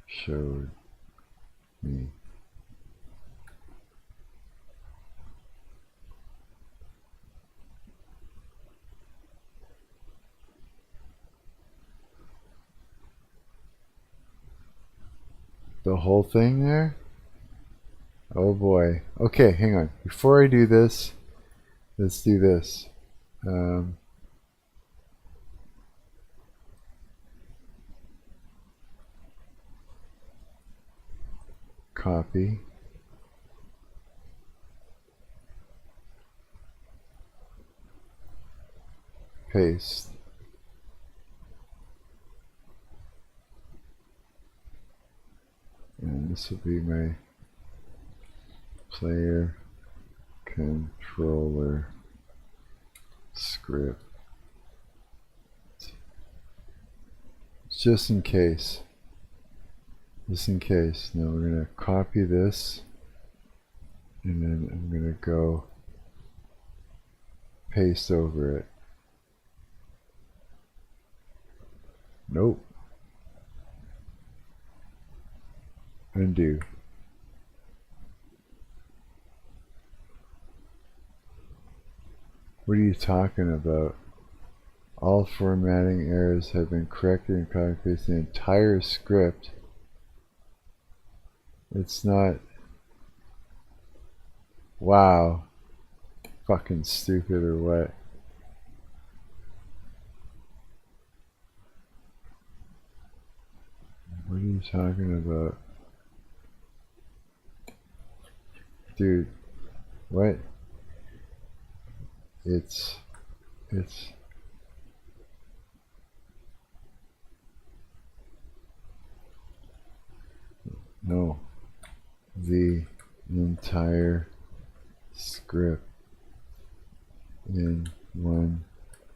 showed me. The whole thing there? Oh boy. Okay, hang on. Before I do this, let's do this. Copy. Paste. And this will be my player controller script. Just in case. Just in case. Now we're going to copy this. And then I'm going to go paste over it. Nope. Undo. What are you talking about? All formatting errors have been corrected and copy paste the entire script. It's not. Wow. Fucking stupid or what? What are you talking about? Dude, what? It's no, the entire script in one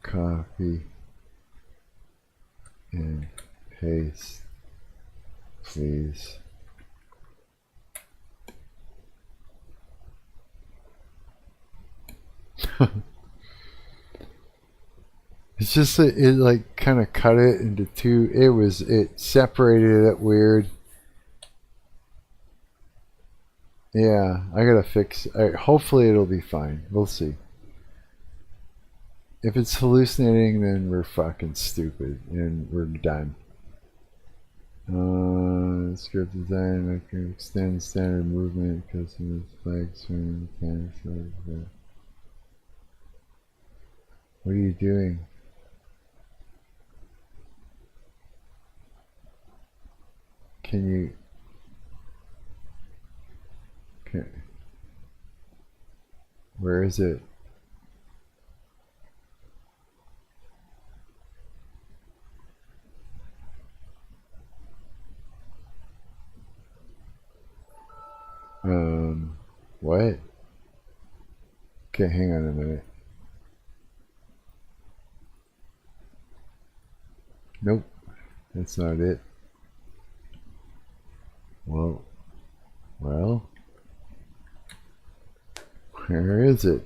copy and paste, please. It's just that it like kind of cut it into two. It separated it weird. Yeah, I gotta fix. Hopefully it'll be fine. We'll see. If it's hallucinating, then we're fucking stupid and we're done. Script design, I can extend standard movement, customers flag swing mechanics. What are you doing? Can you? Okay. Where is it? What? Okay, hang on a minute. Nope, that's not it. Well, where is it?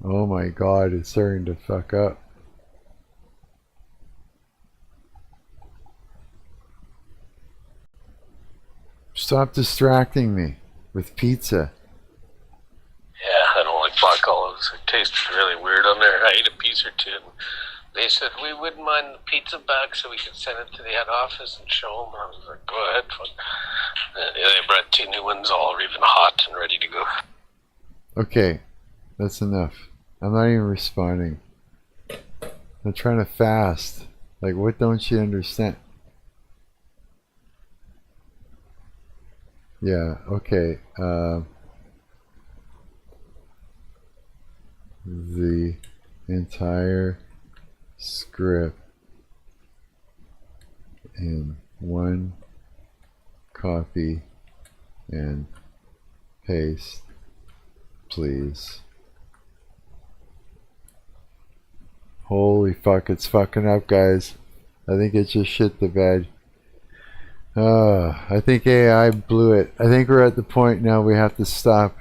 Oh my god, it's starting to fuck up. Stop distracting me with pizza. Yeah, I don't like black olives. It tastes really weird on there. I ate a piece or two. They said we wouldn't mind the pizza back so we could send it to the head office and show them. I was like, go ahead. They brought 2 new ones, all even hot and ready to go. Okay, that's enough. I'm not even responding. I'm trying to fast. Like, what don't you understand? Yeah, okay. The entire script in one copy and paste, please. Holy fuck, it's fucking up, guys. I think it just shit the bed. I think AI blew it. I think we're at the point now we have to stop.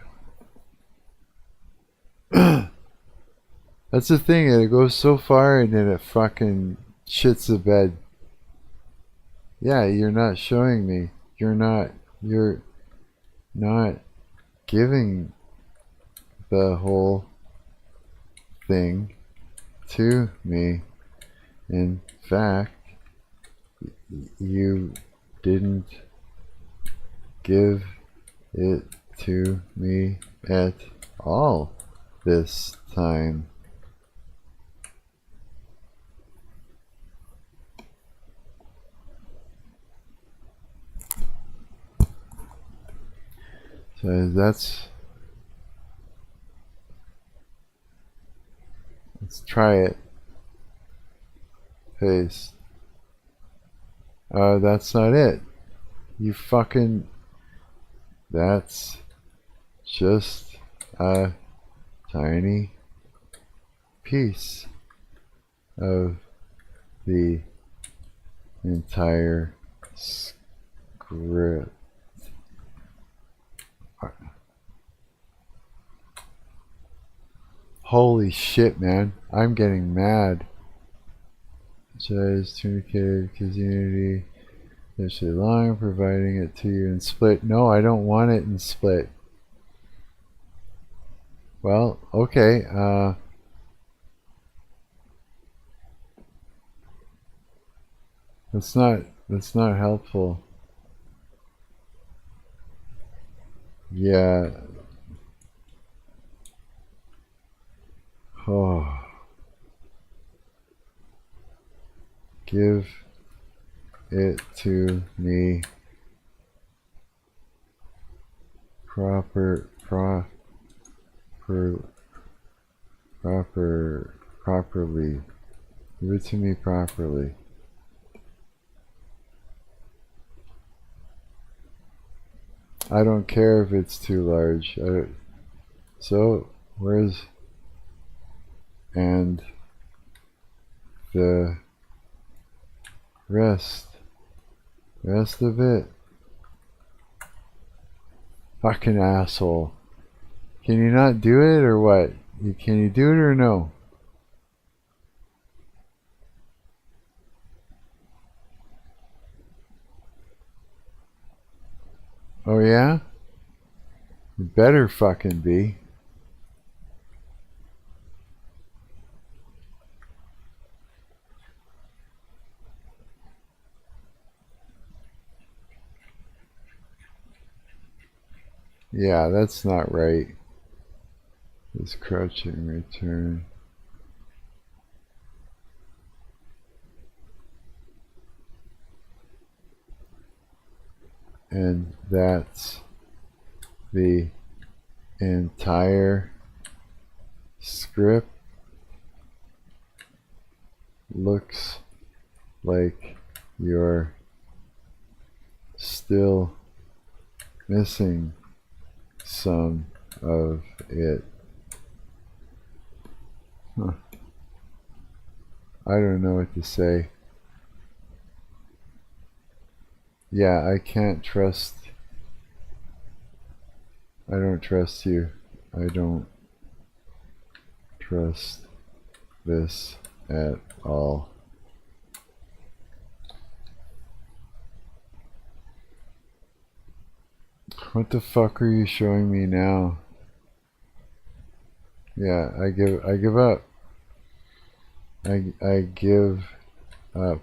I That's the thing, and it goes so far and then it fucking shits the bed. Yeah, you're not showing me. You're not giving the whole thing to me. In fact, you didn't give it to me at all this time. So let's try it. Paste. That's not it. You fucking... That's just a tiny piece of the entire script. Holy shit, man. I'm getting mad. Says communicated community. Especially long, providing it to you in split. No, I don't want it in split. Well, okay. That's not helpful. Yeah. Oh. Give it to me properly. Give it to me properly. I don't care if it's too large. So, where's... And the rest of it. Fucking asshole. Can you not do it or what? Can you do it or no? Oh yeah? You better fucking be. Yeah, that's not right. This crouching return. And that's the entire script. Looks like you're still missing some of it. Huh. I don't know what to say. Yeah, I can't trust. I don't trust you. I don't trust this at all. What the fuck are you showing me now? Yeah, I give up. I give up.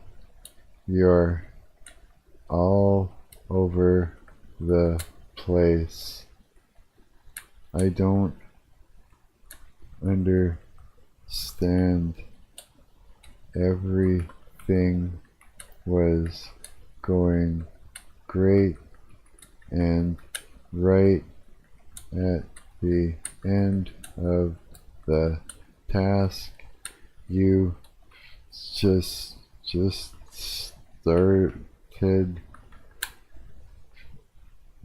You're all over the place. I don't understand. Everything was going great, and right at the end of the task, you just started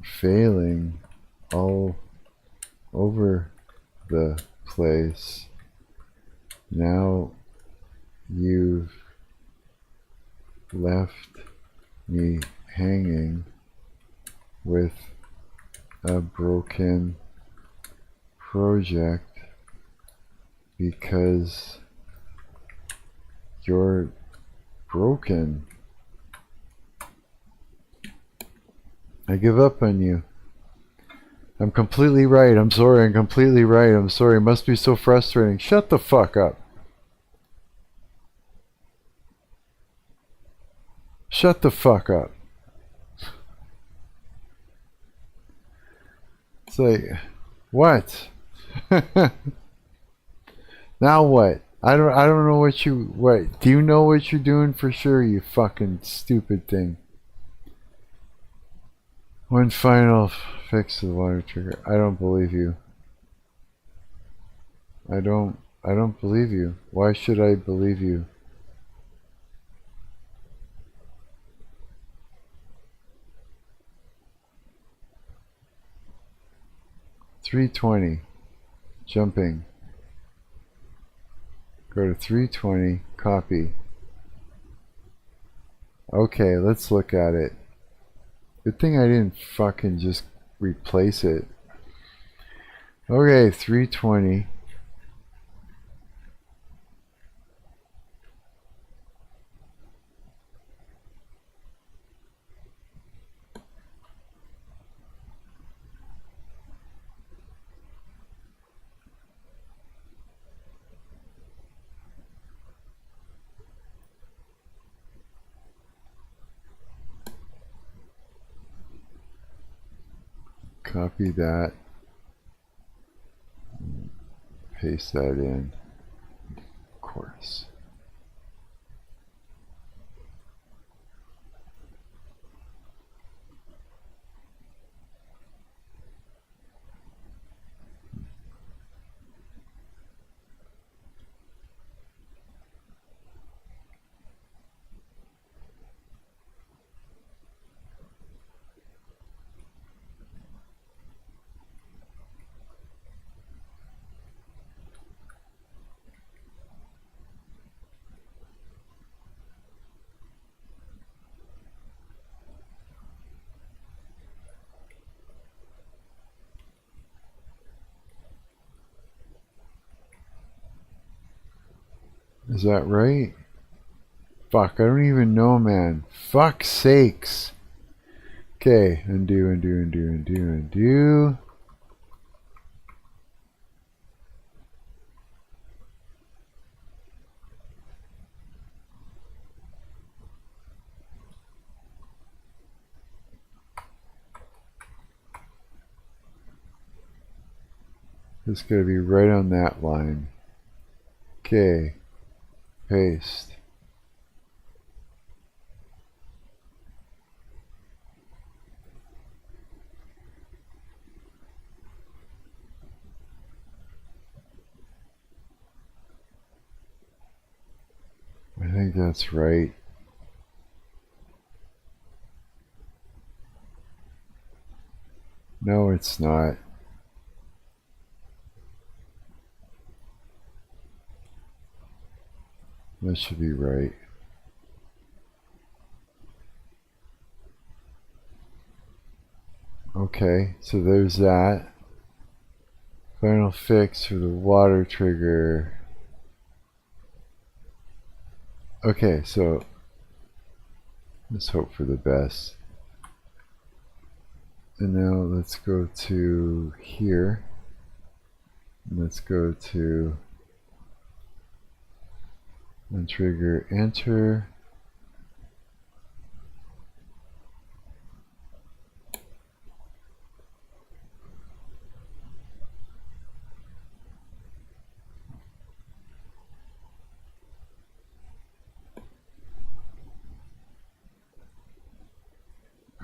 failing all over the place. Now you've left me hanging with a broken project because you're broken. I give up on you. I'm completely right. I'm sorry. I'm completely right. I'm sorry. It must be so frustrating. Shut the fuck up. Shut the fuck up. It's like, what? Now what? I don't know what. Do you know what you're doing for sure, you fucking stupid thing? One final fix to the water trigger. I don't believe you. I don't believe you. Why should I believe you? $320. Jumping. Go to 320. Copy. Okay, let's look at it. Good thing I didn't fucking just replace it. Okay, 320. Copy that. Paste that in. Of course. Is that right? Fuck, I don't even know, man. Fuck's sakes. Okay, undo, undo, undo, undo, undo. It's gotta be right on that line. Okay, paste. I think that's right. No, it's not. That should be right. Okay, so there's that. Final fix for the water trigger. Okay, so let's hope for the best. And now let's go to here. And let's go to untrigger enter.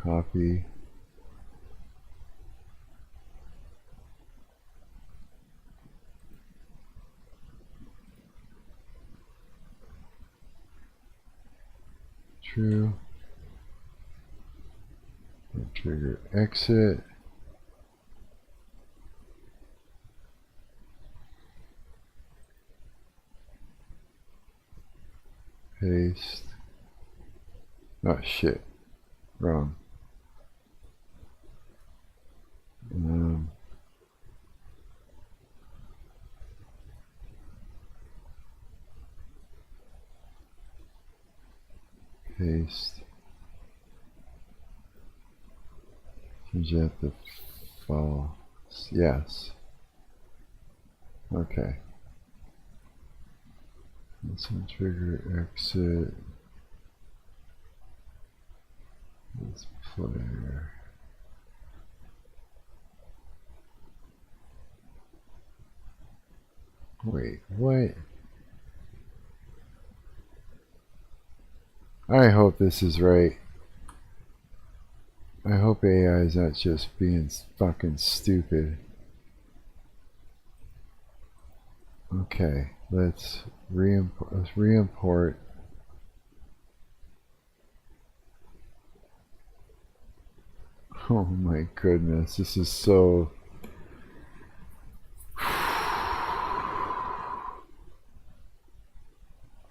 Copy. True. Trigger exit. Paste. Oh shit. Wrong. paste. Change that to false. Yes. Okay. This one trigger exit. This player. Wait, what? I hope this is right. I hope AI is not just being fucking stupid. Okay, let's re-import. Oh my goodness, this is so...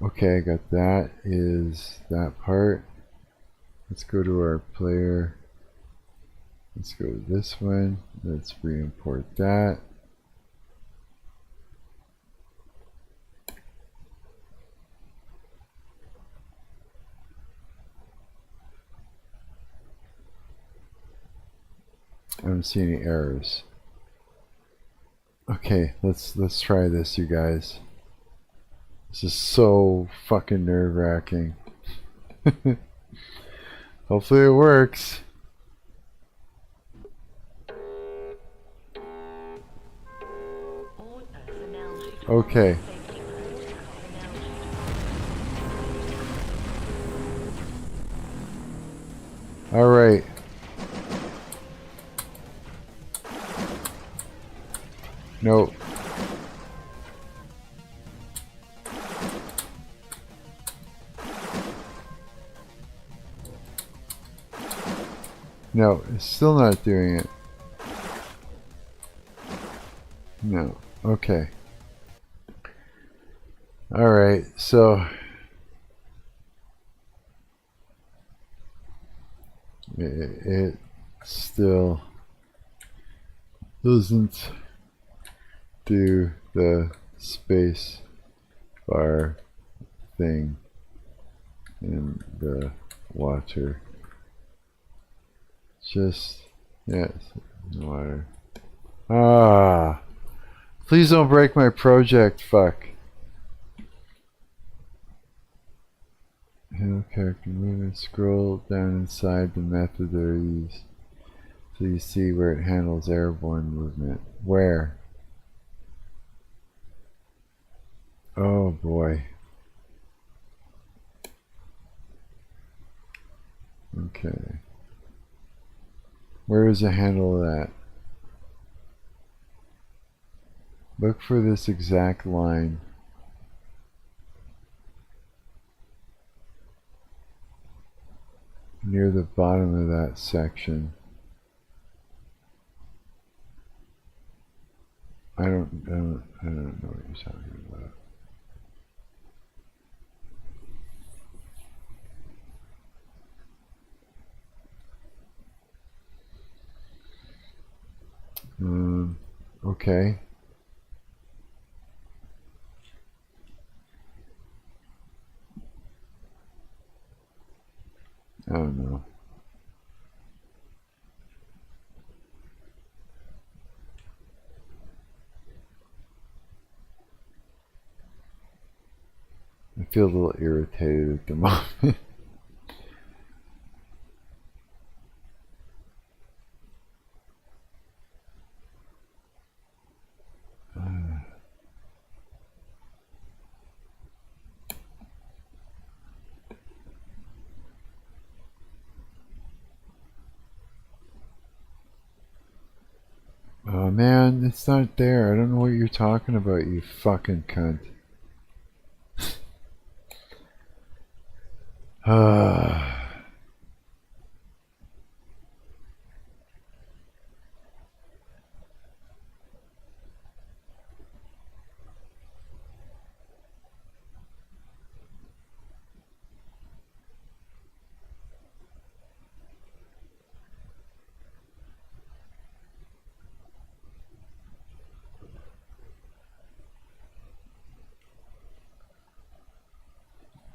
Okay, I got that. Is that part. Let's go to our player. Let's go to this one. Let's re-import that. I don't see any errors. Okay, let's try this, you guys. This is so fucking nerve-wracking. Hopefully it works. Okay. All right. Nope. No, it's still not doing it. No. Okay. Alright, so it still doesn't do the space bar thing in the water. Just, yes, water. Ah, please don't break my project, fuck. Handle character movement, scroll down inside the method that I use so you see where it handles airborne movement. Where? Oh boy. Okay. Where is the handle of that? Look for this exact line. Near the bottom of that section. I don't know what you're talking about. Okay. I don't know. I feel a little irritated at the moment. Oh man, it's not there. I don't know what you're talking about, you fucking cunt.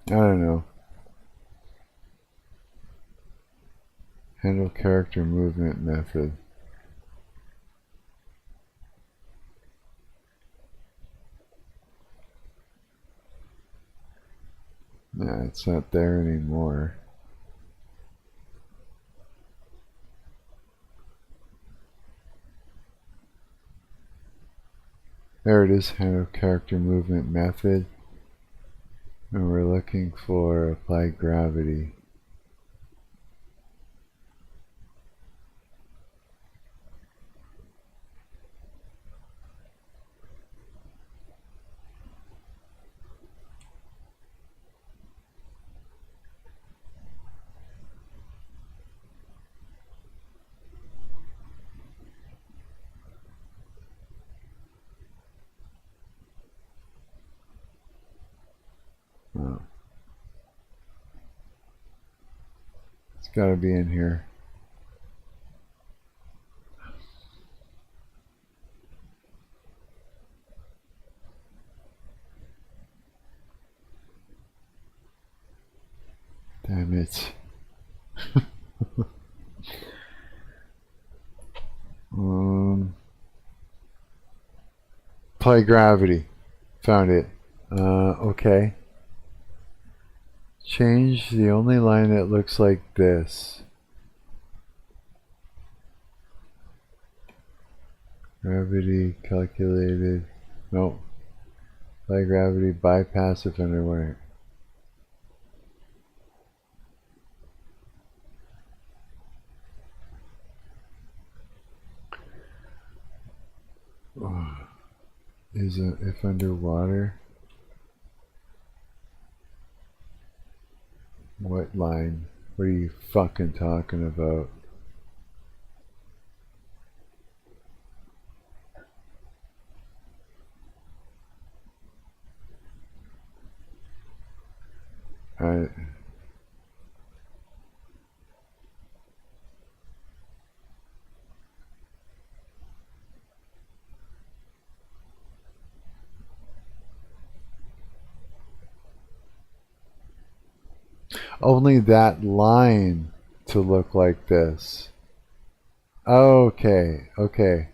I don't know. Handle character movement method. Nah, it's not there anymore. There it is, handle character movement method. And we're looking for apply gravity. Oh. It's got to be in here. Damn it. Apply gravity. Found it. Okay. Change the only line that looks like this. Gravity calculated. Nope. Apply gravity bypass if underway. Is it if underwater? What line? What are you fucking talking about? Only that line to look like this. Okay, okay.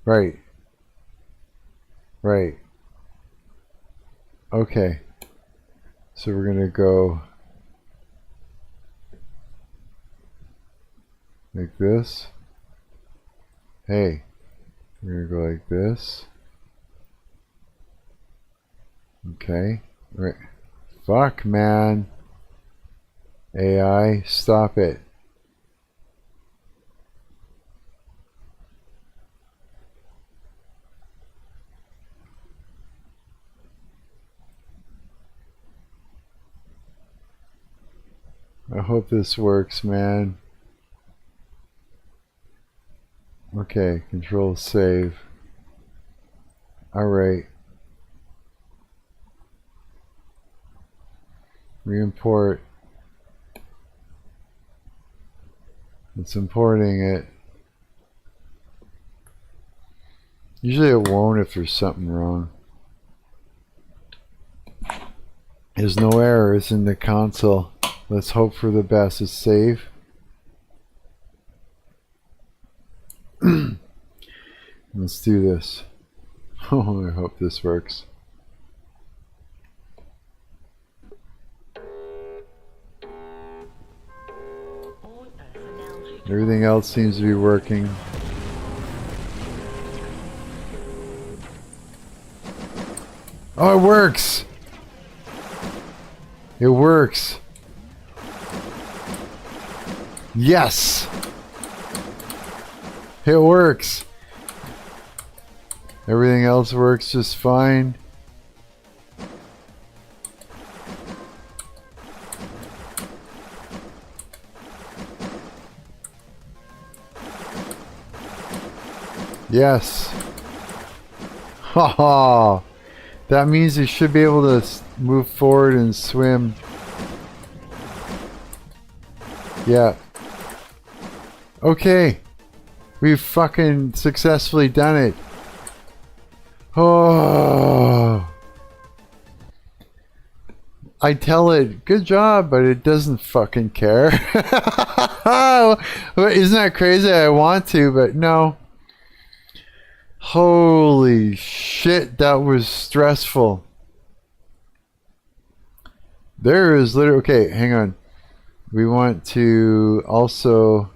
Right. Right. Okay. So we're gonna go like this. Hey, we're gonna go like this. Okay. Right. Fuck, man. AI, stop it. I hope this works, man. Okay, control save. Alright. Re-import. It's importing it. Usually it won't if there's something wrong. There's no errors in the console. Let's hope for the best. It's save. Let's do this. Oh, I hope this works. Everything else seems to be working. Oh, it works! It works! Yes! It works! Everything else works just fine. Yes. Haha. That means you should be able to move forward and swim. Yeah. Okay. We've fucking successfully done it. Oh. I tell it, good job, but it doesn't fucking care. Isn't that crazy? I want to, but no. Holy shit, that was stressful. There is literally... Okay, hang on. We want to also...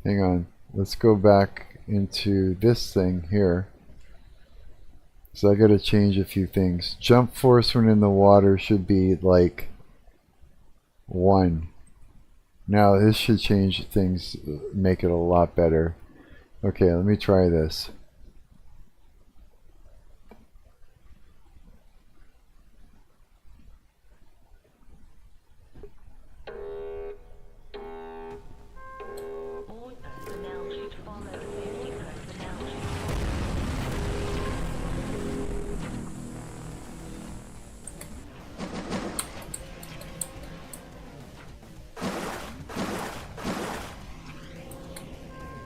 Hang on. Let's go back into this thing here. So I gotta change a few things. Jump force when in the water should be like 1. Now this should change things, make it a lot better. Okay, let me try this.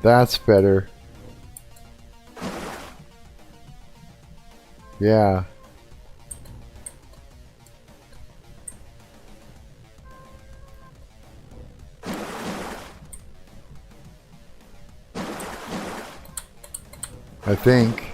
That's better. Yeah. I think.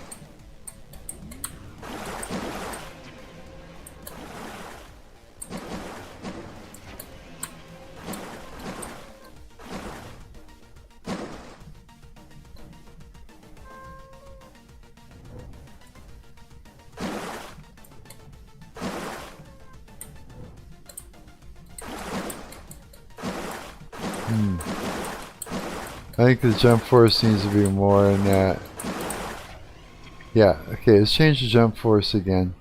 I think the jump force needs to be more in that. Yeah, okay, let's change the jump force again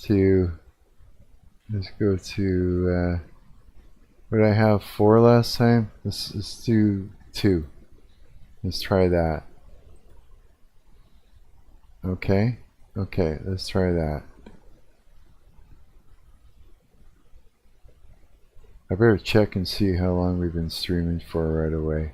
to, let's go to, what did I have, 4 last time? Let's do 2. Let's try that. Okay, okay, let's try that. I better check and see how long we've been streaming for right away.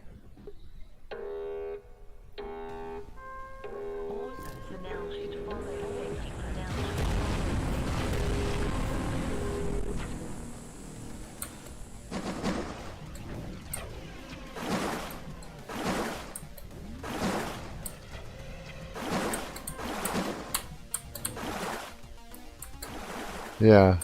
Yeah.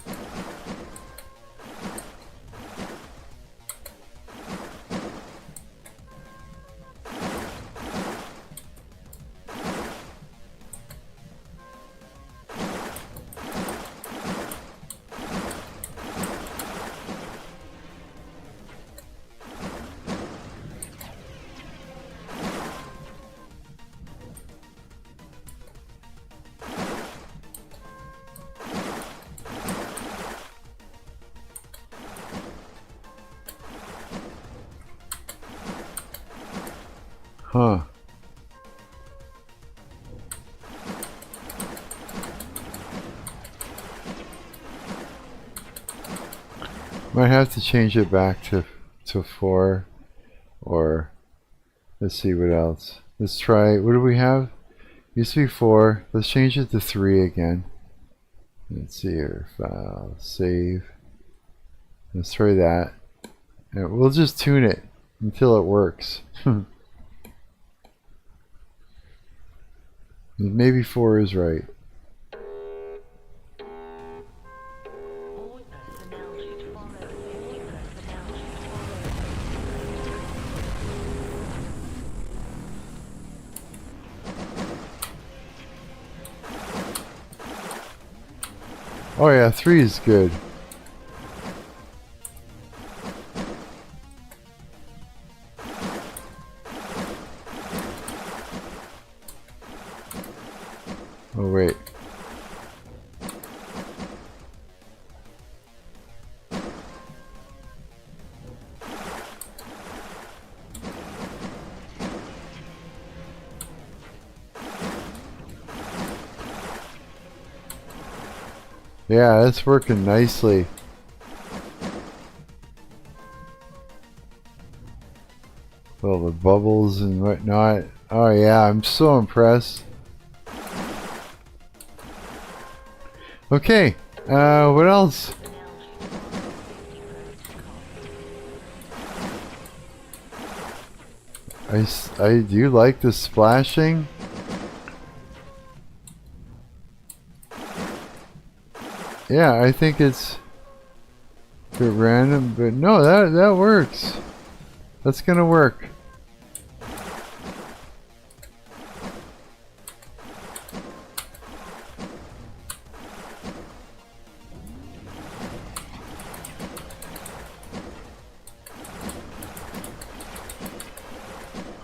Huh. Might have to change it back to 4, or let's see what else. Let's try, what do we have? Used to be 4. Let's change it to 3 again. Let's see here, file, save. Let's try that. And we'll just tune it until it works. Maybe 4 is right. Oh yeah, 3 is good. Oh wait. Yeah, that's working nicely. All the bubbles and whatnot. Oh yeah, I'm so impressed. Okay, What else? I do like the splashing. Yeah, I think it's a bit random, but no, that works. That's gonna work.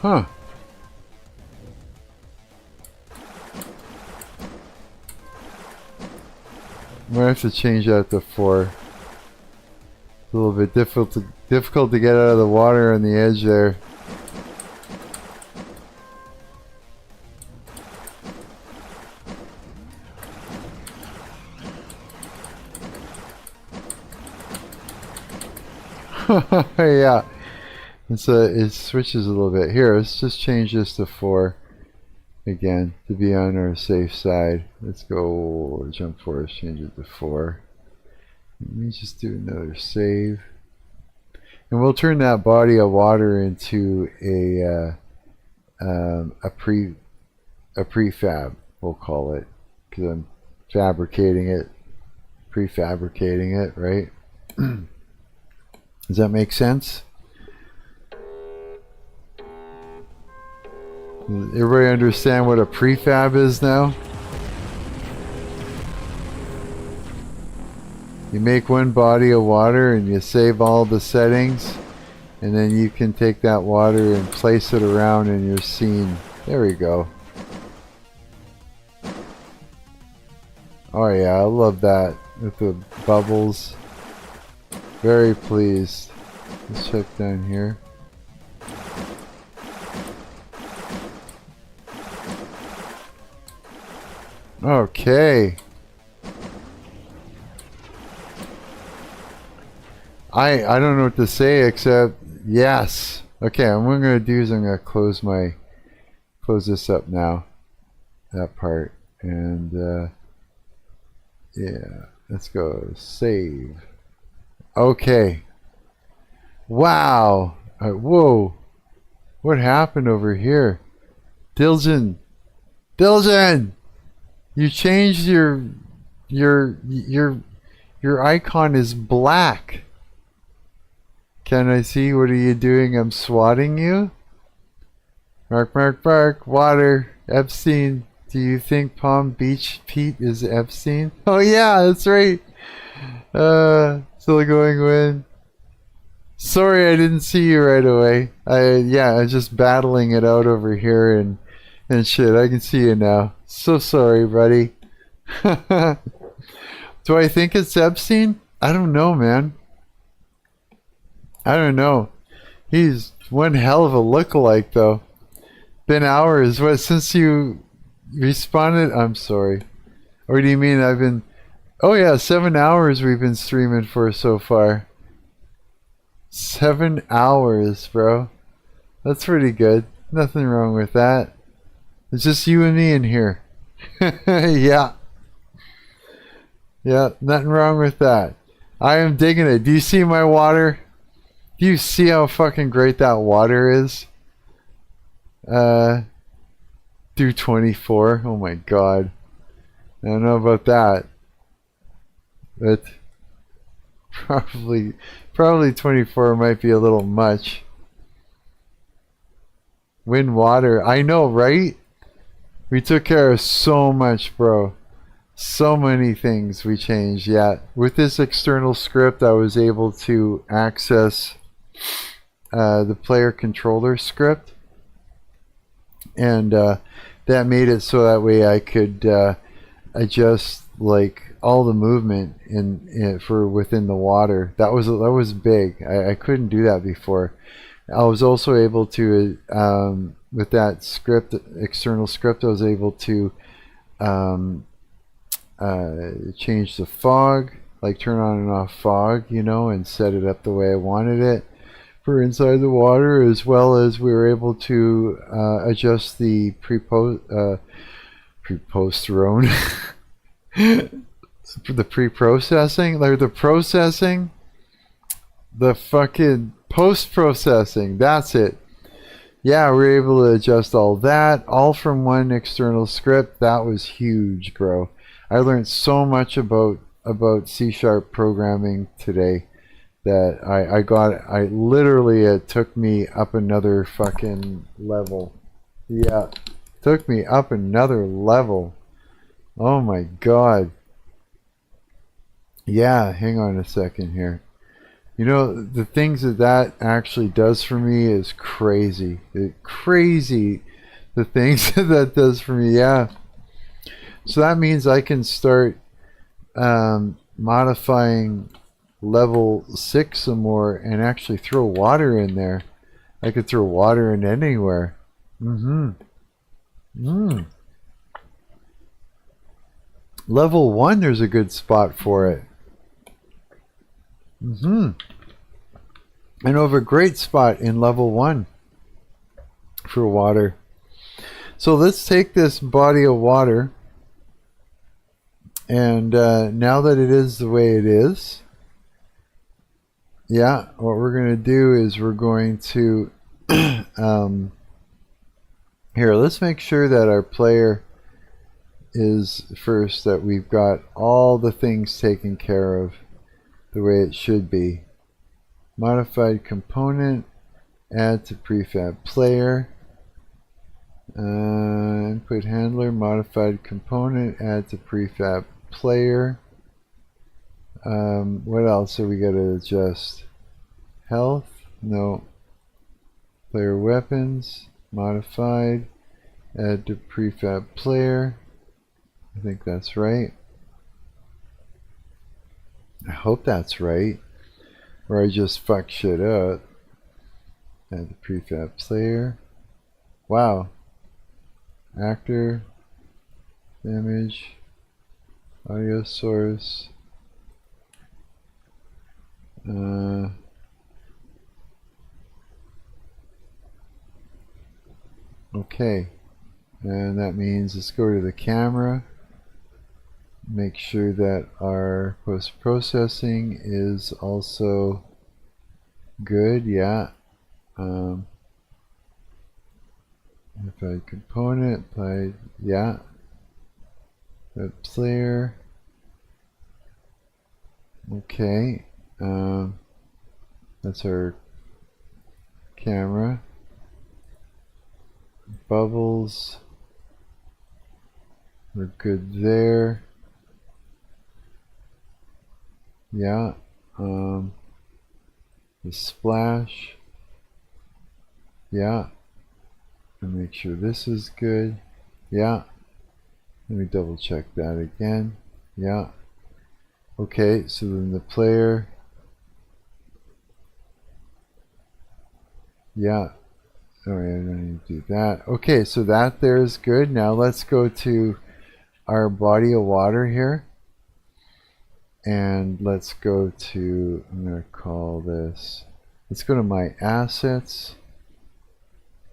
Huh. I'm gonna have to change that to 4. It's a little bit difficult to get out of the water on the edge there. Yeah. It switches a little bit. Here, let's just change this to 4 again to be on our safe side. Let's go jump force, change it to 4. Let me just do another save. And we'll turn that body of water into a prefab, we'll call it, because I'm fabricating it, prefabricating it, right? Does that make sense? Everybody understand what a prefab is now? You make one body of water and you save all the settings, and then you can take that water and place it around in your scene. There we go. Oh yeah, I love that with the bubbles. Very pleased. Let's check down here. Okay. I don't know what to say except yes. Okay, what I'm gonna do is I'm gonna close this up now. That part. And yeah, let's go save. Okay. Wow. Whoa. What happened over here? Diljan! You changed your icon is black. Can I see? What are you doing? I'm swatting you? Marc, water, Epstein. Do you think Palm Beach Pete is Epstein? Oh yeah, that's right. Still going win. Sorry I didn't see you right away. I'm just battling it out over here and shit. I can see you now. So sorry, buddy. Do I think it's Epstein? I don't know, man. I don't know. He's one hell of a lookalike, though. Been hours. What, since you responded? I'm sorry. Or do you mean I've been... Oh yeah, 7 hours we've been streaming for so far. 7 hours, bro. That's pretty good. Nothing wrong with that. It's just you and me in here. Yeah. Yeah, nothing wrong with that. I am digging it. Do you see my water? Do you see how fucking great that water is? Through 24. Oh my god. I don't know about that. But probably 24 might be a little much. Wind water. I know, right? We took care of so much, bro. So many things we changed. Yeah. With this external script, I was able to access the player controller script. And that made it so that way I could adjust like all the movement in for within the water. That was big. I couldn't do that before. I was also able to with that script, external script, I was able to change the fog, like turn on and off fog, you know, and set it up the way I wanted it for inside the water, as well as we were able to adjust the preposterone. The pre-processing, like the processing, the fucking post-processing. That's it. Yeah, we were able to adjust all that, all from one external script. That was huge, bro. I learned so much about C# programming today that I literally, it took me up another fucking level. Yeah, took me up another level. Oh my god. Yeah, hang on a second here. You know, the things that actually does for me is crazy. Crazy, the things that does for me, yeah. So that means I can start modifying level 6 some more and actually throw water in there. I could throw water in anywhere. Level 1, there's a good spot for it. And over a great spot in level 1 for water. So let's take this body of water, and now that it is the way it is, yeah, what we're going to do is we're going to here, let's make sure that our player is first, that we've got all the things taken care of the way it should be. Modified component, add to prefab player, input handler, modified component, add to prefab player. What else are we got to adjust? Health, no. Player weapons, modified, add to prefab player. I think that's right. I hope that's right, or I just fuck shit up. Add the prefab player. Wow. Actor, image, audio source. Okay, and that means let's go to the camera. Make sure that our post-processing is also good. Yeah. Modified component, applied, yeah. Web player. Okay. That's our camera. Bubbles. We're good there. Yeah. The splash. Yeah. And make sure this is good. Yeah. Let me double check that again. Yeah. Okay, so then the player. Yeah. Alright, I don't need to do that. Okay, so that there is good. Now let's go to our body of water here. And let's go to, I'm going to call this, let's go to my assets.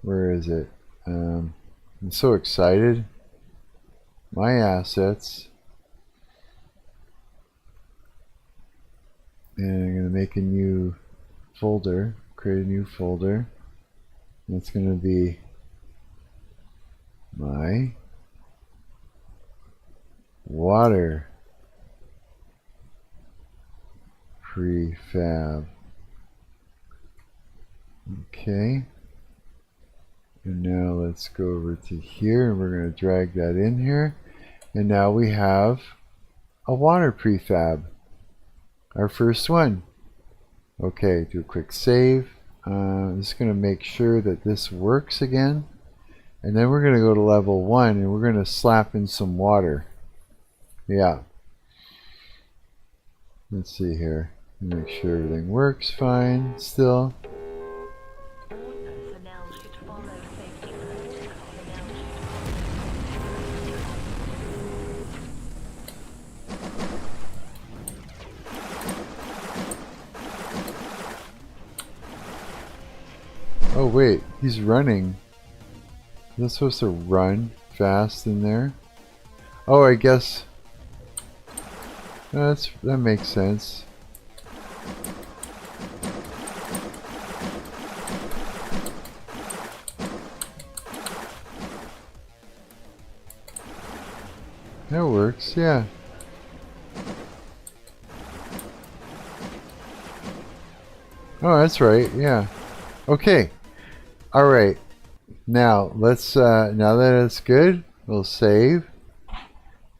Where is it? I'm so excited. My assets. And I'm going to make a new folder, create a new folder. That's going to be my water prefab. Okay. And now let's go over to here, and we're going to drag that in here. And now we have a water prefab. Our first one. Okay, do a quick save. I'm just going to make sure that this works again. And then we're going to go to level 1, and we're going to slap in some water. Yeah. Let's see here. Make sure everything works fine still. Oh wait, he's running. Is that supposed to run fast in there? Oh, I guess. That makes sense. That works, yeah. Oh, that's right, yeah. Okay. Alright. Now, let's, now that it's good, we'll save.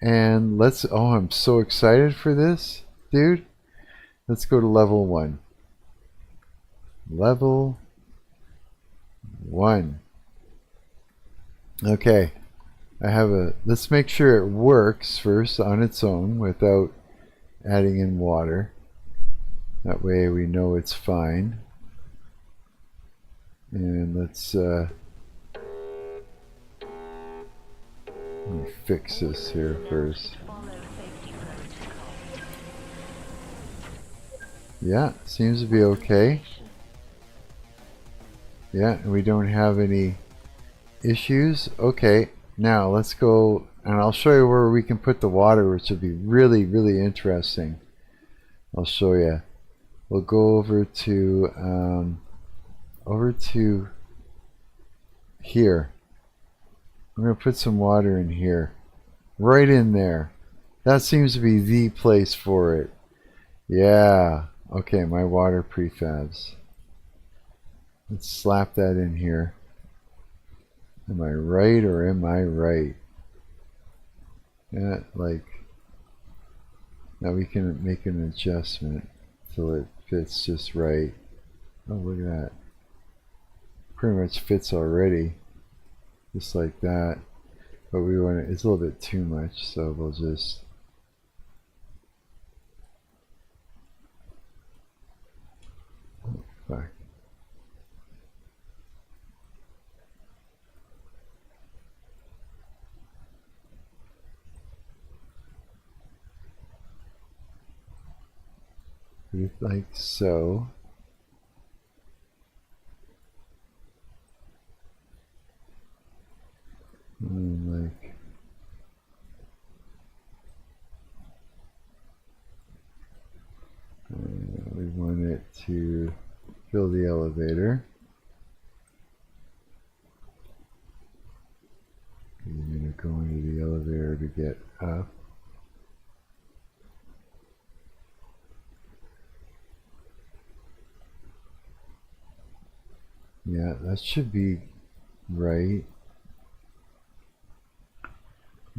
And let's, oh, I'm so excited for this, dude. Let's go to level 1. Level 1. Okay. I have a, let's make sure it works first on its own without adding in water. That way we know it's fine. And let's, let me fix this here first. Yeah, seems to be okay. Yeah, and we don't have any issues. Okay, now let's go, and I'll show you where we can put the water, which will be really, really interesting. I'll show you. We'll go over to here. I'm going to put some water in here. Right in there. That seems to be the place for it. Yeah. Okay, my water prefabs. Let's slap that in here. Am I right or am I right? Yeah, like, now we can make an adjustment till it fits just right. Oh, look at that. Pretty much fits already. Just like that. But we want it, it's a little bit too much, so we'll just, oh, fuck. Like so. And like, we want it to fill the elevator. You're going to go into the elevator to get up. Yeah, that should be right.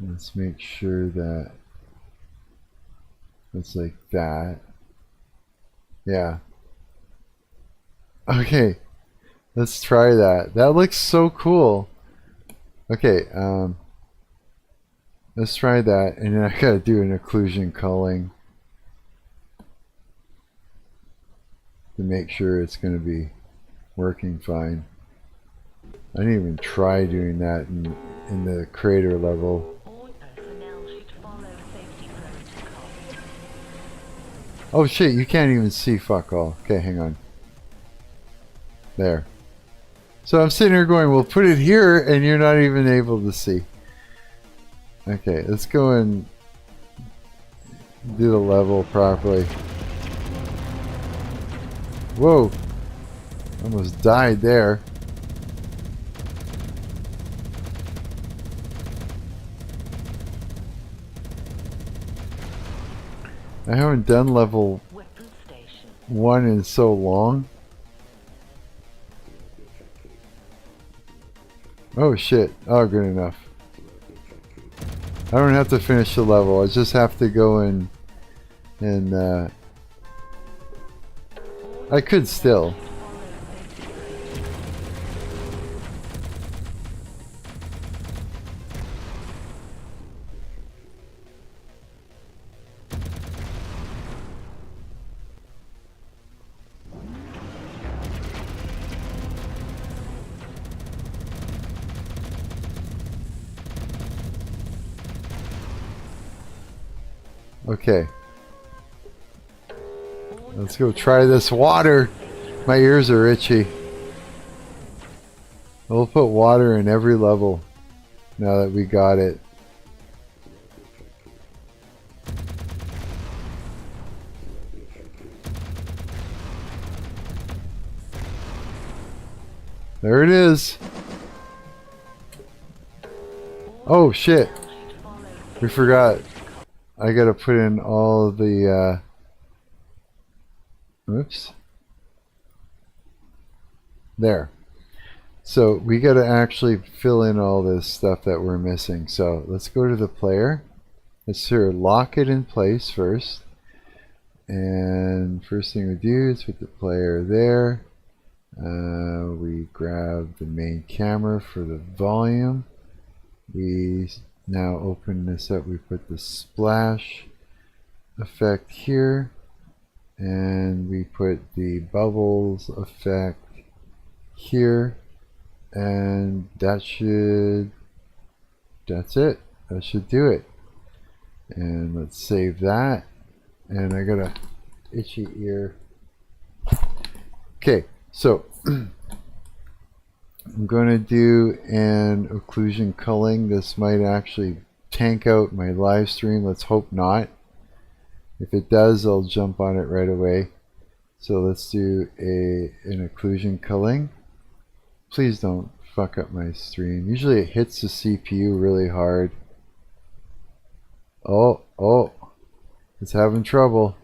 Let's make sure that it's like that. Yeah. Okay. Let's try that. That looks so cool. Okay, let's try that, and then I gotta do an occlusion culling to make sure it's gonna be working fine. I didn't even try doing that in the crater level. Oh shit, you can't even see fuck all. Okay, hang on. There. So I'm sitting here going, we'll put it here, and you're not even able to see. Okay, let's go and do the level properly. Whoa! Almost died there. I haven't done level 1 in so long. Oh shit. Oh, good enough. I don't have to finish the level. I just have to go in and I could still. Okay. Let's go try this water. My ears are itchy. We'll put water in every level now that we got it. There it is. Oh shit. We forgot. I gotta put in all the oops. There. So we gotta actually fill in all this stuff that we're missing. So let's go to the player. Let's here lock it in place first. And first thing we do is put the player there. We grab the main camera for the volume. We now open this up. We put the splash effect here. And we put the bubbles effect here. And that's it. That should do it. And let's save that. And I got a itchy ear. Okay, so I'm going to do an occlusion culling. This might actually tank out my live stream. Let's hope not. If it does, I'll jump on it right away. So let's do an occlusion culling. Please don't fuck up my stream. Usually it hits the CPU really hard. Oh, it's having trouble.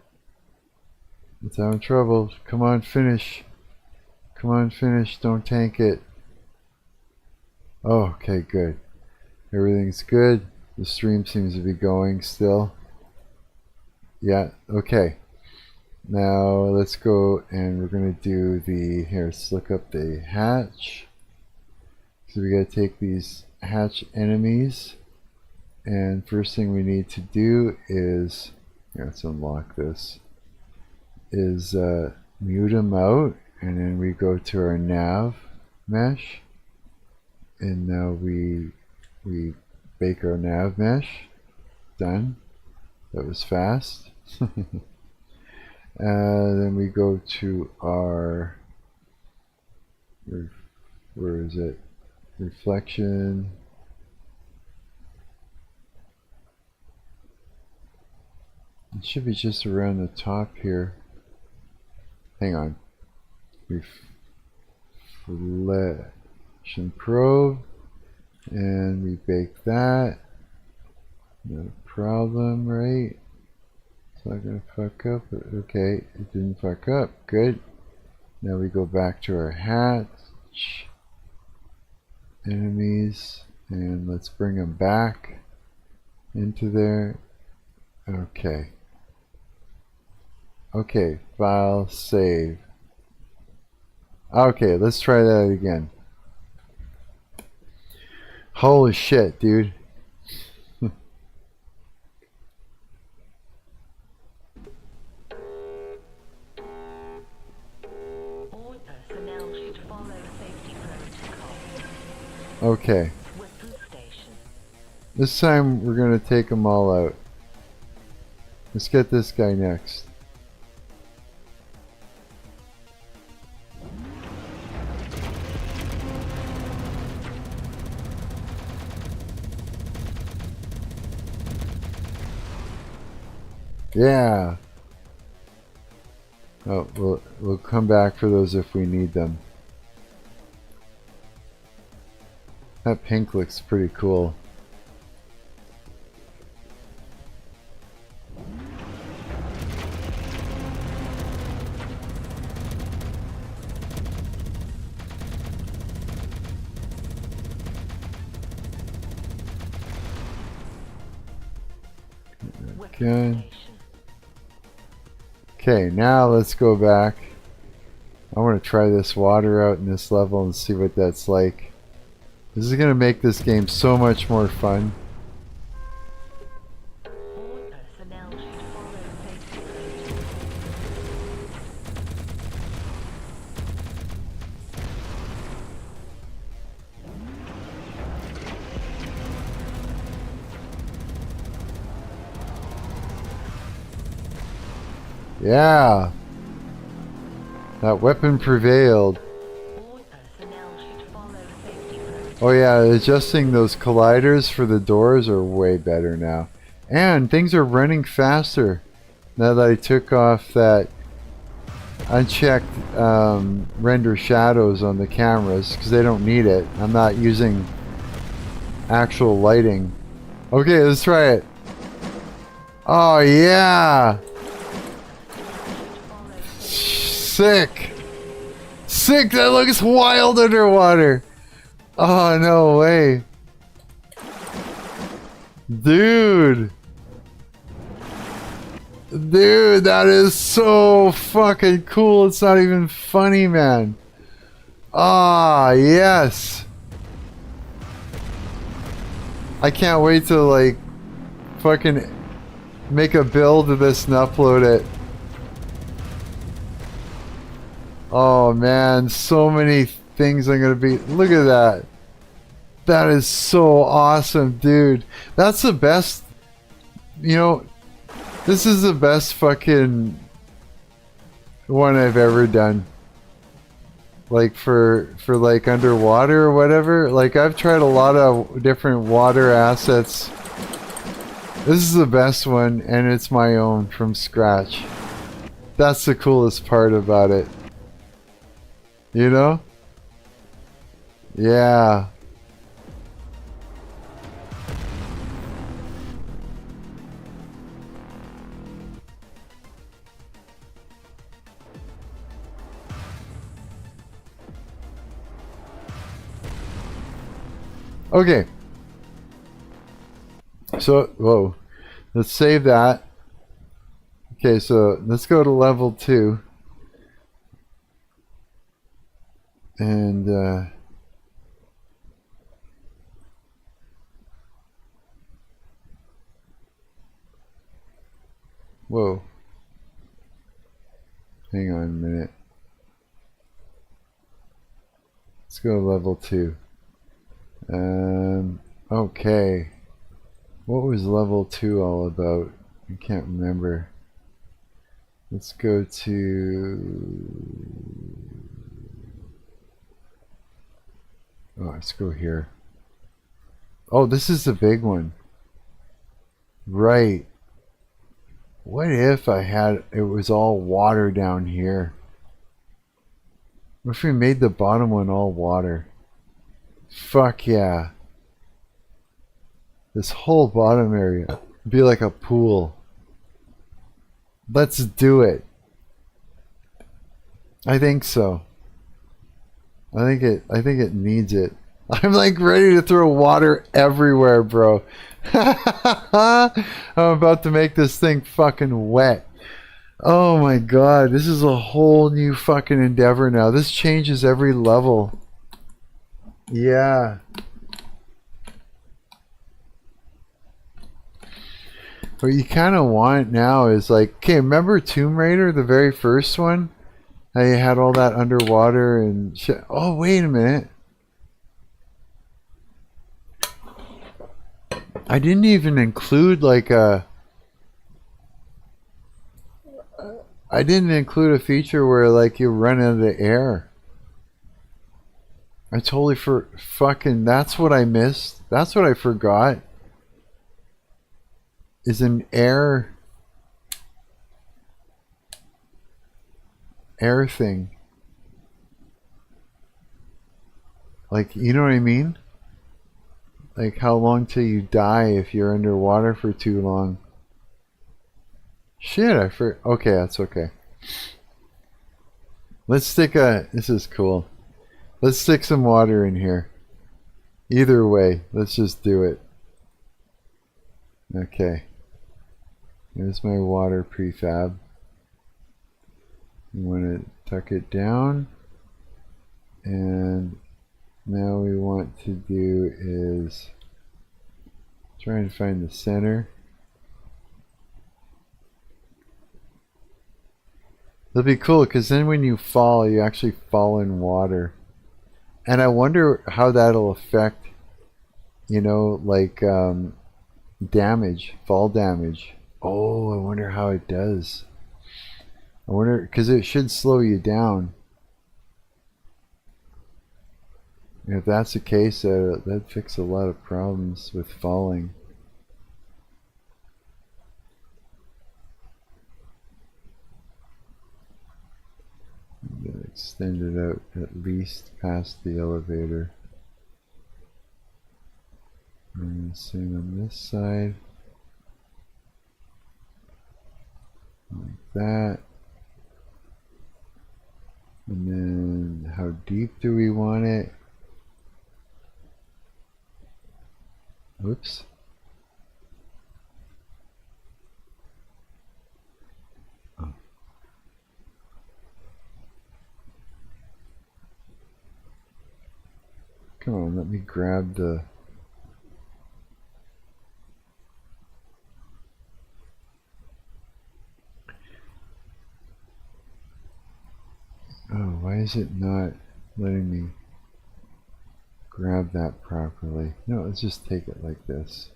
It's having trouble. Come on, finish. Come on, finish. Don't tank it. Oh, okay, good. Everything's good. The stream seems to be going still. Yeah, okay. Now let's go and we're going to do the, here, let's look up the hatch. So we got to take these hatch enemies. And first thing we need to do is, here, let's unlock this, is mute them out. And then we go to our nav mesh. And now we bake our nav mesh. Done. That was fast. Then we go to our, where is it? Reflection. It should be just around the top here. Hang on. Reflection probe. And we bake that. No problem, right? It's not going to fuck up. Okay, it didn't fuck up. Good. Now we go back to our hatch. Enemies. And let's bring them back into there. Okay. Okay, file, save. Okay, let's try that again. Holy shit, dude. All personnel should follow safety protocols. Okay. Weapon station. This time we're going to take them all out. Let's get this guy next. Yeah. Oh, we'll come back for those if we need them. That pink looks pretty cool. Again. Okay, now let's go back. I want to try this water out in this level and see what that's like. This is going to make this game so much more fun. All personnel should follow safety protocols. Yeah. That weapon prevailed. All personnel should follow safety protocols. Oh yeah, adjusting those colliders for the doors are way better now. And things are running faster now that I took off that unchecked render shadows on the cameras because they don't need it. I'm not using actual lighting. Okay, let's try it. Oh yeah! Sick! Sick! That looks wild underwater! Oh, no way. Dude! Dude, that is so fucking cool. It's not even funny, man. Ah, yes. I can't wait to, like, fucking make a build of this and upload it. Oh, man. So many things I'm gonna be... Look at that. That is so awesome, dude. That's the best... You know... This is the best fucking one I've ever done. Like for like underwater or whatever. Like I've tried a lot of different water assets. This is the best one and it's my own from scratch. That's the coolest part about it. You know? Yeah. Okay. So, whoa. Let's save that. Okay, so let's go to level 2. And, whoa. Hang on a minute. Let's go to level 2. Okay. What was level 2 all about? I can't remember. Let's go to... Oh, let's go here. Oh, this is the big one. Right. What if I had... It was all water down here? What if we made the bottom one all water? Fuck yeah. This whole bottom area would be like a pool. Let's do it. I think so. I think it needs it. I'm like ready to throw water everywhere, bro. I'm about to make this thing fucking wet. Oh my god, this is a whole new fucking endeavor now. This changes every level. Yeah. What you kind of want now is like, okay, remember Tomb Raider, the very first one? How you had all that underwater and shit. Oh, wait a minute. I didn't even include like a... I didn't include a feature where like you run out of air. I totally fucking... That's what I missed. That's what I forgot. Is an air thing. Like, you know what I mean? Like how long till you die if you're underwater for too long. Shit, okay, that's okay. Let's stick this is cool. Let's stick some water in here. Either way, let's just do it. Okay. Here's my water prefab. You want to tuck it down. And now we want to do is try and find the center. It'll be cool because then when you fall, you actually fall in water. And I wonder how that'll affect, you know, like damage, fall damage. Oh, I wonder how it does. I wonder, because it should slow you down. If that's the case, that'd fix a lot of problems with falling. extend it out at least past the elevator. And same on this side. Like that. And then how deep do we want it? Oops. Oh. Come on, let me grab the... Oh, why is it not letting me grab that properly? No, let's just take it like this.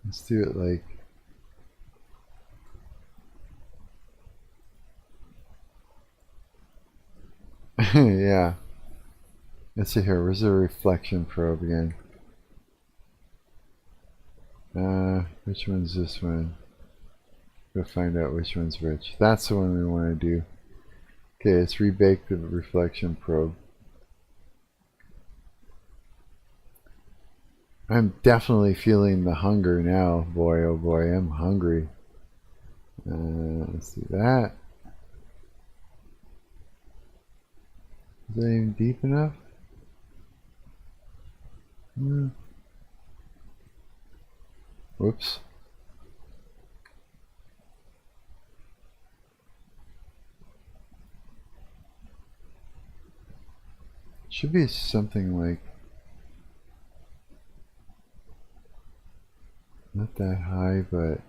Let's do it like... yeah. Let's see here, where's the reflection probe again? Which one's this one? Go find out which one's which. That's the one we want to do. Okay, let's rebake the reflection probe. I'm definitely feeling the hunger now. Boy, oh boy, I'm hungry. Let's do that. Is that even deep enough? Whoops. Should be something like not that high, but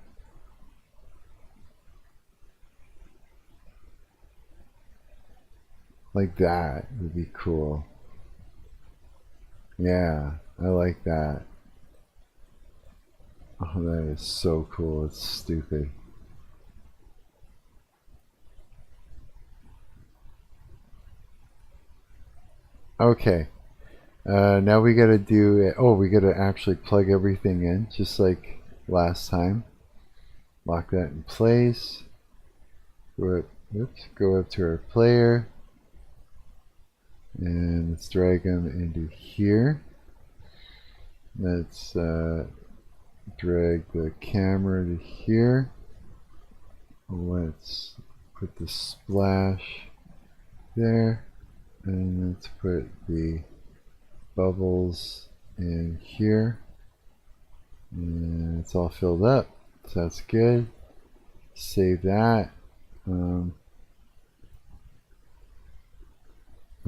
like that would be cool. Yeah, I like that. Oh, that is so cool. It's stupid. Okay. Now we gotta do it. Oh, we gotta actually plug everything in, just like last time. Lock that in place. Go up, oops, go up to our player. And let's drag them into here. Let's drag the camera to here. Let's put the splash there. And let's put the bubbles in here. And it's all filled up. So that's good. Save that.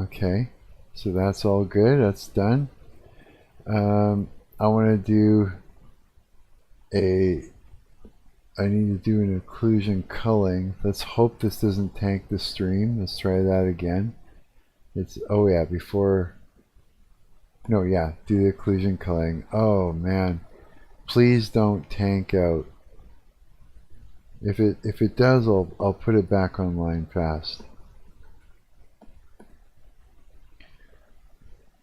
Okay. So that's all good. That's done. I want to do I need to do an occlusion culling. Let's hope this doesn't tank the stream. Let's try that again. Oh yeah, before, no, yeah, do the occlusion culling. Oh man, please don't tank out. If it does, I'll put it back online fast.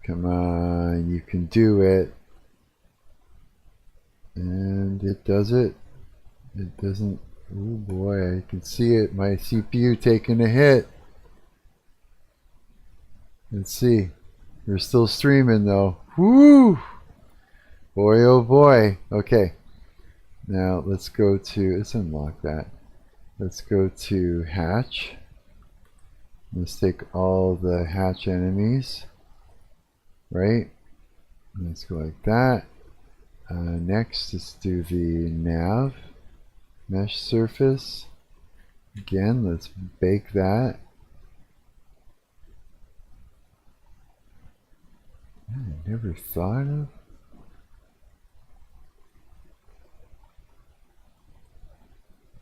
Come on, you can do it. And it does it. It doesn't. Oh boy, I can see it. My CPU taking a hit. Let's see. We're still streaming though. Woo! Boy, oh boy. Okay. Now let's go to. Let's unlock that. Let's go to hatch. Let's take all the hatch enemies. Right? Let's go like that. Next, let's do the nav mesh surface. Again, let's bake that. I never thought of.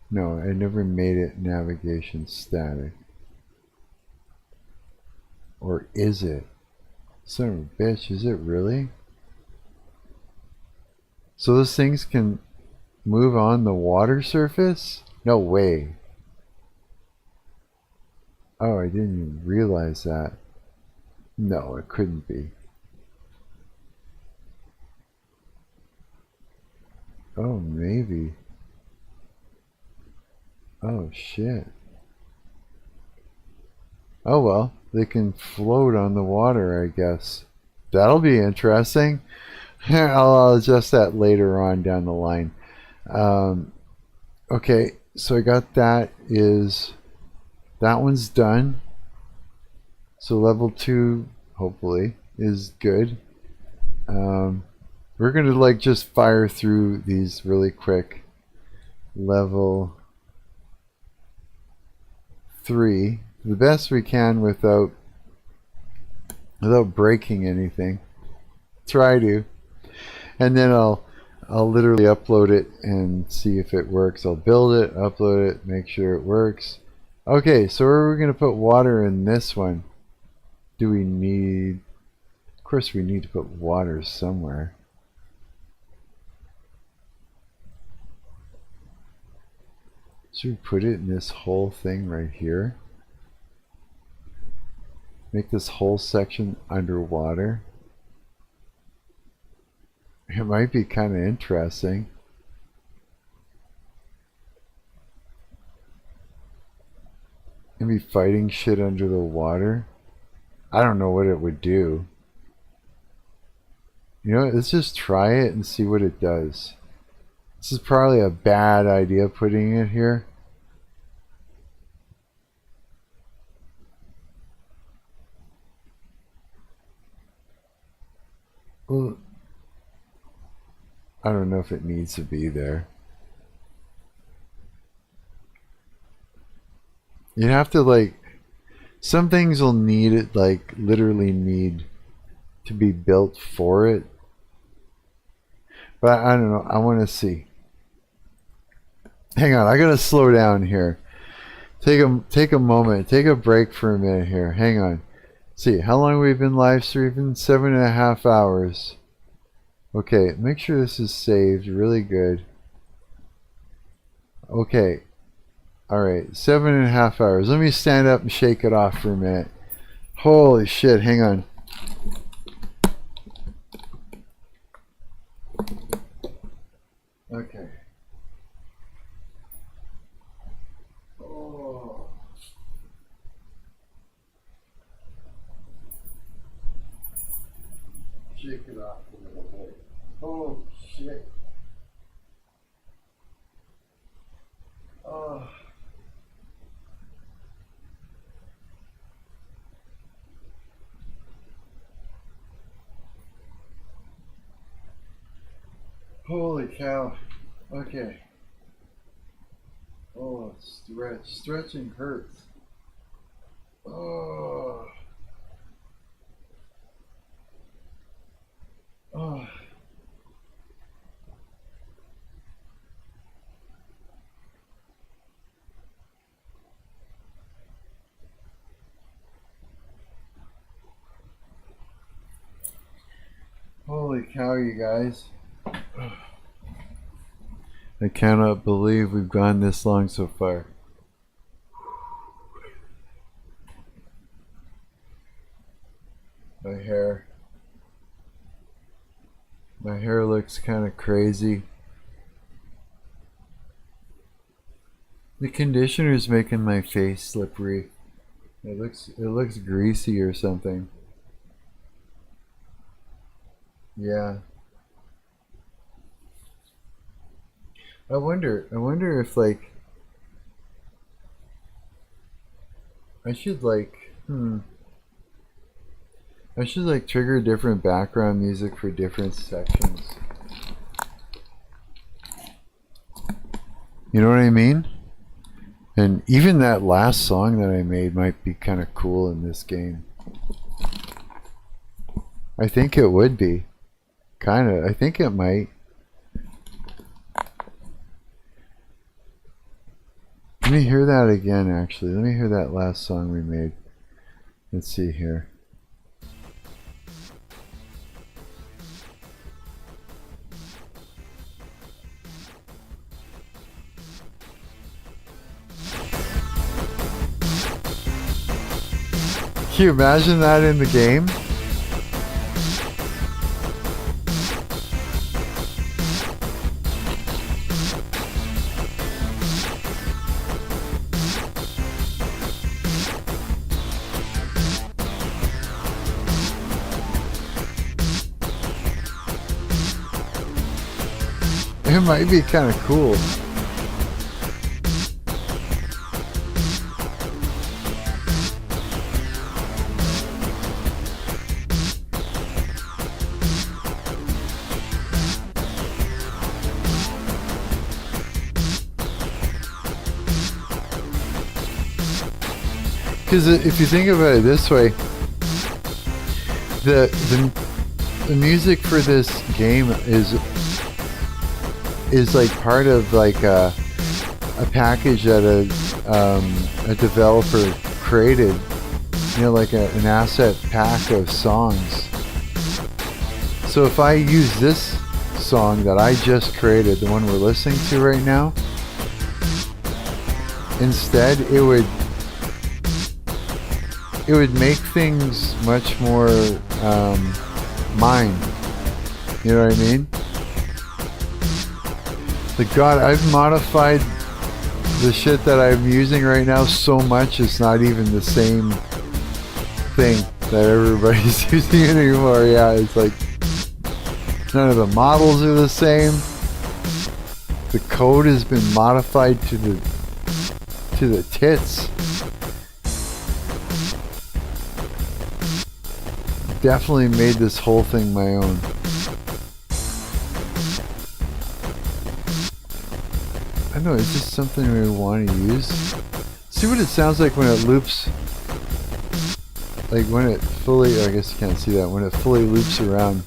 No, I never made it navigation static. Or is it? Son of a bitch, is it really? So those things can move on the water surface? No way. Oh, I didn't even realize that. No, it couldn't be. Oh, maybe. Oh shit. Oh well, they can float on the water, I guess. That'll be interesting. I'll adjust that later on down the line. Okay, so I got that one's done. So level 2, hopefully, is good. We're gonna like just fire through these really quick. Level 3, the best we can without breaking anything. Try to, and then I'll literally upload it and see if it works. I'll build it, upload it, make sure it works. Okay, so where are we gonna put water in this one? Do we need? Of course, we need to put water somewhere. Should we put it in this whole thing right here? Make this whole section underwater? It might be kind of interesting. And be fighting shit under the water? I don't know what it would do. You know, let's just try it and see what it does. This is probably a bad idea putting it here. Well, I don't know if it needs to be there. You'd have to like, some things will need it, like literally need to be built for it. But I don't know, I want to see. Hang on, I gotta slow down here. Take a moment, take a break for a minute here. Hang on. See, how long we've been live streaming? 7.5 hours. Okay, make sure this is saved. Really good. Okay. Alright, 7.5 hours. Let me stand up and shake it off for a minute. Holy shit, hang on. Okay. Oh. Shake it off a little bit. Oh shit. Oh. Holy cow. Okay. Oh, stretch. Stretching hurts. Oh. Oh. Holy cow, you guys. I cannot believe we've gone this long so far. My hair looks kind of crazy. The conditioner's making my face slippery. It looks greasy or something. Yeah. I wonder if like I should like trigger different background music for different sections. You know what I mean? And even that last song that I made might be kind of cool in this game. I think it would be. Kinda. I think it might. Let me hear that again, actually. Let me hear that last song we made. Let's see here. Can you imagine that in the game? It might be kind of cool. Because if you think about it this way, the music for this game is like part of like a package that a developer created, you know, like an asset pack of songs. So if I use this song that I just created, the one we're listening to right now, instead it would make things much more mine. You know what I mean? Like, God, I've modified the shit that I'm using right now so much it's not even the same thing that everybody's using anymore. Yeah, it's like none of the models are the same. The code has been modified to the tits. Definitely made this whole thing my own. I don't know, it's just something we want to use. See what it sounds like when it loops. Like when it fully, I guess you can't see that, when it fully loops around.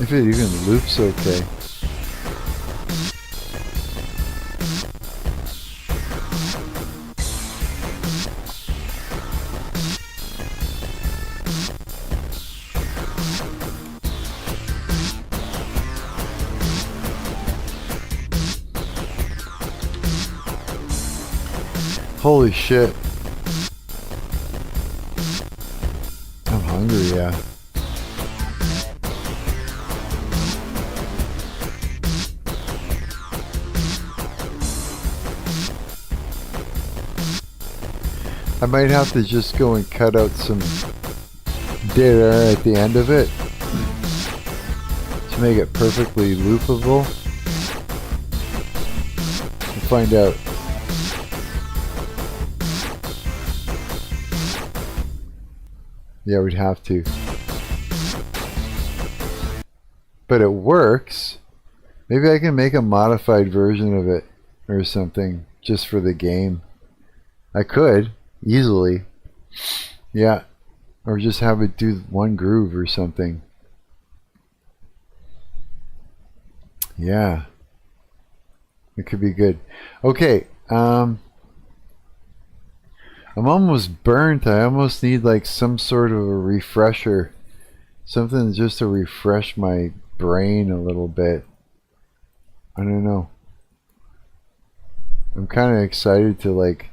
If it even loops okay. Holy shit. I'm hungry, yeah. I might have to just go and cut out some dead air at the end of it to make it perfectly loopable. We'll find out. Yeah, we'd have to. But it works. Maybe I can make a modified version of it or something just for the game. I could. Easily. Yeah. Or just have it do one groove or something. Yeah. It could be good. Okay. I'm almost burnt. I almost need like some sort of a refresher. Something just to refresh my brain a little bit. I don't know. I'm kind of excited to like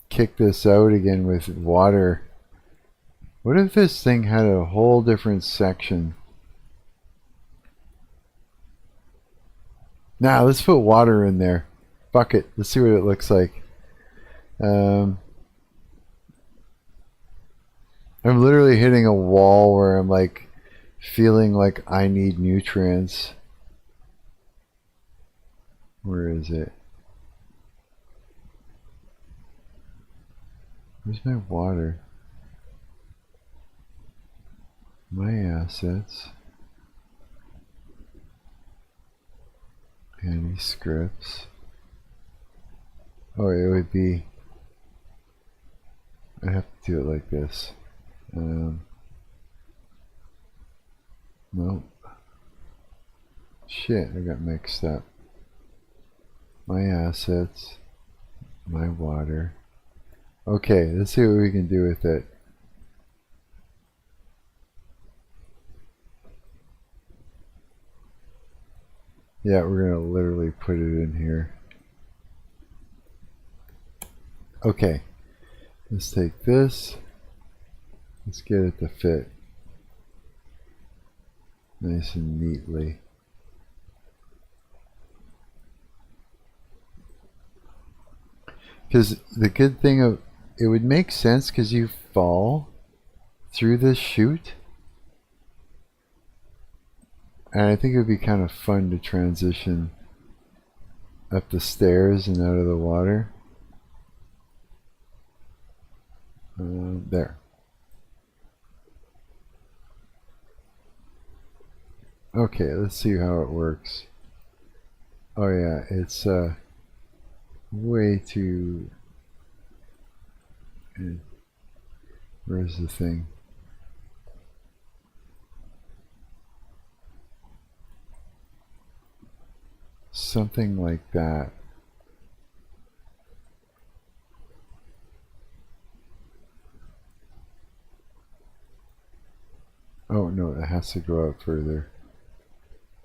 kick this out again with water. What if this thing had a whole different section? Nah, let's put water in there. Fuck it. Let's see what it looks like. I'm literally hitting a wall where I'm like feeling like I need nutrients. Where is it? Where's my water? My assets. Any scripts? Oh, it would be. I have to do it like this. Nope. Shit, I got mixed up. My assets. My water. Okay, let's see what we can do with it. Yeah, we're gonna literally put it in here. Okay, let's take this. Let's get it to fit nice and neatly. Because the good thing of it would make sense because you fall through this chute. And I think it would be kind of fun to transition up the stairs and out of the water. There. Okay, let's see how it works. Oh yeah, it's way too... Where's the thing? Something like that. Oh no, it has to go out further.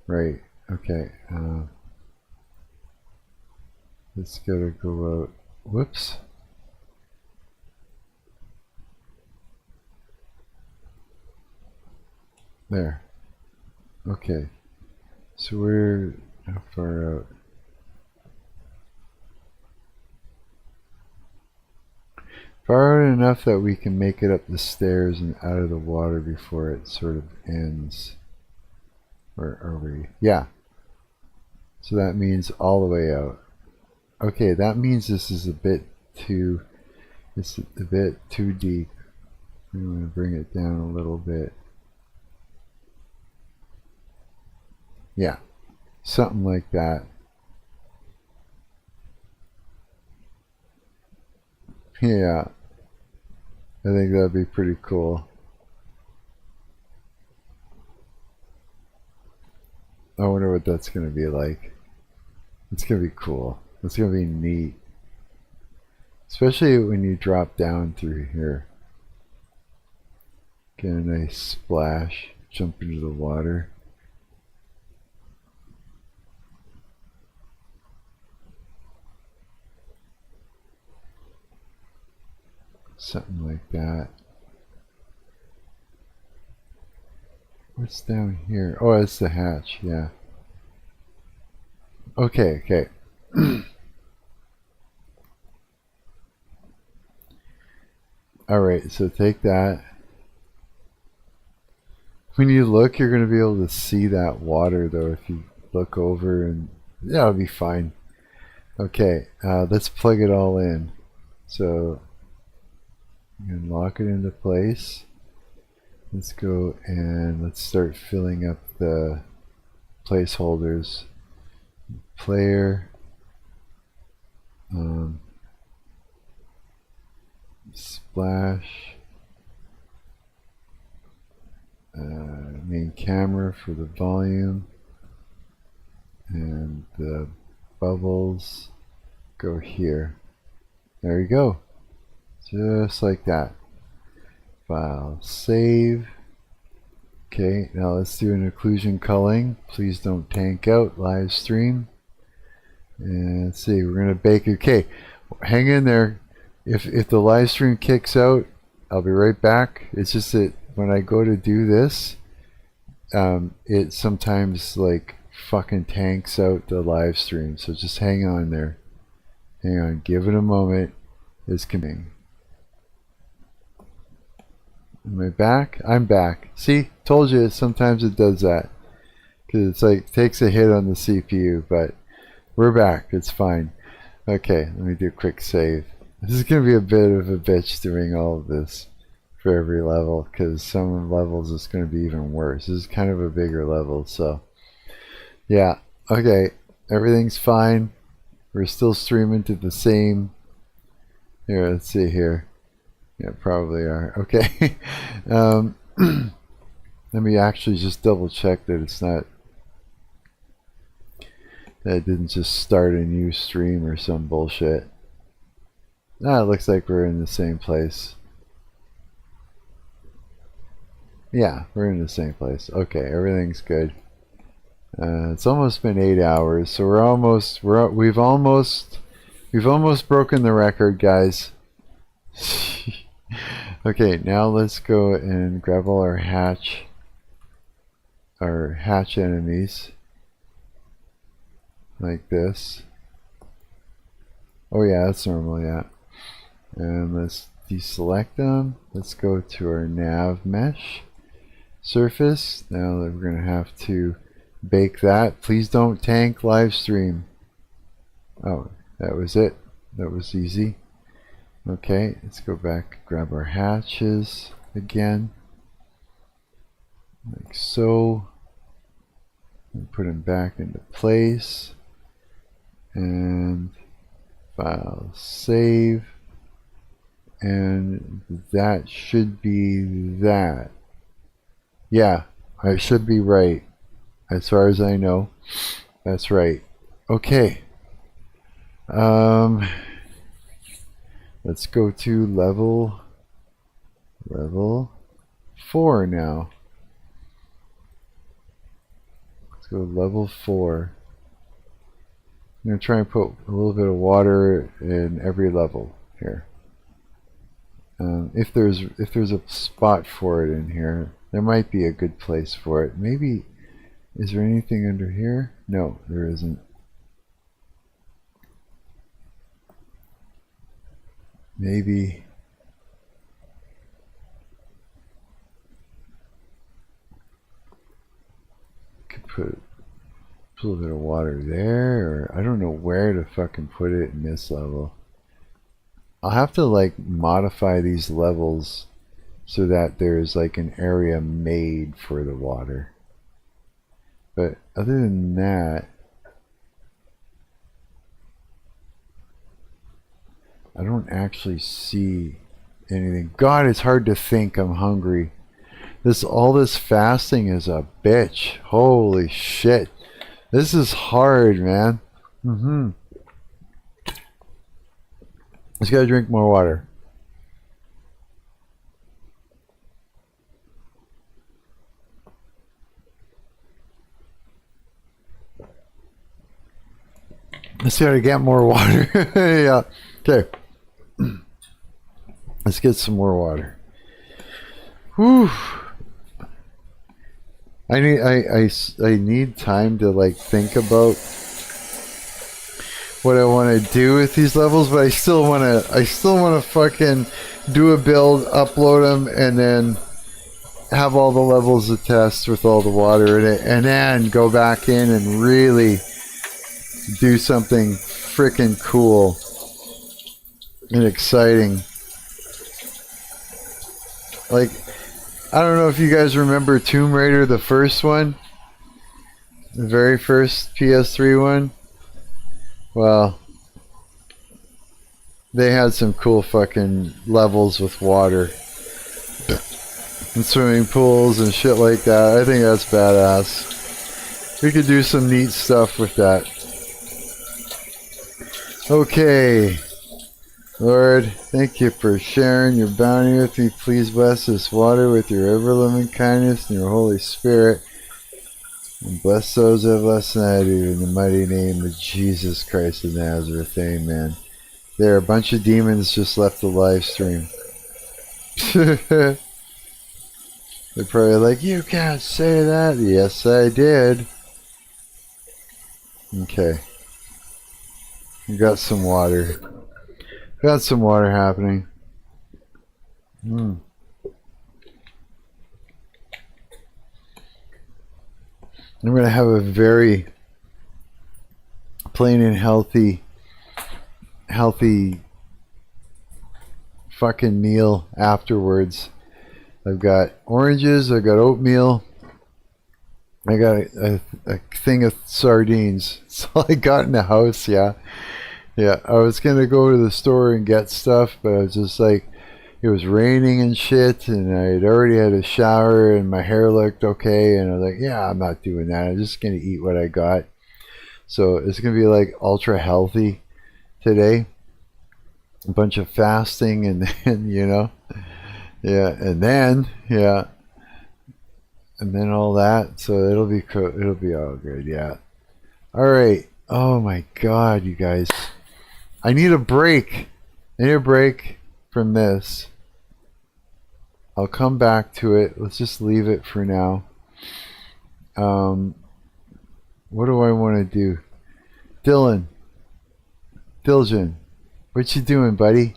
Right, okay. It's gotta go out. Whoops. There. Okay. So we're how far out? Far out enough that we can make it up the stairs and out of the water before it sort of ends. Where are we? Yeah. So that means all the way out. Okay, that means this is a bit too... It's a bit too deep. I'm going to bring it down a little bit. Yeah, something like that. Yeah, I think that'd be pretty cool. I wonder what that's going to be like. It's going to be cool. It's going to be neat. Especially when you drop down through here. Get a nice splash. Jump into the water. Something like that. What's down here? Oh, it's the hatch, yeah. Okay, okay. Alright, so take that. When you look, you're going to be able to see that water, though, if you look over, and yeah, it'll be fine. Okay, let's plug it all in. So, you can lock it into place. Let's go and let's start filling up the placeholders. Player. Splash. Main camera for the volume. And the bubbles go here. There you go. Just like that. File, save. Okay, now let's do an occlusion culling. Please don't tank out, live stream. And let's see, we're gonna bake. Okay, hang in there. If the live stream kicks out, I'll be right back. It's just that when I go to do this, it sometimes like fucking tanks out the live stream. So just hang on there. Hang on, give it a moment. It's coming. Am I back? I'm back. See, told you sometimes it does that. Because it's like, takes a hit on the CPU, but we're back. It's fine. Okay, let me do a quick save. This is going to be a bit of a bitch doing all of this for every level, because some levels it's going to be even worse. This is kind of a bigger level, so yeah. Okay, everything's fine. We're still streaming to the same. Here, let's see here. Yeah, probably are. Okay. Let me actually just double check that it's not, that it didn't just start a new stream or some bullshit. Ah, it looks like we're in the same place. Yeah, we're in the same place. Okay, everything's good. It's almost been 8 hours, so we've almost broken the record, guys. Okay, now let's go and grab all our hatch enemies like this. Oh yeah, that's normal, yeah. And let's deselect them. Let's go to our nav mesh surface. Now we're going to have to bake that. Please don't tank live stream. Oh, that was it. That was easy. Okay, let's go back, grab our hatches again. Like so. And put them back into place. And file save. And that should be that. Yeah, I should be right. As far as I know, that's right. Okay. Let's go to level 4 now. Let's go level 4. I'm going to try and put a little bit of water in every level here. If there's a spot for it in here, there might be a good place for it. Maybe, is there anything under here? No, there isn't. Maybe could put a little bit of water there, or I don't know where to fucking put it in this level. I'll have to like modify these levels so that there's like an area made for the water. But other than that, I don't actually see anything. God, it's hard to think. I'm hungry. All this fasting is a bitch. Holy shit. This is hard, man. Just gotta drink more water. Let's see how to get more water. Yeah. Okay. Let's get some more water. Whew. I need time to like think about what I want to do with these levels, but I still want to fucking do a build, upload them, and then have all the levels of test with all the water in it, and then go back in and really do something freaking cool and exciting. Like, I don't know if you guys remember Tomb Raider, the first one, the very first PS3 one. Well, they had some cool fucking levels with water and swimming pools and shit like that. I think that's badass. We could do some neat stuff with that. Okay. Lord, thank you for sharing your bounty with me. Please bless this water with your ever-loving kindness and your Holy Spirit. And bless those of us that do in the mighty name of Jesus Christ of Nazareth. Amen. There, a bunch of demons just left the live stream. They're probably like, you can't say that. Yes, I did. Okay. We got some water. Got some water happening. I'm going to have a very plain and healthy fucking meal afterwards. I've got oranges, I've got oatmeal, I got a thing of sardines. That's all I got in the house, yeah. Yeah, I was going to go to the store and get stuff, but I was just like, it was raining and shit, and I had already had a shower, and my hair looked okay, and I was like, yeah, I'm not doing that. I'm just going to eat what I got. So it's going to be like ultra healthy today. A bunch of fasting, and then, you know, yeah, and then all that. So it'll be cool. It'll be all good, yeah. All right. Oh my God, you guys. I need a break. I need a break from this. I'll come back to it. Let's just leave it for now. What do I want to do? Diljan, What you doing, buddy?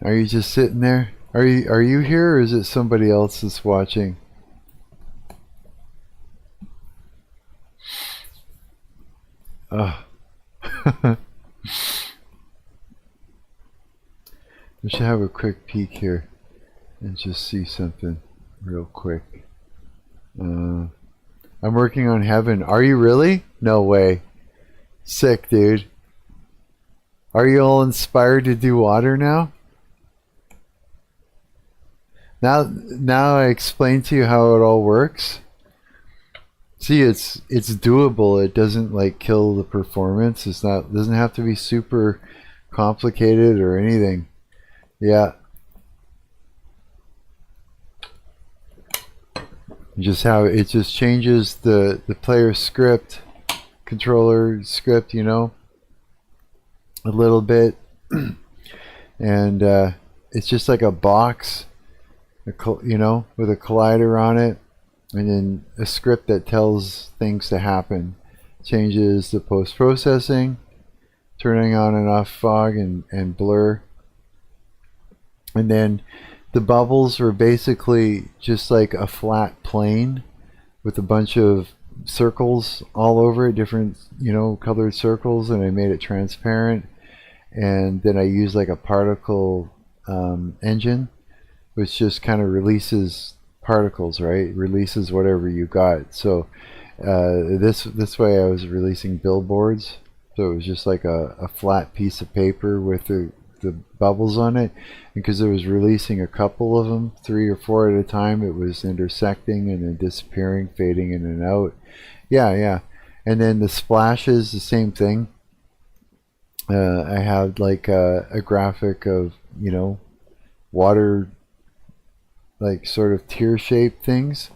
Are you just sitting there? Are you here, or is it somebody else that's watching? Oh. I should have a quick peek here and just see something real quick. I'm working on heaven. Are you really? No way. Sick, dude. Are you all inspired to do water now? Now I explain to you how it all works. See, it's doable. It doesn't like kill the performance. Doesn't have to be super complicated or anything. Yeah. It just changes the player script, controller script, you know, a little bit, and it's just like a box, you know, with a collider on it, and then a script that tells things to happen, changes the post-processing, turning on and off fog and blur, and then the bubbles were basically just like a flat plane with a bunch of circles all over it, different, you know, colored circles, and I made it transparent. And then I used like a particle engine, which just kind of releases particles, right? Releases whatever you got. So this way I was releasing billboards. So it was just like a flat piece of paper with the bubbles on it, because it was releasing a couple of them, 3 or 4 at a time. It was intersecting and then disappearing, fading in and out. Yeah. And then the splashes, the same thing. I had like a graphic of, you know, water, like sort of tear shaped things,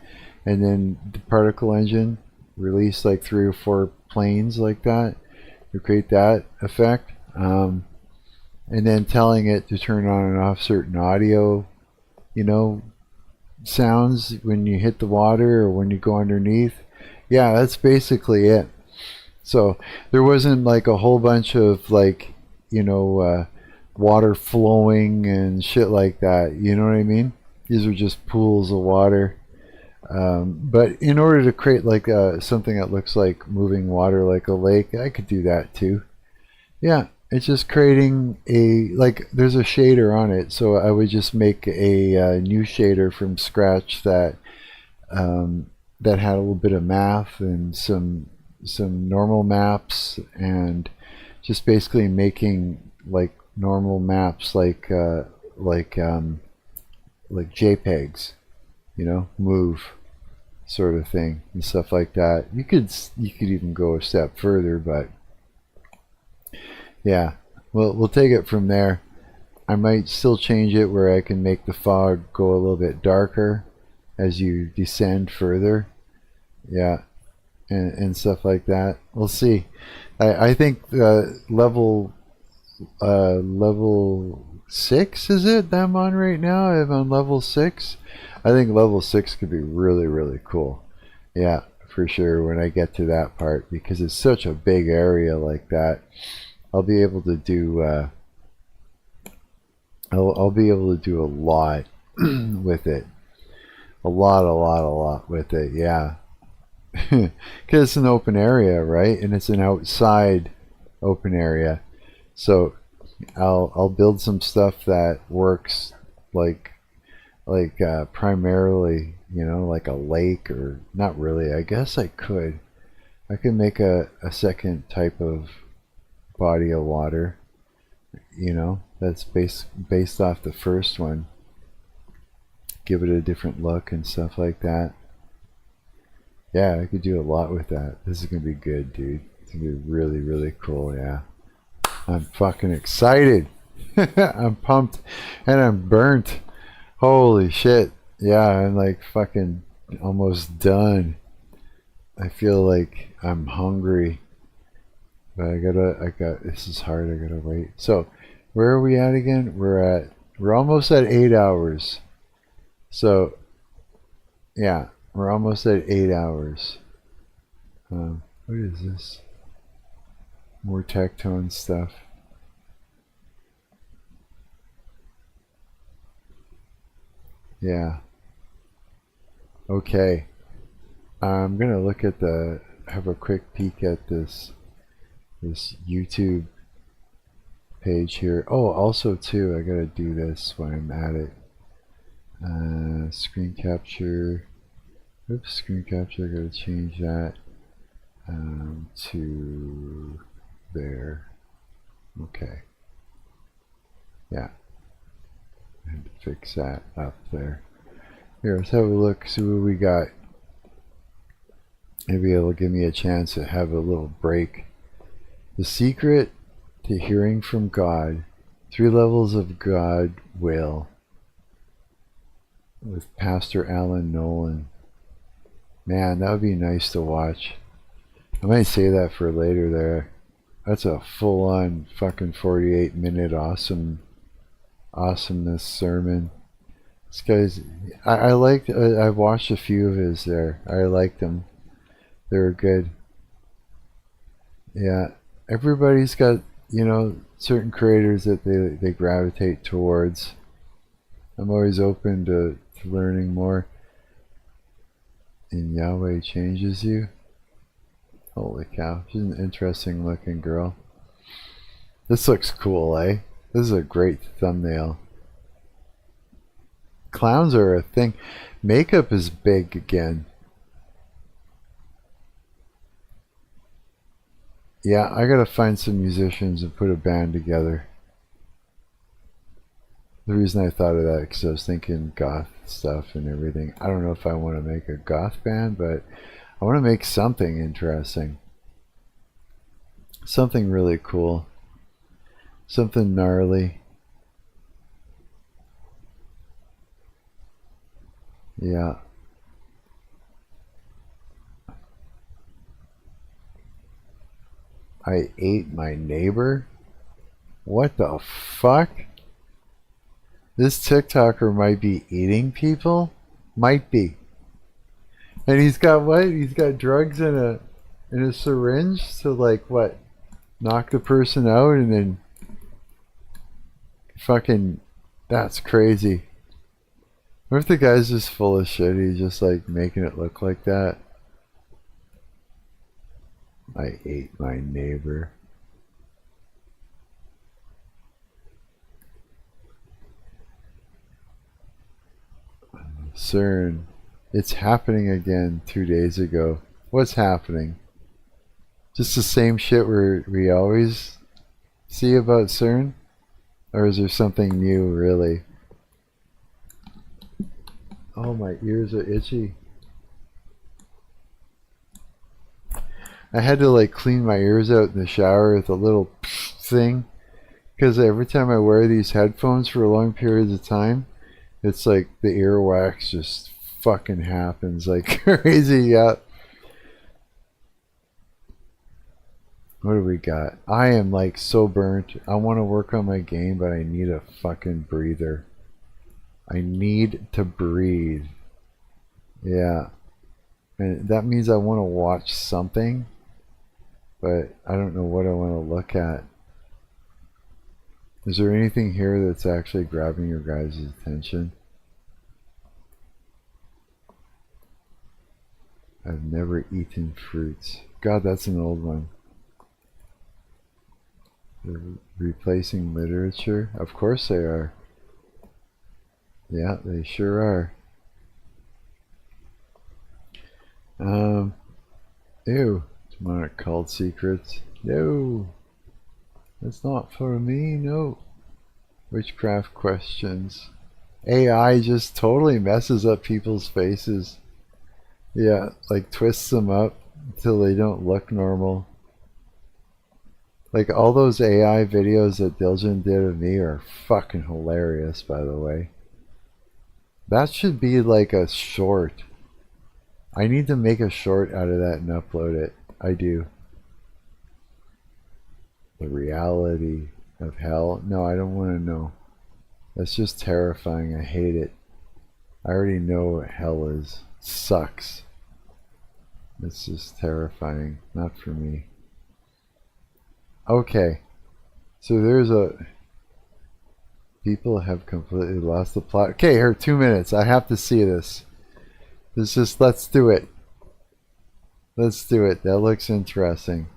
and then the particle engine released like 3 or 4 planes like that to create that effect. And then telling it to turn on and off certain audio, you know, sounds when you hit the water or when you go underneath. Yeah, that's basically it. So there wasn't like a whole bunch of like, you know, water flowing and shit like that. You know what I mean? These are just pools of water. But in order to create like something that looks like moving water, like a lake, I could do that too. Yeah. It's just creating like there's a shader on it, so I would just make a new shader from scratch that that had a little bit of math and some normal maps, and just basically making like normal maps like JPEGs, you know, move sort of thing and stuff like that. You could even go a step further, but yeah, we'll take it from there. I might still change it where I can make the fog go a little bit darker as you descend further. Yeah, and stuff like that. We'll see. I think level 6, is it that I'm on right now? I'm on level 6. I think level 6 could be really, really cool. Yeah, for sure when I get to that part, because it's such a big area like that. I'll be able to do I'll be able to do a lot with it. A lot with it, yeah. Because it's an open area, right? And it's an outside open area. So I'll build some stuff that works like primarily, you know, like a lake, or not really. I guess I could make a second type of body of water, you know, that's based off the first one, give it a different look and stuff like that. Yeah, I could do a lot with that. This is gonna be good, dude. It's gonna be really, really cool. Yeah, I'm fucking excited. I'm pumped and I'm burnt. Holy shit. Yeah, I'm like fucking almost done. I feel like I'm hungry. But this is hard, I gotta wait. So, where are we at again? We're almost at 8 hours. So, yeah, we're almost at 8 hours. What is this? More tectone stuff. Yeah. Okay. I'm gonna look at have a quick peek at this YouTube page here. Oh, also too, I gotta do this when I'm at it. Screen capture. Oops, screen capture. I gotta change that to there. Okay. Yeah. I had to fix that up there. Here, let's have a look, see what we got. Maybe it'll give me a chance to have a little break. The secret to hearing from God. 3 levels of God will. With Pastor Alan Nolan. Man, that would be nice to watch. I might say that for later there. That's a full-on fucking 48-minute awesomeness sermon. This guy's... I liked... I've watched a few of his there. I liked them. They were good. Yeah. Everybody's got, you know, certain creators that they gravitate towards. I'm always open to learning more. And Yahweh changes you. Holy cow. She's an interesting looking girl. This looks cool, eh? This is a great thumbnail. Clowns are a thing. Makeup is big again. Yeah, I gotta find some musicians and put a band together. The reason I thought of that because I was thinking goth stuff and everything. I don't know if I want to make a goth band, but I want to make something interesting. Something really cool. Something gnarly. Yeah. I ate my neighbor? What the fuck? This TikToker might be eating people? Might be. And he's got what? He's got drugs in a syringe to like what? Knock the person out and then fucking that's crazy. What if the guy's just full of shit? He's just like making it look like that. I ate my neighbor. CERN. It's happening again 2 days ago. What's happening? Just the same shit we always see about CERN? Or is there something new, really? Oh, my ears are itchy. I had to like clean my ears out in the shower with a little thing. Because every time I wear these headphones for long periods of time, it's like the earwax just fucking happens like crazy. Yeah. What do we got? I am like so burnt. I want to work on my game, but I need a fucking breather. I need to breathe. Yeah. And that means I want to watch something, but I don't know what I want to look at. Is there anything here that's actually grabbing your guys' attention? I've never eaten fruits. God, that's an old one. They're replacing literature? Of course they are. Yeah, they sure are. Ew. Demonic cult secrets. No. That's not for me, no. Witchcraft questions. AI just totally messes up people's faces. Yeah, like twists them up until they don't look normal. Like all those AI videos that Diljan did of me are fucking hilarious, by the way. That should be like a short. I need to make a short out of that and upload it. I do. The reality of hell? No, I don't want to know. That's just terrifying. I hate it. I already know what hell is. Sucks. It's just terrifying. Not for me. Okay. So there's a... People have completely lost the plot. Okay, here, 2 minutes. I have to see this. Let's do it. Let's do it. That looks interesting.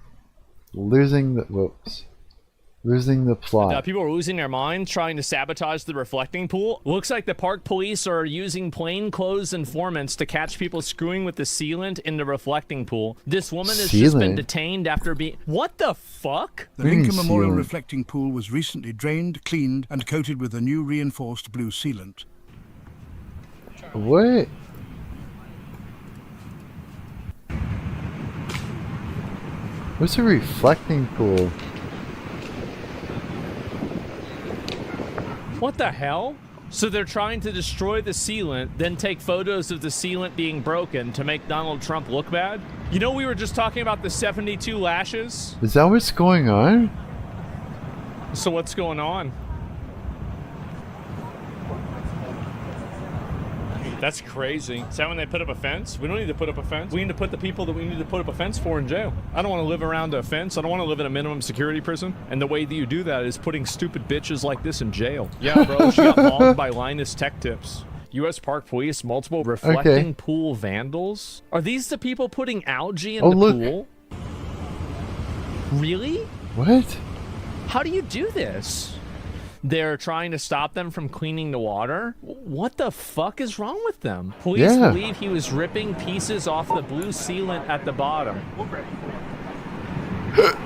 Losing the plot. People are losing their minds trying to sabotage the reflecting pool. Looks like the park police are using plainclothes informants to catch people screwing with the sealant in the reflecting pool. This woman has just been detained after being... What the fuck? The Lincoln Memorial reflecting pool was recently drained, cleaned, and coated with a new reinforced blue sealant. What? What's a reflecting pool? What the hell? So they're trying to destroy the sealant, then take photos of the sealant being broken to make Donald Trump look bad? You know, we were just talking about the 72 lashes? Is that what's going on? So what's going on? That's crazy. Is that when they put up a fence? We don't need to put up a fence. We need to put the people that we need to put up a fence for in jail. I don't want to live around a fence. I don't want to live in a minimum security prison. And the way that you do that is putting stupid bitches like this in jail. Yeah, bro, she got mauled by Linus Tech Tips. U.S. Park Police, multiple reflecting pool vandals. Are these the people putting algae in the pool? Really? What? How do you do this? They're trying to stop them from cleaning the water? What the fuck is wrong with them? Police believe he was ripping pieces off the blue sealant at the bottom.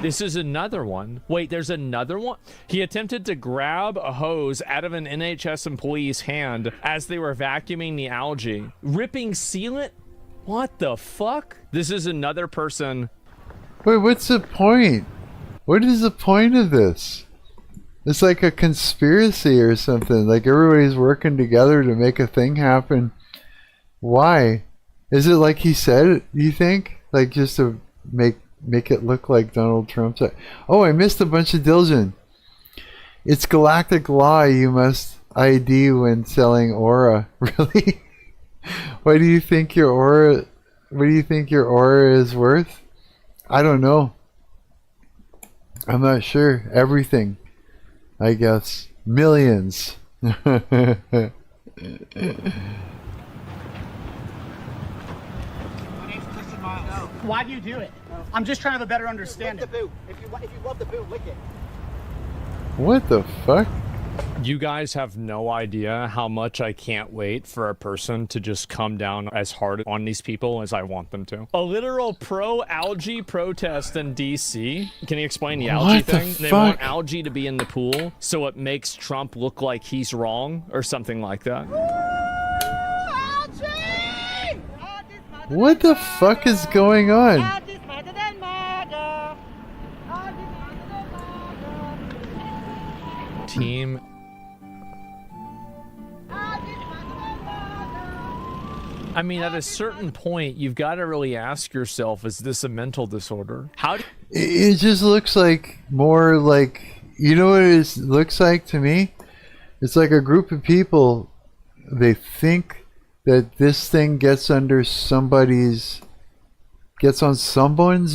This is another one. Wait, there's another one? He attempted to grab a hose out of an NHS employee's hand as they were vacuuming the algae. Ripping sealant? What the fuck? This is another person. Wait, what's the point? What is the point of this? It's like a conspiracy or something. Like everybody's working together to make a thing happen. Why? Is it like he said, you think? Like just to make it look like Donald Trump said. Oh, I missed a bunch of diligent. It's galactic law you must ID when selling aura. Really? What do you think your aura is worth? I don't know. I'm not sure. Everything. I guess. Millions. Why do you do it? I'm just trying to have a better understanding. If you love the boot, lick it. What the fuck? You guys have no idea how much I can't wait for a person to just come down as hard on these people as I want them to. A literal pro-algae protest in DC. Can you explain the algae thing? They want algae to be in the pool so it makes Trump look like he's wrong or something like that. What the fuck is going on? Team. I mean, at a certain point, you've got to really ask yourself, is this a mental disorder? How do it just looks like more like, you know what it looks like to me? It's like a group of people, they think that this thing gets on someone's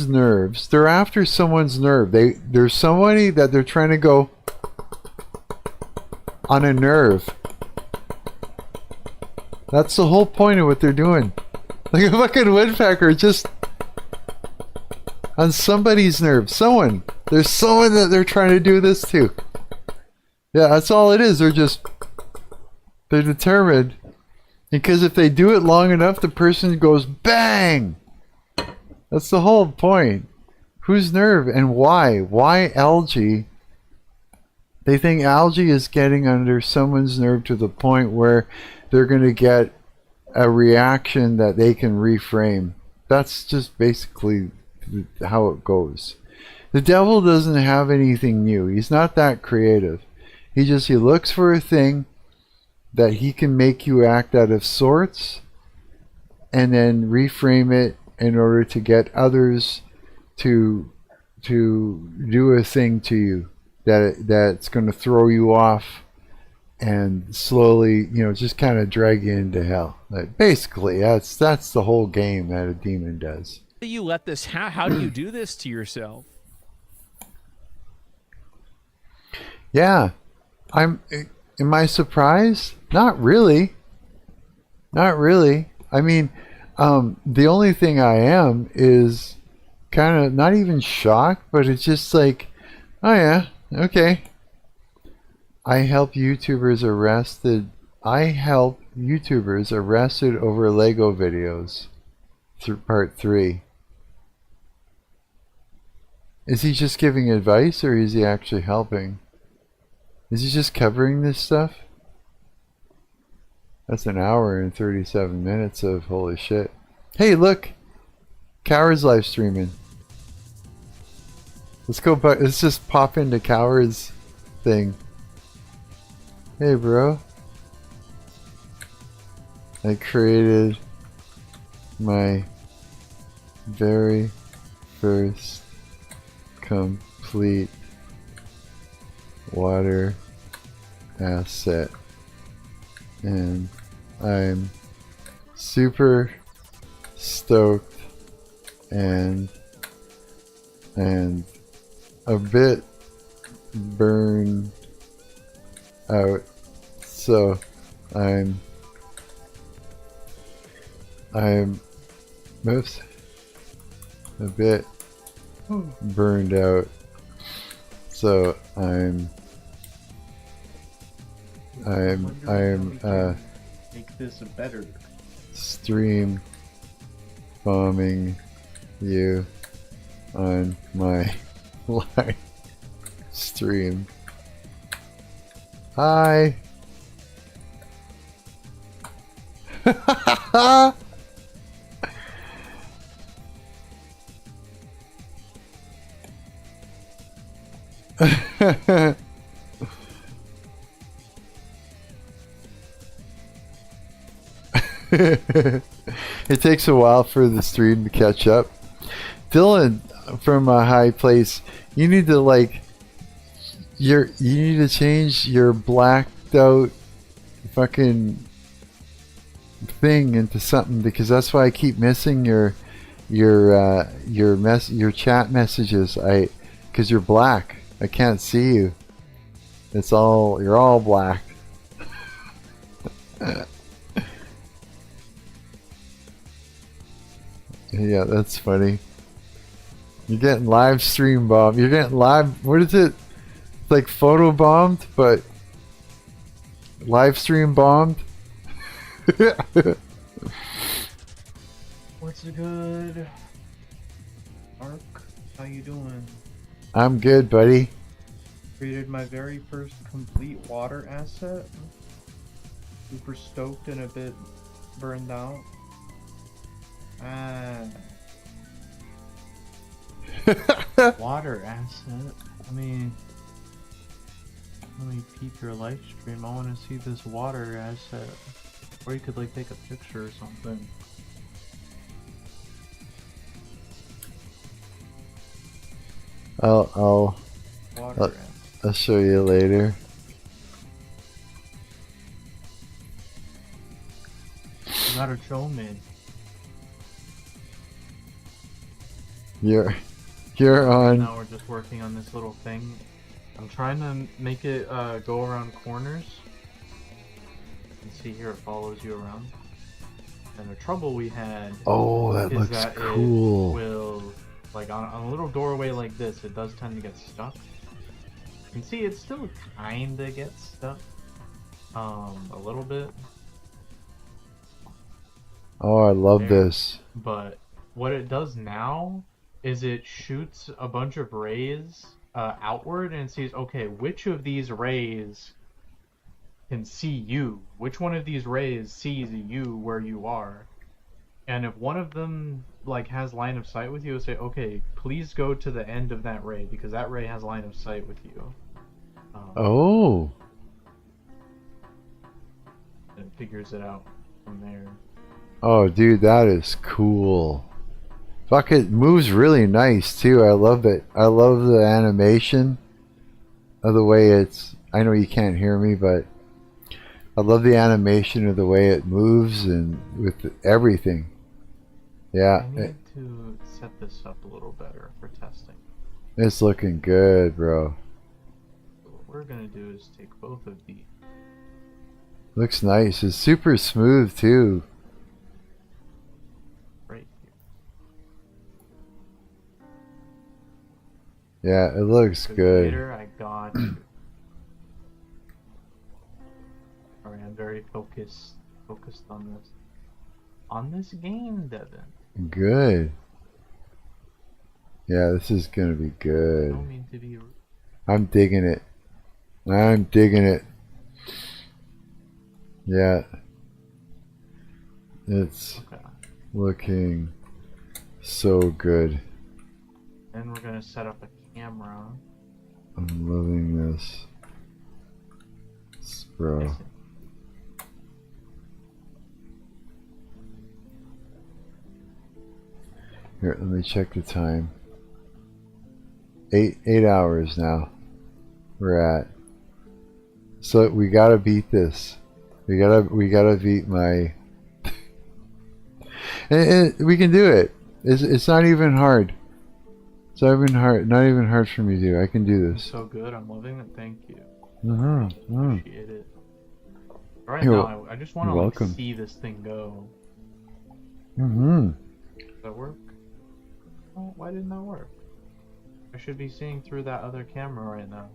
nerves. They're after someone's nerve. There's somebody that they're trying to go on a nerve. That's the whole point of what they're doing. Like a fucking woodpecker, just on somebody's nerve. There's someone that they're trying to do this to. Yeah, that's all it is. They're determined. Because if they do it long enough, the person goes bang. That's the whole point. Whose nerve and why? Why algae? They think algae is getting under someone's nerve to the point where they're going to get a reaction that they can reframe. That's just basically how it goes. The devil doesn't have anything new. He's not that creative. He looks for a thing that he can make you act out of sorts and then reframe it in order to get others to do a thing to you that's going to throw you off and slowly, just kind of drag you into hell. Like, basically, that's the whole game that a demon does. you let this? How do you do this to yourself? Yeah. Am I surprised? Not really. Not really. I mean, the only thing I am is kind of not even shocked, but it's just like, oh yeah, okay. I help YouTubers arrested over Lego videos. Through part 3. Is he just giving advice or is he actually helping? Is he just covering this stuff? That's an hour and 37 minutes of holy shit. Hey, look! Coward's live streaming. Let's just pop into Coward's thing. Hey, bro. I created my very first complete water asset, and I'm super stoked and a bit burned out, so I'm oops, a bit burned out, so I'm make this better. stream bombing you on my live stream. Hi. It takes a while for the stream to catch up. Dylan from a high place, you need to you need to change your blacked out fucking thing into something, because that's why I keep missing your chat messages. Because you're black. I can't see you. You're all black. Yeah, that's funny. You're getting live stream bombed. You're getting live. What is it? It's like photo bombed, but live stream bombed. What's good? Marc, how you doing? I'm good, buddy. Created my very first complete water asset. Super stoked and a bit burned out. Water asset? Let me peep your live stream. I want to see this water asset. Or you could take a picture or something. I'll show you later. You gotta show me. You're on. Now we're just working on this little thing. I'm trying to make it go around corners. You can see here it follows you around. And the trouble we had that is looks that cool. it will, on a little doorway like this, it does tend to get stuck. You can see it still kinda gets stuck. A little bit. Oh, I love this. But what it does now is it shoots a bunch of rays outward and sees, okay, which of these rays can see you? Which one of these rays sees you where you are? And if one of them has line of sight with you, it'll say, okay, please go to the end of that ray because that ray has line of sight with you. Oh. And it figures it out from there. Oh, dude, that is cool. Fuck, it moves really nice too. I love it. I love the animation of the way it's. I know you can't hear me, but I love the animation of the way it moves and with everything. Yeah. I need to set this up a little better for testing. It's looking good, bro. we're gonna do is take both of these. Looks nice. It's super smooth too. Right here. Yeah, it looks So good. later, I got you. Alright, I'm very focused on this game, Devin. Good. Yeah, this is gonna be I good. don't mean to be. I'm digging it. I'm digging it. Yeah. It's Okay. looking so good. Then we're gonna set up a camera. I'm loving this. Bro. Here, let me check the time. 8 hours now. We're at. So we gotta beat this. We gotta beat my. and we can do it. It's not even hard. It's not even hard. Not even hard for me to do. I can do this. So good. I'm loving it. Thank you. Mm-hmm. Appreciate it. Right You're now, I just want to like, welcome. see this thing go. Mm-hmm. Does that work? Oh, why didn't that work? I should be seeing through that other camera right now.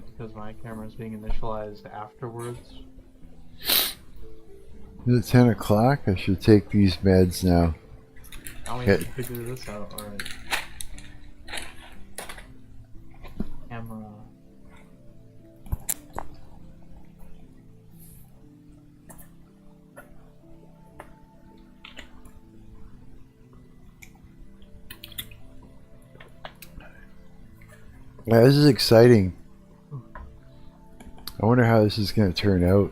Because my camera is being initialized afterwards. Is it 10 o'clock? I should take these meds now. Now we Yeah. have to figure this out. Alright. Camera. Yeah, this is exciting. I wonder how this is going to turn out.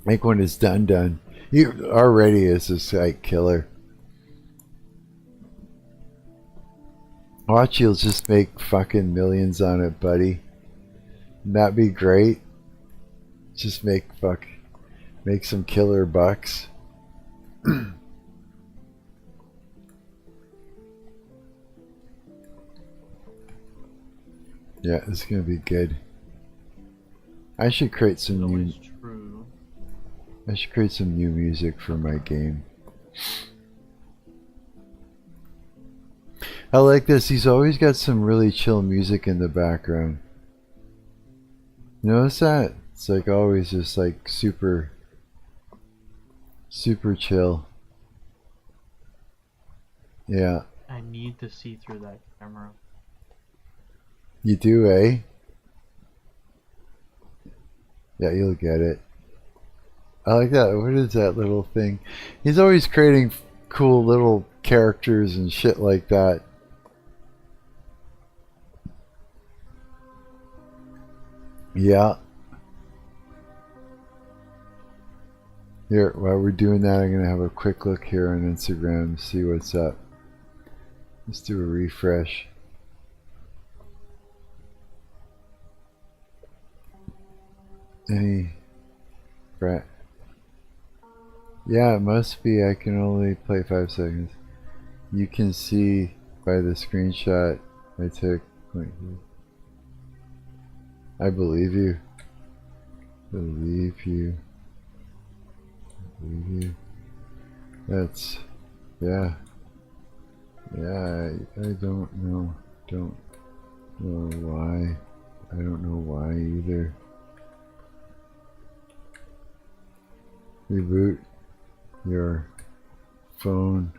Like when it's done. You already is this like killer. Watch, you'll just make fucking millions on it, buddy. Wouldn't that be great? Just make some killer bucks. Yeah, it's gonna be good. I should create some new. Always true. I should create some new music for my game. I like this. He's always got some really chill music in the background. Notice that? It's like always just like super chill. Yeah. I need to see through that camera. You do, eh? Yeah, you'll get it. I like that. What is that little thing? He's always creating cool little characters and shit like that. Yeah. Here, while we're doing that, I'm going to have a quick look here on Instagram to see what's up. Let's do a refresh. Any... Right. Yeah, it must be. I can only play 5 seconds. You can see by the screenshot I took. Wait, I believe you. Believe you. Believe you. That's... Yeah. Yeah, I don't know. Don't know why. I don't know why either. Reboot your phone.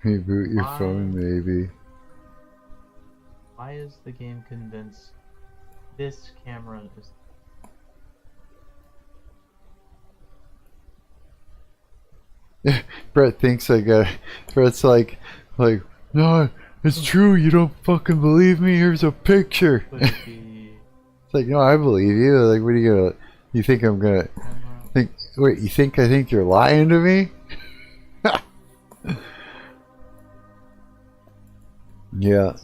Reboot your phone, maybe. Why is the game convinced this camera is... Brett thinks I got. Brett's like, no, it's true. You don't fucking believe me. Here's a picture. Could be It's like, no, I believe you. Like, what are you gonna? You think I'm gonna think? Wait, you think I think you're lying to me? Yeah.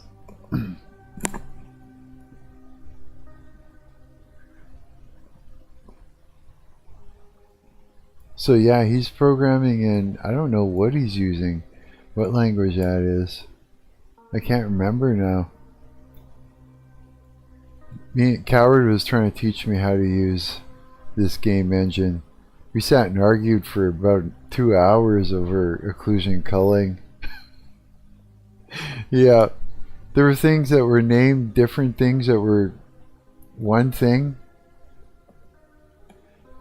So yeah, he's programming in, I don't know what he's using, what language that is. I can't remember now. Coward was trying to teach me how to use this game engine. We sat and argued for about 2 hours over occlusion culling. Yeah, there were things that were named different things that were one thing.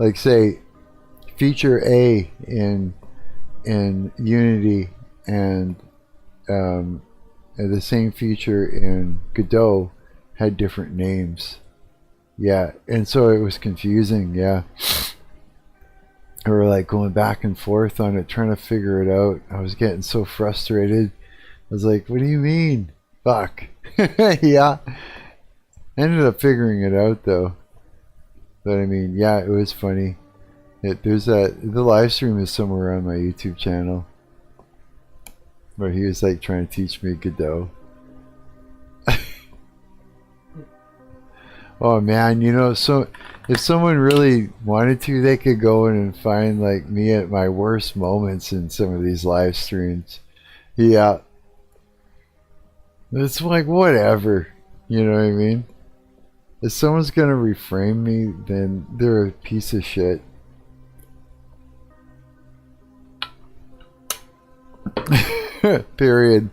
Like say, feature A in Unity and the same feature in Godot had different names. Yeah, and so it was confusing. Yeah, we were like going back and forth on it, trying to figure it out. I was getting so frustrated. I was like, what do you mean? Fuck. Yeah. Ended up figuring it out though. But I mean, yeah, it was funny. The live stream is somewhere on my YouTube channel. Where he was like trying to teach me Godot. Oh man, you know, so if someone really wanted to, they could go in and find like me at my worst moments in some of these live streams. Yeah. It's like whatever. You know what I mean? If someone's gonna reframe me, then they're a piece of shit. Period.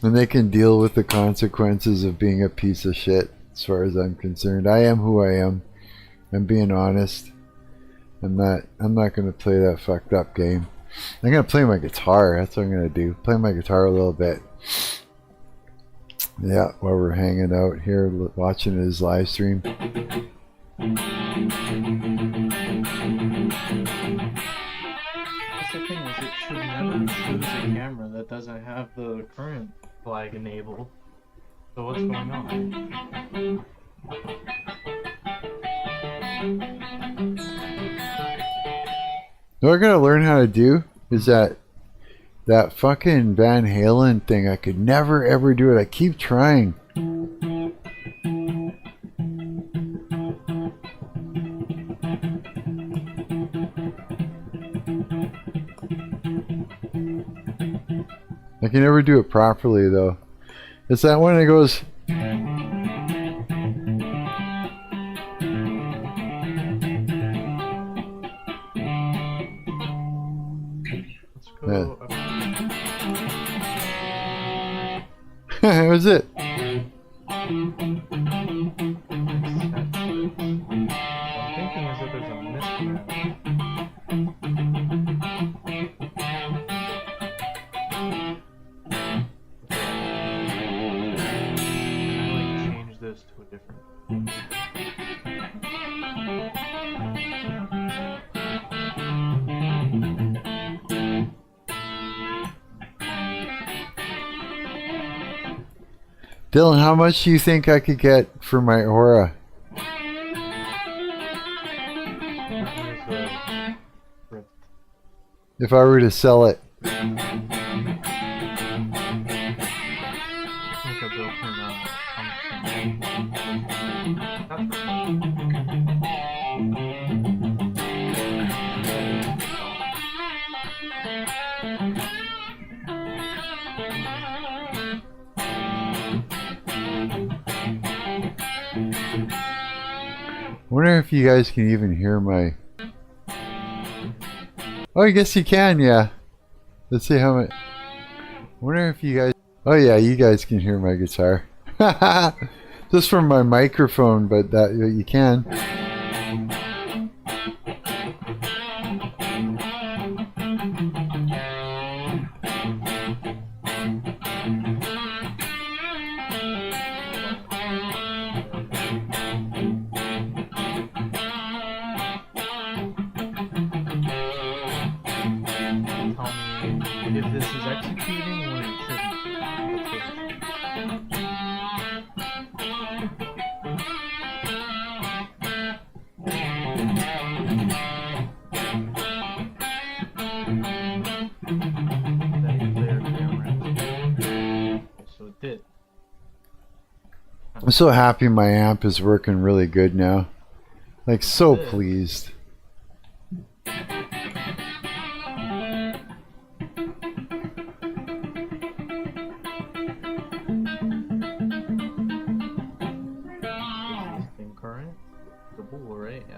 And they can deal with the consequences of being a piece of shit, as far as I'm concerned. I am who I am. I'm being honest. I'm not gonna play that fucked up game. I'm gonna play my guitar. That's what I'm gonna do. Play my guitar a little bit. Yeah, while we're hanging out here watching his live stream. That's the thing, is it should never choose a camera that doesn't have the current flag enabled. So what's going on? What I gotta learn how to do is that fucking Van Halen thing. I could never ever do it. I keep trying. I can never do it properly though. It's that one that goes. Let's go. That was it. I'm thinking as if there's a mismatch. Change this to a different. Dylan, how much do you think I could get for my aura? If I were to sell it. I wonder if you guys can even hear my... Oh, I guess you can, yeah. Let's see how much... I wonder if you guys... Oh yeah, you guys can hear my guitar. Just from my microphone, but that you can. If this is executing when it shouldn't be. So it did. I'm so happy my amp is working really good now. Like, so pleased.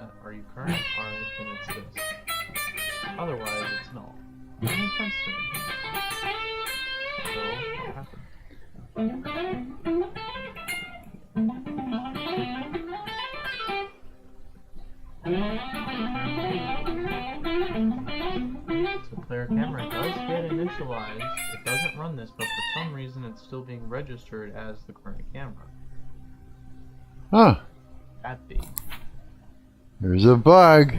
that. Are you current? Alright, then it's this. Otherwise, it's null. That makes sense to me. So, what happened? So player camera does get initialized. It doesn't run this, but for some reason it's still being registered as the current camera. Huh. That be. There's a bug.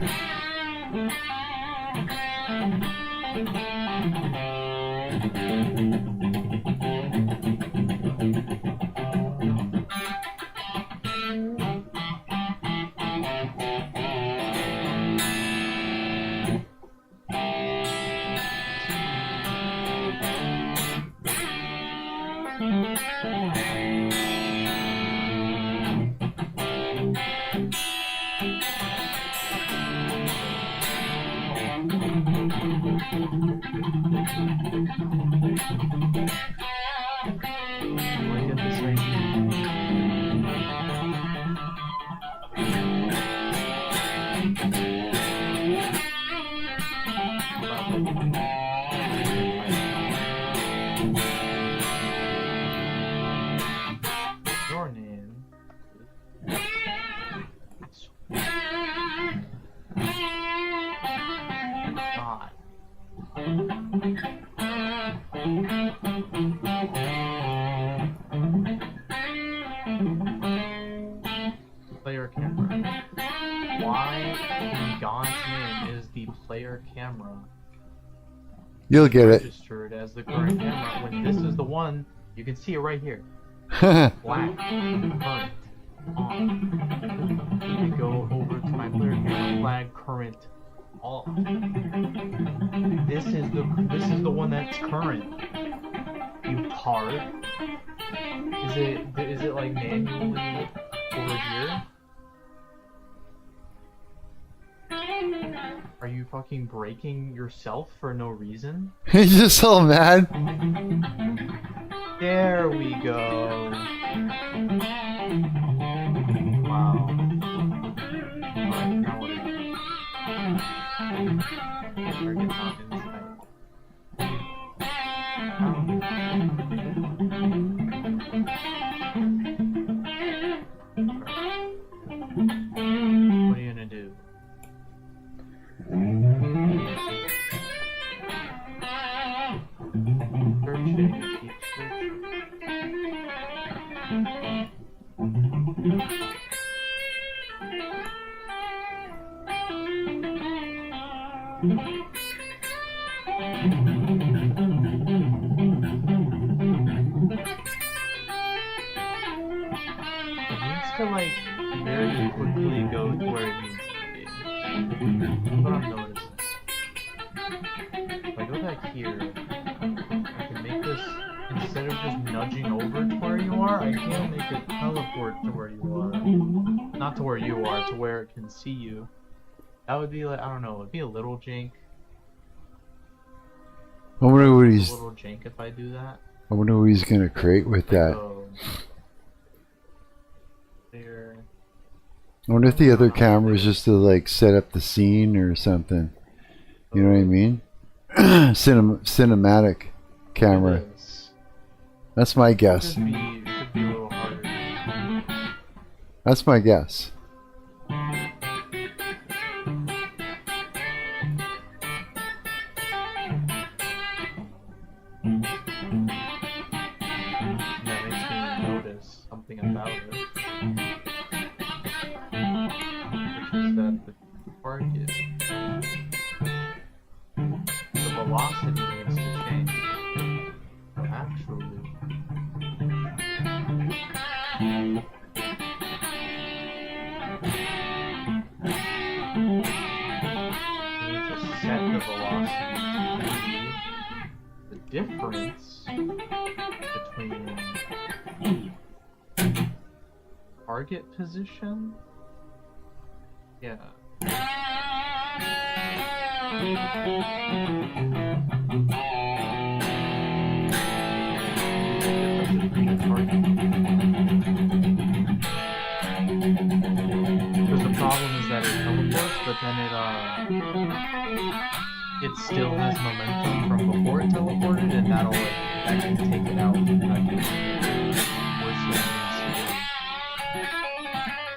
Your name God. Player camera. Why in God's name is the player camera You'll get it. registered as the current camera when this is the one? You can see it right here. Black current on. Let me go over to my player camera flag current off. This is the one that's current. You card. Is it like manually over here? Are you fucking breaking yourself for no reason? He's just all mad. There we go. Wow. Alright, now what do we do? Target not inside. What are you gonna do? Searching, keep searching. It needs to like very quickly go to where it needs to be. That's what I'm noticing. If I go back here, I can make this, instead of just nudging over to where you are, I can make it teleport to where you are. Not to where you are, to where it can see you. That would be like, I don't know, it'd be a little jank. I wonder what A he's. little jank if I do that. I wonder what he's gonna create with that. So, there. I wonder if the other camera is just to like set up the scene or something. You know what I mean? Cinematic camera. It is. That's my guess. Could be a little harder. That's my guess. That makes me notice something about it. Which is that the target, the velocity needs to change. Actually. We need to set the velocity to be the difference between target position? Yeah. Because the problem is that it then it still has momentum from before it teleported, and that can take it out. And I can worse than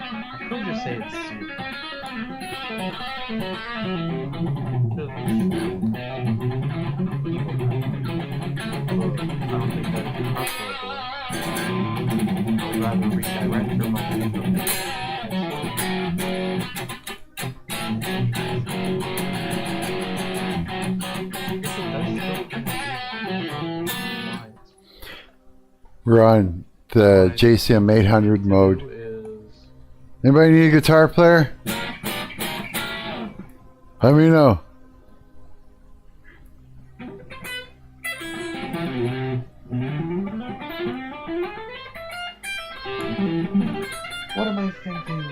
I could just say it's zero. I don't think that'd be possible. I'd rather redirect your momentum. We're on the JCM 800 mode. Anybody need a guitar player? Let me know. What am I thinking?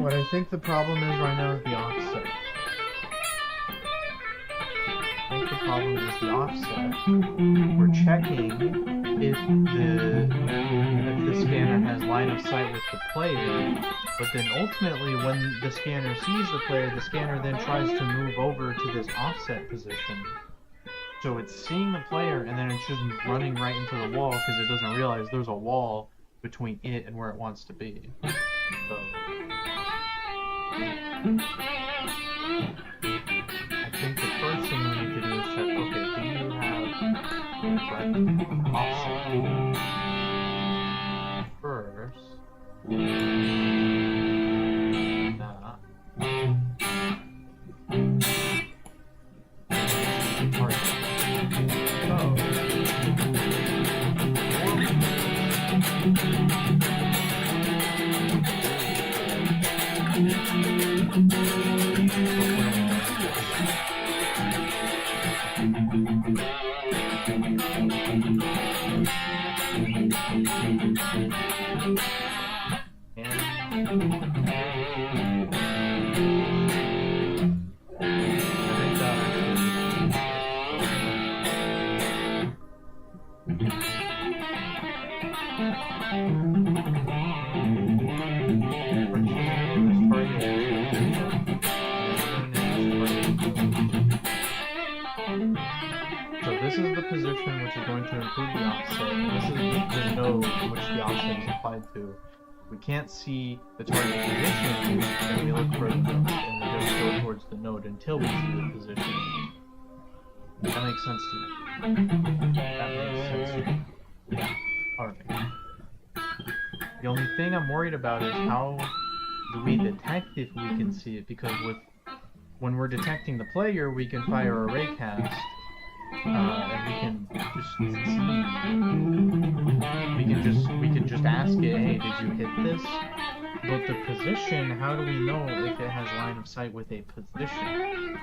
What I think the problem is right now is the offset. I think the problem is the offset. We're checking if the scanner has line of sight with the player, but then ultimately when the scanner sees the player, the scanner then tries to move over to this offset position. So it's seeing the player and then it's just running right into the wall because it doesn't realize there's a wall between it and where it wants to be. So I think the first thing we need to do is check, okay, do you have correct offset? First, this is the position which is going to include the offset, and this is the node which the offset is applied to. We can't see the target position, and we look for the node, and we just go towards the node until we see the position. That makes sense to me. That makes sense to me. Yeah. Alright. The only thing I'm worried about is how do we detect if we can see it, because when we're detecting the player, we can fire a raycast. And we can just see. We can just ask it, hey, did you hit this? But the position, how do we know if it has line of sight with a position?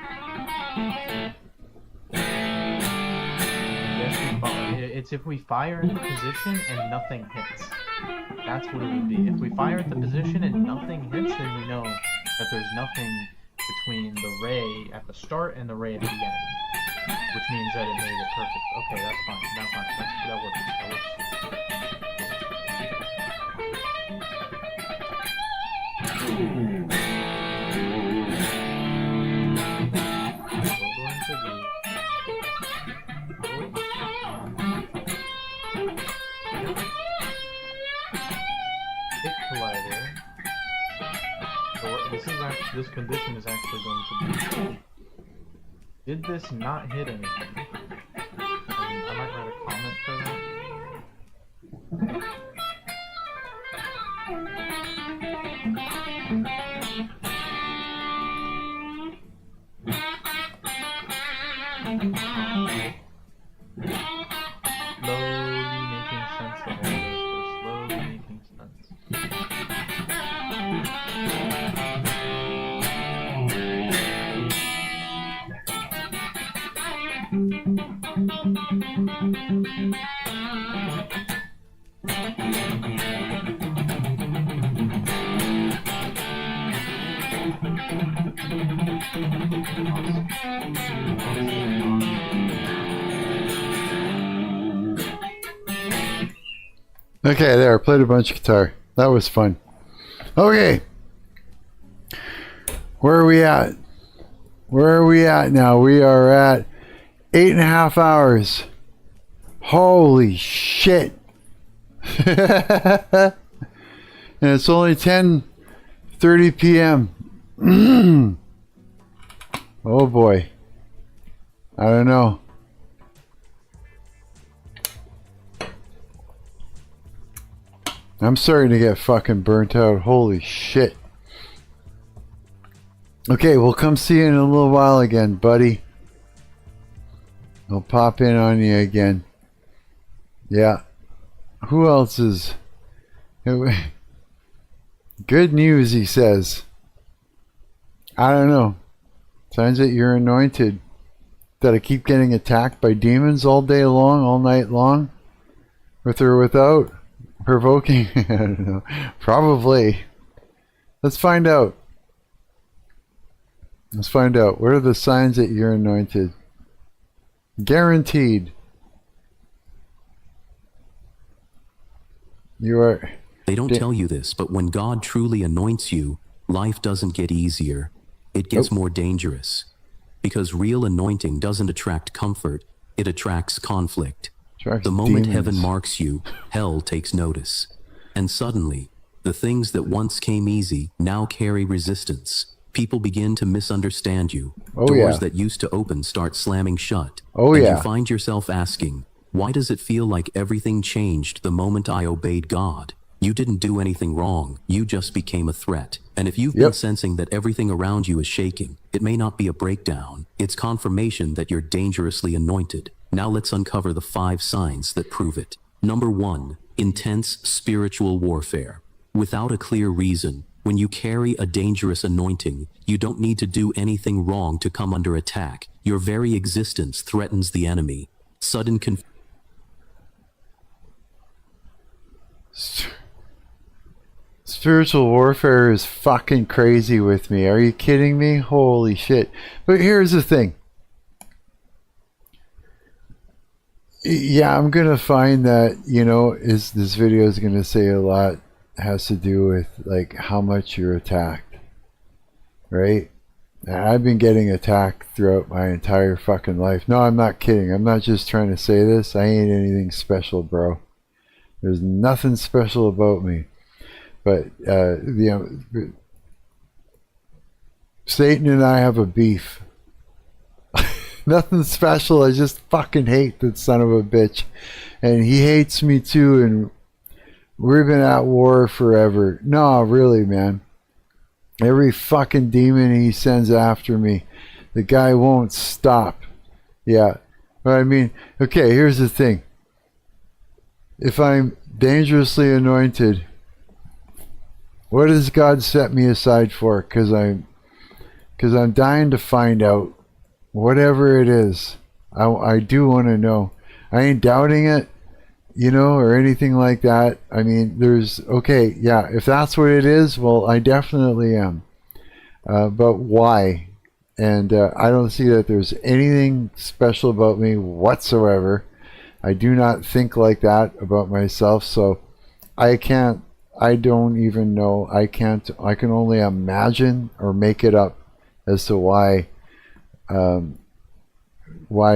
It's if we fire at the position and nothing hits. That's what it would be. If we fire at the position and nothing hits, then we know that there's nothing between the ray at the start and the ray at the end. Which means that it made it perfect. Okay, that's fine. That's fine. That works. That works. We're going to do hit collider. So this condition is actually going to be. Did this not hit anything? I might write a comment for that. Slowly making sense of all this. We're slowly making sense. Okay, there. I played a bunch of guitar. That was fun. Okay. Where are we at? Where are we at now? We are at 8.5 hours. Holy shit. And it's only 10:30 p.m. Oh boy. I don't know. I'm starting to get fucking burnt out. Holy shit. Okay, we'll come see you in a little while again, buddy. I'll pop in on you again. Yeah. Who else is... Good news, he says. I don't know. Signs that you're anointed. That I keep getting attacked by demons all day long, all night long? With or without? Provoking? I don't know. Probably. Let's find out. Let's find out. What are the signs that you're anointed? Guaranteed. You are... They don't tell you this, but when God truly anoints you, life doesn't get easier. It gets more dangerous. Because real anointing doesn't attract comfort, it attracts conflict. The moment heaven marks you, hell takes notice. And suddenly, the things that once came easy now carry resistance. People begin to misunderstand you. Doors that used to open start slamming shut. And you find yourself asking, why does it feel like everything changed the moment I obeyed God? You didn't do anything wrong. You just became a threat. And if you've been sensing that everything around you is shaking, it may not be a breakdown. It's confirmation that you're dangerously anointed. Now let's uncover the 5 signs that prove it. Number 1, intense spiritual warfare. Without a clear reason, when you carry a dangerous anointing, you don't need to do anything wrong to come under attack. Your very existence threatens the enemy. Sudden Spiritual warfare is fucking crazy with me. Are you kidding me? Holy shit. But here's the thing. Yeah, I'm gonna find that, you know, this video is gonna say a lot has to do with like how much you're attacked, right? And I've been getting attacked throughout my entire fucking life. No, I'm not kidding. I'm not just trying to say this. I ain't anything special, bro. There's nothing special about me. But you know, Satan and I have a beef. Nothing special. I just fucking hate that son of a bitch. And he hates me too, and we've been at war forever. No, really, man. Every fucking demon he sends after me, the guy won't stop. Yeah. But I mean, okay, here's the thing. If I'm dangerously anointed, what does God set me aside for? Because I'm dying to find out. Whatever it is, I do want to know. I ain't doubting it, you know, or anything like that. I mean, okay, yeah, if that's what it is, well, I definitely am. But why? And I don't see that there's anything special about me whatsoever. I do not think like that about myself, so I don't even know. I can only imagine or make it up as to why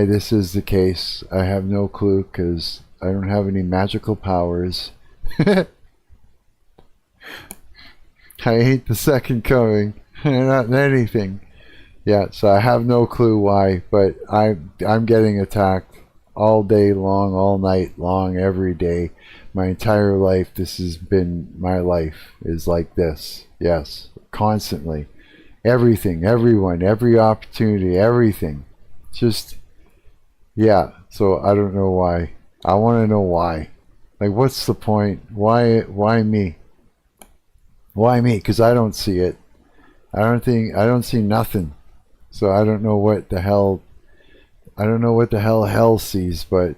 this is the case. I have no clue because I don't have any magical powers. I hate the second coming. Not anything. Yeah, so I have no clue why, but I'm getting attacked all day long, all night long, every day. My entire life, this has been my life, is like this. Yes, constantly. Everything, everyone, every opportunity, everything. Just, yeah, so I don't know why. I want to know why. Like, what's the point? Why me? Why me? Because I don't see it. I don't see nothing. So I don't know what the hell hell sees, but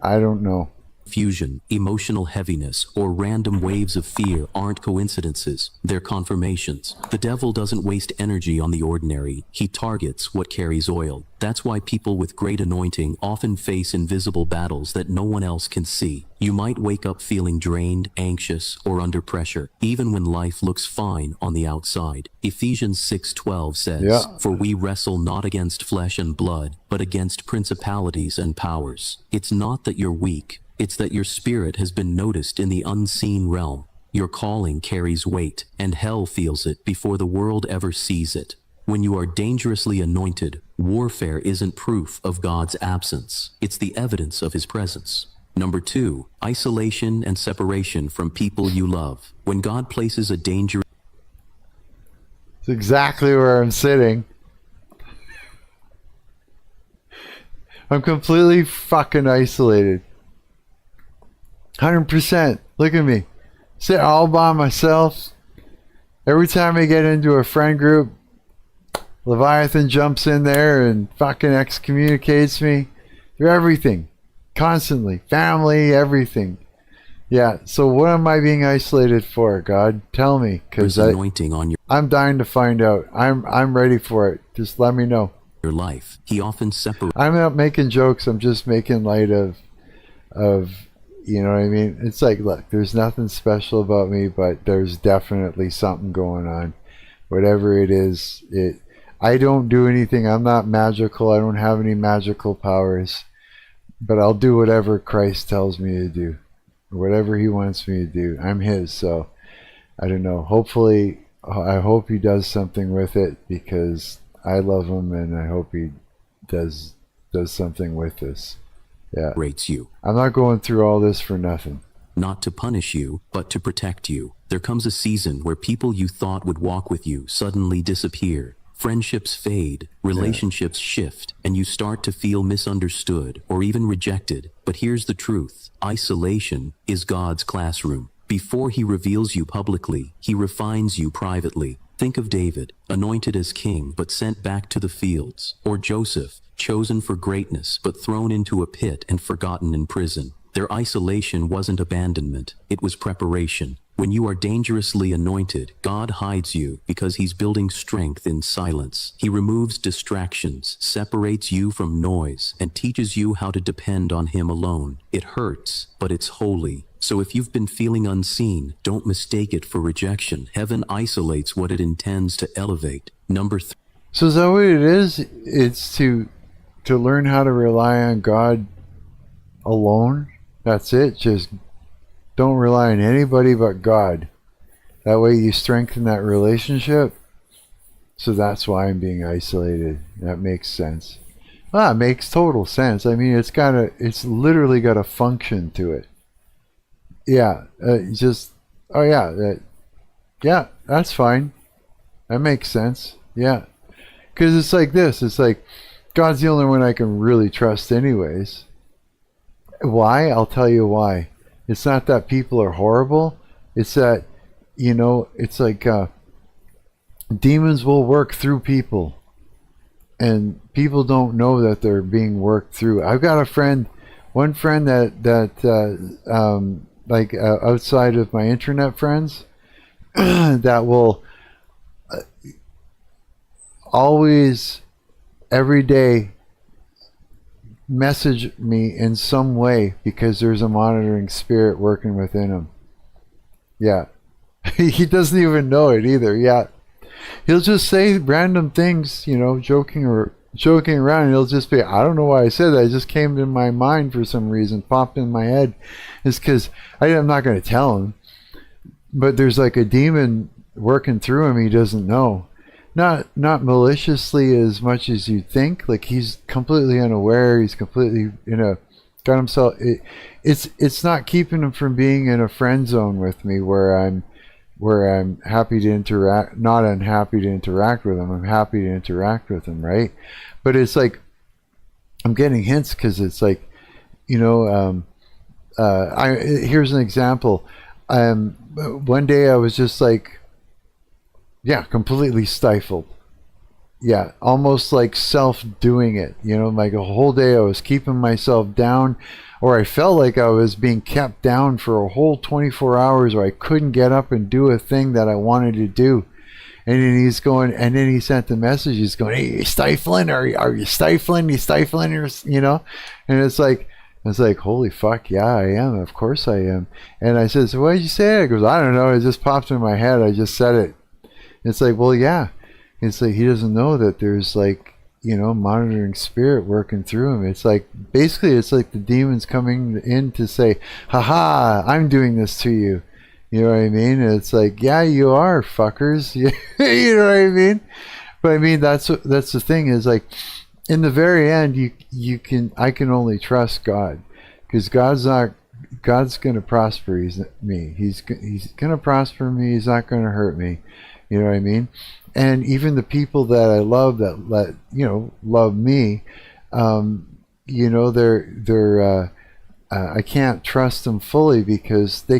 I don't know. Confusion, emotional heaviness, or random waves of fear aren't coincidences, they're confirmations. The devil doesn't waste energy on the ordinary, he targets what carries oil. That's why people with great anointing often face invisible battles that no one else can see. You might wake up feeling drained, anxious, or under pressure, even when life looks fine on the outside. Ephesians 6:12 says, "For we wrestle not against flesh and blood, but against principalities and powers." It's not that you're weak, it's that your spirit has been noticed in the unseen realm. Your calling carries weight, and hell feels it before the world ever sees it. When you are dangerously anointed, warfare isn't proof of God's absence. It's the evidence of his presence. Number 2, isolation and separation from people you love. When God places a danger... It's exactly where I'm sitting. I'm completely fucking isolated. 100%. Look at me. Sit all by myself. Every time I get into a friend group, Leviathan jumps in there and fucking excommunicates me through everything. Constantly. Family, everything. Yeah, so what am I being isolated for, God? Tell me, because I'm dying to find out. I'm ready for it. Just let me know. Your life. He often separates. I'm not making jokes. I'm just making light of, you know what I mean? It's like, look, there's nothing special about me, but there's definitely something going on. Whatever it is, I don't do anything. I'm not magical. I don't have any magical powers. But I'll do whatever Christ tells me to do. Whatever he wants me to do. I'm his, so I don't know. Hopefully, I hope he does something with it, because I love him, and I hope he does something with this. Yeah. Rates you. I'm not going through all this for nothing. Not to punish you, but to protect you. There comes a season where people you thought would walk with you suddenly disappear. Friendships fade, relationships shift, and you start to feel misunderstood or even rejected. But here's the truth. Isolation is God's classroom. Before he reveals you publicly, he refines you privately. Think of David, anointed as king but sent back to the fields. Or Joseph, chosen for greatness but thrown into a pit and forgotten in prison. Their isolation wasn't abandonment, it was preparation. When you are dangerously anointed, God hides you because he's building strength in silence. He removes distractions, separates you from noise, and teaches you how to depend on him alone. It hurts, but it's holy. So if you've been feeling unseen, don't mistake it for rejection. Heaven isolates what it intends to elevate. Number 3. So is that what it is? It's to learn how to rely on God alone? That's it? Just don't rely on anybody but God. That way you strengthen that relationship. So that's why I'm being isolated. That makes sense. It makes total sense. I mean, it's literally got a function to it. Yeah, that's fine. That makes sense. Yeah. Because it's like this. It's like, God's the only one I can really trust anyways. Why? I'll tell you why. It's not that people are horrible. It's that, it's like demons will work through people. And people don't know that they're being worked through. I've got one friend outside of my internet friends that will always, every day, message me in some way because there's a monitoring spirit working within him. Yeah. He doesn't even know it either. Yeah. He'll just say random things, joking around, and he'll just be, I don't know why I said that. It just came in my mind for some reason, popped in my head. It's because I'm not going to tell him. But there's like a demon working through him he doesn't know. Not maliciously as much as you think. Like, he's completely unaware. He's completely, got himself. It's not keeping him from being in a friend zone with me where I'm happy to interact, not unhappy to interact with him. I'm happy to interact with him, right? But it's like, I'm getting hints because it's like, here's an example. One day I was just like, completely stifled. yeah, almost like self-doing it. You know, like a whole day I was keeping myself down, or I felt like I was being kept down for a whole 24 hours, or I couldn't get up and do a thing that I wanted to do. And then he's going, and then he sent the message. He's going, "Hey, you stifling? Are you stifling? You stifling? You know?" And it's like, holy fuck, yeah, I am. Of course I am. And I said, "So what did you say?" He goes, "I don't know. It just popped in my head. I just said it." It's like, well, yeah. It's like he doesn't know that there's like, you know, monitoring spirit working through him. It's like, basically, it's like the demons coming in to say, "Haha, I'm doing this to you." You know what I mean? It's like, yeah, you are, fuckers. You know what I mean? But I mean, that's the thing is like, in the very end, I can only trust God, because God's going to prosper me. He's going to prosper me. He's not going to hurt me. You know what I mean? And even the people that I love that love me, you know, they're I can't trust them fully, because they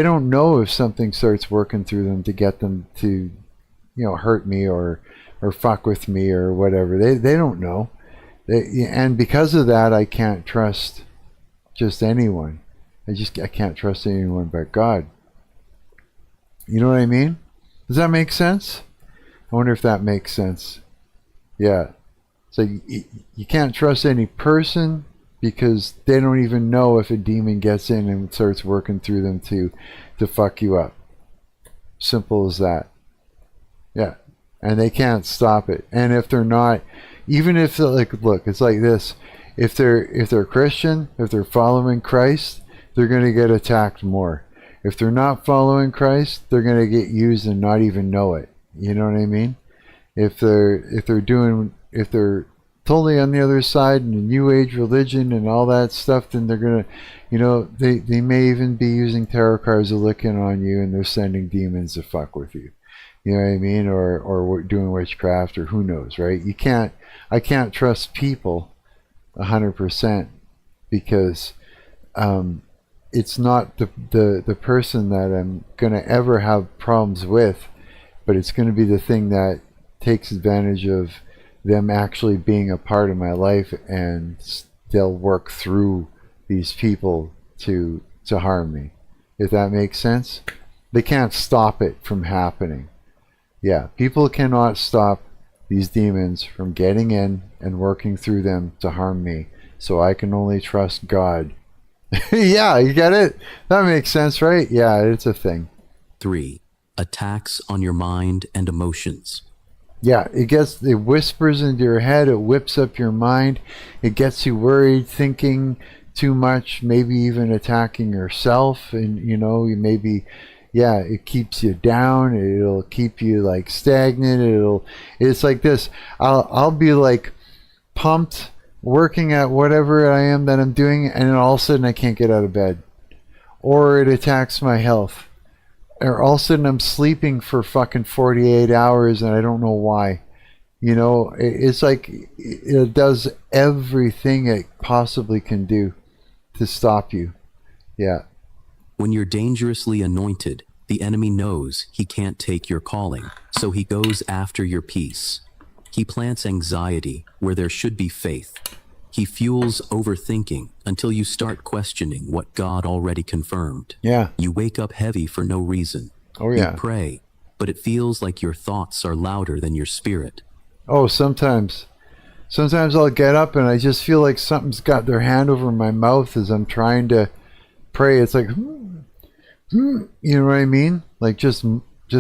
don't know if something starts working through them to get them to, you know, hurt me or fuck with me or whatever. They don't know. And because of that, I can't trust just anyone. I can't trust anyone but God. You know what I mean? Does that make sense? I wonder if that makes sense. Yeah. So you can't trust any person, because they don't even know if a demon gets in and starts working through them to fuck you up. Simple as that. Yeah. And they can't stop it. And if they're not, even if like, look, it's like this. If they're Christian, if they're following Christ, they're going to get attacked more. If they're not following Christ, they're going to get used and not even know it. You know what I mean? If they're totally on the other side in the New Age religion and all that stuff, then they're gonna, you know, they may even be using tarot cards to look in on you, and they're sending demons to fuck with you. You know what I mean? Or doing witchcraft, or who knows, right? I can't trust people 100%, because it's not the person that I'm gonna ever have problems with, but it's gonna be the thing that takes advantage of them actually being a part of my life, and they'll work through these people to harm me. If that makes sense? They can't stop it from happening. Yeah, people cannot stop these demons from getting in and working through them to harm me. So I can only trust God. Yeah, you get it? That makes sense, right? Yeah, it's a thing. 3. Attacks on your mind and emotions. Yeah, it whispers into your head, it whips up your mind, it gets you worried, thinking too much, maybe even attacking yourself, and you know, it keeps you down, it'll keep you like stagnant, it's like this, I'll be like pumped, working at whatever I am that I'm doing, and then all of a sudden I can't get out of bed, or it attacks my health. Or all of a sudden I'm sleeping for fucking 48 hours and I don't know why. You know, it's like it does everything it possibly can do to stop you. Yeah. When you're dangerously anointed, the enemy knows he can't take your calling, so he goes after your peace. He plants anxiety where there should be faith. He fuels overthinking until you start questioning what God already confirmed. Yeah. You wake up heavy for no reason. Oh, yeah. You pray, but it feels like your thoughts are louder than your spirit. Oh, sometimes I'll get up and I just feel like something's got their hand over my mouth as I'm trying to pray. It's like, you know what I mean? Like just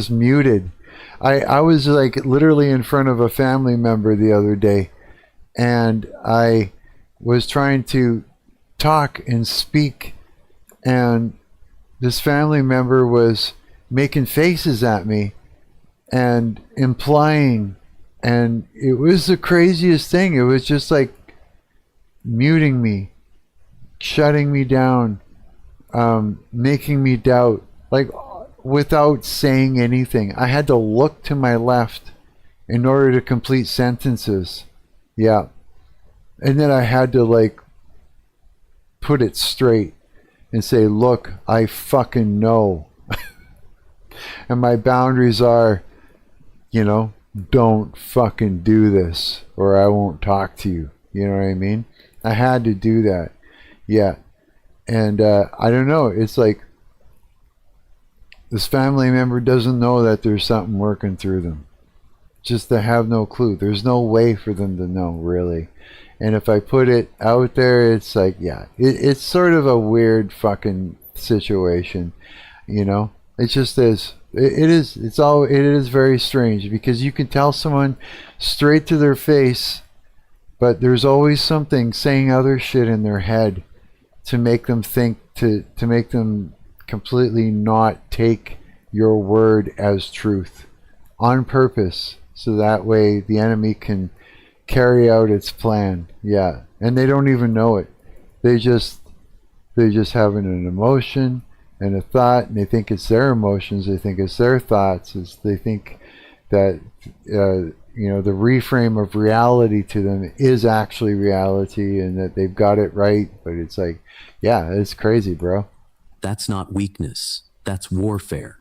muted. I was like literally in front of a family member the other day, and I was trying to talk and speak, and this family member was making faces at me and implying, and it was the craziest thing. It was just like muting me, shutting me down, making me doubt, like without saying anything. I had to look to my left in order to complete sentences. Yeah. And then I had to like put it straight and say, look, I fucking know. And my boundaries are, you know, don't fucking do this or I won't talk to you. You know what I mean? I had to do that. Yeah. And I don't know. It's like this family member doesn't know that there's something working through them. Just they have no clue. There's no way for them to know, really. And if I put it out there, it's like, yeah, it's sort of a weird fucking situation, you know? It just is. It is very strange because you can tell someone straight to their face, but there's always something saying other shit in their head to make them think, to make them completely not take your word as truth on purpose, so that way the enemy can carry out its plan. Yeah, and they don't even know it. They're just having an emotion and a thought, and they think it's their emotions, they think it's their thoughts, they think that the reframe of reality to them is actually reality and that they've got it right. But it's like, yeah, it's crazy, bro. That's not weakness. That's warfare.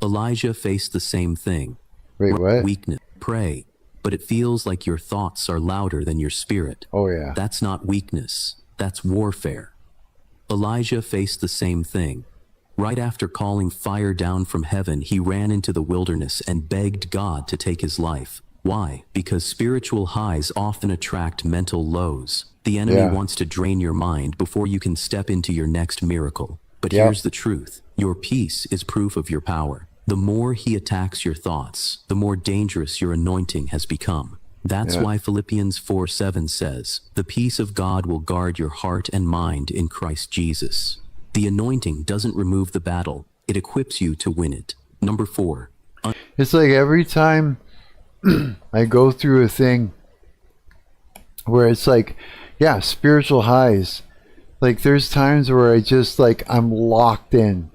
Elijah faced the same thing. Wait, what? Weakness. Pray, but it feels like your thoughts are louder than your spirit. Oh, yeah. That's not weakness. That's warfare. Elijah faced the same thing. Right after calling fire down from heaven, he ran into the wilderness and begged God to take his life. Why? Because spiritual highs often attract mental lows. The enemy wants to drain your mind before you can step into your next miracle. But here's the truth. Your peace is proof of your power. The more he attacks your thoughts, the more dangerous your anointing has become. That's why Philippians 4:7 says, "The peace of God will guard your heart and mind in Christ Jesus." The anointing doesn't remove the battle. It equips you to win it. Number 4. It's like every time I go through a thing where it's like, yeah, spiritual highs. Like there's times where I just like, I'm locked in,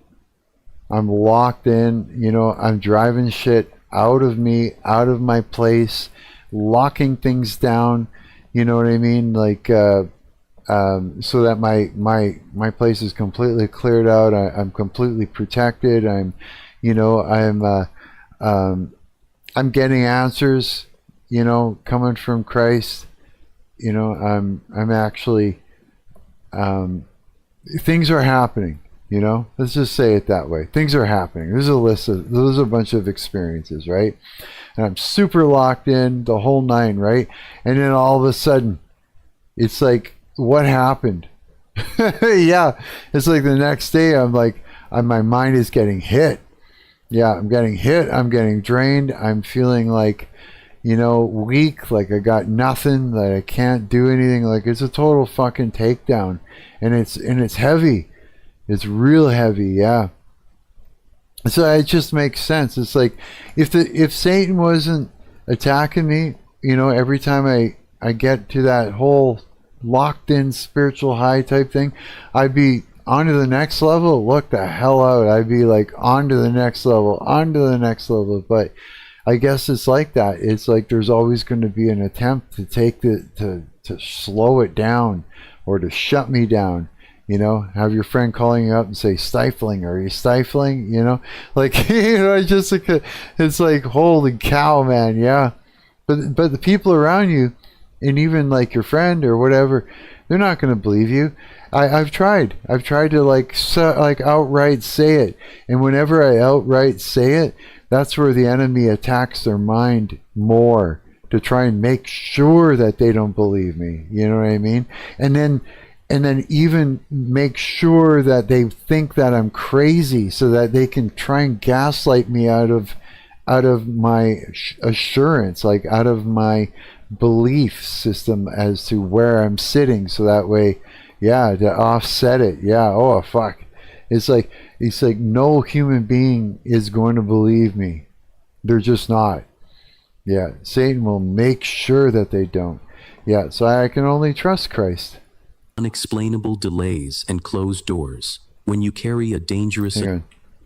you know, I'm driving shit out of me, out of my place, locking things down, you know what I mean? Like, so that my place is completely cleared out. I'm completely protected. I'm getting answers, you know, coming from Christ. You know, I'm actually, things are happening, you know, let's just say it that way. Things are happening. There's a bunch of experiences, right? And I'm super locked in, the whole nine, right? And then all of a sudden, it's like, what happened? Yeah, it's like the next day, I'm like, my mind is getting hit. Yeah, I'm getting hit. I'm getting drained. I'm feeling like, you know, weak, like I got nothing, that I can't do anything. Like it's a total fucking takedown, and it's heavy. It's real heavy, yeah. So it just makes sense. It's like if Satan wasn't attacking me, you know, every time I get to that whole locked in spiritual high type thing, I'd be on to the next level. Look the hell out. I'd be like on to the next level, on to the next level. But I guess it's like that. It's like there's always going to be an attempt to take to slow it down or to shut me down. You know, have your friend calling you up and say, "Stifling, are you stifling?" You know, like, you know, it's like, holy cow, man, yeah. But the people around you, and even like your friend or whatever, they're not going to believe you. I've tried to like outright say it, and whenever I outright say it, that's where the enemy attacks their mind more to try and make sure that they don't believe me. You know what I mean? And then even make sure that they think that I'm crazy, so that they can try and gaslight me out of my assurance, like out of my belief system as to where I'm sitting, so that way, yeah, to offset it. Yeah, oh fuck. It's like no human being is going to believe me. They're just not. Yeah, Satan will make sure that they don't. Yeah, so I can only trust Christ. Unexplainable delays and closed doors. When you carry a dangerous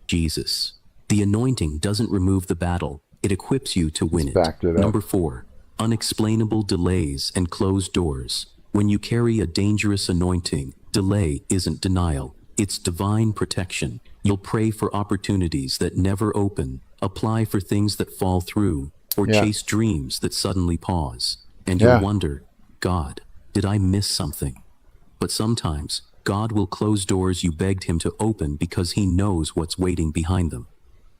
Jesus, the anointing doesn't remove the battle. It equips you to win it. Number 4, unexplainable delays and closed doors. When you carry a dangerous anointing, delay isn't denial. It's divine protection. You'll pray for opportunities that never open, apply for things that fall through, or Yeah. chase dreams that suddenly pause. And Yeah. you'll wonder, God, did I miss something? But sometimes, God will close doors you begged him to open because he knows what's waiting behind them.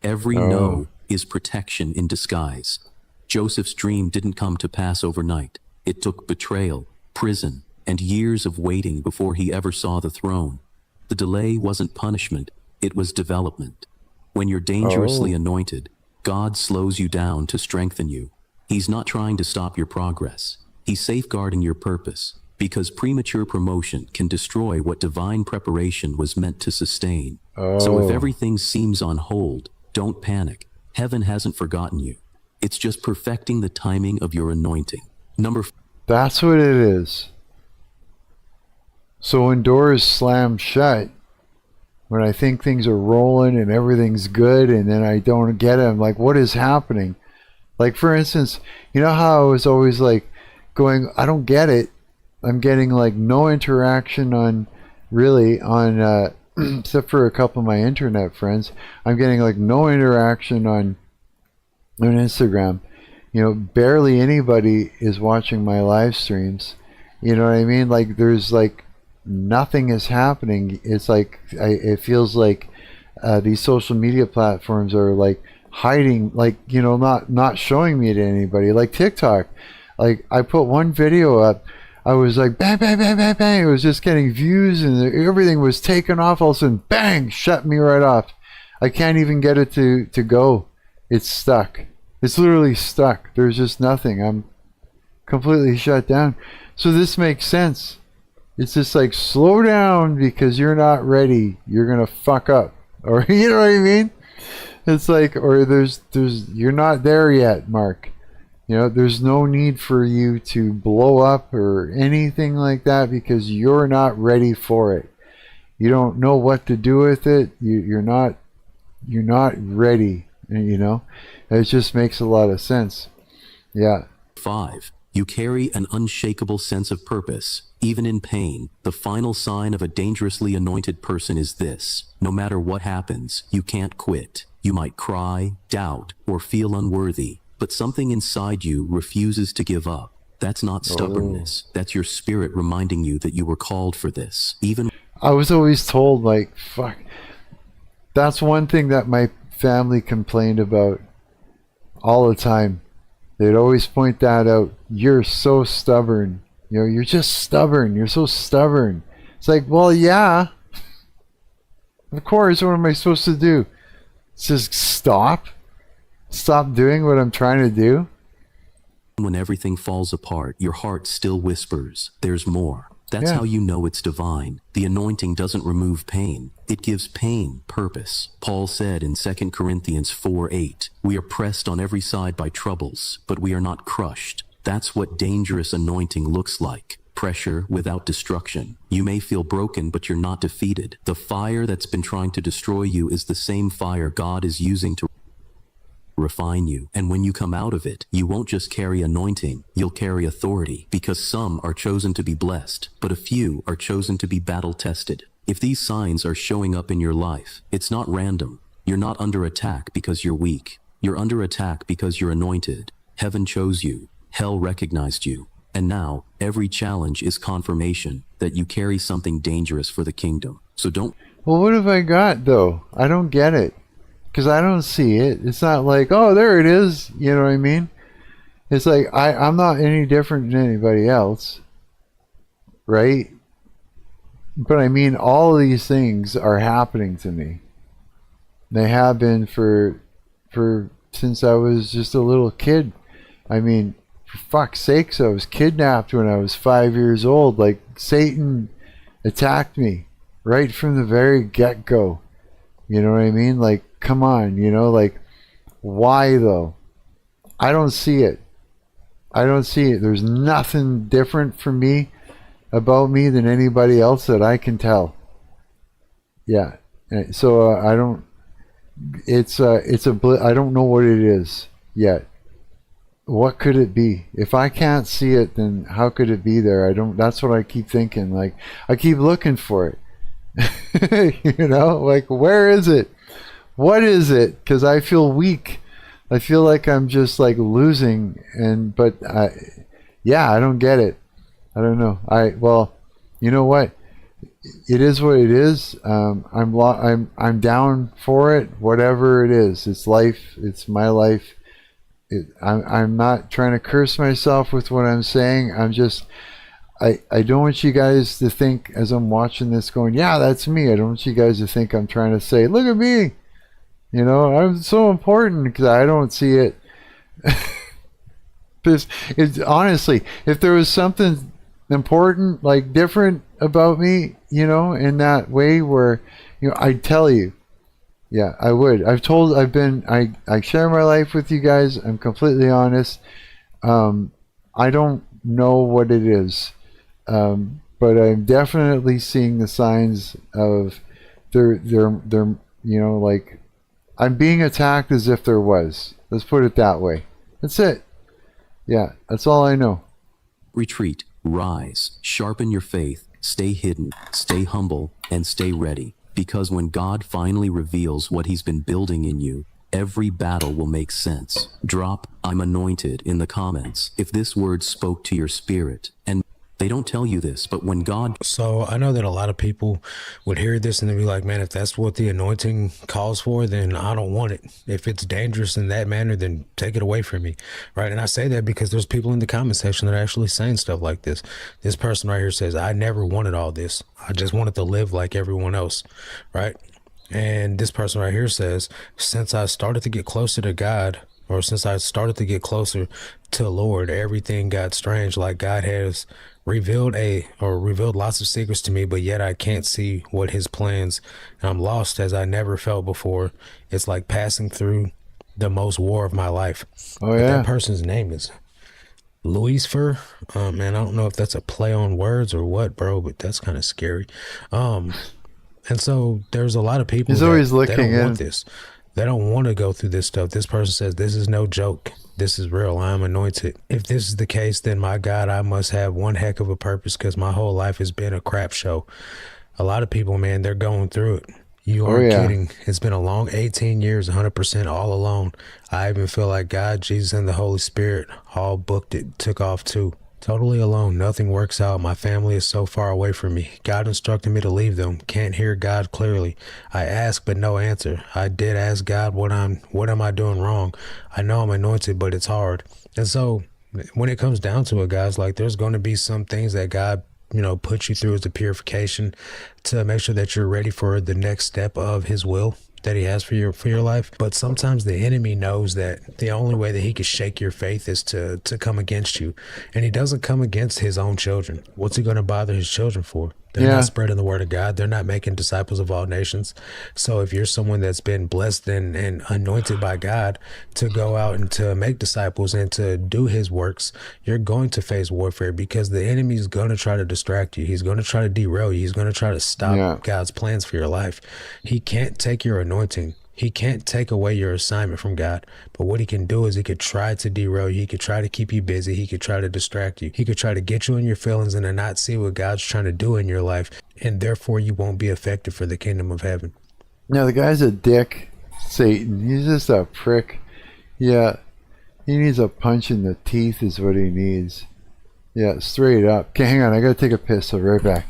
Every Oh. no is protection in disguise. Joseph's dream didn't come to pass overnight. It took betrayal, prison, and years of waiting before he ever saw the throne. The delay wasn't punishment, it was development. When you're dangerously anointed, God slows you down to strengthen you. He's not trying to stop your progress. He's safeguarding your purpose, because premature promotion can destroy what divine preparation was meant to sustain. So if everything seems on hold, don't panic. Heaven hasn't forgotten you. It's just perfecting the timing of your anointing. That's what it is. So when doors slam shut, when I think things are rolling and everything's good, and then I don't get it, I'm like, what is happening? Like, for instance, you know how I was always like going, I don't get it. I'm getting like no interaction on except for a couple of my internet friends. I'm getting like no interaction on Instagram. You know, barely anybody is watching my live streams. You know what I mean? Like, there's like nothing is happening. It's like it feels like these social media platforms are like hiding, like, you know, not showing me to anybody. Like TikTok, like I put one video up, I was like bang bang bang bang bang, it was just getting views and everything was taken off. All of a sudden, bang, shut me right off. I can't even get it to go. It's stuck. It's literally stuck. There's just nothing. I'm completely shut down. So this makes sense. It's just like, slow down because you're not ready. You're gonna fuck up, or you know what I mean? It's like, or there's you're not there yet, Mark. You know, there's no need for you to blow up or anything like that because you're not ready for it. You don't know what to do with it. You're not ready. You know, it just makes a lot of sense. Yeah. 5. You carry an unshakable sense of purpose, even in pain. The final sign of a dangerously anointed person is this: no matter what happens, you can't quit. You might cry, doubt, or feel unworthy, but something inside you refuses to give up. That's not stubbornness. That's your spirit reminding you that you were called for this. Even I was always told, like, fuck. That's one thing that my family complained about all the time. They'd always point that out. You're so stubborn. You know, you're just stubborn. You're so stubborn. It's like, well, yeah. Of course, what am I supposed to do? Just stop doing what I'm trying to do? when everything falls apart, your heart still whispers, there's more. That's how you know it's divine. The anointing doesn't remove pain. It gives pain purpose. Paul said in 2 Corinthians 4:8, we are pressed on every side by troubles, but we are not crushed. That's what dangerous anointing looks like. Pressure without destruction. You may feel broken, but you're not defeated. The fire that's been trying to destroy you is the same fire God is using to refine you. And when you come out of it, you won't just carry anointing, you'll carry authority, because some are chosen to be blessed, but a few are chosen to be battle tested. If these signs are showing up in your life, it's not random. You're not under attack because you're weak. You're under attack because you're anointed. Heaven chose you. Hell recognized you. And now, every challenge is confirmation that you carry something dangerous for the kingdom. So don't... Well, what have I got, though? I don't get it. Because I don't see it. It's not like, oh, there it is. You know what I mean? It's like, I'm not any different than anybody else. Right? But I mean, all of these things are happening to me. They have been for since I was just a little kid. I mean, for fuck's sakes, I was kidnapped when I was 5 years old. Like, Satan attacked me right from the very get-go. You know what I mean? Like, come on, you know, like, why though? I don't see it. I don't see it. There's nothing different for me about me than anybody else that I can tell. Yeah. So I don't. I don't know what it is yet. What could it be? If I can't see it, then how could it be there? I don't. That's what I keep thinking. Like, I keep looking for it. You know, like, where is it? What is it? Because I feel weak. I feel like I'm just like losing, but I don't get it. I don't know. Well, you know what? It is what it is. I'm down for it. Whatever it is, it's life. It's my life. I'm not trying to curse myself with what I'm saying. I don't want you guys to think as I'm watching this going, yeah, that's me. I don't want you guys to think I'm trying to say, look at me. You know, I'm so important, because I don't see it. It's honestly, if there was something important, like different about me, you know, in that way where, you know, I'd tell you. Yeah, I would. I share my life with you guys. I'm completely honest. I don't know what it is. But I'm definitely seeing the signs of they're you know, like I'm being attacked as if there was. Let's put it that way. That's it. Yeah, that's all I know. Retreat, rise, sharpen your faith, stay hidden, stay humble, and stay ready. Because when God finally reveals what he's been building in you, every battle will make sense. Drop "I'm anointed" in the comments if this word spoke to your spirit. And they don't tell you this, but when God... So I know that a lot of people would hear this and they'd be like, man, if that's what the anointing calls for, then I don't want it. If it's dangerous in that manner, then take it away from me, right? And I say that because there's people in the comment section that are actually saying stuff like this. This person right here says, I never wanted all this. I just wanted to live like everyone else, right? And this person right here says, since I started to get closer to God, or since I started to get closer to the Lord, everything got strange. Like God has revealed lots of secrets to me, but yet I can't see what his plans, and I'm lost as I never felt before. It's like passing through the most war of my life. Oh, But yeah. that person's name is Lucifer. Man, I don't know if that's a play on words or what, bro, but that's kind of scary. And so there's a lot of people He's always they looking don't in. want this. They don't want to go through this stuff. This person says, this is no joke. This is real. I am anointed. If this is the case, then my God, I must have one heck of a purpose, because my whole life has been a crap show. A lot of people, man, they're going through it. You aren't kidding. It's been a long 18 years, 100% all alone. I even feel like God, Jesus, and the Holy Spirit all booked it, took off too. Totally alone. Nothing works out. My family is so far away from me. God instructed me to leave them. Can't hear God clearly. I ask, but no answer. I did ask God, what am I doing wrong? I know I'm anointed, but it's hard. And so when it comes down to it, guys, like there's going to be some things that God, you know, puts you through as a purification to make sure that you're ready for the next step of his will that he has for your life. But sometimes the enemy knows that the only way that he can shake your faith is to come against you. And he doesn't come against his own children. What's he going to bother his children for? They're not spreading the word of God. They're not making disciples of all nations. So if you're someone that's been blessed and anointed by God to go out and to make disciples and to do his works, you're going to face warfare, because the enemy is going to try to distract you. He's going to try to derail you. He's going to try to stop God's plans for your life. He can't take your anointing. He can't take away your assignment from God, but what he can do is he could try to derail you. He could try to keep you busy. He could try to distract you. He could try to get you in your feelings and to not see what God's trying to do in your life, and therefore you won't be effective for the kingdom of heaven. Now, the guy's a dick, Satan. He's just a prick. Yeah, he needs a punch in the teeth is what he needs. Yeah, straight up. Okay, hang on. I gotta take a piss. I'll be right back.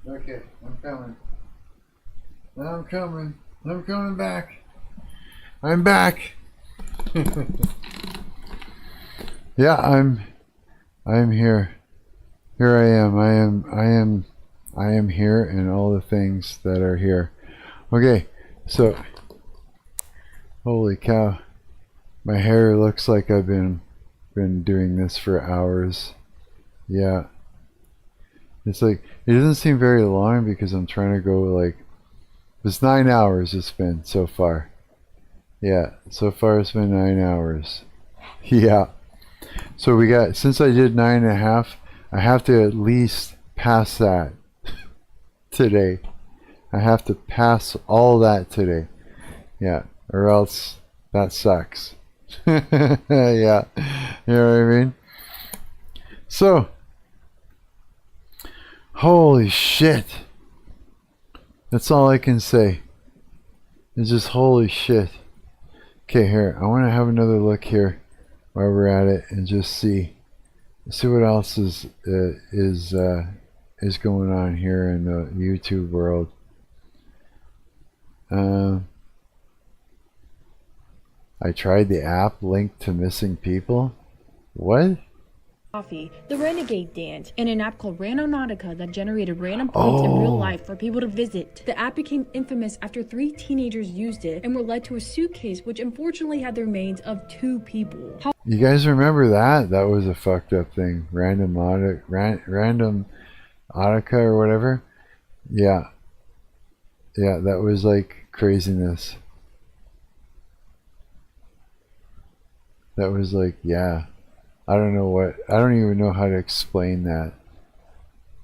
Okay, I'm coming. I'm coming. I'm coming back. I'm back. Yeah, I'm here. Here I am. I am here, and all the things that are here. Okay, so holy cow. My hair looks like I've been doing this for hours. Yeah. It's like, it doesn't seem very long because I'm trying to go like, it's 9 hours it's been so far. Yeah, so far it's been 9 hours. Yeah. So we got, since I did 9.5, I have to at least pass that today. I have to pass all that today. Yeah, or else that sucks. Yeah, you know what I mean? So, holy shit. That's all I can say. It's just holy shit. Okay, here, I want to have another look here while we're at it and just see what else is going on here in the YouTube world. I tried the app linked to missing people. What? Coffee, the Renegade Dance, and an app called Randonautica that generated random points in real life for people to visit. The app became infamous after 3 teenagers used it and were led to a suitcase which unfortunately had the remains of 2 people. You guys remember that? That was a fucked up thing. Randonautica or whatever. Yeah. Yeah, that was like craziness. That was like, yeah. I don't even know how to explain that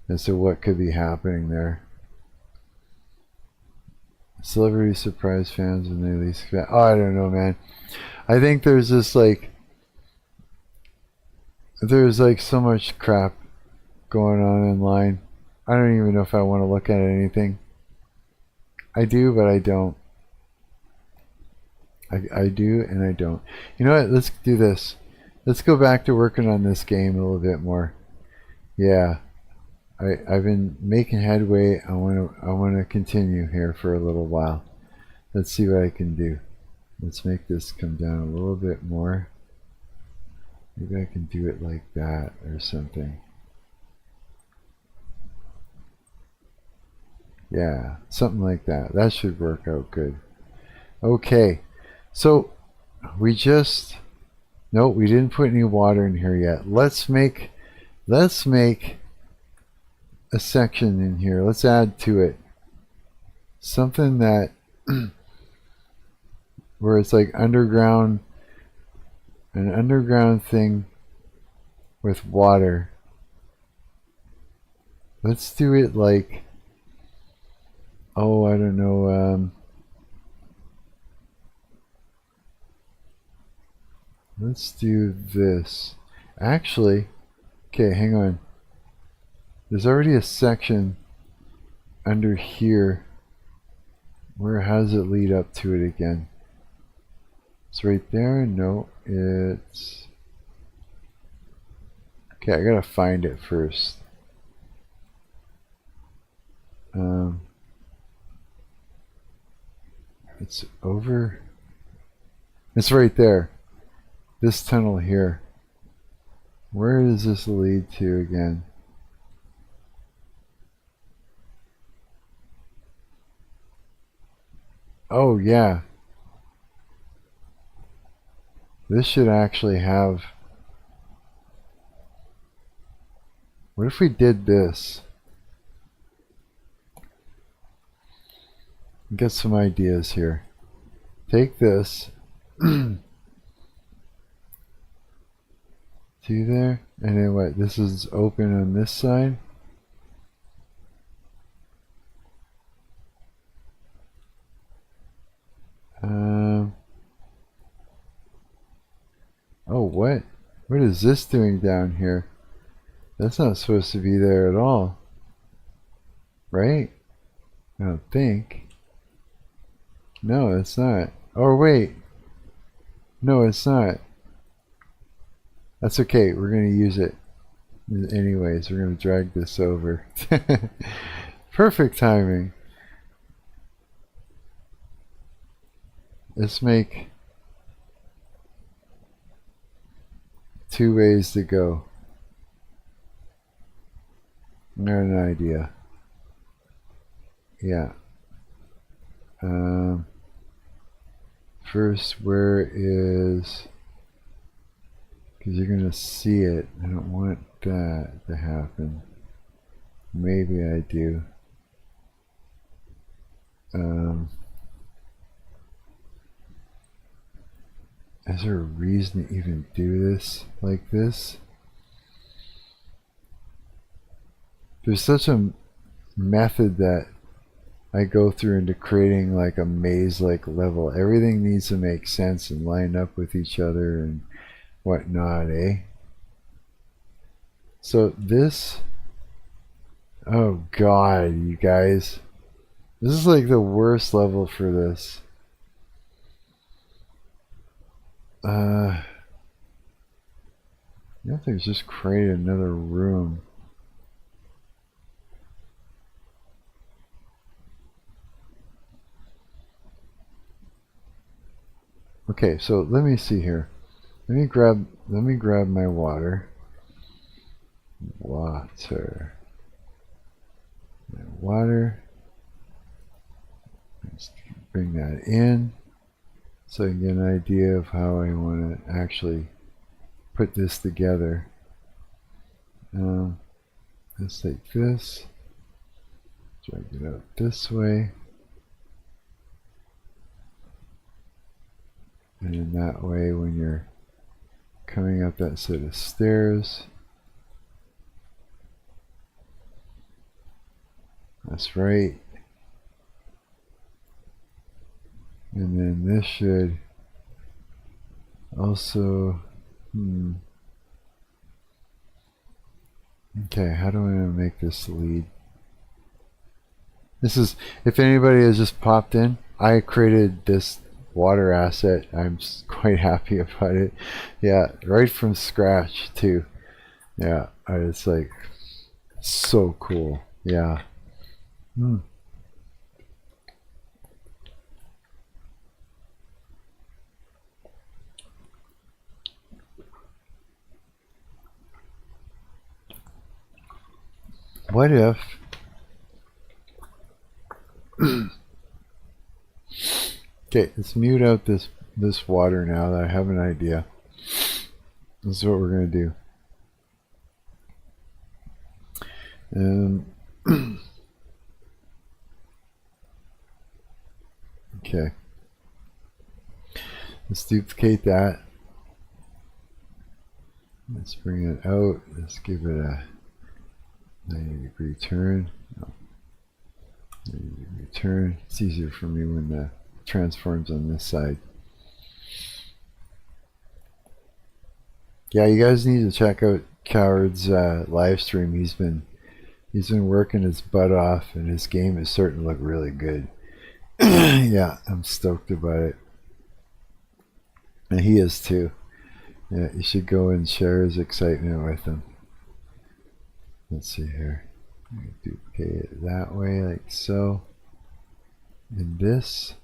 as to what could be happening there. Celebrity surprise fans when they least oh, I don't know, man. I think there's this like, there's like so much crap going on online. I don't even know if I want to look at anything. I do, but I don't. I do and I don't. You know what? Let's do this. Let's go back to working on this game a little bit more. Yeah, I've been making headway. I want to continue here for a little while. Let's see what I can do. Let's make this come down a little bit more. Maybe I can do it like that or something. Yeah, something like that. That should work out good. Okay, so we just... No, we didn't put any water in here yet. Let's make a section in here. Let's add to it something that where it's like underground, an underground thing with water. Let's do it like, oh, I don't know, let's do this. Actually, okay, hang on. There's already a section under here. Where has it lead up to it again? It's right there. No, it's... Okay, I gotta find it first. It's over... It's right there. This tunnel here. Where does this lead to again? Oh yeah. This should actually have... What if we did this? Get some ideas here. Take this. See there? And then what? This is open on this side. Oh, what? What is this doing down here? That's not supposed to be there at all. Right? I don't think. No, it's not. Oh, wait. No, it's not. That's okay. We're going to use it anyways. We're going to drag this over. Perfect timing. Let's make 2 ways to go. I got an idea. Yeah. First, where is... Because you're going to see it. I don't want that to happen. Maybe I do. Is there a reason to even do this like this? There's such a method that I go through into creating like a maze-like level. Everything needs to make sense and line up with each other and whatnot, eh? So this... Oh god, you guys. This is like the worst level for this. I think it's just create another room. Okay, so let me see here. Let me grab my water. Water. Let's bring that in so I can get an idea of how I want to actually put this together. Let's take this, drag it out this way, and in that way when you're coming up that set of stairs, that's right. And then this should also, okay, how do I make this lead? This is, if anybody has just popped in, I created this water asset. I'm quite happy about it. Yeah, right from scratch too. Yeah, it's like so cool. Yeah. What if okay, let's mute out this water now that I have an idea. This is what we're going to do. Okay. Let's duplicate that. Let's bring it out. Let's give it a 90-degree turn. No. 90-degree turn. It's easier for me when the transforms on this side. Yeah, you guys need to check out Coward's live stream. He's been working his butt off, and his game is starting to look really good. Yeah, I'm stoked about it, and he is too. Yeah, you should go and share his excitement with him. Let's see here. Duplicate it that way, like so. And this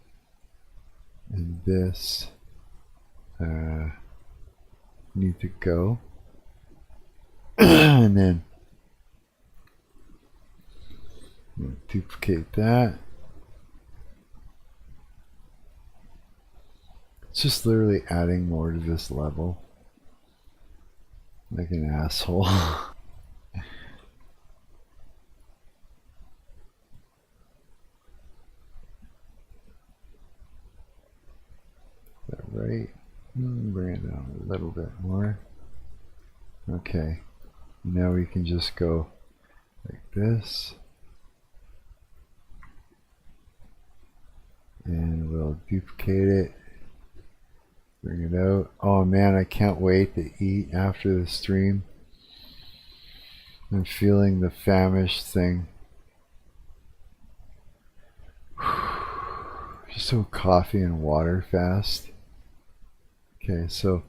need to go. And then duplicate that. It's just literally adding more to this level. Like an asshole. Is that right? Bring it down a little bit more. Okay. Now we can just go like this. And we'll duplicate it. Bring it out. Oh man, I can't wait to eat after the stream. I'm feeling the famished thing. Just some coffee and water fast. Okay, so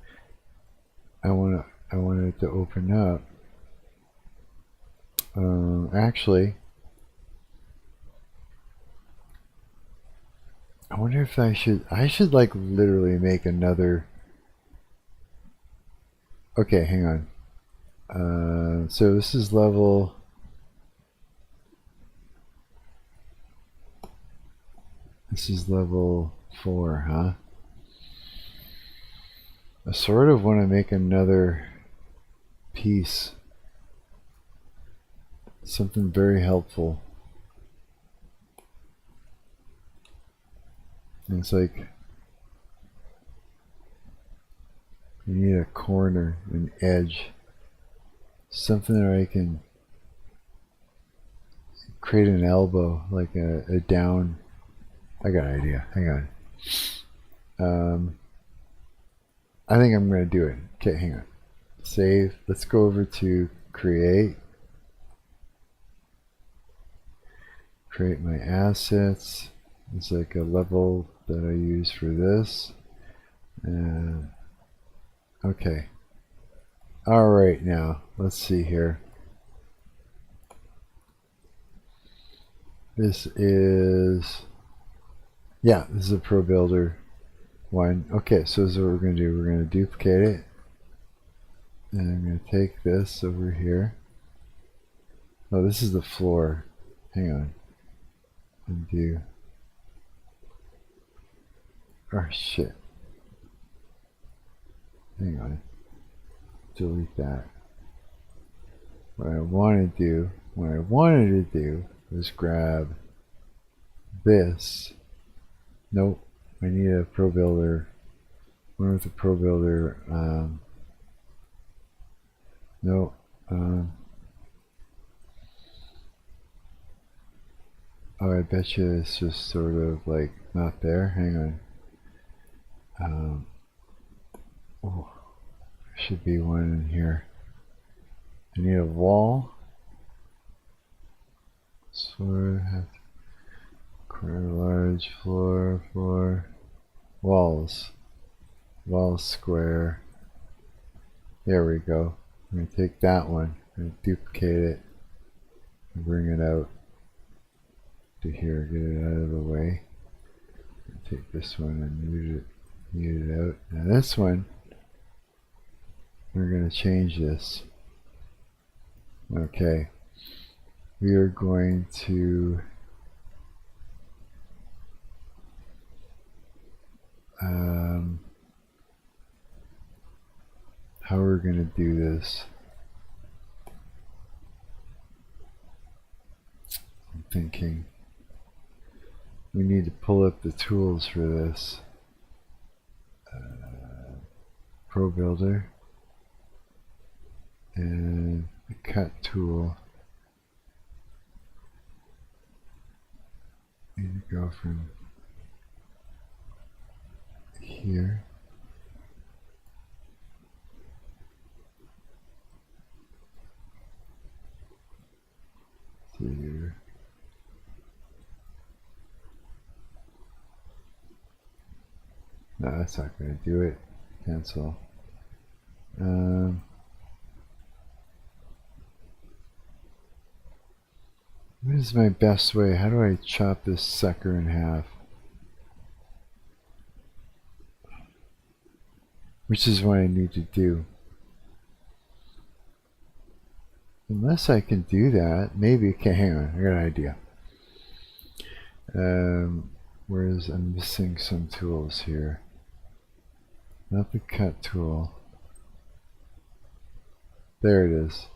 I want it to open up. Actually, wonder if I should like literally make another. Okay, hang on. So this is level. This is level 4, huh? I sort of want to make another piece. Something very helpful. And it's like you need a corner, an edge, something that I can create an elbow, like a down. I got an idea. Hang on. I think I'm going to do it. Okay, hang on. Save. Let's go over to create. Create my assets. It's like a level that I use for this. Okay. All right, now let's see here. This is, yeah, this is a Pro Builder one. Okay, so this is what we're going to do. We're going to duplicate it. And I'm going to take this over here. Oh, this is the floor. Hang on. Undo. Oh, shit. Hang on. Delete that. What I wanted to do was grab this. Nope. I need a Pro Builder. One with the Pro Builder. No. Oh, I bet you it's just sort of like not there. Hang on. Oh, there should be one in here. I need a wall. Sort of have corner large floor, walls. Wall square. There we go. I'm going to take that one. I'm going to duplicate it and bring it out to here. Get it out of the way. Take this one and mute it out. Now this one, we're going to change this. Okay. We are going to how we're going to do this. I'm thinking we need to pull up the tools for this. Pro Builder and the cut tool. Need to go from here to here. No, that's not going to do it. Cancel. What is my best way? How do I chop this sucker in half? Which is what I need to do. Unless I can do that, maybe. Okay, hang on. I got an idea. Whereas I'm missing some tools here. Not the cut tool. There it is.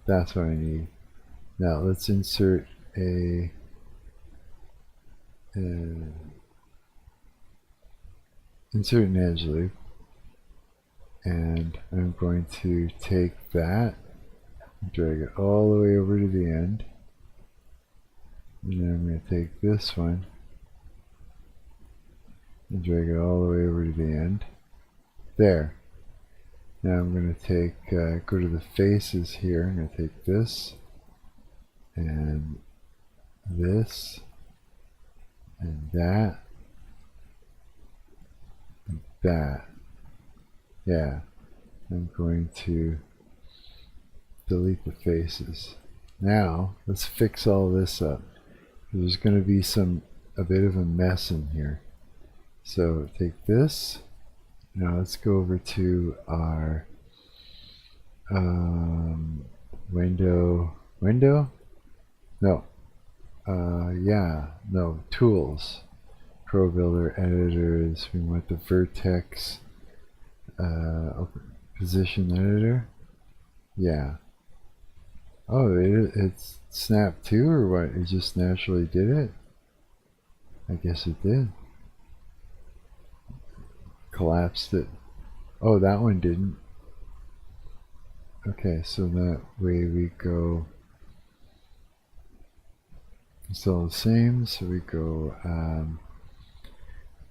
That's what I need. Now let's insert a insert an edge loop, and I'm going to take that, drag it all the way over to the end, and then I'm going to take this one and drag it all the way over to the end. There. Now I'm going to take go to the faces here. I'm going to take this and this and that and that. Yeah, I'm going to delete the faces. Now let's fix all this up. There's going to be a bit of a mess in here. So take this. Now let's go over to our window. No. No, tools. Pro Builder, editors. We want the vertex position editor. Yeah. Oh, it's snapped too, or what? It just naturally did it? I guess it did. Collapsed it. Oh, that one didn't. Okay, so that way we go still the same, so we go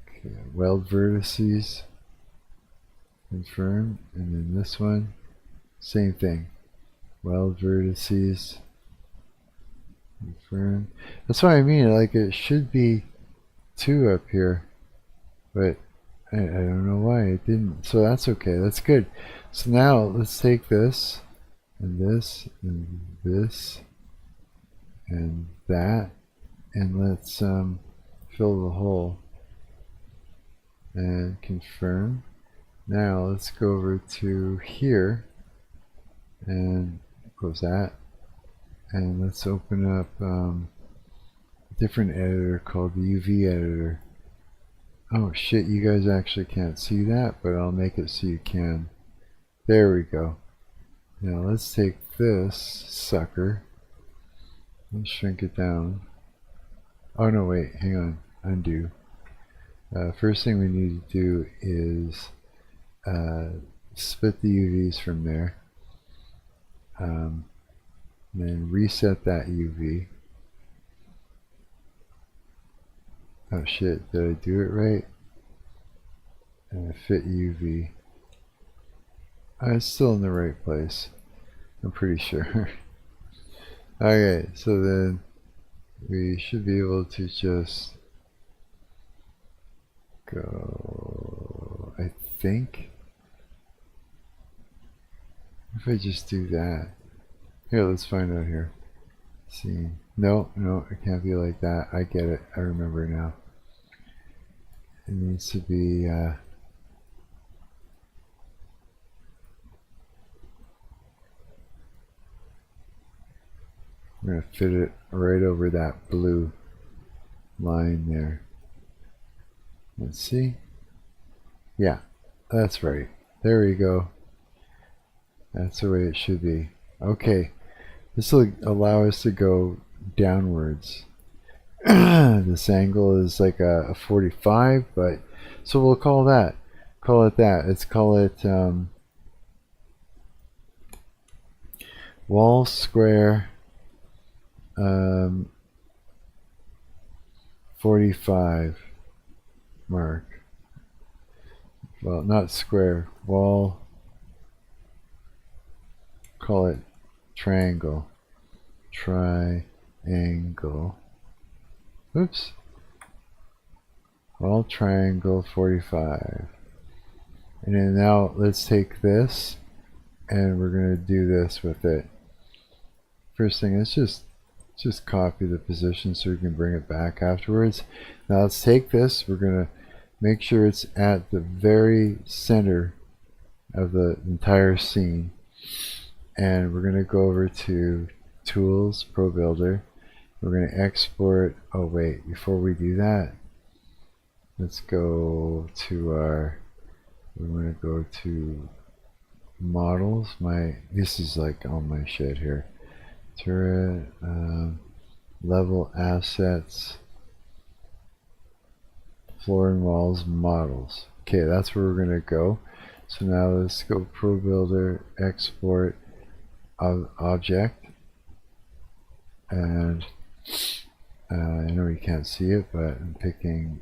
okay, weld vertices, confirm, and then this one, same thing, weld vertices, confirm. That's what I mean, like it should be 2 up here, but I don't know why it didn't. So that's okay, that's good. So now let's take this and this and this and that, and let's fill the hole and confirm. Now let's go over to here and close that, and let's open up a different editor called the UV editor. Oh shit, you guys actually can't see that, but I'll make it so you can. There we go. Now let's take this sucker and shrink it down. Oh no, wait, hang on, undo. First thing we need to do is split the UVs from there. Then reset that UV. Oh shit, did I do it right? Fit UV. It's still in the right place, I'm pretty sure. Okay, so then we should be able to just go, I think. If I just do that. Here, let's find out here. See. No, it can't be like that. I get it. I remember now. It needs to be I'm going to fit it right over that blue line there. Let's see. Yeah, that's right. There we go. That's the way it should be. Okay, this will allow us to go downwards. This angle is like a 45, but so we'll call it that. Let's call it wall square 45 mark. Well, not square, wall, call it triangle. Oops. Wall triangle 45. And then now let's take this and we're going to do this with it. First thing, let's just copy the position so we can bring it back afterwards. Now let's take this, we're going to make sure it's at the very center of the entire scene. And we're going to go over to Tools, Pro Builder. We're going to export. Oh wait, before we do that, let's go to our, we're going to go to models. This is like all my shit here. Turret, level assets, floor and walls, models. Okay, that's where we're going to go. So now let's go Pro Builder, export object, and I know you can't see it, but I'm picking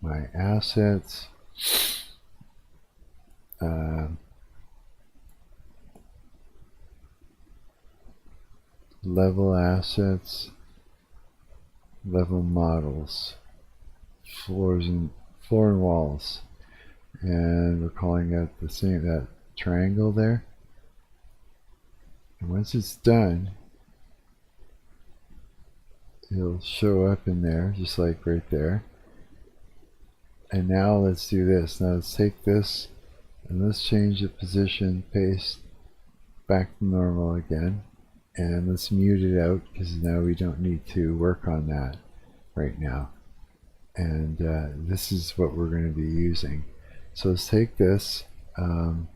my assets, level assets, level models, floor and walls, and we're calling it the same, that triangle there. And once it's done, it'll show up in there, just like right there. And now let's do this. Now let's take this and let's change the position, paste back to normal again. And let's mute it out because now we don't need to work on that right now. And this is what we're going to be using. So let's take this. Oh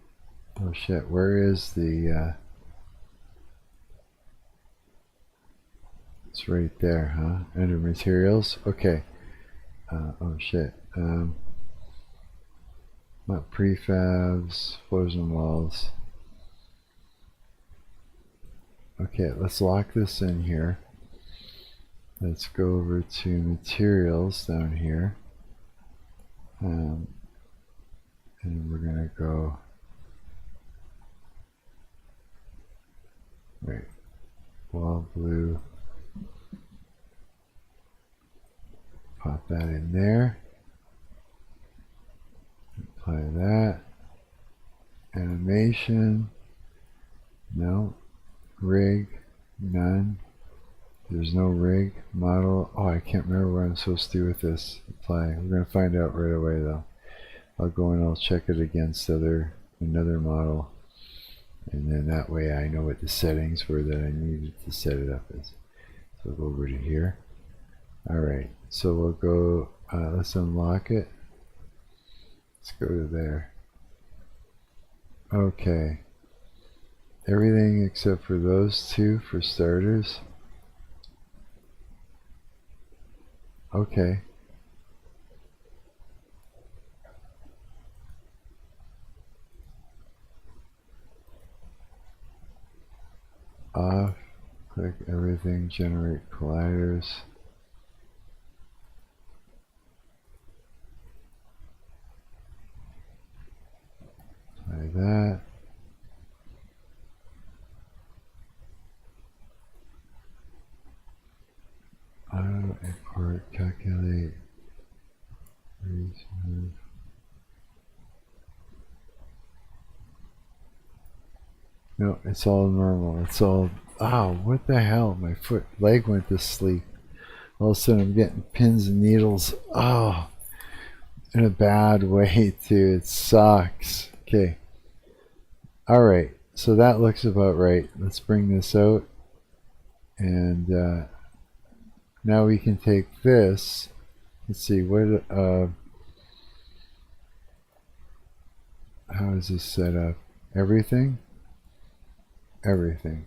shit, where is the... it's right there, huh? Under materials. Okay. Oh shit. Not prefabs, floors and walls. Okay, let's lock this in here. Let's go over to materials down here. And we're gonna go, wait, wall blue. Pop that in there. Apply that. Animation. No. Rig. None. There's no rig. Model. Oh, I can't remember what I'm supposed to do with this. Apply. We're going to find out right away though. I'll go and I'll check it against another model. And then that way I know what the settings were that I needed to set it up as. So go over to here. Alright. So we'll go, let's unlock it. Let's go to there. Okay. Everything except for those two for starters. Okay. Off. Click everything, generate colliders. Like that. Auto import, calculate, remove. No, it's all normal. It's all. Oh, what the hell? My leg went to sleep. All of a sudden, I'm getting pins and needles. Oh, in a bad way too. It sucks. Okay. All right. So that looks about right. Let's bring this out, and now we can take this. Let's see what. How is this set up? Everything. Everything.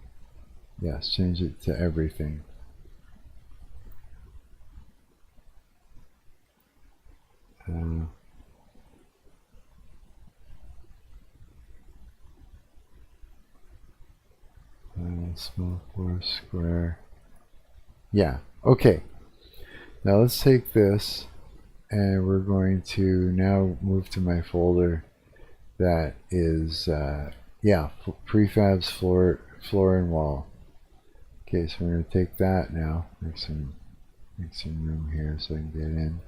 Yes, change it to everything. Small floor square. Yeah, okay. Now let's take this and we're going to now move to my folder that is, yeah, prefabs, floor and wall. Okay, so we're going to take that now. Make some room here so I can get in.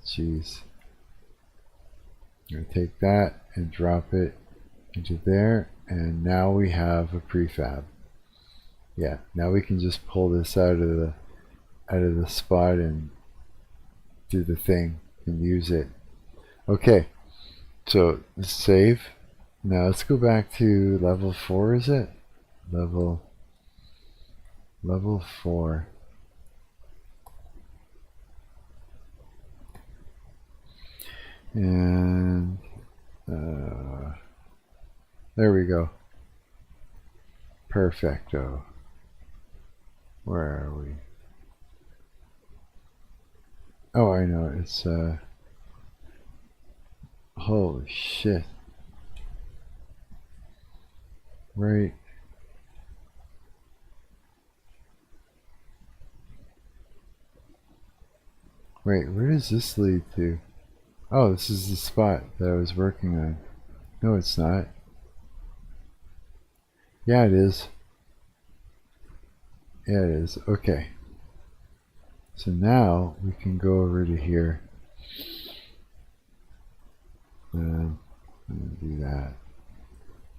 Jeez. I'm going to take that and drop it into there, and now we have a prefab. Yeah, now we can just pull this out of the spot and do the thing and use it. Okay, so save. Now let's go back to level 4. Is it level 4? And there we go. Perfecto. Where are we? Oh, I know. It's holy shit. Right. Wait, where does this lead to? Oh, this is the spot that I was working on. No, it's not. Yeah, it is. Yeah, it is. Okay. So now we can go over to here. I'm going to do that.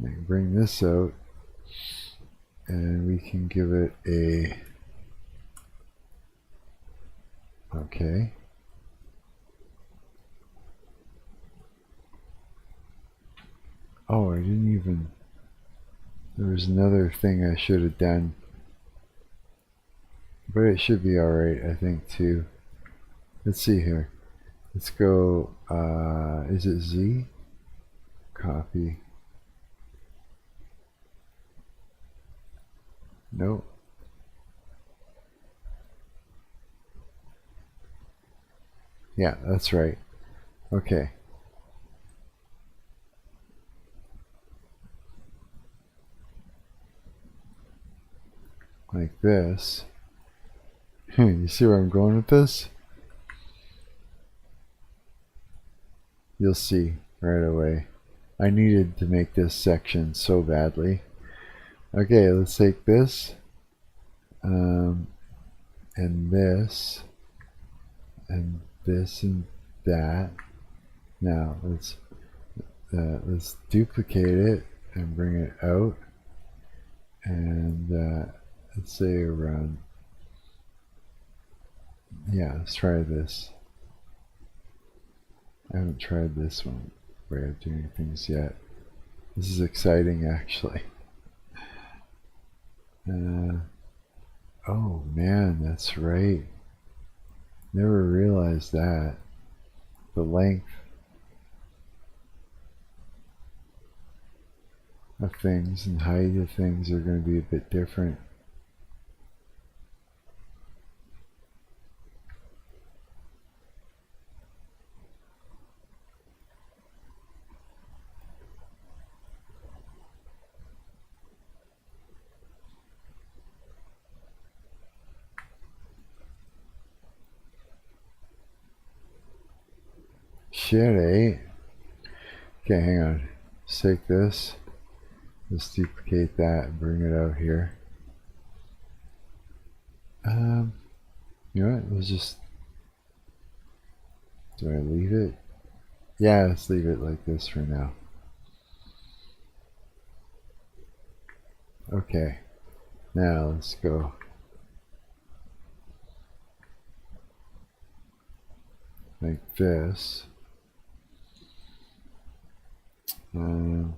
I can bring this out and we can give it a, okay. didn't even... There was another thing I should have done. But it should be alright, I think, too. Let's see here. Let's go, is it Z? Copy. Nope. Yeah, that's right. Okay. Like this. You see where I'm going with this? You'll see right away. I needed to make this section so badly. Okay, let's take this and this and this and that. Now let's duplicate it and bring it out, and let's say around. Yeah, let's try this. I haven't tried this one way of doing things yet. This is exciting, actually. Oh man, that's right. Never realized that. The length of things and height of things are going to be a bit different. Shit, eh? Okay, hang on. Let's take this. Let's duplicate that and bring it out here. You know what? Let's just... Do I leave it? Yeah, let's leave it like this for now. Okay. Now let's go. Like this. One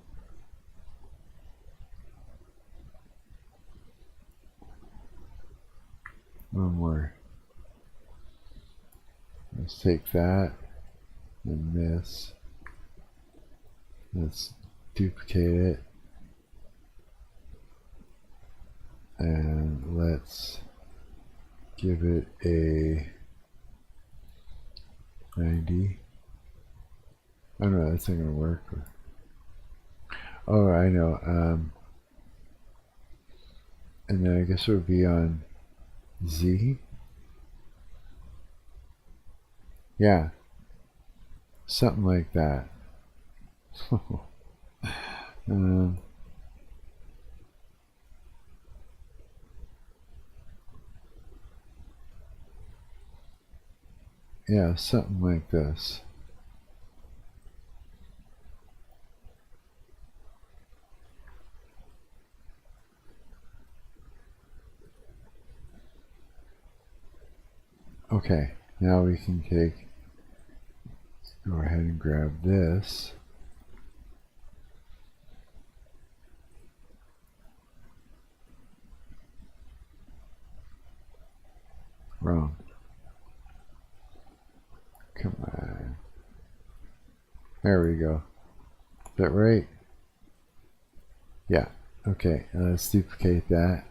more. Let's take that and this. Let's duplicate it. And let's give it a 90. Oh no, that's not going to work. Oh, I know. And then I guess it would be on Z. Yeah. Something like that. Yeah, something like this. Okay, now we can go ahead and grab this. Wrong. Come on. There we go. Is that right? Yeah. Okay, let's duplicate that.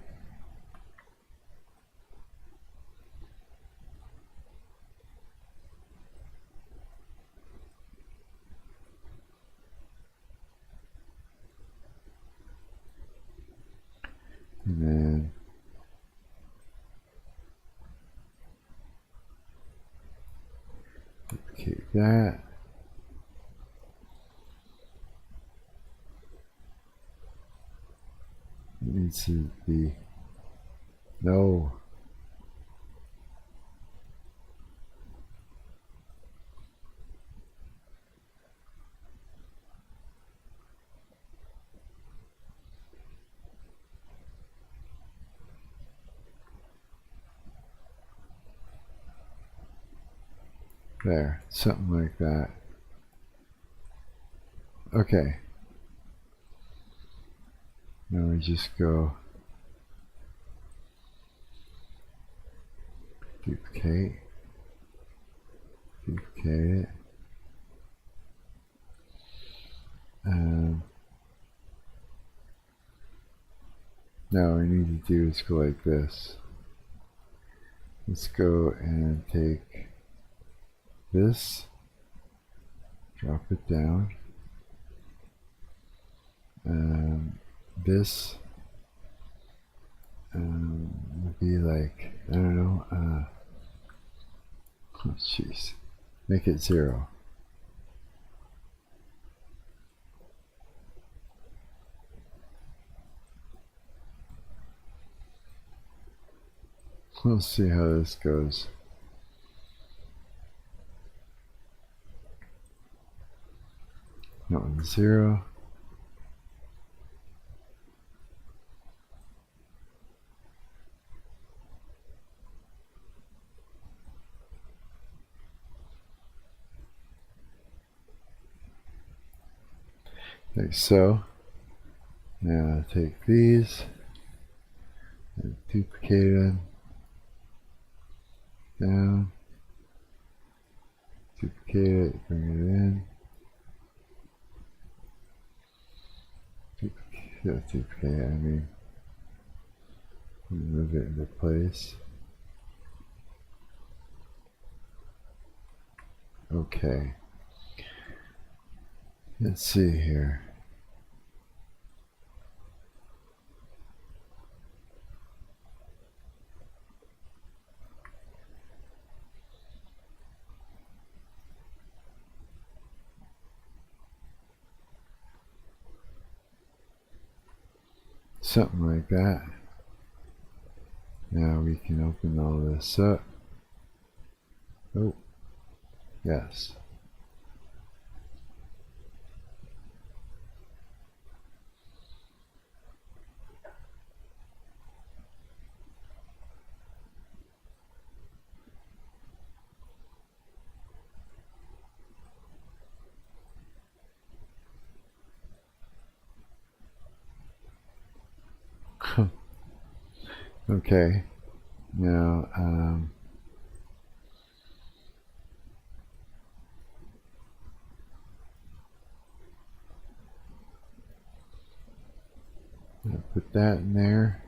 And then duplicate that. It needs to be no. There, something like that. Okay. Now we just go duplicate, duplicate it. Now what we need to do is go like this. Let's go and take this, drop it down. This would be like, I don't know, oh jeez, make it 0. We'll see how this goes. That one's 0. Like so. Now take these and duplicate them down, duplicate it, bring it in, duplicate it, I mean, move it into place. Okay. Let's see here. Something like that. Now we can open all this up. Oh, yes. Okay, now I'll put that in there.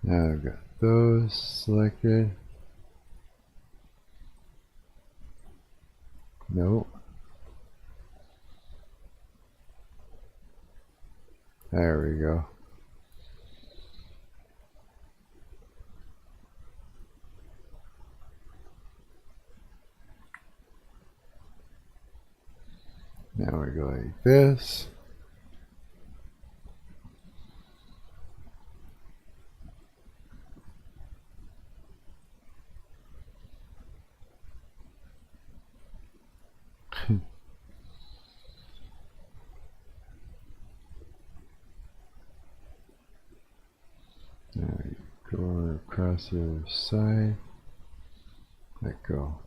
Now I've got those selected. Nope. There we go. Now we go like this. Now you go across the other side. Let go.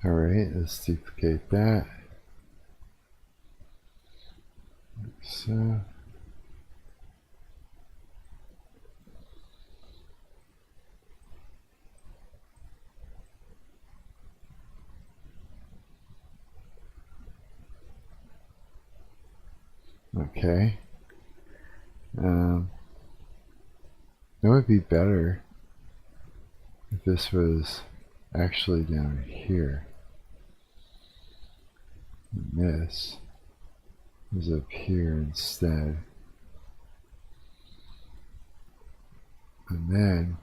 Alright, let's duplicate that. Like so. Okay. It would be better if this was actually down here. And this was up here instead. And then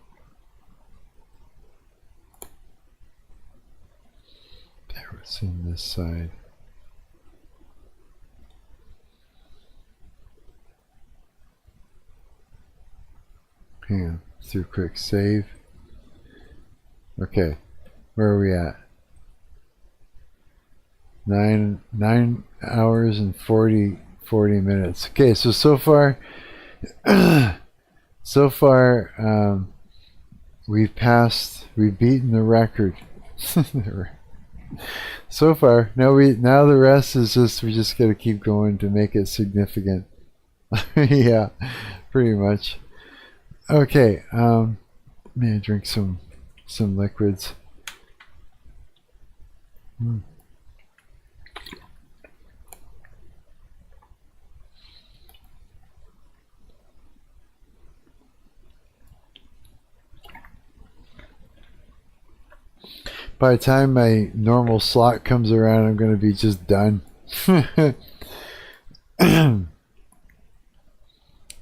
there was on this side. Hang on, let's do a quick save. Okay, where are we at? 9 hours and 40 minutes. Okay, so far we've beaten the record. So far, now the rest is just we just got to keep going to make it significant. Yeah, pretty much. Okay, may I drink some liquids? By the time my normal slot comes around, I'm going to be just done.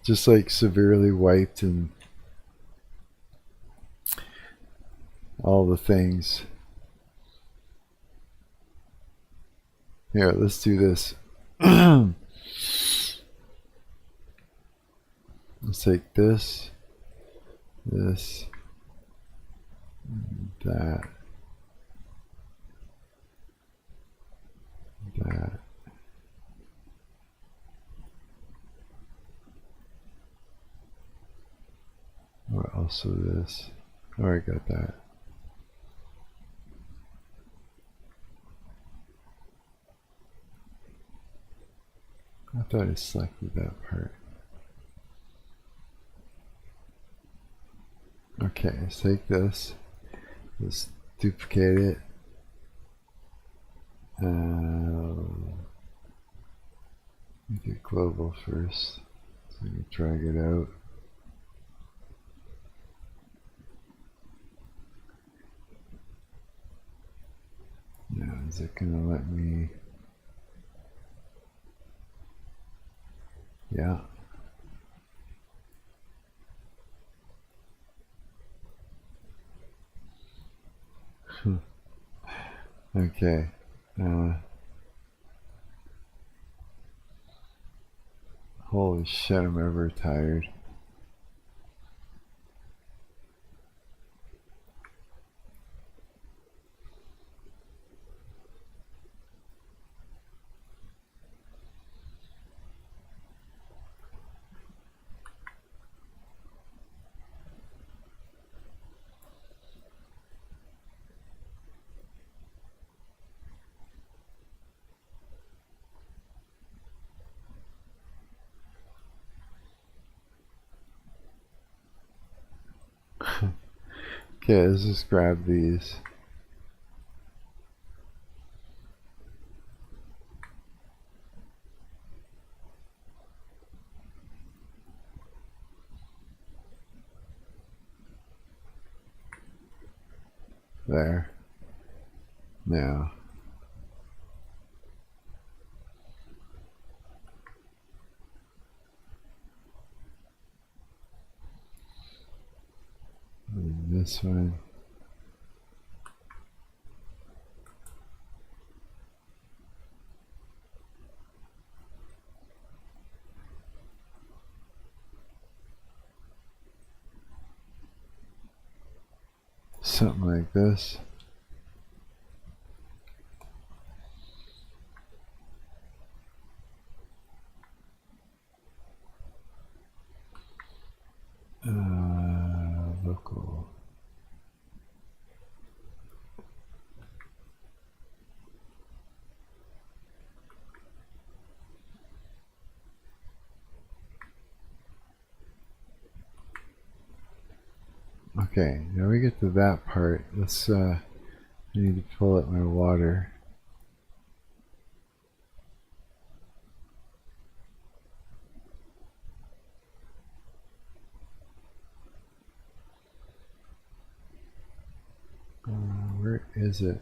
Just like severely wiped and all the things. Here, let's do this. Let's take this, that. Or also this. Oh, I got that. I thought I selected that part. Okay, let's take this. Let's duplicate it. Make it global first. So we can drag it out. Now, is it going to let me? Yeah. Okay. Holy shit, I'm ever tired. Okay, let's just grab these. There. Now. And this one. Something like this. Local. Okay, now we get to that part. Let's I need to pull up my water. Where is it?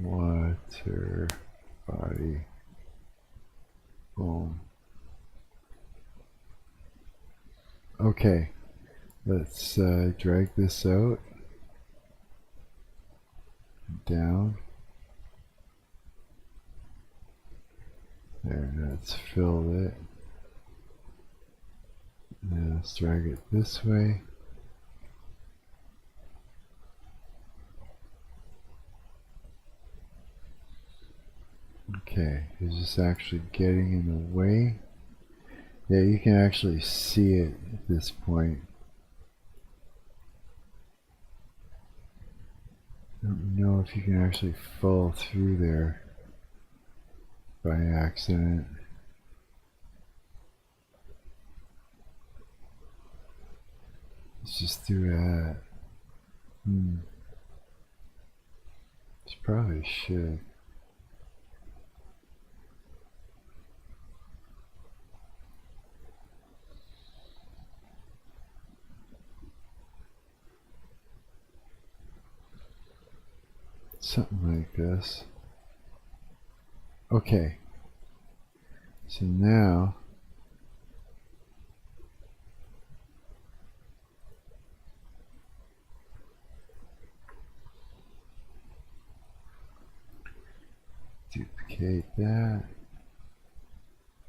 Water body. Boom. Okay, let's drag this out, down. There, let's fill it. Now let's drag it this way. Okay, is this actually getting in the way? Yeah, you can actually see it at this point. I don't know if you can actually fall through there by accident. Let's just do that. This probably should. Something like this. Okay. So now duplicate that.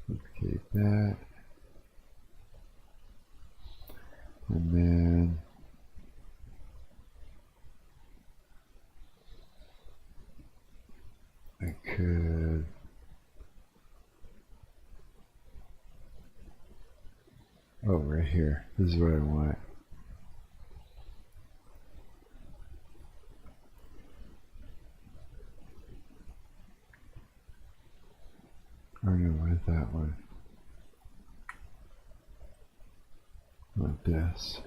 Duplicate that. And then I could right here. This is what I want. Or no, with that one. Like this.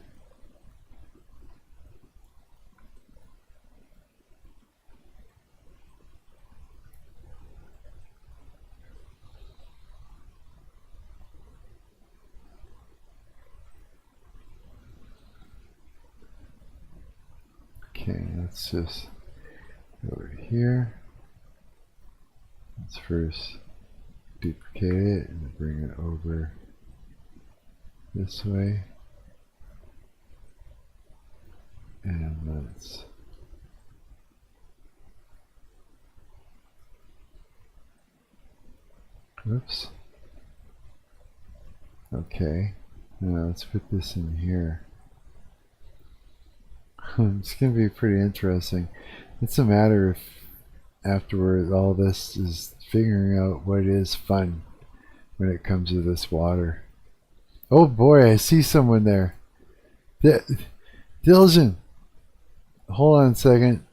Okay, let's just go over here. Let's first duplicate it and bring it over this way. And let's whoops. Okay, now let's put this in here. It's going to be pretty interesting. It's a matter if afterward all this is figuring out what is fun when it comes to this water. Oh boy, I see someone there. Diljan, hold on a second.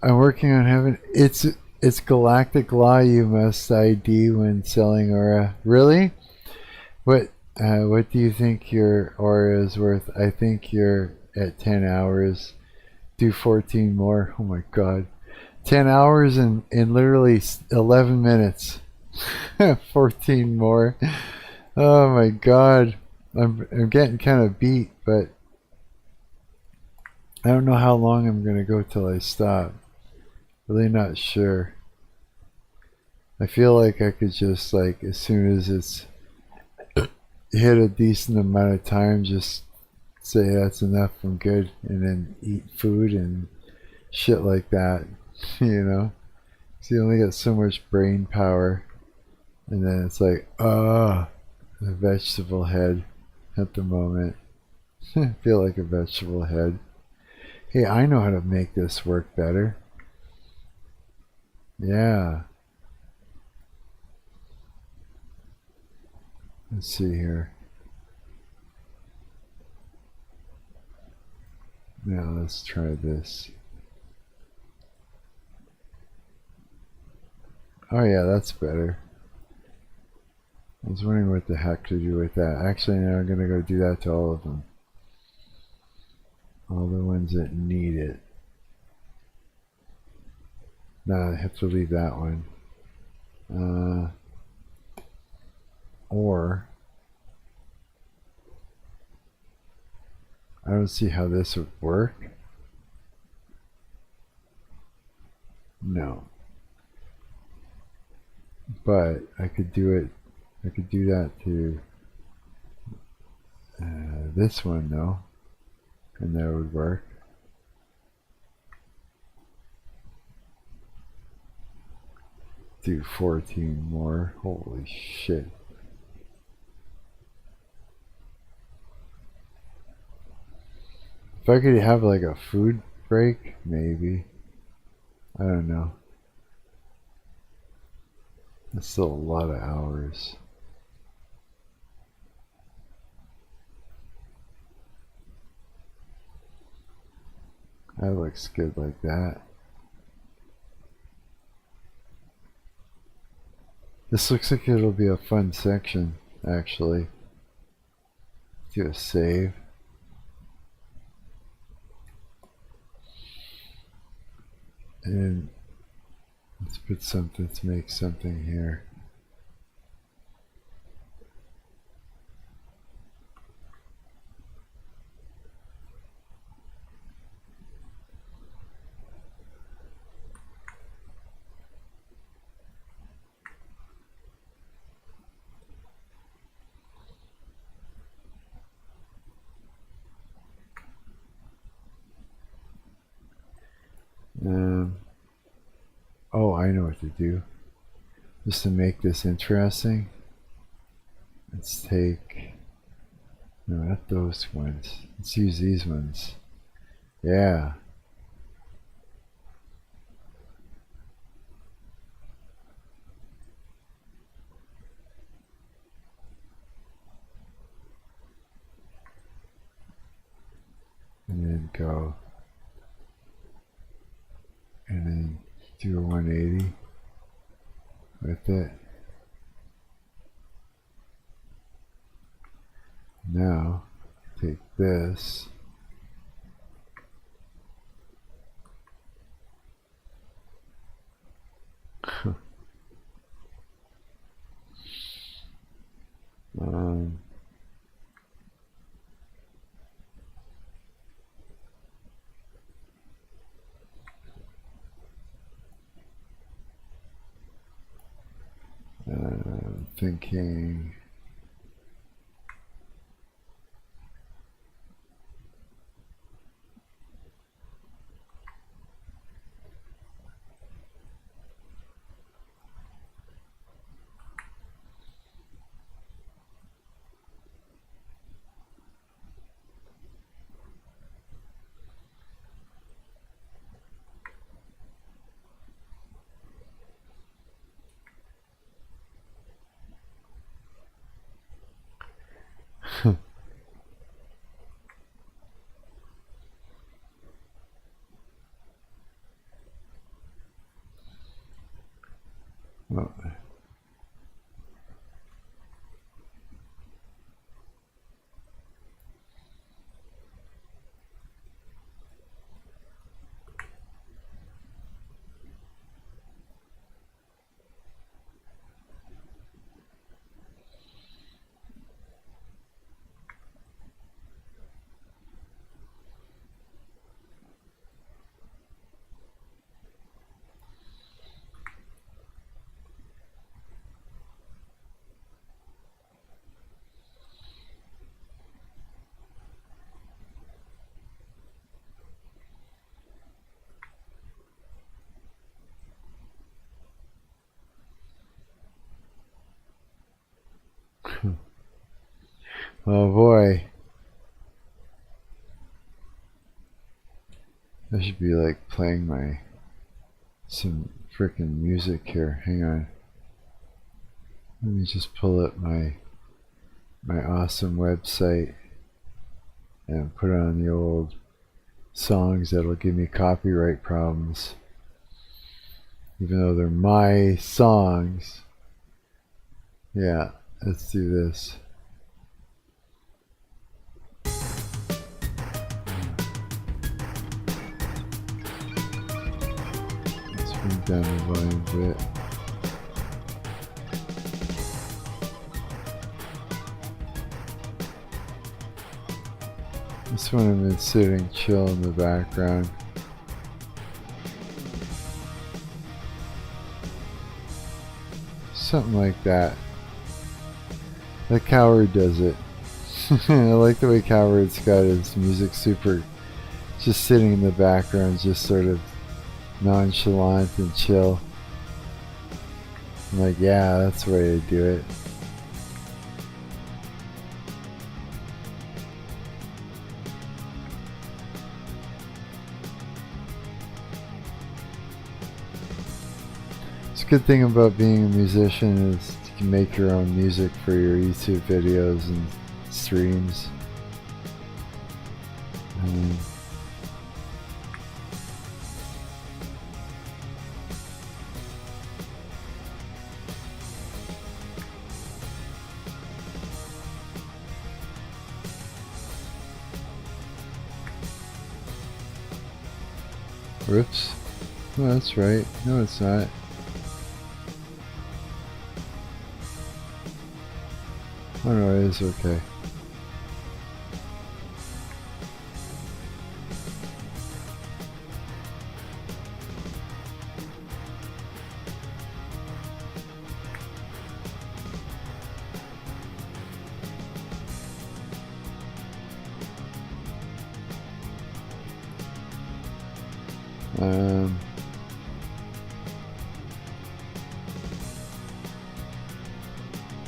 I'm working on having it's galactic law you must ID when selling aura. Really? What do you think your aura is worth? I think you're at 10 hours. Do 14 more. Oh my god. 10 hours in literally 11 minutes. 14 more. Oh my god. I'm getting kind of beat, but I don't know how long I'm going to go till I stop. Really not sure. I feel like I could just, like, as soon as it's hit a decent amount of time, just say that's enough, I'm good, and then eat food and shit like that, you know? So you only got so much brain power, and then it's like, a vegetable head at the moment. I feel like a vegetable head. Hey, I know how to make this work better. Yeah. Let's see here. Now let's try this. Oh yeah, that's better. I was wondering what the heck to do with that. Actually, now I'm gonna go do that to all of them. All the ones that need it. No, I have to leave that one. Or I don't see how this would work. No. But I could do it. I could do that to this one though, and that would work. Do 14 more. Holy shit. If I could have like a food break, maybe. I don't know. That's still a lot of hours. That looks good like that. This looks like it'll be a fun section, actually. Do a save. And let's put something, let's make something here. Oh, I know what to do. Just to make this interesting, let's take, no, not those ones. Let's use these ones. Yeah. And then go. And then do a 180 with it. Now, take this. Thinking well, oh boy. I should be like playing some freaking music here. Hang on. Let me just pull up my awesome website and put on the old songs that'll give me copyright problems. Even though they're my songs. Yeah, let's do this. Let's bring down the volume a bit. This one I've been sitting chill in the background. Something like that. Like Howard does it. I like the way Howard's got his music super just sitting in the background, just sort of nonchalant and chill. I'm like, yeah, that's the way to do it. good thing about being a musician is you can make your own music for your YouTube videos and streams. Riffs? Oh, that's right. No, it's not. Oh no, it is okay.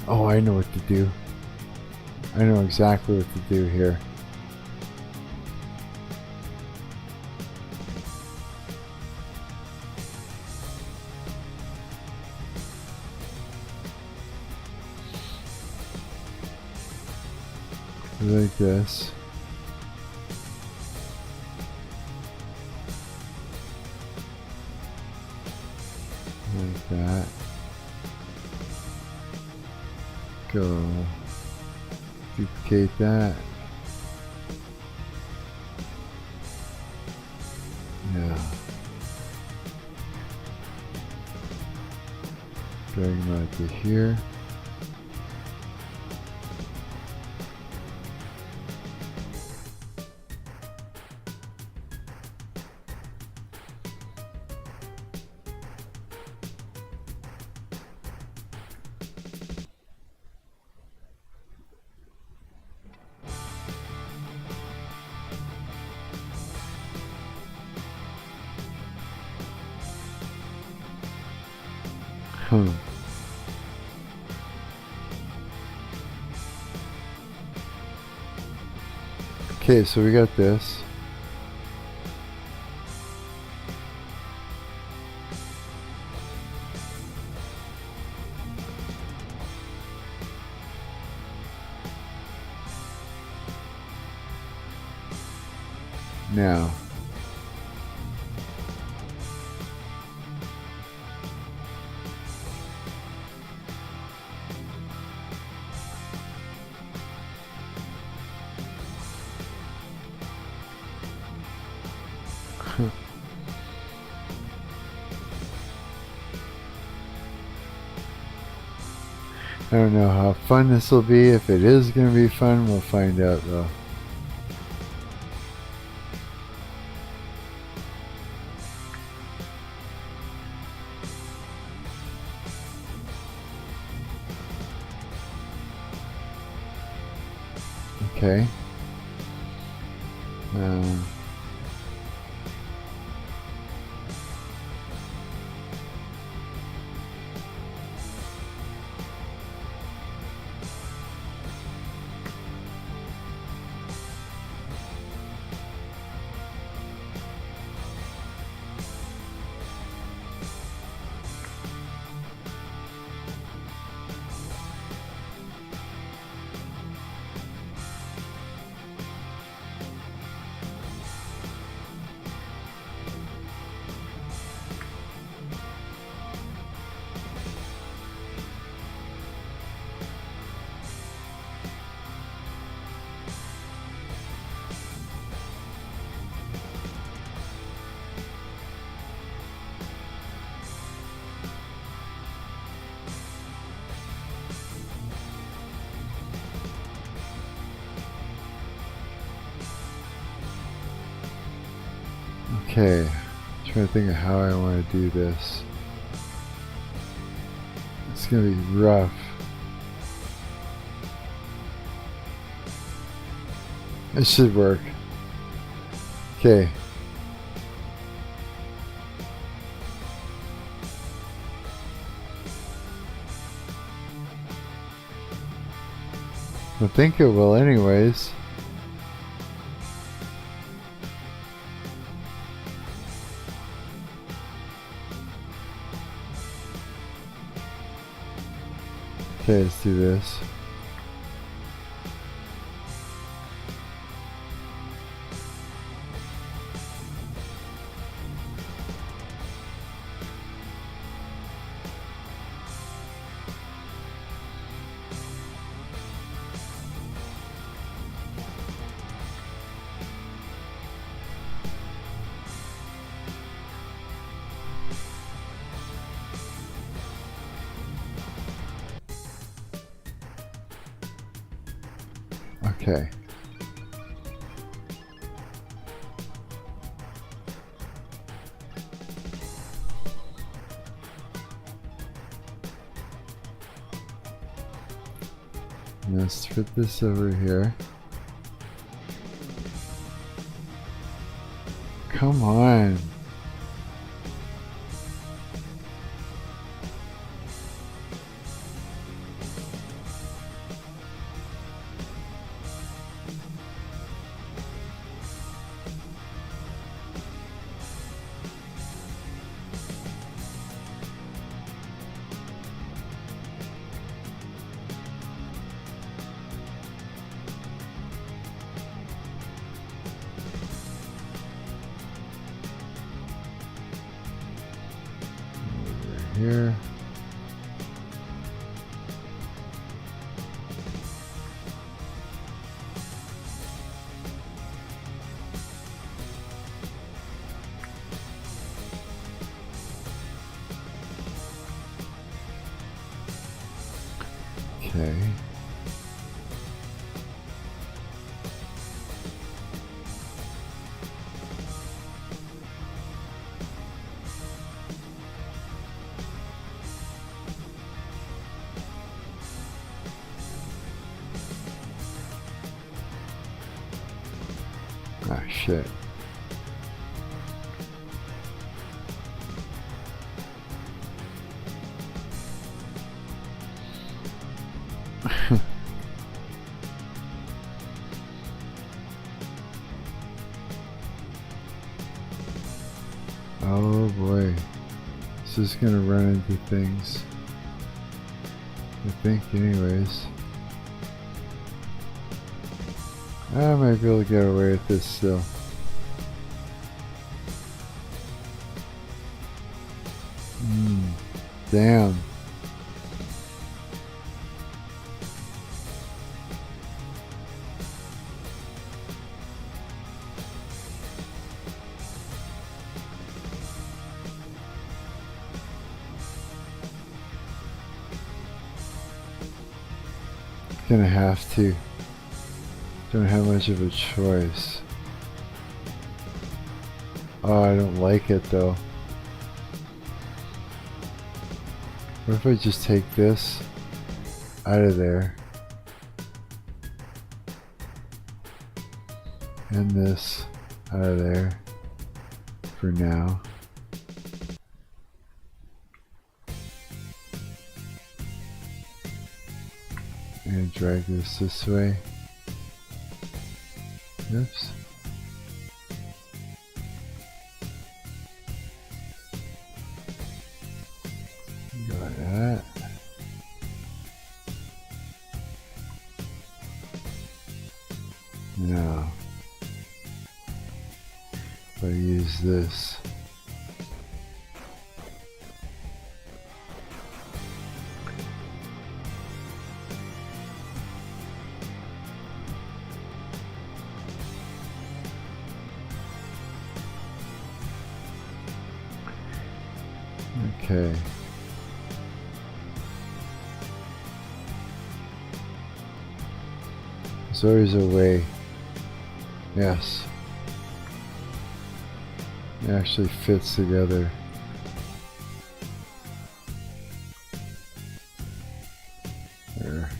Oh, I know what to do. I know exactly what to do here. Like this. Like that. Go. Duplicate that. Yeah. Drag them out to here. Okay, so we got this. Now, I don't know how fun this will be. If it is going to be fun, we'll find out though. Okay. Okay, I'm trying to think of how I want to do this. It's gonna be rough. It should work. Okay. I think it will anyways. Okay, let's do this. Okay. Let's put this over here. Come on. Here. Okay. Ah, shit. Oh boy. This is gonna run into things. I think anyways. I might be able to get away with this still. Damn. Gonna have to. Don't have much of a choice. Oh, I don't like it though. What if I just take this out of there and this out of there for now? And drag this way. Oops. Got that. Now, if I use this. Okay. There's always a way. Yes. It actually fits together. There.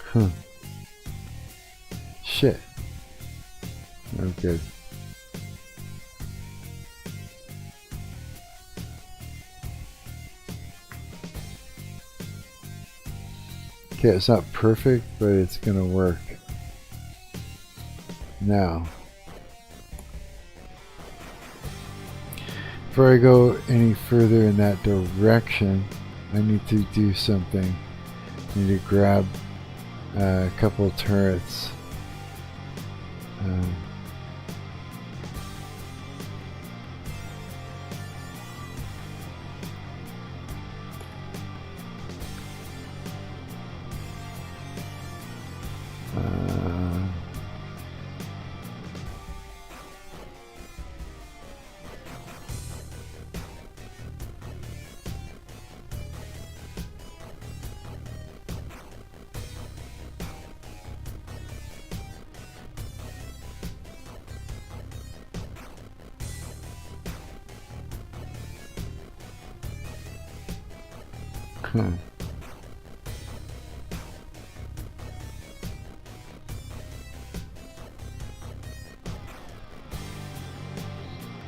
Huh. Shit. Oh, good. Okay, it's not perfect, but it's gonna work. Now, before I go any further in that direction, I need to do something. I need to grab a couple turrets.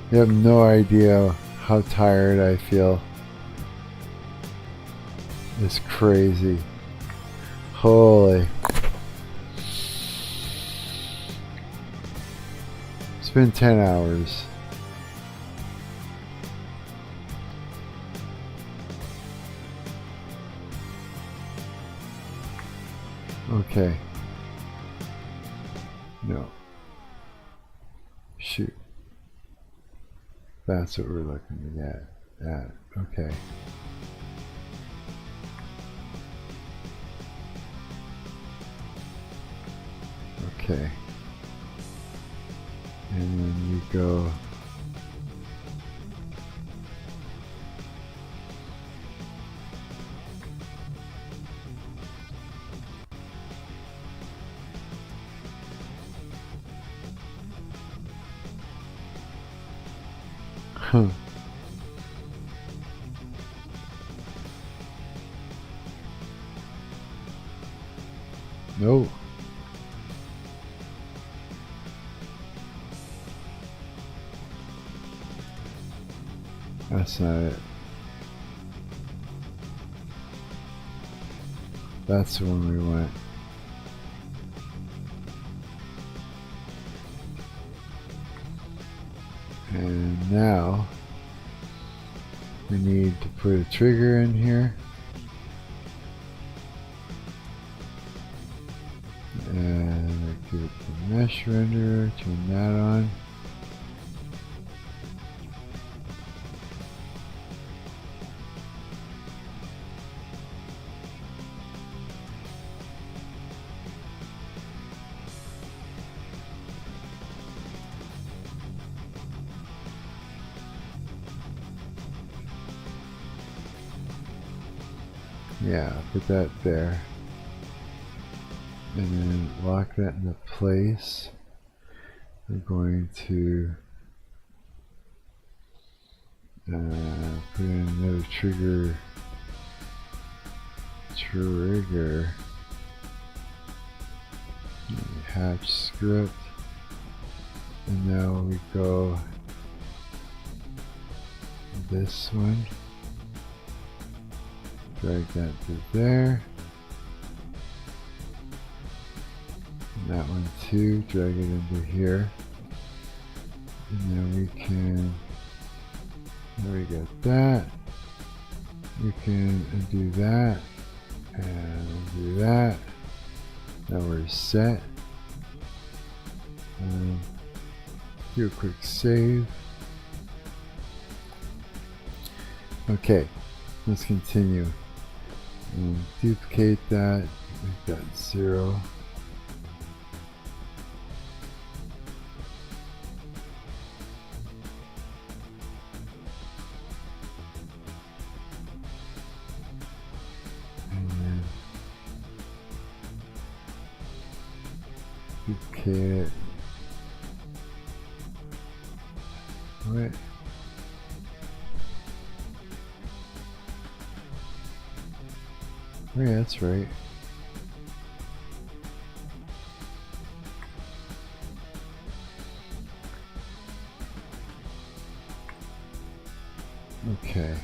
You have no idea how tired I feel. It's crazy. Holy. It's been 10 hours. Okay. No. Shoot. That's what we're looking at. Okay. Okay. And then you go. Huh. No. That's not it. That's the one we want. And now we need to put a trigger in here. And give it the mesh renderer, turn that on. Yeah, put that there. And then lock that into place. We're going to put in another trigger. Hatch script. And now we go this one. Drag that to there. And that one too, drag it into here. And then we can, there we got that. We can undo that and undo that. Now we're set. Do a quick save. Okay, let's continue. And duplicate that. We've got 0. And then duplicate it. What? Oh, yeah, that's right. Okay.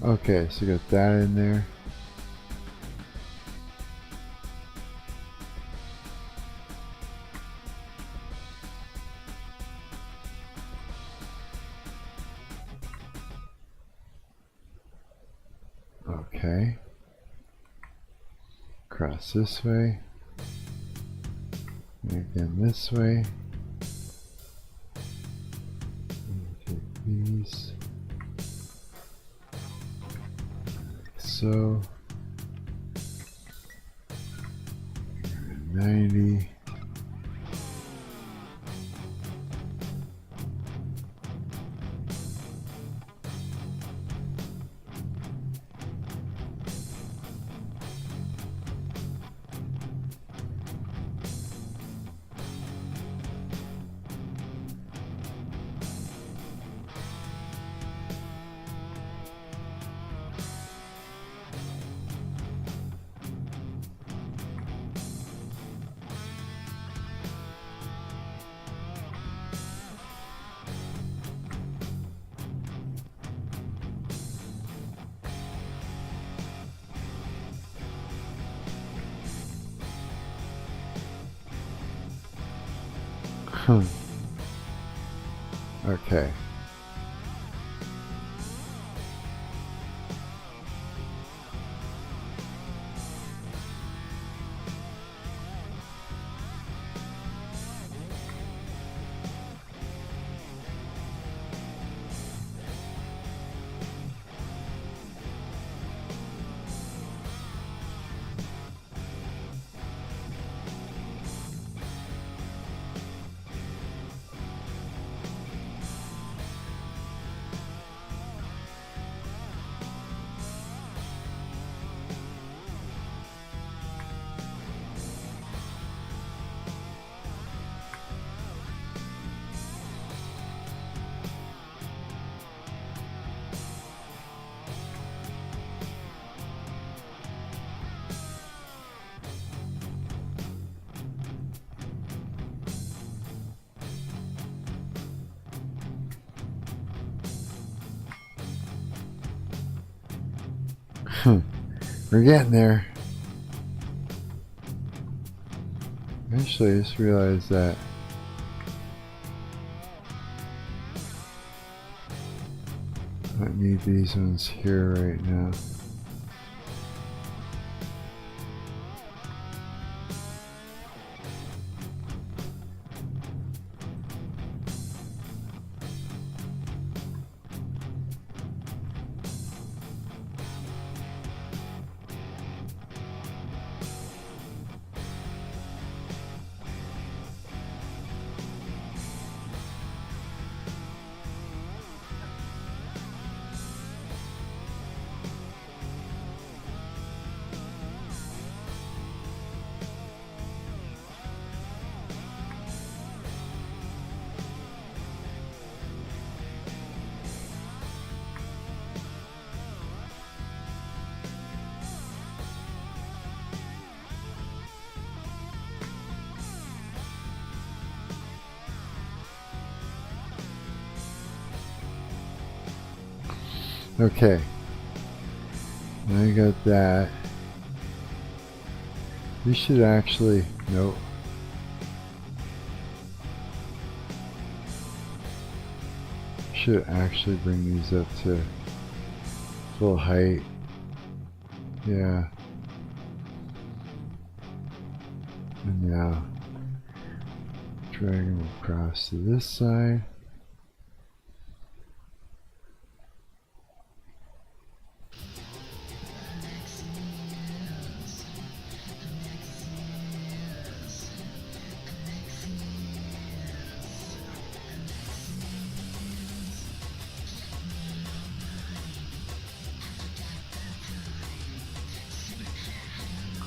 Okay, so you got that in there. Okay. Cross this way. And again this way. Take these. Like so. 90. Okay. We're getting there. Actually, I just realized that I don't need these ones here right now. Okay, I got that. We should actually, nope. Should actually bring these up to full height. Yeah. And now drag them across to this side.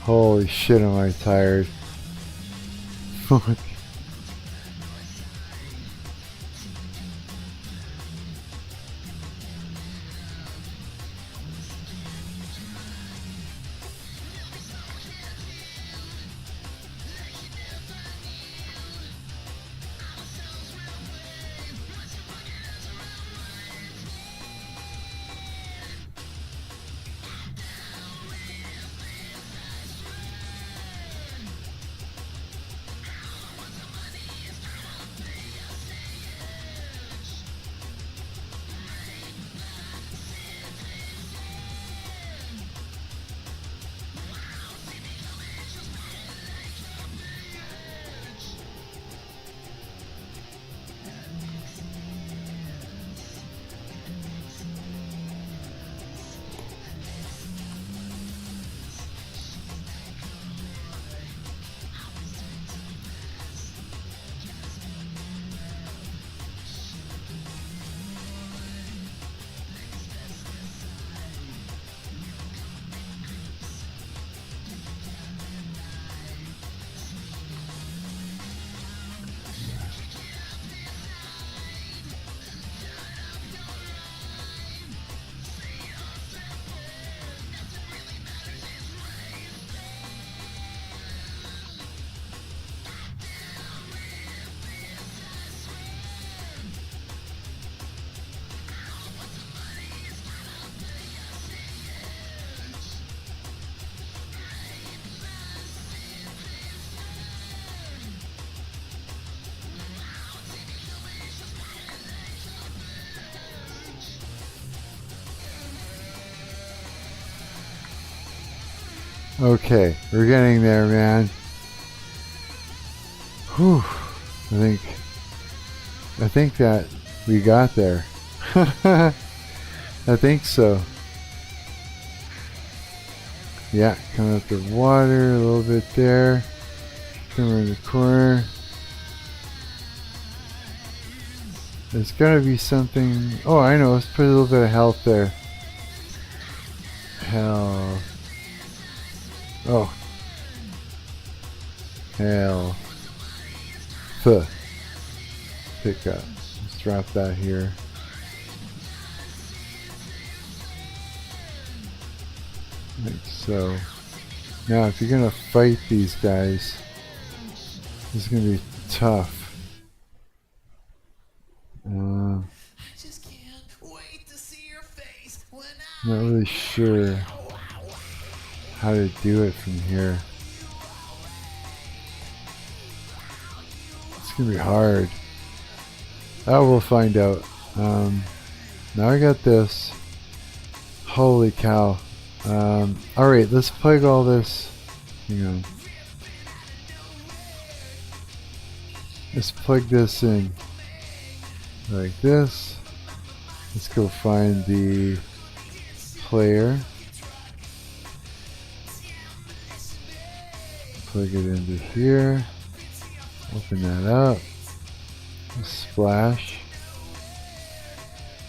Holy shit, am I tired. Fuck. Okay, we're getting there, man. Whew. I think that we got there. I think so. Yeah, coming up the water a little bit there. Come in the corner. There's gotta be something. Oh, I know. Let's put a little bit of health there. Health. Oh. Hell. Pick up. Let's drop that here. Like so. Now, if you're gonna fight these guys, this is gonna be tough. Not really sure how to do it from here. It's gonna be hard. Oh, we'll find out. Now I got this. Holy cow. Alright, let's plug all this. Hang on. Let's plug this in. Like this. Let's go find the player. Plug it into here. Open that up. Splash.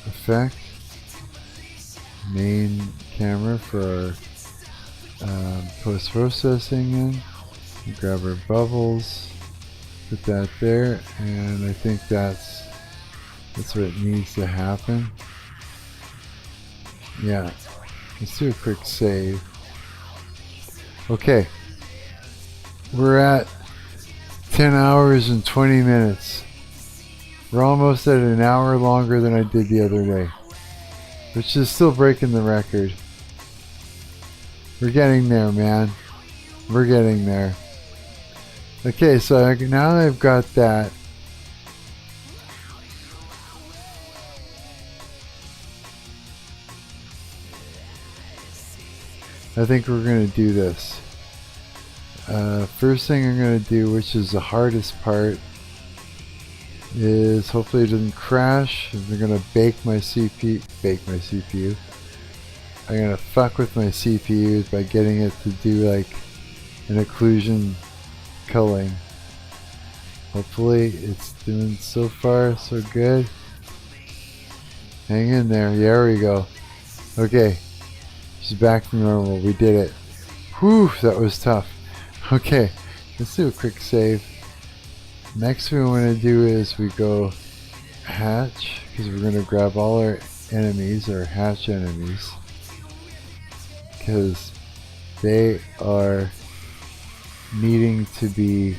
Effect. Main camera for our post-processing in. Grab our bubbles. Put that there. And I think that's what needs to happen. Yeah. Let's do a quick save. Okay. We're at 10 hours and 20 minutes. We're almost at an hour longer than I did the other day, which is still breaking the record. We're getting there, man. We're getting there. Okay, so now that I've got that, I think we're going to do this. First thing I'm going to do, which is the hardest part, is hopefully it doesn't crash. I'm going to bake my CPU. I'm going to fuck with my CPU by getting it to do like an occlusion culling. Hopefully it's doing so far so good. Hang in there. There we go. Okay. She's back to normal. We did it. Whew, that was tough. Okay, let's do a quick save. Next thing we want to do is we go hatch, because we're going to grab all our enemies, our hatch enemies, because they are needing to be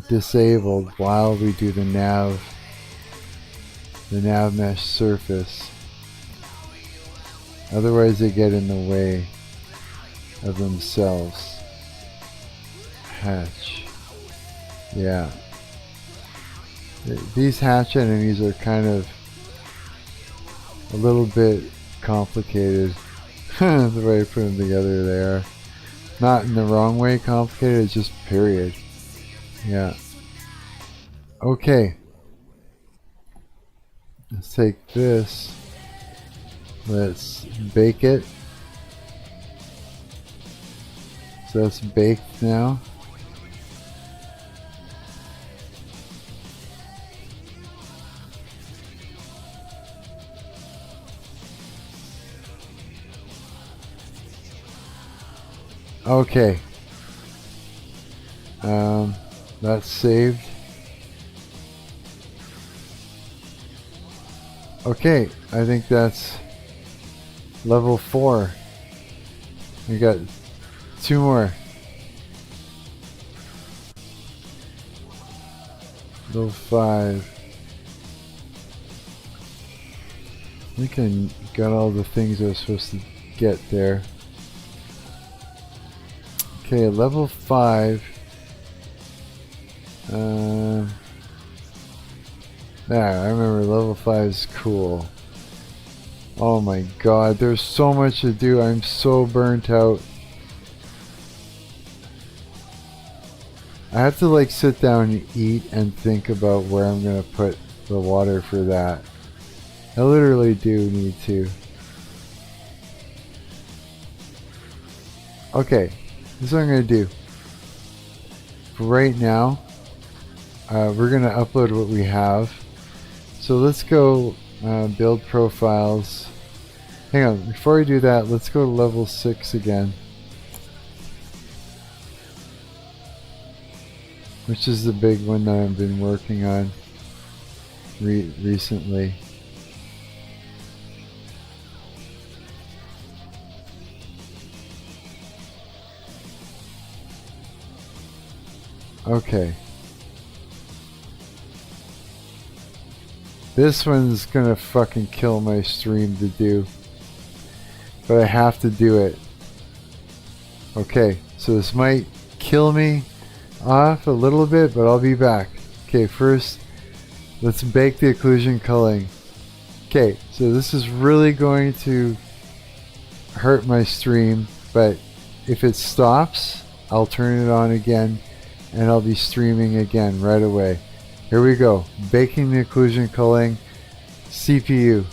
disabled while we do the nav mesh surface. Otherwise they get in the way of themselves. Hatch. Yeah. These hatch enemies are kind of a little bit complicated. The way I put them together, they are. Not in the wrong way complicated, it's just period. Yeah. Okay. Let's take this. Let's bake it. So that's baked now. Okay. That's saved. Okay, I think that's level 4. We got 2 more. Level 5. I think I got all the things I was supposed to get there. Okay, level 5. Yeah, I remember level 5 is cool. Oh my god, there's so much to do. I'm so burnt out. I have to like sit down and eat and think about where I'm gonna put the water for that. I literally do need to. Okay, this is what I'm gonna do. For right now, we're gonna upload what we have. So let's go build profiles. Hang on, before we do that, let's go to level 6 again. Which is the big one that I've been working on recently. Okay. This one's gonna fucking kill my stream to do. But I have to do it. Okay, so this might kill me off a little bit, but I'll be back. Okay, first, let's bake the occlusion culling. Okay, so this is really going to hurt my stream, but if it stops, I'll turn it on again, and I'll be streaming again right away. Here we go. Baking the occlusion culling CPU.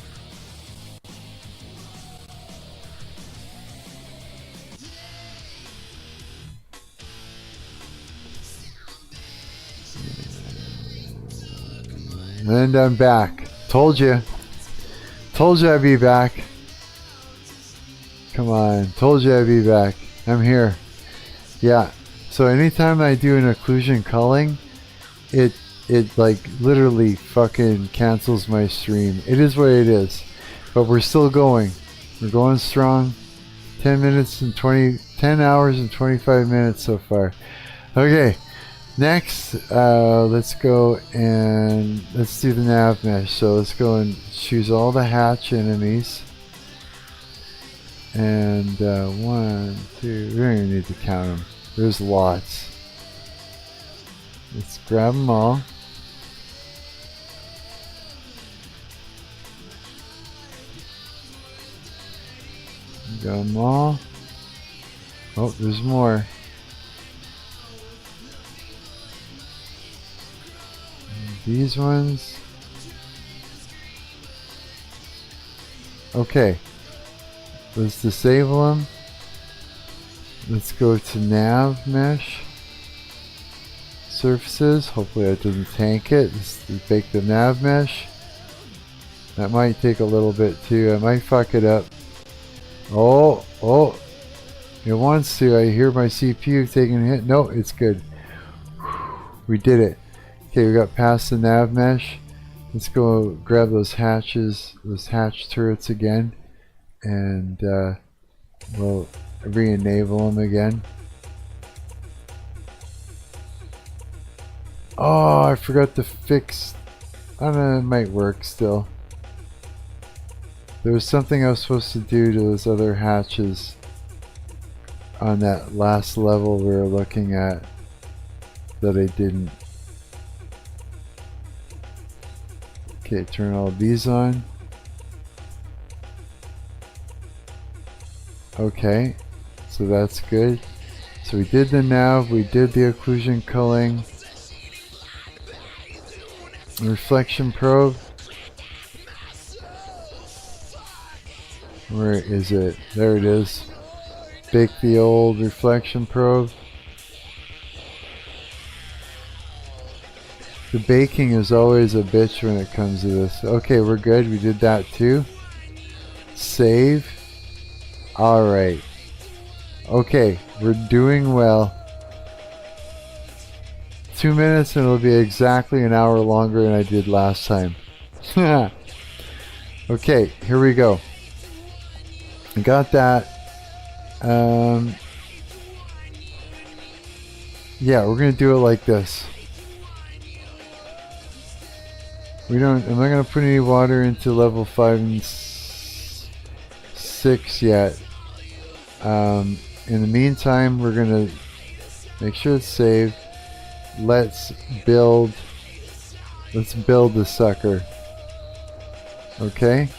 And I'm back. Told you. Told you I'd be back. Come on. Told you I'd be back. I'm here. Yeah. So anytime I do an occlusion culling, it like literally fucking cancels my stream. It is what it is. But we're still going. We're going strong. 10 hours and 25 minutes so far. Okay. Next, let's go and let's do the nav mesh. So let's go and choose all the hatch enemies. And 1, 2, we don't even need to count them. There's lots. Let's grab them all. Got them all. Oh, there's more. These ones. Okay. Let's disable them. Let's go to nav mesh. Surfaces. Hopefully that doesn't tank it. Let's bake the nav mesh. That might take a little bit too. I might fuck it up. Oh. It wants to. I hear my CPU taking a hit. No, it's good. We did it. Okay, we got past the nav mesh. Let's go grab those hatches, those hatch turrets again, and we'll re-enable them again. Oh, I forgot to fix. I don't know, it might work still. There was something I was supposed to do to those other hatches on that last level we were looking at that I didn't. Okay, turn all these on. Okay, so that's good. So we did the nav, we did the occlusion culling. Reflection probe. Where is it? There it is. Bake the old reflection probe. The baking is always a bitch when it comes to this. Okay, we're good. We did that too. Save. Alright. Okay, we're doing well. 2 minutes and it'll be exactly an hour longer than I did last time. Okay, here we go. I got that. Yeah, we're gonna do it like this. I'm not gonna put any water into level 5 and 6 yet. In the meantime, we're gonna make sure it's saved. Let's build the sucker. Okay,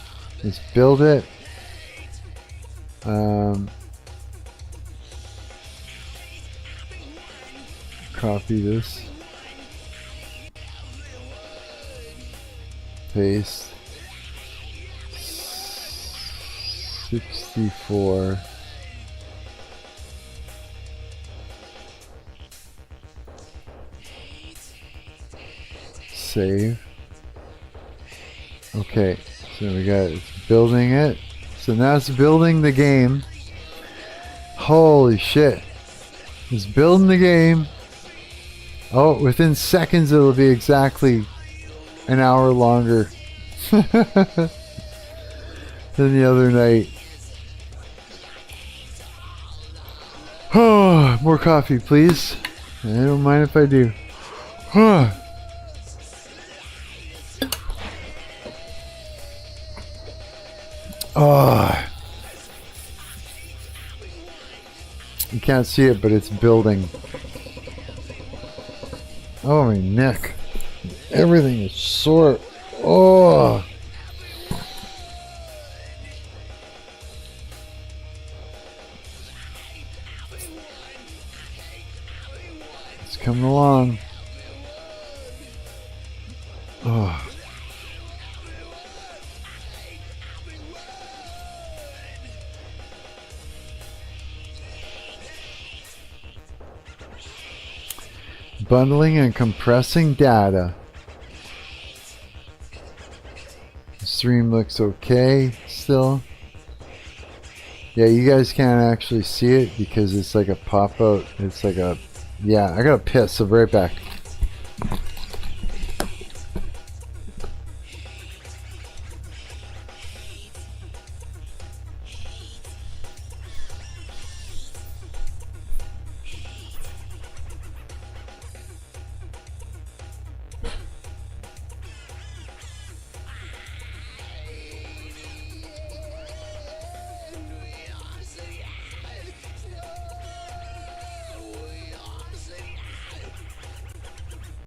Let's build it. Copy this. Paste. 64. Save. Okay, so we got it's building it. So now it's building the game. Holy shit. It's building the game. Oh, within seconds it'll be exactly an hour longer than the other night. Oh, more coffee, please. I don't mind if I do. Oh. You can't see it, but it's building. Oh, my neck. Everything is sore. Oh. It's coming along. Oh. Bundling and compressing data. The stream looks okay still. Yeah, you guys can't actually see it because it's like a pop out. It's like a... Yeah, I gotta piss. I'll be right back.